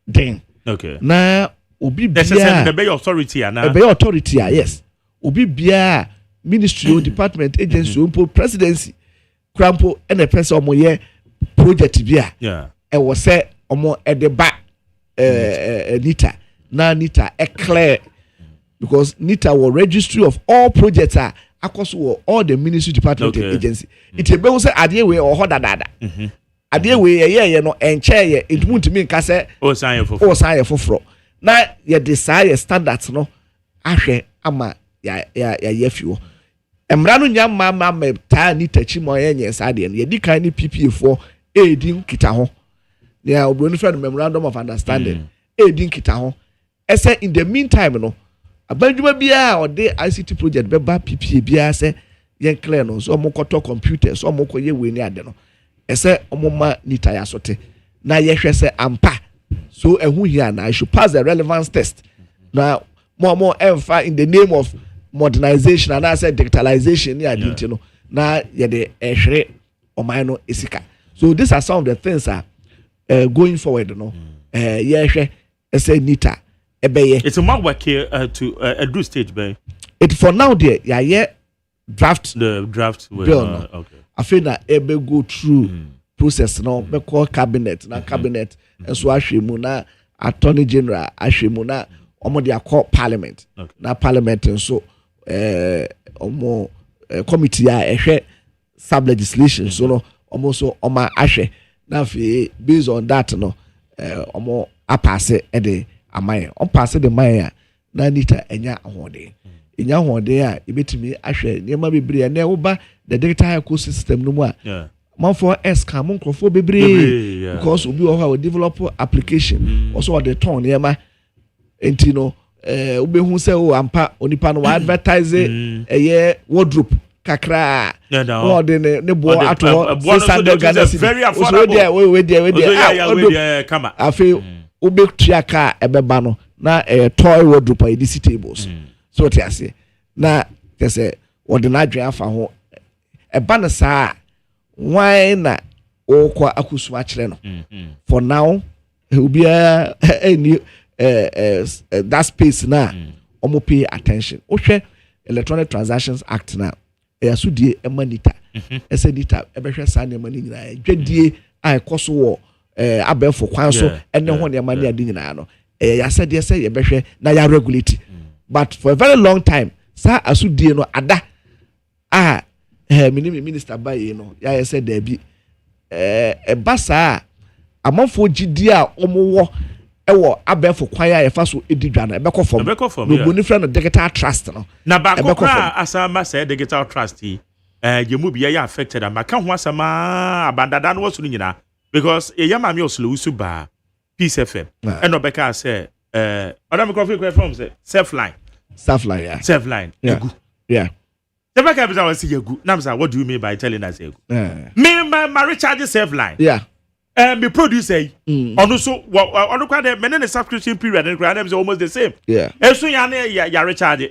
den okay na obi bia the bay authority na the bay authority yes obi bia ministry or department agency or presidency crampo and a person omo ye project bia e wo se omo e de ba nita na nita e clear because nita will registry of all projects are across all the ministry department agency it be wo se ade we o ho dadada ade we ye no enche ye it won't mean ka se o san ye foforo na ye desire standards no ahwe ama ya fiwo emra no nya ma ta ni tachi mo ye nye sa de no ye di kan ni PPA for edin kita ho ya obroni friend memorandum of understanding edin kita ho ese in the meantime no abadwuma bia o de ICT project be ba PPA bia se ye clear no so mo koto computers so mo koye we ni ade no ese omoma nita ya sote na ye hwese ampa so ehu here na I should pass the relevance test na more emfa in the name of modernization and I said digitalization ni adinti no na ye de ehwere oman no esika so these are some of the things going forward no ye hwe ese nita ebeye it's a more work here to do stage by it for now there ya draft bill no. Okay I feel that ebe go through process no be call cabinet na cabinet enso ahwemu na attorney general ahwemu na omo de akọ parliament na parliament enso omo committee a ehwe sub legislation so no omo so oma ahwe na fi based on that no omo apase e de amaye on pass the maye na nita enya ahode enya ahode a ebetimi ahwe niema bebre na woba the digital ecosystem no mu a man for scam nkrofo bebre because obi wo ha we develop application also the ton niema enti no obehu se o ampa onipa no advertise wardrobe kakra no de ne bo ato $600 very affordable we there kama afi obetua ka ebeba no na toy wardrobe edisi tables so what you say na say what the nadwen afa ho eba na saa why na okwa akusu akire no for now obi any that space na omo pay attention ohwe Electronic Transactions Act na asudie emanita esedita ebehwe saa ne mani nyina dwadie a ekoso wo abefo kwan so ene ho ne mani adi nyina no yasade se yebehwe na ya regulate but for a very long time saa asudie no ada minister baye no ya yese da bi basa amanfo gidi a omowo ewo abefo kwan ya yefa so edidwa na ebekọ fom no boni fra no digital trust no na ba kokra asama say digital trust yemu bi ya affected amaka ho asama abandada no wasu nyina because yema me oslo usu ba Peace FM and obeka say other microphone from say self line egu the back was say egu namsa what do you mean by telling us egu me my recharge self line me producer ono so ono kwa de menen subscription period and crowd them almost the same eso ya recharge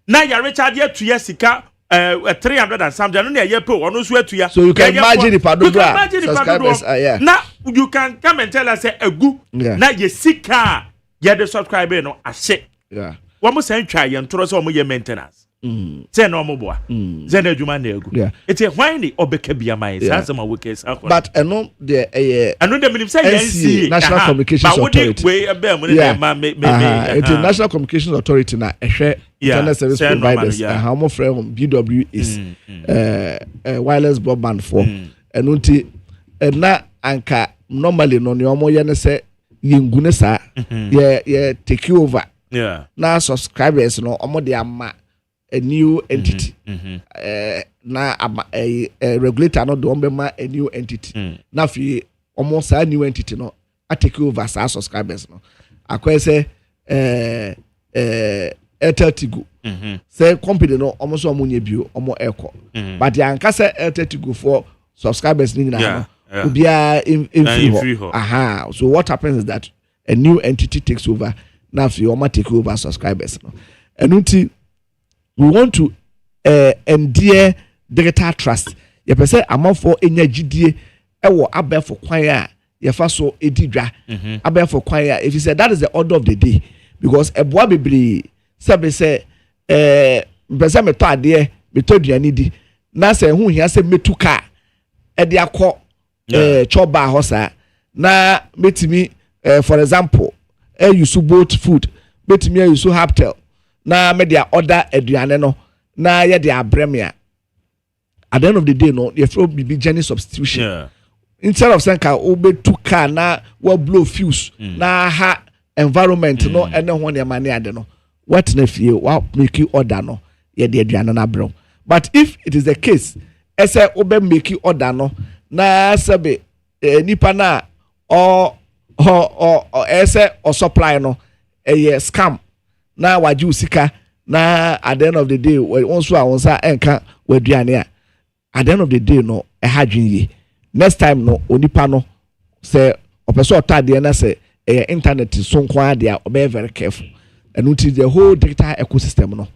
na ya recharge ya tu ya sika 300 and something no na ya pay ono so atu ya so you can imagine the padobra subscribers now you can come and tell us say egu na ye sika ya the subscriber no ahye wo mo san twa ye ntoro so mo ye maintenance say no mo boa say na adwuma na egu it's a why obeka bia mai say ma workers but eno the minim say NC National Communications Authority we it's the National Communications Authority na ehwe internet service providers how mo frame BW is wireless broadband for eno nti na anka normally no ne omo ye ne say yengune sa ye take over na subscribers no omo de ama a new entity na regulator no do ma a new entity na fi almost a new entity no a take over sa subscribers no akwa say Airtel Tigo say company no almost omunye bio omo eko but ya nka say Airtel Tigo for subscribers ni na obia in free so what happens is that a new entity takes over na fi omo take over subscribers no enunti we want to endear digital trust. You per se amanfo enya gidie ewo abefo kwan a yefa so edidwa abefo kwan a if you say that is the order of the day because eboa bebre say mpese meto ade meto duane di na say hu hia say metu car e de akọ choba hosa na metimi for example use boat food metimi use haptel na media order aduane no na ye de abremia at the end of the day no you throw be journey substitution instead of saying ka obetu car na we blow fuse na ha environment no ene ho ne mane ade no what na fie wa make you order no ye de aduane na brem but if it is the case ese obe make you order no na sabe nipa na or ese or supply no scam na waju sika na at the end of the day onso a wonsa enka waduane a at the end of the day no hadwin next time no onipa no say opeso otade na say internet so nkwa de a be very careful and until the whole digital ecosystem no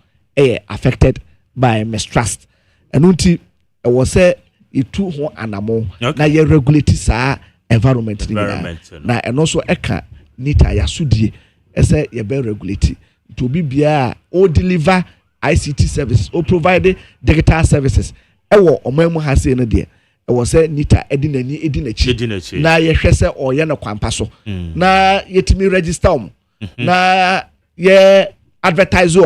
affected by mistrust and until was say itu ho anamo na ye regulate sa environment na and also eka nita yasudie ese ye be regulate to be bia or deliver ICT services or provide digital services ewo omemu ha se no de ewo se nita edinani edinachi na ye hwese o ye na kwampa so na yetimi register na ye advertise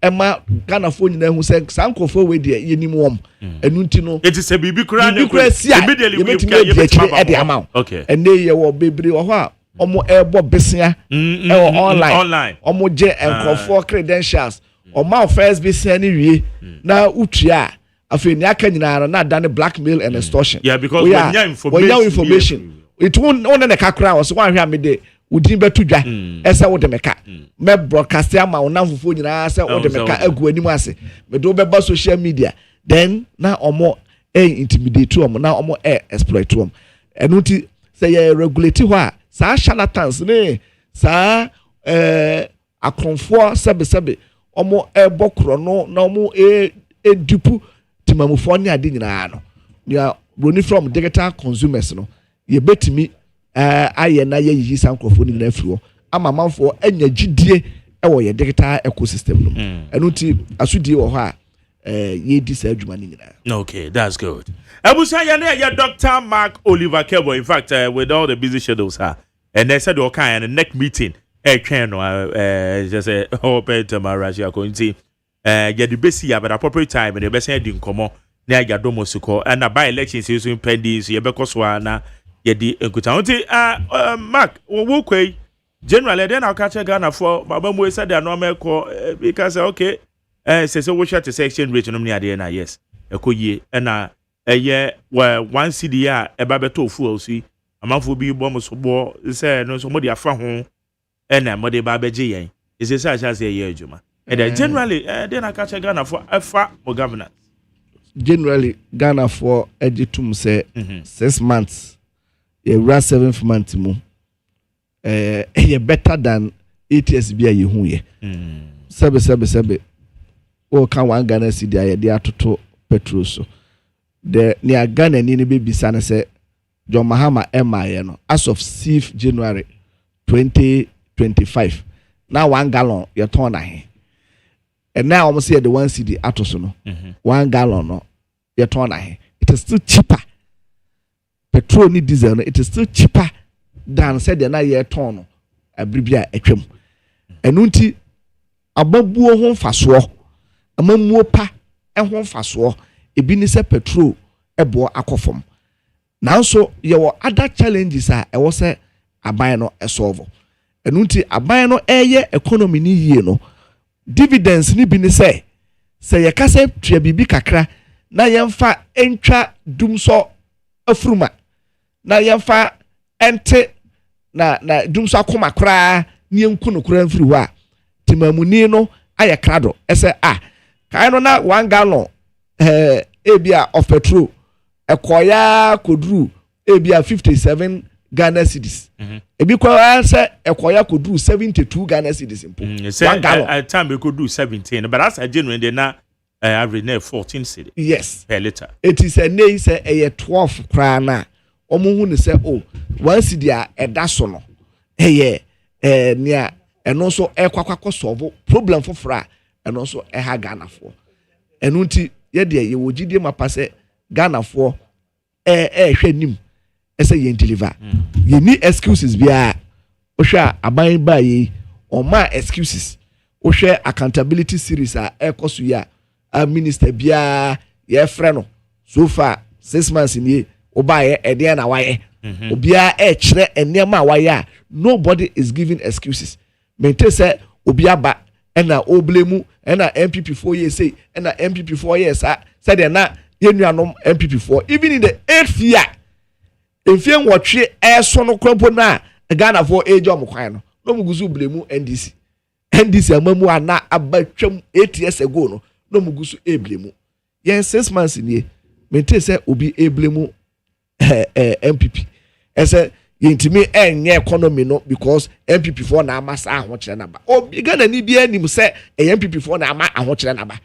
ema Ghana fo nyina hu se sankofo we de ye nim wom enu nti no it is a bibi kura immediately we can e de amount okay and dey ye wo bebre wo ho a omo ebo besia online omo je enkrofo credentials omo first besia ni wie na utua afi ni aka nyina na dane blackmail and extortion. Yeah, because we have information it won on the kakra was one hwe amede udin betu dwa ese wo de meka me broadcast ama wona fofo nyina se wo de meka agu anim ase me do be ba social media then na omo intimidate omo na omo exploit omo enuti say ye regulate ho a sa charlatans ne sa akronfo sebe omo bokro no na omo dupu timamufo ne ade nyina no ya broni from digital consumers no ye betimi aye na ye yi sankrofo ni nyina afiri ama manfo anya gidie wo ye digital ecosystem no enuti asudie wo ho a ye di sa adwuma ni nyina. Okay, that's good. Abusa ya Dr. Mark Oliver Kebo, in fact, with all the busy schedules, and they said okay, and the next meeting, just say open to my Russia community, get the best year, but appropriate time, and the best heading come on, near your domosuko, and a by election season pending, so you because one, get the good. Mark, okay, generally, then I'll catch a gun for Babamu said they are normal call because okay, says we share to section rate on the yes, a coye, and one CD beto full see a month will be almost war say no somebody a from home and a mother babaji is a such as a year juma and generally then I catch a Ghana for a far more governance. Generally Ghana for editum say 6 months a 7th month mo better than 8 years be a hu ye sebe o kan one Ghana CD a de atoto petrol so the near Ghana ni baby sana say John Mahama no as of 6th January 2025 now 1 gallon you turn ahe and now almost see the 1 CD atoso no 1 gallon no you turn ahe it is still cheaper petrol ni diesel no it is still cheaper than said the na ye turn no abribia atwam enunti ababuo ho mfaso amamuo pa ho mfaso ebi ni se petrol ebo akofom nanso ye wo other challenges a e wo se aban no solve enunti aban no eye economy ni yie no dividends ni bi ni se ye kase tua bibi kakra na yemfa entwa dumso afuruma na yemfa ente na dumso akoma kra ni enku no kra mfiri ho a timamuni no aye krado ese kai no na 1 gallon ebia of petrol ekoya kodru ebia 57 Ghana cedis ebi kwa say ekoya kodru 72 Ghana cedis impo 1 gallon at time we could do 17 but that's a genuine dey na average na 14 cedi yes per liter it is a nay say 12 kra na omo hu ne say 1 cedi a eda so no nia eno so ekwakwa solve problem for fra eno so ha Ghana for enunti ye de ye wogidie mapa se Ghana for hwenim ese ye deliver ye ni excuses bia o hwa aban ba yi o ma excuses o hwe accountability series a ekoso ya a minister bia ye frɛ no so far 6 months ni o ba ye ede na waye obia kire enema waye nobody is giving excuses mente se obia ba ena oblemu ena MPP4 years say ena MPP4 years said na yenuanom MPP4 even in the 8th year efien wotwe eso no krampo na Ghana for age omkwan no mugusu blemu NDC amamu ana abatwam 8 years ago no mugusu eblemu yen 6 months ni mente se obi eblemu MPP ese yintimi enye economy no because MPP4 na amasa ahokyere na ba obi Ghana ni bia nim se MPP4 na ama ahokyere na ba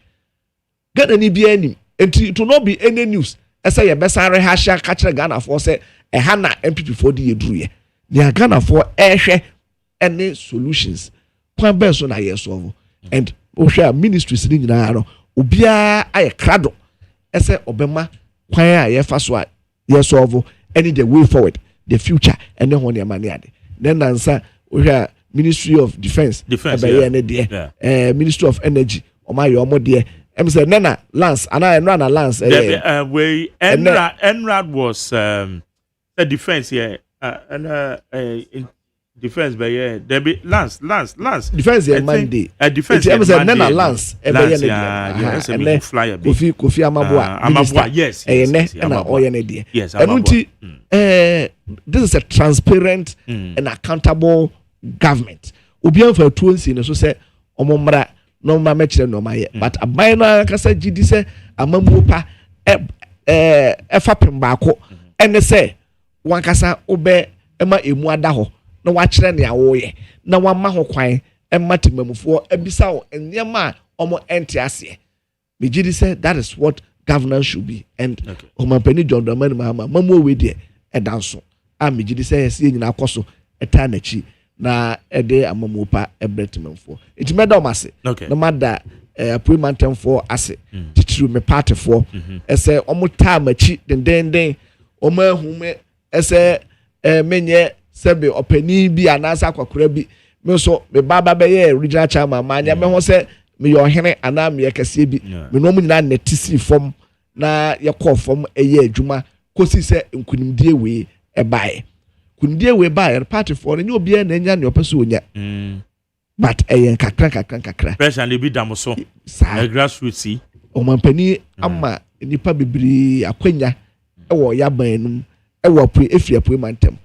Ghana ni bia nim enti to no be any news ese ye besa rehasha ka kire Ghana for se ha na MPP4 di yeduru ye ni Ghana for ehwe any solutions kwan be so na ye solve and ohwe ministries ni nyina no obia aye krado ese obema kwan a ye fa so a ye solve any the way forward the future and then one money ade then answer we have Ministry of Defense Ministry of Energy o my omo de em say nana Lance and I run a Lance we Enrad was the defense here and defense by yeah there be Lance defense a Monday a defense Nana Lance e be ye ne dia flyer Kofi Amabwa yes na oye ne dia enunti this is a transparent and accountable government obi anfa tuonsi ne so say omomra no ma mekire no ma ye but aban no kasa gidi say amamuo pa fa pem baako ene say wankasa obe ema emu ada ho na wachire ne awoye na wama ho kwan ema timamufo abisa wo enyema omo ente ase me gidi say that is what governance should be and omampani John Dramani Mahama mamuo we de edanso a me gidi say ese nyina akoso eta na chi na ede amamuo pa ebretimamfo etimeda omase na mada Parliamentary ase titiru me party for ese omo ta machi den omo ahume ese menye sebe opani bi anasa kwakora bi me so me baba be ye regional chairman manya me ho se me yo hene ana me kase bi me no mu nyina netisi form na ye call form eye adwuma kosi se nkunimdie we ebae kunimdie we bae party for ne obi na nya ne opeso onya but eye kakra pressure na bi dam so na grassroots omampani ama nipa bibiri akwanya ewo yaban num ewo efia Parliamentary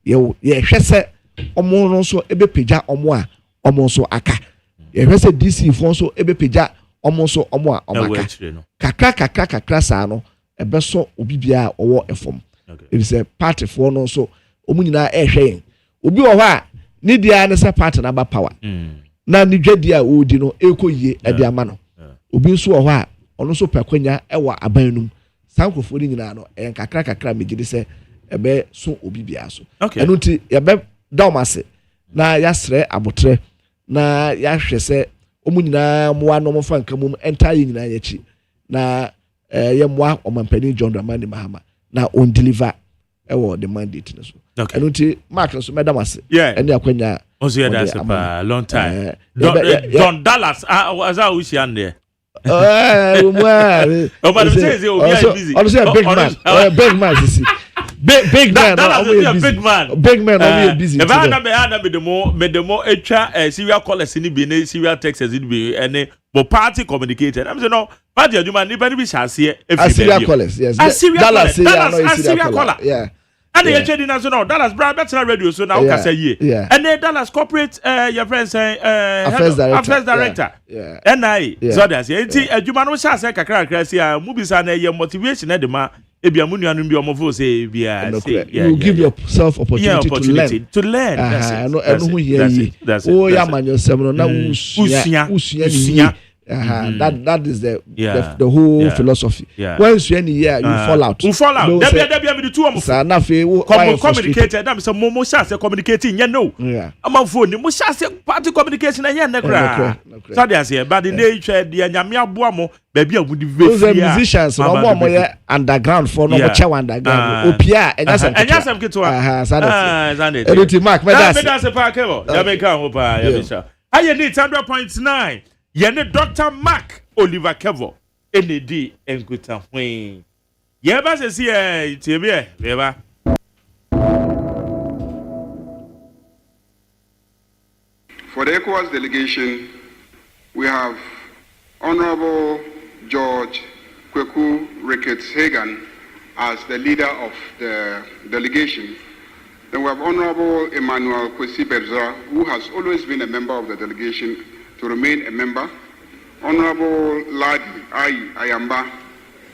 ye hwese omo no so ebepeja omo a omo so aka ye hwese DC fo so ebepeja omo so omo a omaka kakra sa no ebeso obibia owo efom it is a party for no so omu nyina ehwe obi wo ho a ni dia ne se party na ba power na ni dwadi a odi no ekoyie ade ama no obi nso wo ho a ono so pekwanya ewa abanum sankofo ni nyina no kakra megide se ebe so obibia so enu ti yebe domase na yasre abotre na yahwe se omu nyina moa no mofa nkamum entire nyina yachi na ye moa omampani John Dramani Mahama na on deliver ewo the mandate so enu ti mark so medamase eni akwanya ozo ya that's a long time Don Dallas as I wish you there but it says you are busy also a big man big man see big man that big man always busy if I na be the more etwa serial callers ni bi na serial texts ni bi ene but party communicated I'm say no party aduma ni be shase serial callers yes Dallas serial caller yeah and the HD national Dallas better radio so now can say ye and then Dallas corporate your friend say affairs director NI so that's it aduma no sha say kakra say mubisa na ye motivation na de ma ebia munuanu bi omofo say bia you give yourself opportunity to learn that's it oh ya manyosem no na usuya that is the whole philosophy once you you fall out there be the two of na fe communicate that say mo sha say communicating you know am phone mo sha say party communication and na kra so they say but the nature the nyame aboa mo ba bia mu di ve musicians no mo ye underground for no mo che underground opia enyasem kitwa Sunday everything mark me that's pa kebo ya be kan ho pa ya be sha aye ni 100.9 yene Dr. Mark Oliver Kevo ND enkuta hwen ye ba se si tiebe be ba For the ECOWAS delegation, we have Honorable George Kweku Ricketts Hagan as the leader of the delegation. Then we have Honorable Emmanuel Kwesi Berza, who has always been a member of the delegation, to remain a member. Honorable Ladi Ayamba,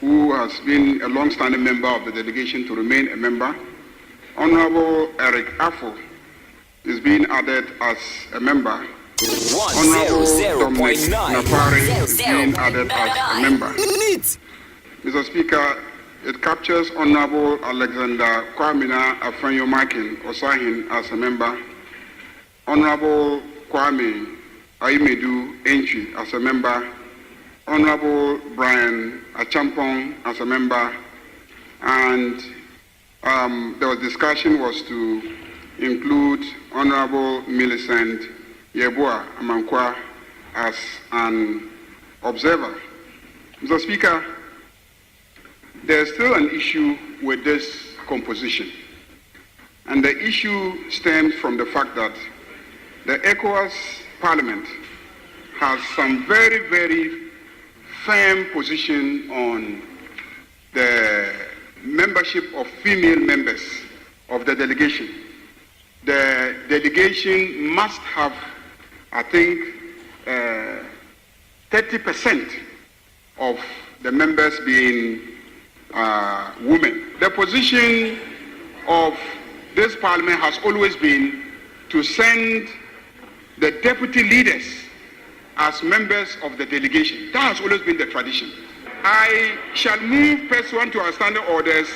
who has been a long-standing member of the delegation, to remain a member. Honorable Eric Afo is being added as a member. Honorable Dominic Napari is being added as a member. Mr. Speaker, it captures Honorable Alexander Kwamina Afenyo-Makin Osahin as a member. Honorable Kwame Aimedu Entry as a member, Honorable Brian Achampong as a member, and the discussion was to include Honorable Millicent Yeboah Amankwa as an observer. Mr. Speaker, there is still an issue with this composition, And the issue stems from the fact that the ECOWAS Parliament has some very, very firm position on the membership of female members of the delegation. The delegation must have, I think, 30% of the members being women. The position of this parliament has always been to send the deputy leaders as members of the delegation. That has always been the tradition. I shall move pursuant to our standing orders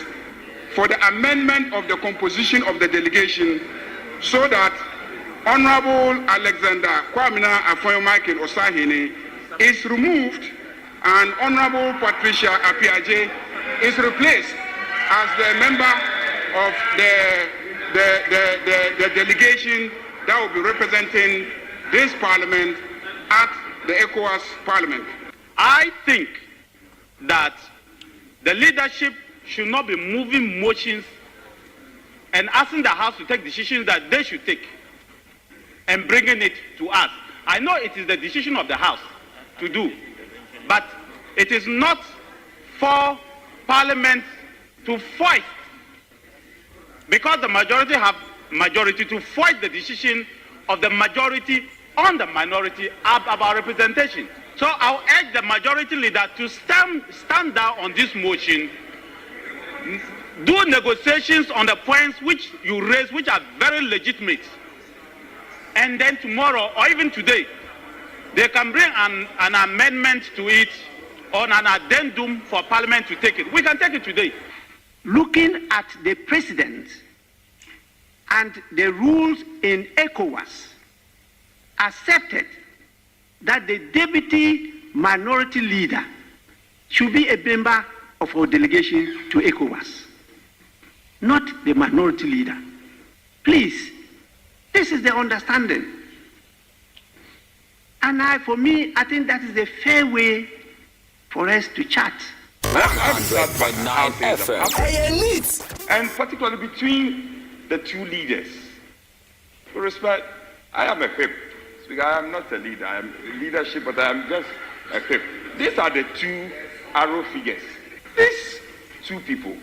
for the amendment of the composition of the delegation so that Honorable Alexander Kwamina Afoyo-Michael Osahene is removed and Honorable Patricia Apiaje is replaced as the member of the delegation that will be representing this parliament at the ECOWAS Parliament. I think that the leadership should not be moving motions and asking the House to take decisions that they should take and bringing it to us. I know it is the decision of the House to do, but it is not for Parliament to fight, because the majority have majority to fight the decision of the majority on the minority about representation. So I'll urge the majority leader to stand down on this motion, do negotiations on the points which you raise, which are very legitimate, and then tomorrow or even today, they can bring an amendment to it or an addendum for Parliament to take it. We can take it today. Looking at the precedent and the rules in ECOWAS, accepted that the deputy minority leader should be a member of our delegation to ECOWAS, not the minority leader. Please, this is the understanding. And for me, I think that is a fair way for us to chat. And particularly between the two leaders. With respect, I am a whip. Speaker, I am not a leader. I am leadership, but I am just a whip. These are the two arrow figures. These two people,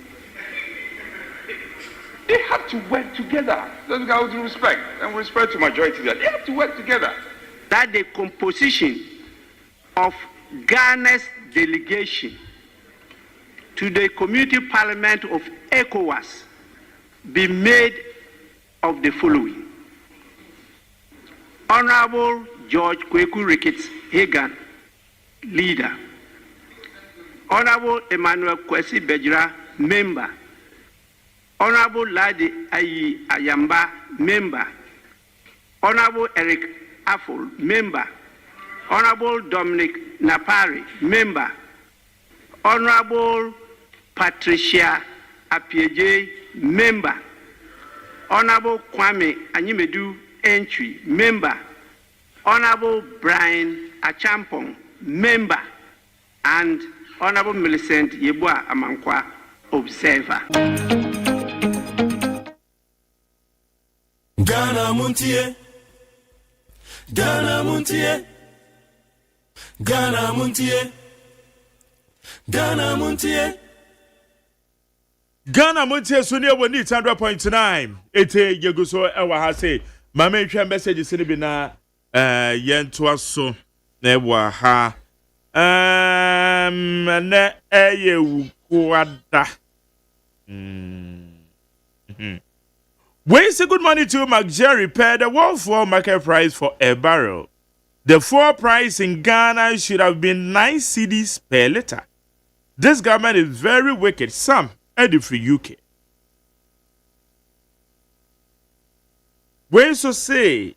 they have to work together. Those guys with respect, and with respect to majority, they have to work together. That the composition of Ghana's delegation to the Community Parliament of ECOWAS be made of the following. Honorable George Kweku Ricketts Hagan, leader. Honorable Emmanuel Kwesi Bejira, member. Honorable Ladi Ayi Ayamba, member. Honorable Eric Affle, member. Honorable Dominic Napari, member. Honorable Patricia Apieje, member. Honorable Kwame Anyimedu Entry, member. Honorable Brian Achampong, member. And Honorable Millicent Yeboah Amankwa, observer. Ghana Montie, Ghana Montie, Ghana Montie, Ghana Montie. Ghana Montie Sunia woni 100.9. Ete yeguso ewa ha say mama hwe message sini bi na yento aso na ewa ha na eye wukwada. We say good morning to Mark Jerry. Paid the world for market price for a barrel. The floor price in Ghana should have been 9 cedis per liter. This government is very wicked. Some headed for UK. We so say,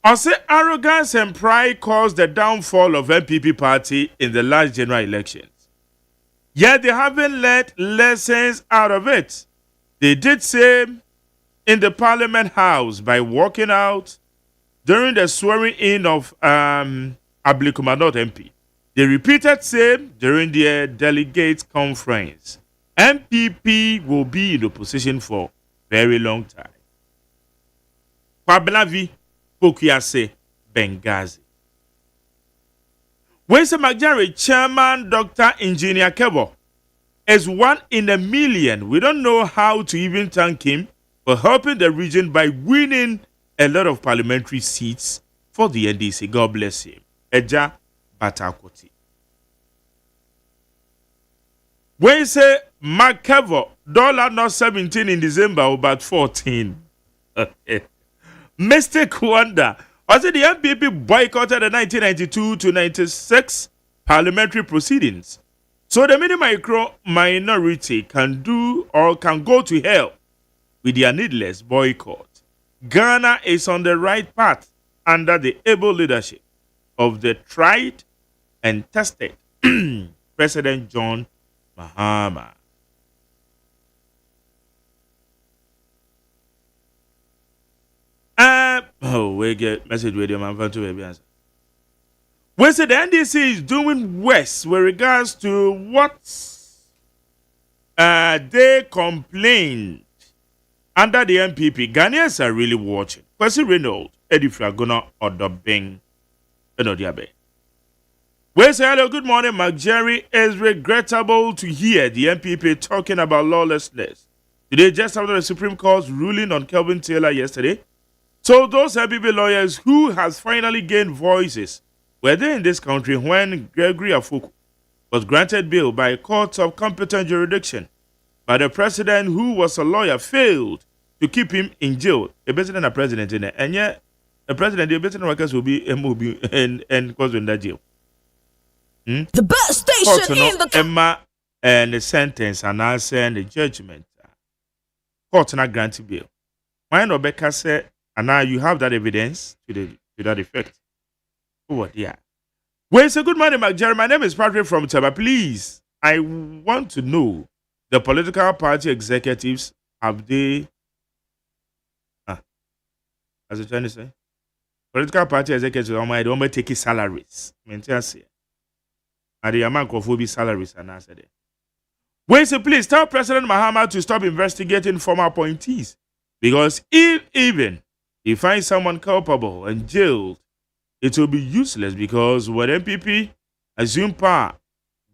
I say arrogance and pride caused the downfall of MPP party in the last general elections. Yet they haven't learned lessons out of it. They did same in the Parliament House by walking out during the swearing in of Ablikumanot MP. They repeated same during their delegate conference. MPP will be in opposition for very long time. Kwablavi, Pokiase, Benghazi. Wense Magjari, Chairman Dr. Engineer Kebo, is one in a million. We don't know how to even thank him for helping the region by winning a lot of parliamentary seats for the NDC. God bless him. Eja Batakoti. Wense Makevo, dollar not 17 in December, but 14. Mr. Kwanda, also the MPP boycotted the 1992 to 96 parliamentary proceedings. So the mini micro minority can do or can go to hell with their needless boycott. Ghana is on the right path under the able leadership of the tried and tested President John Mahama. We get message with your man to baby answer. We say the NDC is doing worse with regards to what they complained under the MPP. Ghanaians are really watching. Kwesi Reynolds, Eddie Fragona, or the Bing, Enodiabe. We say hello, good morning, Mark Jerry. It's regrettable to hear the MPP talking about lawlessness today, just after the Supreme Court's ruling on Kelvin Taylor yesterday. So those MPP lawyers who has finally gained voices were they in this country when Gregory Afoku was granted bail by a court of competent jurisdiction, but the president who was a lawyer failed to keep him in jail. A president and a president in it, and yet a president, the president workers will be MOB and cause in that jail. The best station in the Emma and the sentence and answer and the judgment. Court not granted bail. Why not Becca said? And now you have that evidence to that effect. What? Yeah. Well, it's a good morning, Mark Jerry. My name is Patrick from Taba. Please, I want to know the political party executives, have they... as a trying to say? Political party executives, they don't take salaries. I mean, just say. And the amount of salaries and answer there. Well, so please tell President Mahama to stop investigating former appointees. Because if even he finds someone culpable and jailed, it will be useless because when MPP assume power,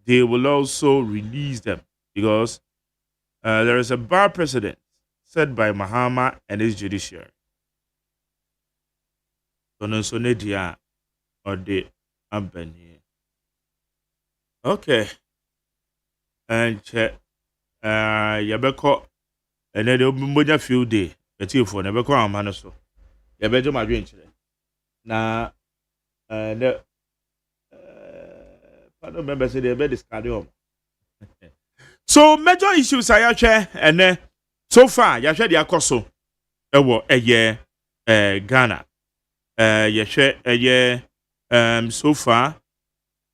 they will also release them because there is a bad precedent set by Mahama and his judiciary. Okay. And Yabeko, and then the be few day, the two for never come on so. Yabejo my drink. Now, the pardon members say they be discarded. So major issues I share and then so far you share the akoso a year Ghana you share a year so far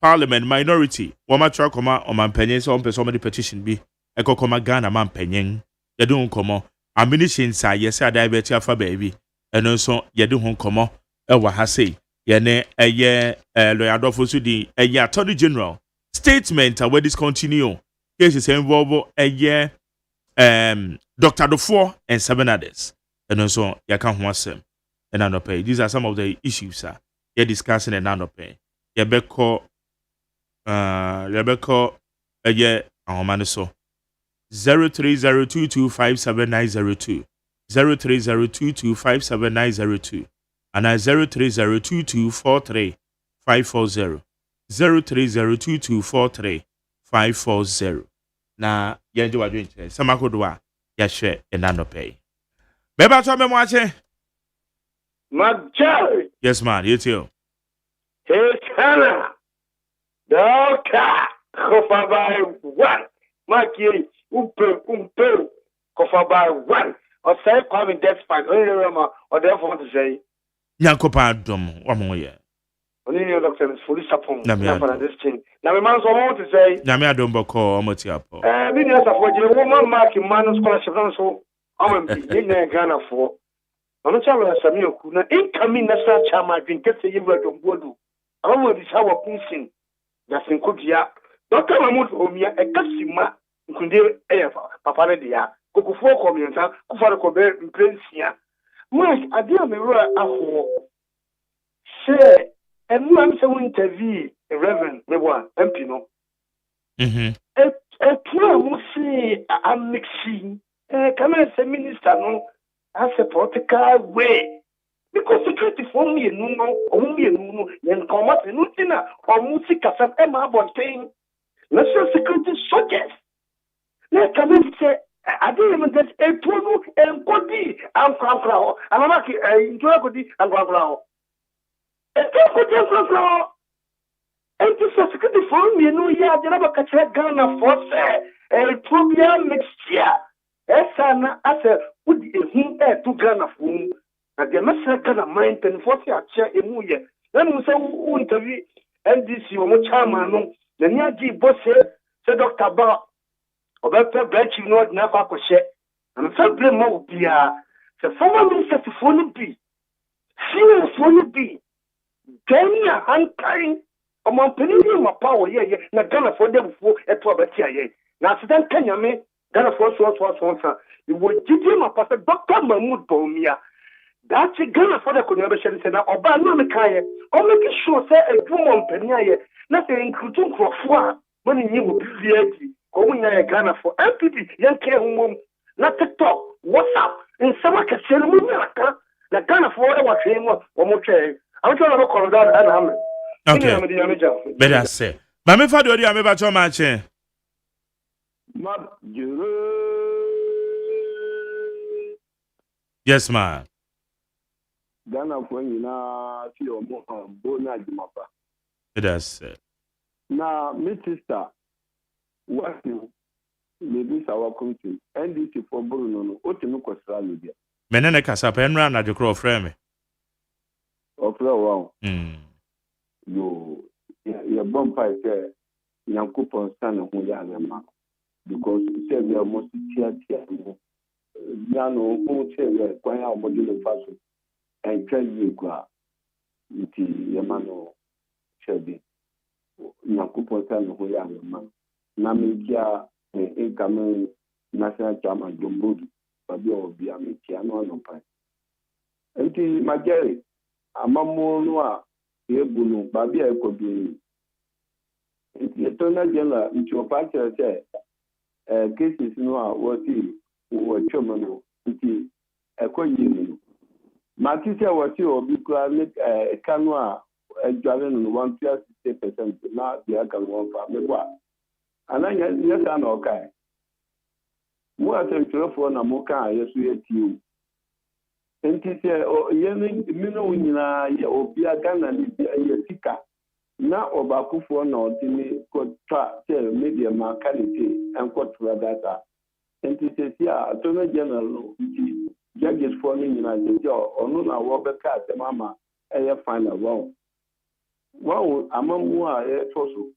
Parliament minority wama try koma o man penyen so on person the petition bi e kokoma Ghana man penyen ye do nkomo ammunition sa yes diabetes afa baby eno so ye do nkomo e wa ha sei ye ne eye lawyer dofo so di eye attorney general statement we discontinue cases involve eye Dr. Dofo and 7 others eno so ye kan ho asem and anope. These are some of the issues ye discussing and anope ye beko Rebecca, so 0302257902 0302257902 and 0302243540 0302243540. Na yenje wa dwenche samakodwa ya share enano pay. Beba to me mwache. Magjari. Yes man, you too. Hey Kana. Doka, Kofabai 1. Maki, Umpe, Kofabai 1. Or say, coming death fine, only Rama, or therefore to say, Yankopa Dom, one more year. Only your doctor is fully supported. Namia For this thing. Now, my man's all to say, Namia Domboko, Omotiapo. Millions of what you woman marking man's scholarship, so I'm in Ghana for. I'm not telling us, I'm not incoming, that's not how my drink gets a year of Bodu. I want this how a piecing. That's in Kodia. Dr. Mahmoud Omia, a Kassima, nkunde papa ne dia kokofo komiensa kofo ko be imprensia Mike adia me wura aho share enu am se won interview reverend meboa MP no etua mo si am mixing come as a minister no as a political way because security for me no yen comot no tina o mo si kasa e ma bonten national security soldiers na come say I didn't get a tono and body and crown. I'm not into a body and crown. And crown. And this is security for me. No, yeah, they never catch a gun of force. And Trubia mixture. Esana, I said, would him air 2 gun of whom? And the master gun of mind and force a chair in Muya. Then we say, who interview NDC or Mochaman. The near G boss said Dr. Bar. Obepe branch you know na kwa kwhye am fa blame mo bia se former minister for no bi senior for no bi Kenya hankai omampeni ni mapa wo ye na Ghana for dem fo eto abati aye na accident Kenya me Ghana for so you would give him a pastor Dr. Mahmoud Baumia that's Ghana for the conversation say na oba no me kai o make sure say edwum ompeni aye na say include crofo a when you will be ready Komunya Ghana for MPP, Yankee Home, not TikTok, WhatsApp, and some can sell Munyaka, the Ghana for what came or more. I'm trying to call that and Hammer. Okay. Better say. Mammy Fado, I'm about your match. Yes, ma'am. Ghana for you now, see your bona Jimapa. Better say. Now, Miss Sister. What you maybe our country NDC for Bruno, Otinu Costrano. Menene Casapa and ran at the crow frame. Of wow. You bumpy there, young coupon son who young because you say we are most tear. Yano who say we are quite our modular fashion and tell you go. Yamano Shelby. Young coupon son who young man. Namikia incoming national chairman Jumbudu, Fabio Biamikia, no pine. And Magari, a Mamonoa, Ebunu, Babia Kobi. The Attorney General, which your party said, cases no what he were chairman, it a coin. Matissa was you, because a canoa, a Jordan 160%, not the other one for me. And I yes, I know, okay. More than 12 na moka, yes, we at you. And he said, oh, Yenin, Minowina, Obia Ghana, Yatika. Now, Obaku for no, Timmy could tell media markability and quote for data. And he says, yeah, Attorney General, judges for me in the job, or no, I walk back at the mama, and you find a wow. Wow, among more, also.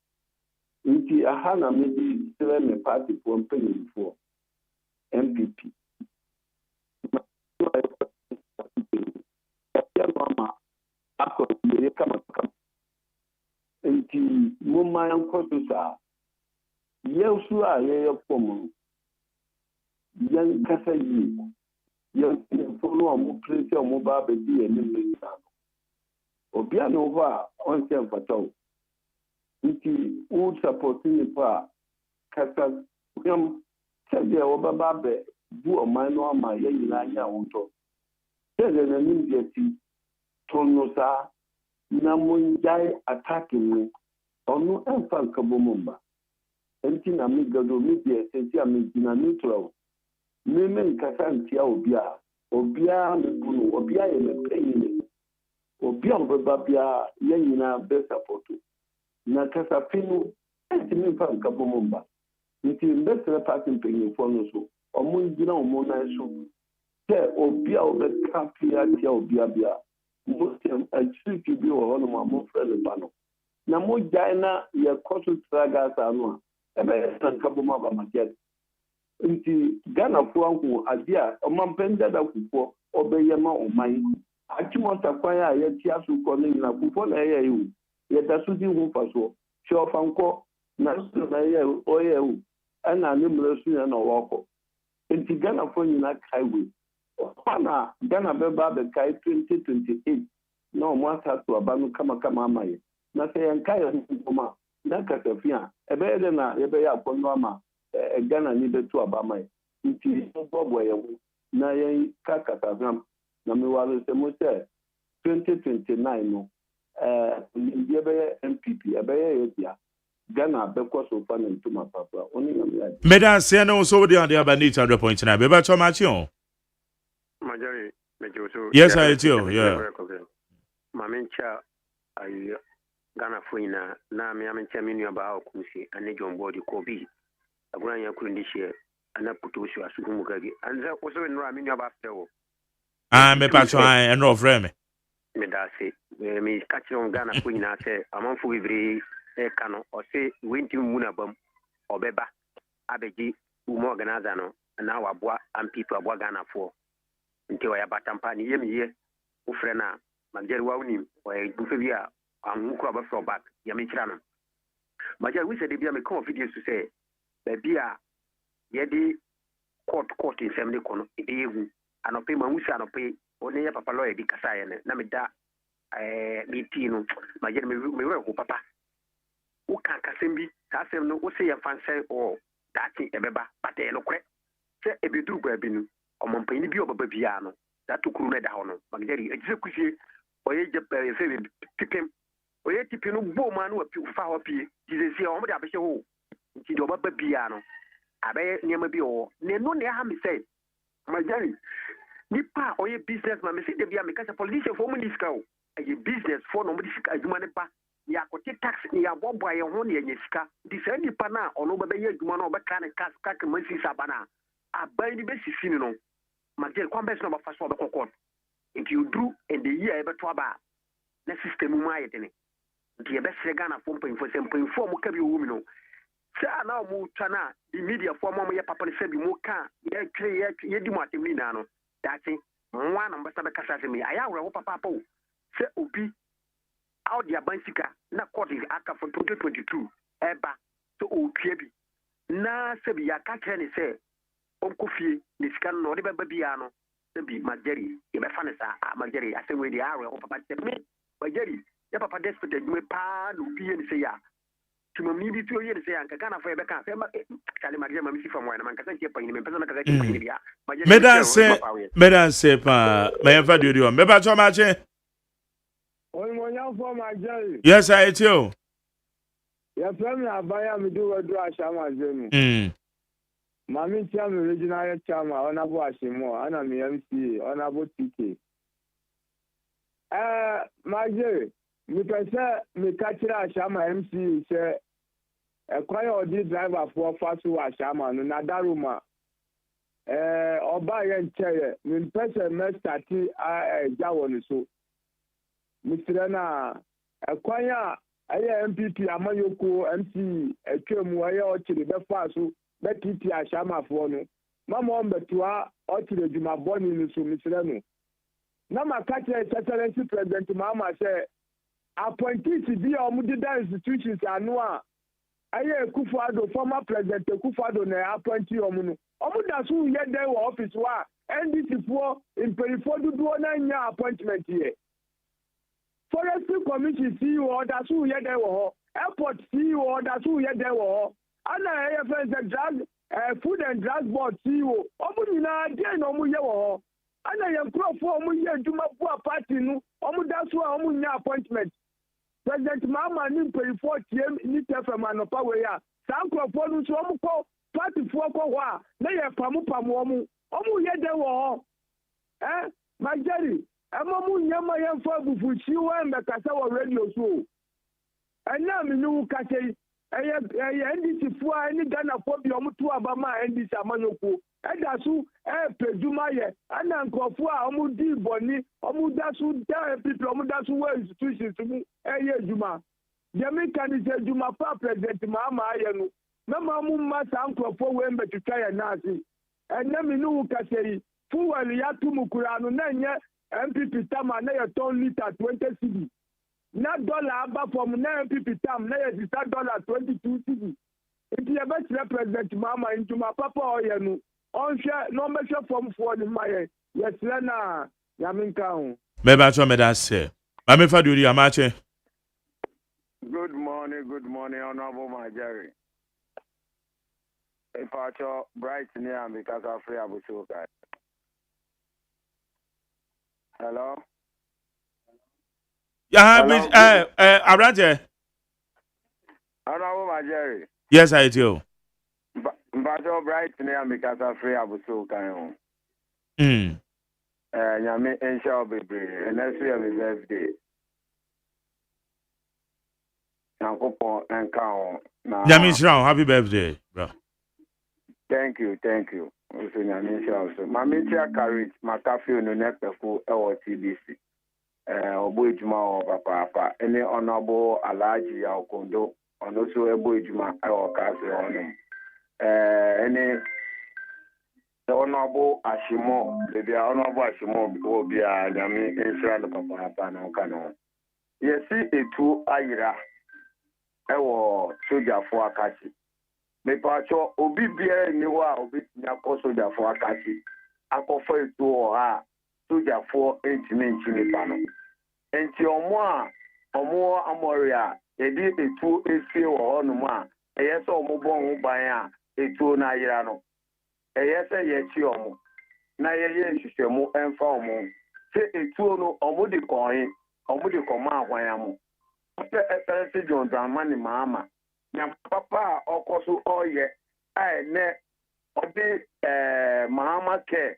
Nti ahana maybe tell me party for paying for MPP. Mama, ako ye kama. Nti mama yankoto sa. Yesu a ye pomo. Yan kasa yi. Yan follow amu place amu ba be di enim be sa. Obi anu ho a on se mfataw. Nti would support me pa kasa yam sebe obaba be bu omano ama ye nyina nya wonto sebe na nim diati tono sa na monjai attack me onu enfa kabomba enti na mi gado mi die enti am gina neutral me men kasa ntia obia me bunu obia ye me penyi obia obaba bia ye nyina be support na kasa pinu ntimi mfa nkabomba nti mbesere party mpanyinfo fono so omo ngina omo na so te obia obeka pia tia obia bia mustem achiki bi wo hono mo frele bano na mo jaina ye koso traga sa no ebe nkabomba ba market nti Ghana fo anko adia omampenda da kupo obeyema oman akimonta kwan a ye tia so ko ni na kupo na ye yu ye da so di hu faso shofanko na so na ye oye hu ɛna ne mmara so yɛ na wɔkɔ nti Ghanafoɔ nyinaa kae wei ɔfa na Ghana bɛba abɛkae 2028 na ɔmo asa so aba no kamakama ama yɛ na sɛ yɛnka yɛ nkɔm a na kasafi a ɛbɛyɛ dɛ na yɛbɛyɛ akɔnnɔ ama Ghana ni bɛto aba ama yɛ nti bɔbɔ yɛ ho na yɛn ka kasafi am na meware sɛ mo sɛ 2029 no yɛbɛyɛ MPP ɛbɛyɛ yɛ bia Ghana bɛkɔ so fa ne ntoma papa oni nyame Medan se no so we dey on the about 800.9 be to match on Majori mejoso Yes I do yeah Mamencha ayi Ghana foina na me amencha minu aba okunsi ane John Body Kobi agura nya kuru ndihye ana putusu asugumu gagi anza oso we nura minu aba stewo me patcho en no frame me da se me catch on Ghana foina se amanfo bibiri e kano o se wenti muna bam obeba abeji umo organizer no na waboa ampipo aboa Ghana fo nti wa ya batampa ni yemiye ufre na Majari wa unim wa bufe bia anwuko aba from back ya me kira no Majari we said bia me come video to say bia ye di court in family kono ide yehu anope ma wusa anope oni ya papa lawyer di kasa ye na me da meeting no Majari me we ko papa o kan kasem bi kasem no o se ya fanse o dati ebeba pate no kre se ebeduru gwa bi no omompani bi obaba bia no datu kuru na da hono Majari ejise kusie oye jepe se tipem oye tipi no bo ma no api fa ho pie dizesi o mo de abehye ho nti de obaba bia no abe niam bi o ne no ne ha me say Majari nipa oye business man me se de bia me kasa politician for mo diska o aye business for no mo diska adwuma ne ba ya kote tax ni ya bobo aye ho ne ya sika di se nipa na ono baba ye adwuma na obeka ne kas ka ka masi sabana aban ni be sisi ni no Majari kwa mbesi no ba fa so obekokon if you do and the year ever to aba na system mu ayete nti ye be sre Ghana fo mpanyfo mo ka bi wo mi no sa na mo twa na the media fo mo ye papa ne se bi mo ka ye twe ye di mo atemni na no dati nwa na mbasa be kasa se mi aya wure wo papa po se obi out dia bansika na court aka for 2022 eba so o twa bi na se bi ya ka kre ne se onko fie ne sika no de beba bia no bi Majari e be fane sa Majari ase we di awe o papa teme Majari ya papa desperate me pa no bi ni se ya timami bi to ye ni se ya nka Ghana fo e be kan se ma kale Majari ma mi si famo na man ka se tie panyi me pesa na ka se tie panyi bia Medan se pa me enfa di o me ba to ma che o mo nya fo Majari Yes I do ya fami abaya mi do wadu ashama zenu Mami Chairman Regional Chairman Honorable Ashimo, ana mi MC Honorable TK. Majari, mi pese mi kachira Ashama MC se kwaya odi driver for fasu Ashama no na daruma. Oba ye ncheye, mi pese me stati jawo ni so. Mr. na kwaya aye MPP amayoko MC etwemu aye ochiri be fasu betiti ashama fo no mama ombetua otire djuma boni ni so misire no na makati excellency president mama say appointees bi omudida institutions anu a aye Kufuado former president Kufuado na appointee omu no omuda so ye dey wo office wa NDC fo imperifo dudu na nya appointment here forestry commission CEO order so ye dey wo airport CEO order so ye dey wo ana AFS drug food and drug board CEO omuna dey no mu ye wo ana ye krofo omu ye djuma bu party no omu da so omu nya appointment president mama ni perifo tie ni tefam anopa we ya san krofo no so omu ko party fo ko ho a na ye pamu omu ye dey wo Majari amamu nyama ye fa bufuchi wa mbekasa wo radio so ana mi nu kache NDC fo ani Ghana fo bi omutu abama NDC amanyoko edasu peduma ye ana nkofo a omudi boni omudasu da people omudasu we institutions mu ejuma Jamaica ni ejuma pa president mama aye no na mamu masa nkofo we mbetutwa ye nasi ena minu kasei fuel ya tumukura no na nye MPP tama na ye ton liter 20 cedi na dollar aba from na MPP tam na ye $22 cedi If you ever President Mama into my papa or you on share no measure from for the Maya. Yes, Lena, Yaminka. Maybe I told me that say. Mami fa duri amache. Good morning, Honorable Majari. If I saw bright near because I'm free of sugar. Hello? Yeah, Abrante. Honorable Majari. Yes, I do. But I saw bright near because I'm free of sugar. Yami and shall be brave, and that's your birthday. Uncle and cow. Yami's round. Happy birthday, bro. Thank you. Also, Yami also. My media carried my coffee on the neck of TBC. Obuijuma or Papa, any honorable Alaji or Kondo, and also Obuijuma or Castle on him. Any the honorable Ashimo, the honorable Ashimo will be a Yami inside the Papa no cano. Yes, see a two Ayra. Ewo soldier for Akachi. Me pacho obi bia niwa obi nyako soldier for Akachi. Akofo etu oha soldier for ntimi pano. Enti omo amoria edi etu esie wo honu ma eyese omo bon ho ban a etu na yira no. Eyese ye chi omo na ye hwehwemu emfa omo. Se etu no omo de kohin omo de koma ahwan amo. Excellency John Dramani Mama. Now, Papa, Okosu Oye, I ne Ode Mahama Ke,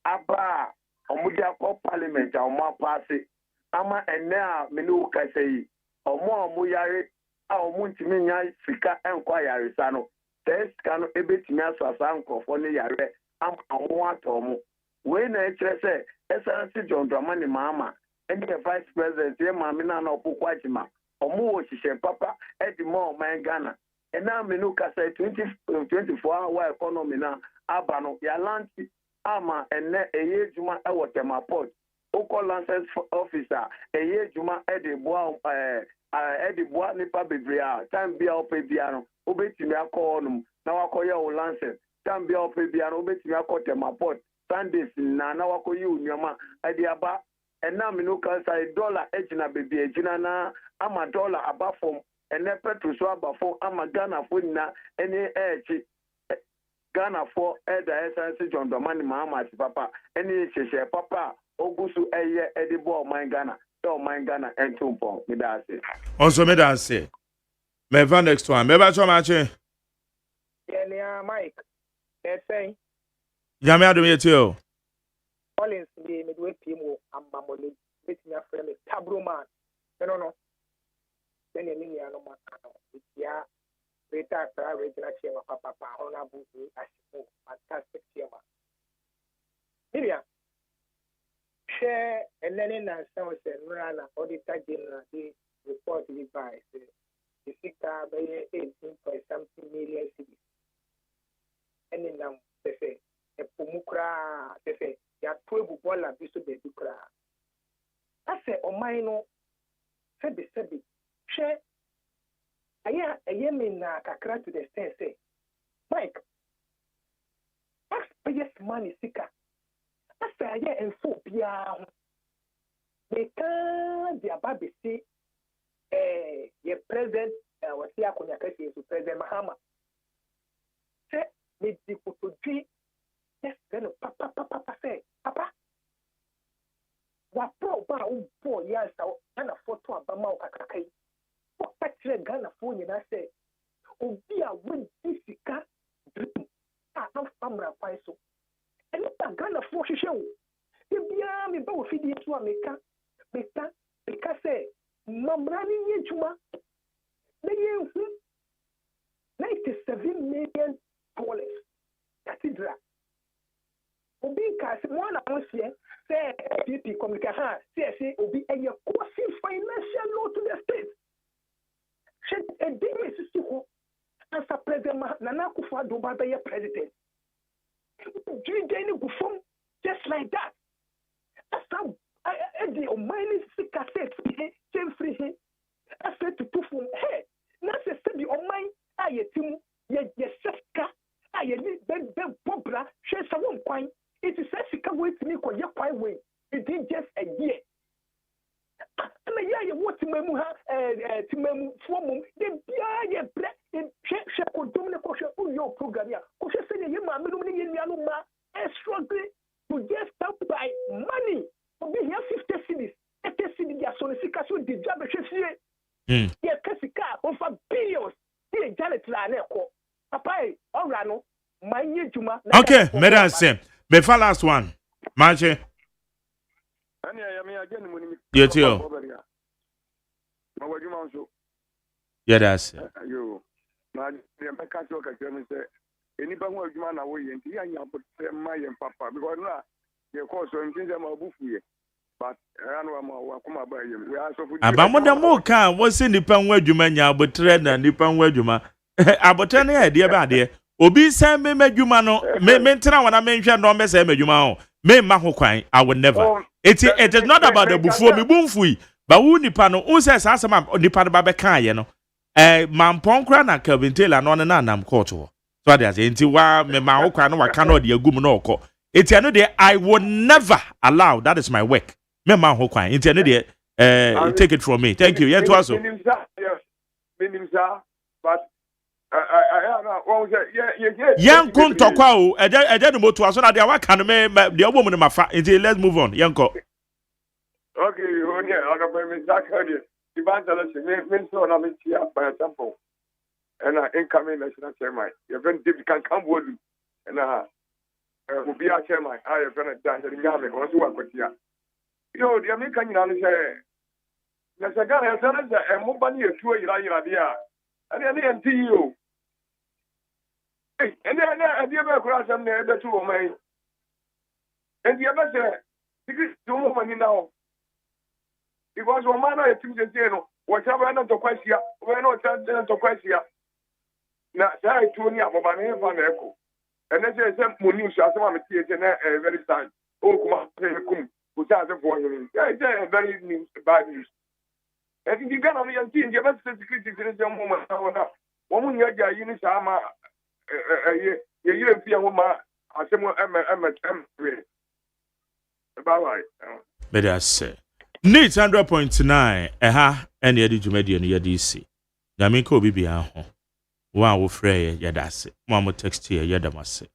Abba, Omudia Parliament, Oma Pasi, Ama and now Menu Kasei, Omo Muyari, our Muntimia Sika Enquiry Sano, Test Cano Ebit Miaso Sanko for Yare, Am Tomu. When I say Excellency John Dramani Mama, and the Vice President, Mamina no Pukwachima. Omo Shishen Papa at the more man Ghana. And now Menuka say 24-hour economy now Abano Yalanti Ama and a year Juma Awatema Port. Oko Lancers officer a year Juma Eddie Bois Nipa Bibria, Time Bia Opebiano, Obetimia Cornum, now I call you Lancers, Time Bia Opebiano, Obetimia Cotema Port, Sundays now I call you Nyama Adiaba. And now Menuka say dollar ejina baby ejina na ama dollar above from and then petrol so above from ama Ghana for na any Ghana for the essence John Domani Mama Papa any share Papa Ogusu eye edibo my Ghana so my Ghana and tumpo me that say also me that say me van next one me ba so much yeah Mike say Yami adu me too Collins the midway Pimo and Mamoli, with me a friend, Tabro man. No. Then you mean no man. It's ya, Rita, Regina Chema, Papa, Honorable, fantastic Chema. Miriam, share and then in and someone said, Rana, Auditor General, the report by the sector by 18.something million cities. And in them, they say, a Pumukra, they say, ya 12 bola biso de dukra ase o maino sebi she aya me na kakra to the extent say Mike taxpayers money sika ase aya enfo bia me kan dia babe say ye president wasi akonya kasi so president Mahama say me di kutodwi yes then papa say papa wa pro ba u po ya sa na photo abama o kakakai o patre Ghana fo nyina say obi a win fisika dream no famra fai so ene ta Ghana fo hwehwe wo e bia me ba wo fidi so ameka beka say mamra ni nyejuma na yehu $97 million cathedral obi ka se mo na won sie say PP communication say obi eye causing financial law to the state should a day is ho as a president Nana Akufo-Addo ba be president do any go from just like that that's how the omani sika set free he as to put from hey na se be omani ayetimu ye die na ye what memu ha timemu fomum de bia ye bre hwe kodum ne ko hwe uyo program ya ko hwe se ye ma menum ne ye nuanu ma struggle to just stop by money obi here 50 cities 80 cities dia solicitation de job hwe fie ye kasika over billions ye janet la na ko papa e ora no manye juma okay madam say me for last one manche yeah tio yeah that's yo na dem be ka so ka me say enipa ho adwuma na wo ye nti ya nya ma ye papa because na ye ko so ntin se ma bufu ye but anu ma wa kuma ba ye we aso fu abamoda mo ka wo se nipa ho adwuma nya abotre na nipa ho adwuma abotre na ye de ba de obi se me adwuma no me ntena wana me nhwe no me se me adwuma ho me ma ho kwan I will never it is not about the bufu me bumfui ba wu nipa no un se sa asema nipa ba be kan ye no mampon kra na Kelvin Taylor no na nam court ho so they say nti wa me ma ho kwan no wa kan no de agum no okọ enti eno de I will never allow that is my work me ma ho kwan enti eno de take it from me thank you yen to aso but yen kun tokwa o eje no moto aso na de wa kan me de obom no mafa enti let's move on yen ko okay onye aga me zakari evangelist me so na me tia by example and incoming national chairman you been David can come with and will be our chairman I have been done the game or so akotia yo the American you say na sagara ya sana za mbani etuo ira dia and any NTU and the be cross am na ebe tu o mai and the be say because do mo mani now because o man na team je no whatever na to kwasia we no na to kwasia na sai tu ni aboba na fa na eko ene se moni usu asema me tie na very sad o kuma kum ku sa se for him yeah very news bad news I think you got on the team the best security in the moment na wo nya ja yi ni sa ma ye yire fia ho ma asemo bye bye me da say Need 100.9 eha ene yedi dwumadi no yedi isi nyame ka obi bia ho wa wo frɛ ye yeda se mo text ye yeda mase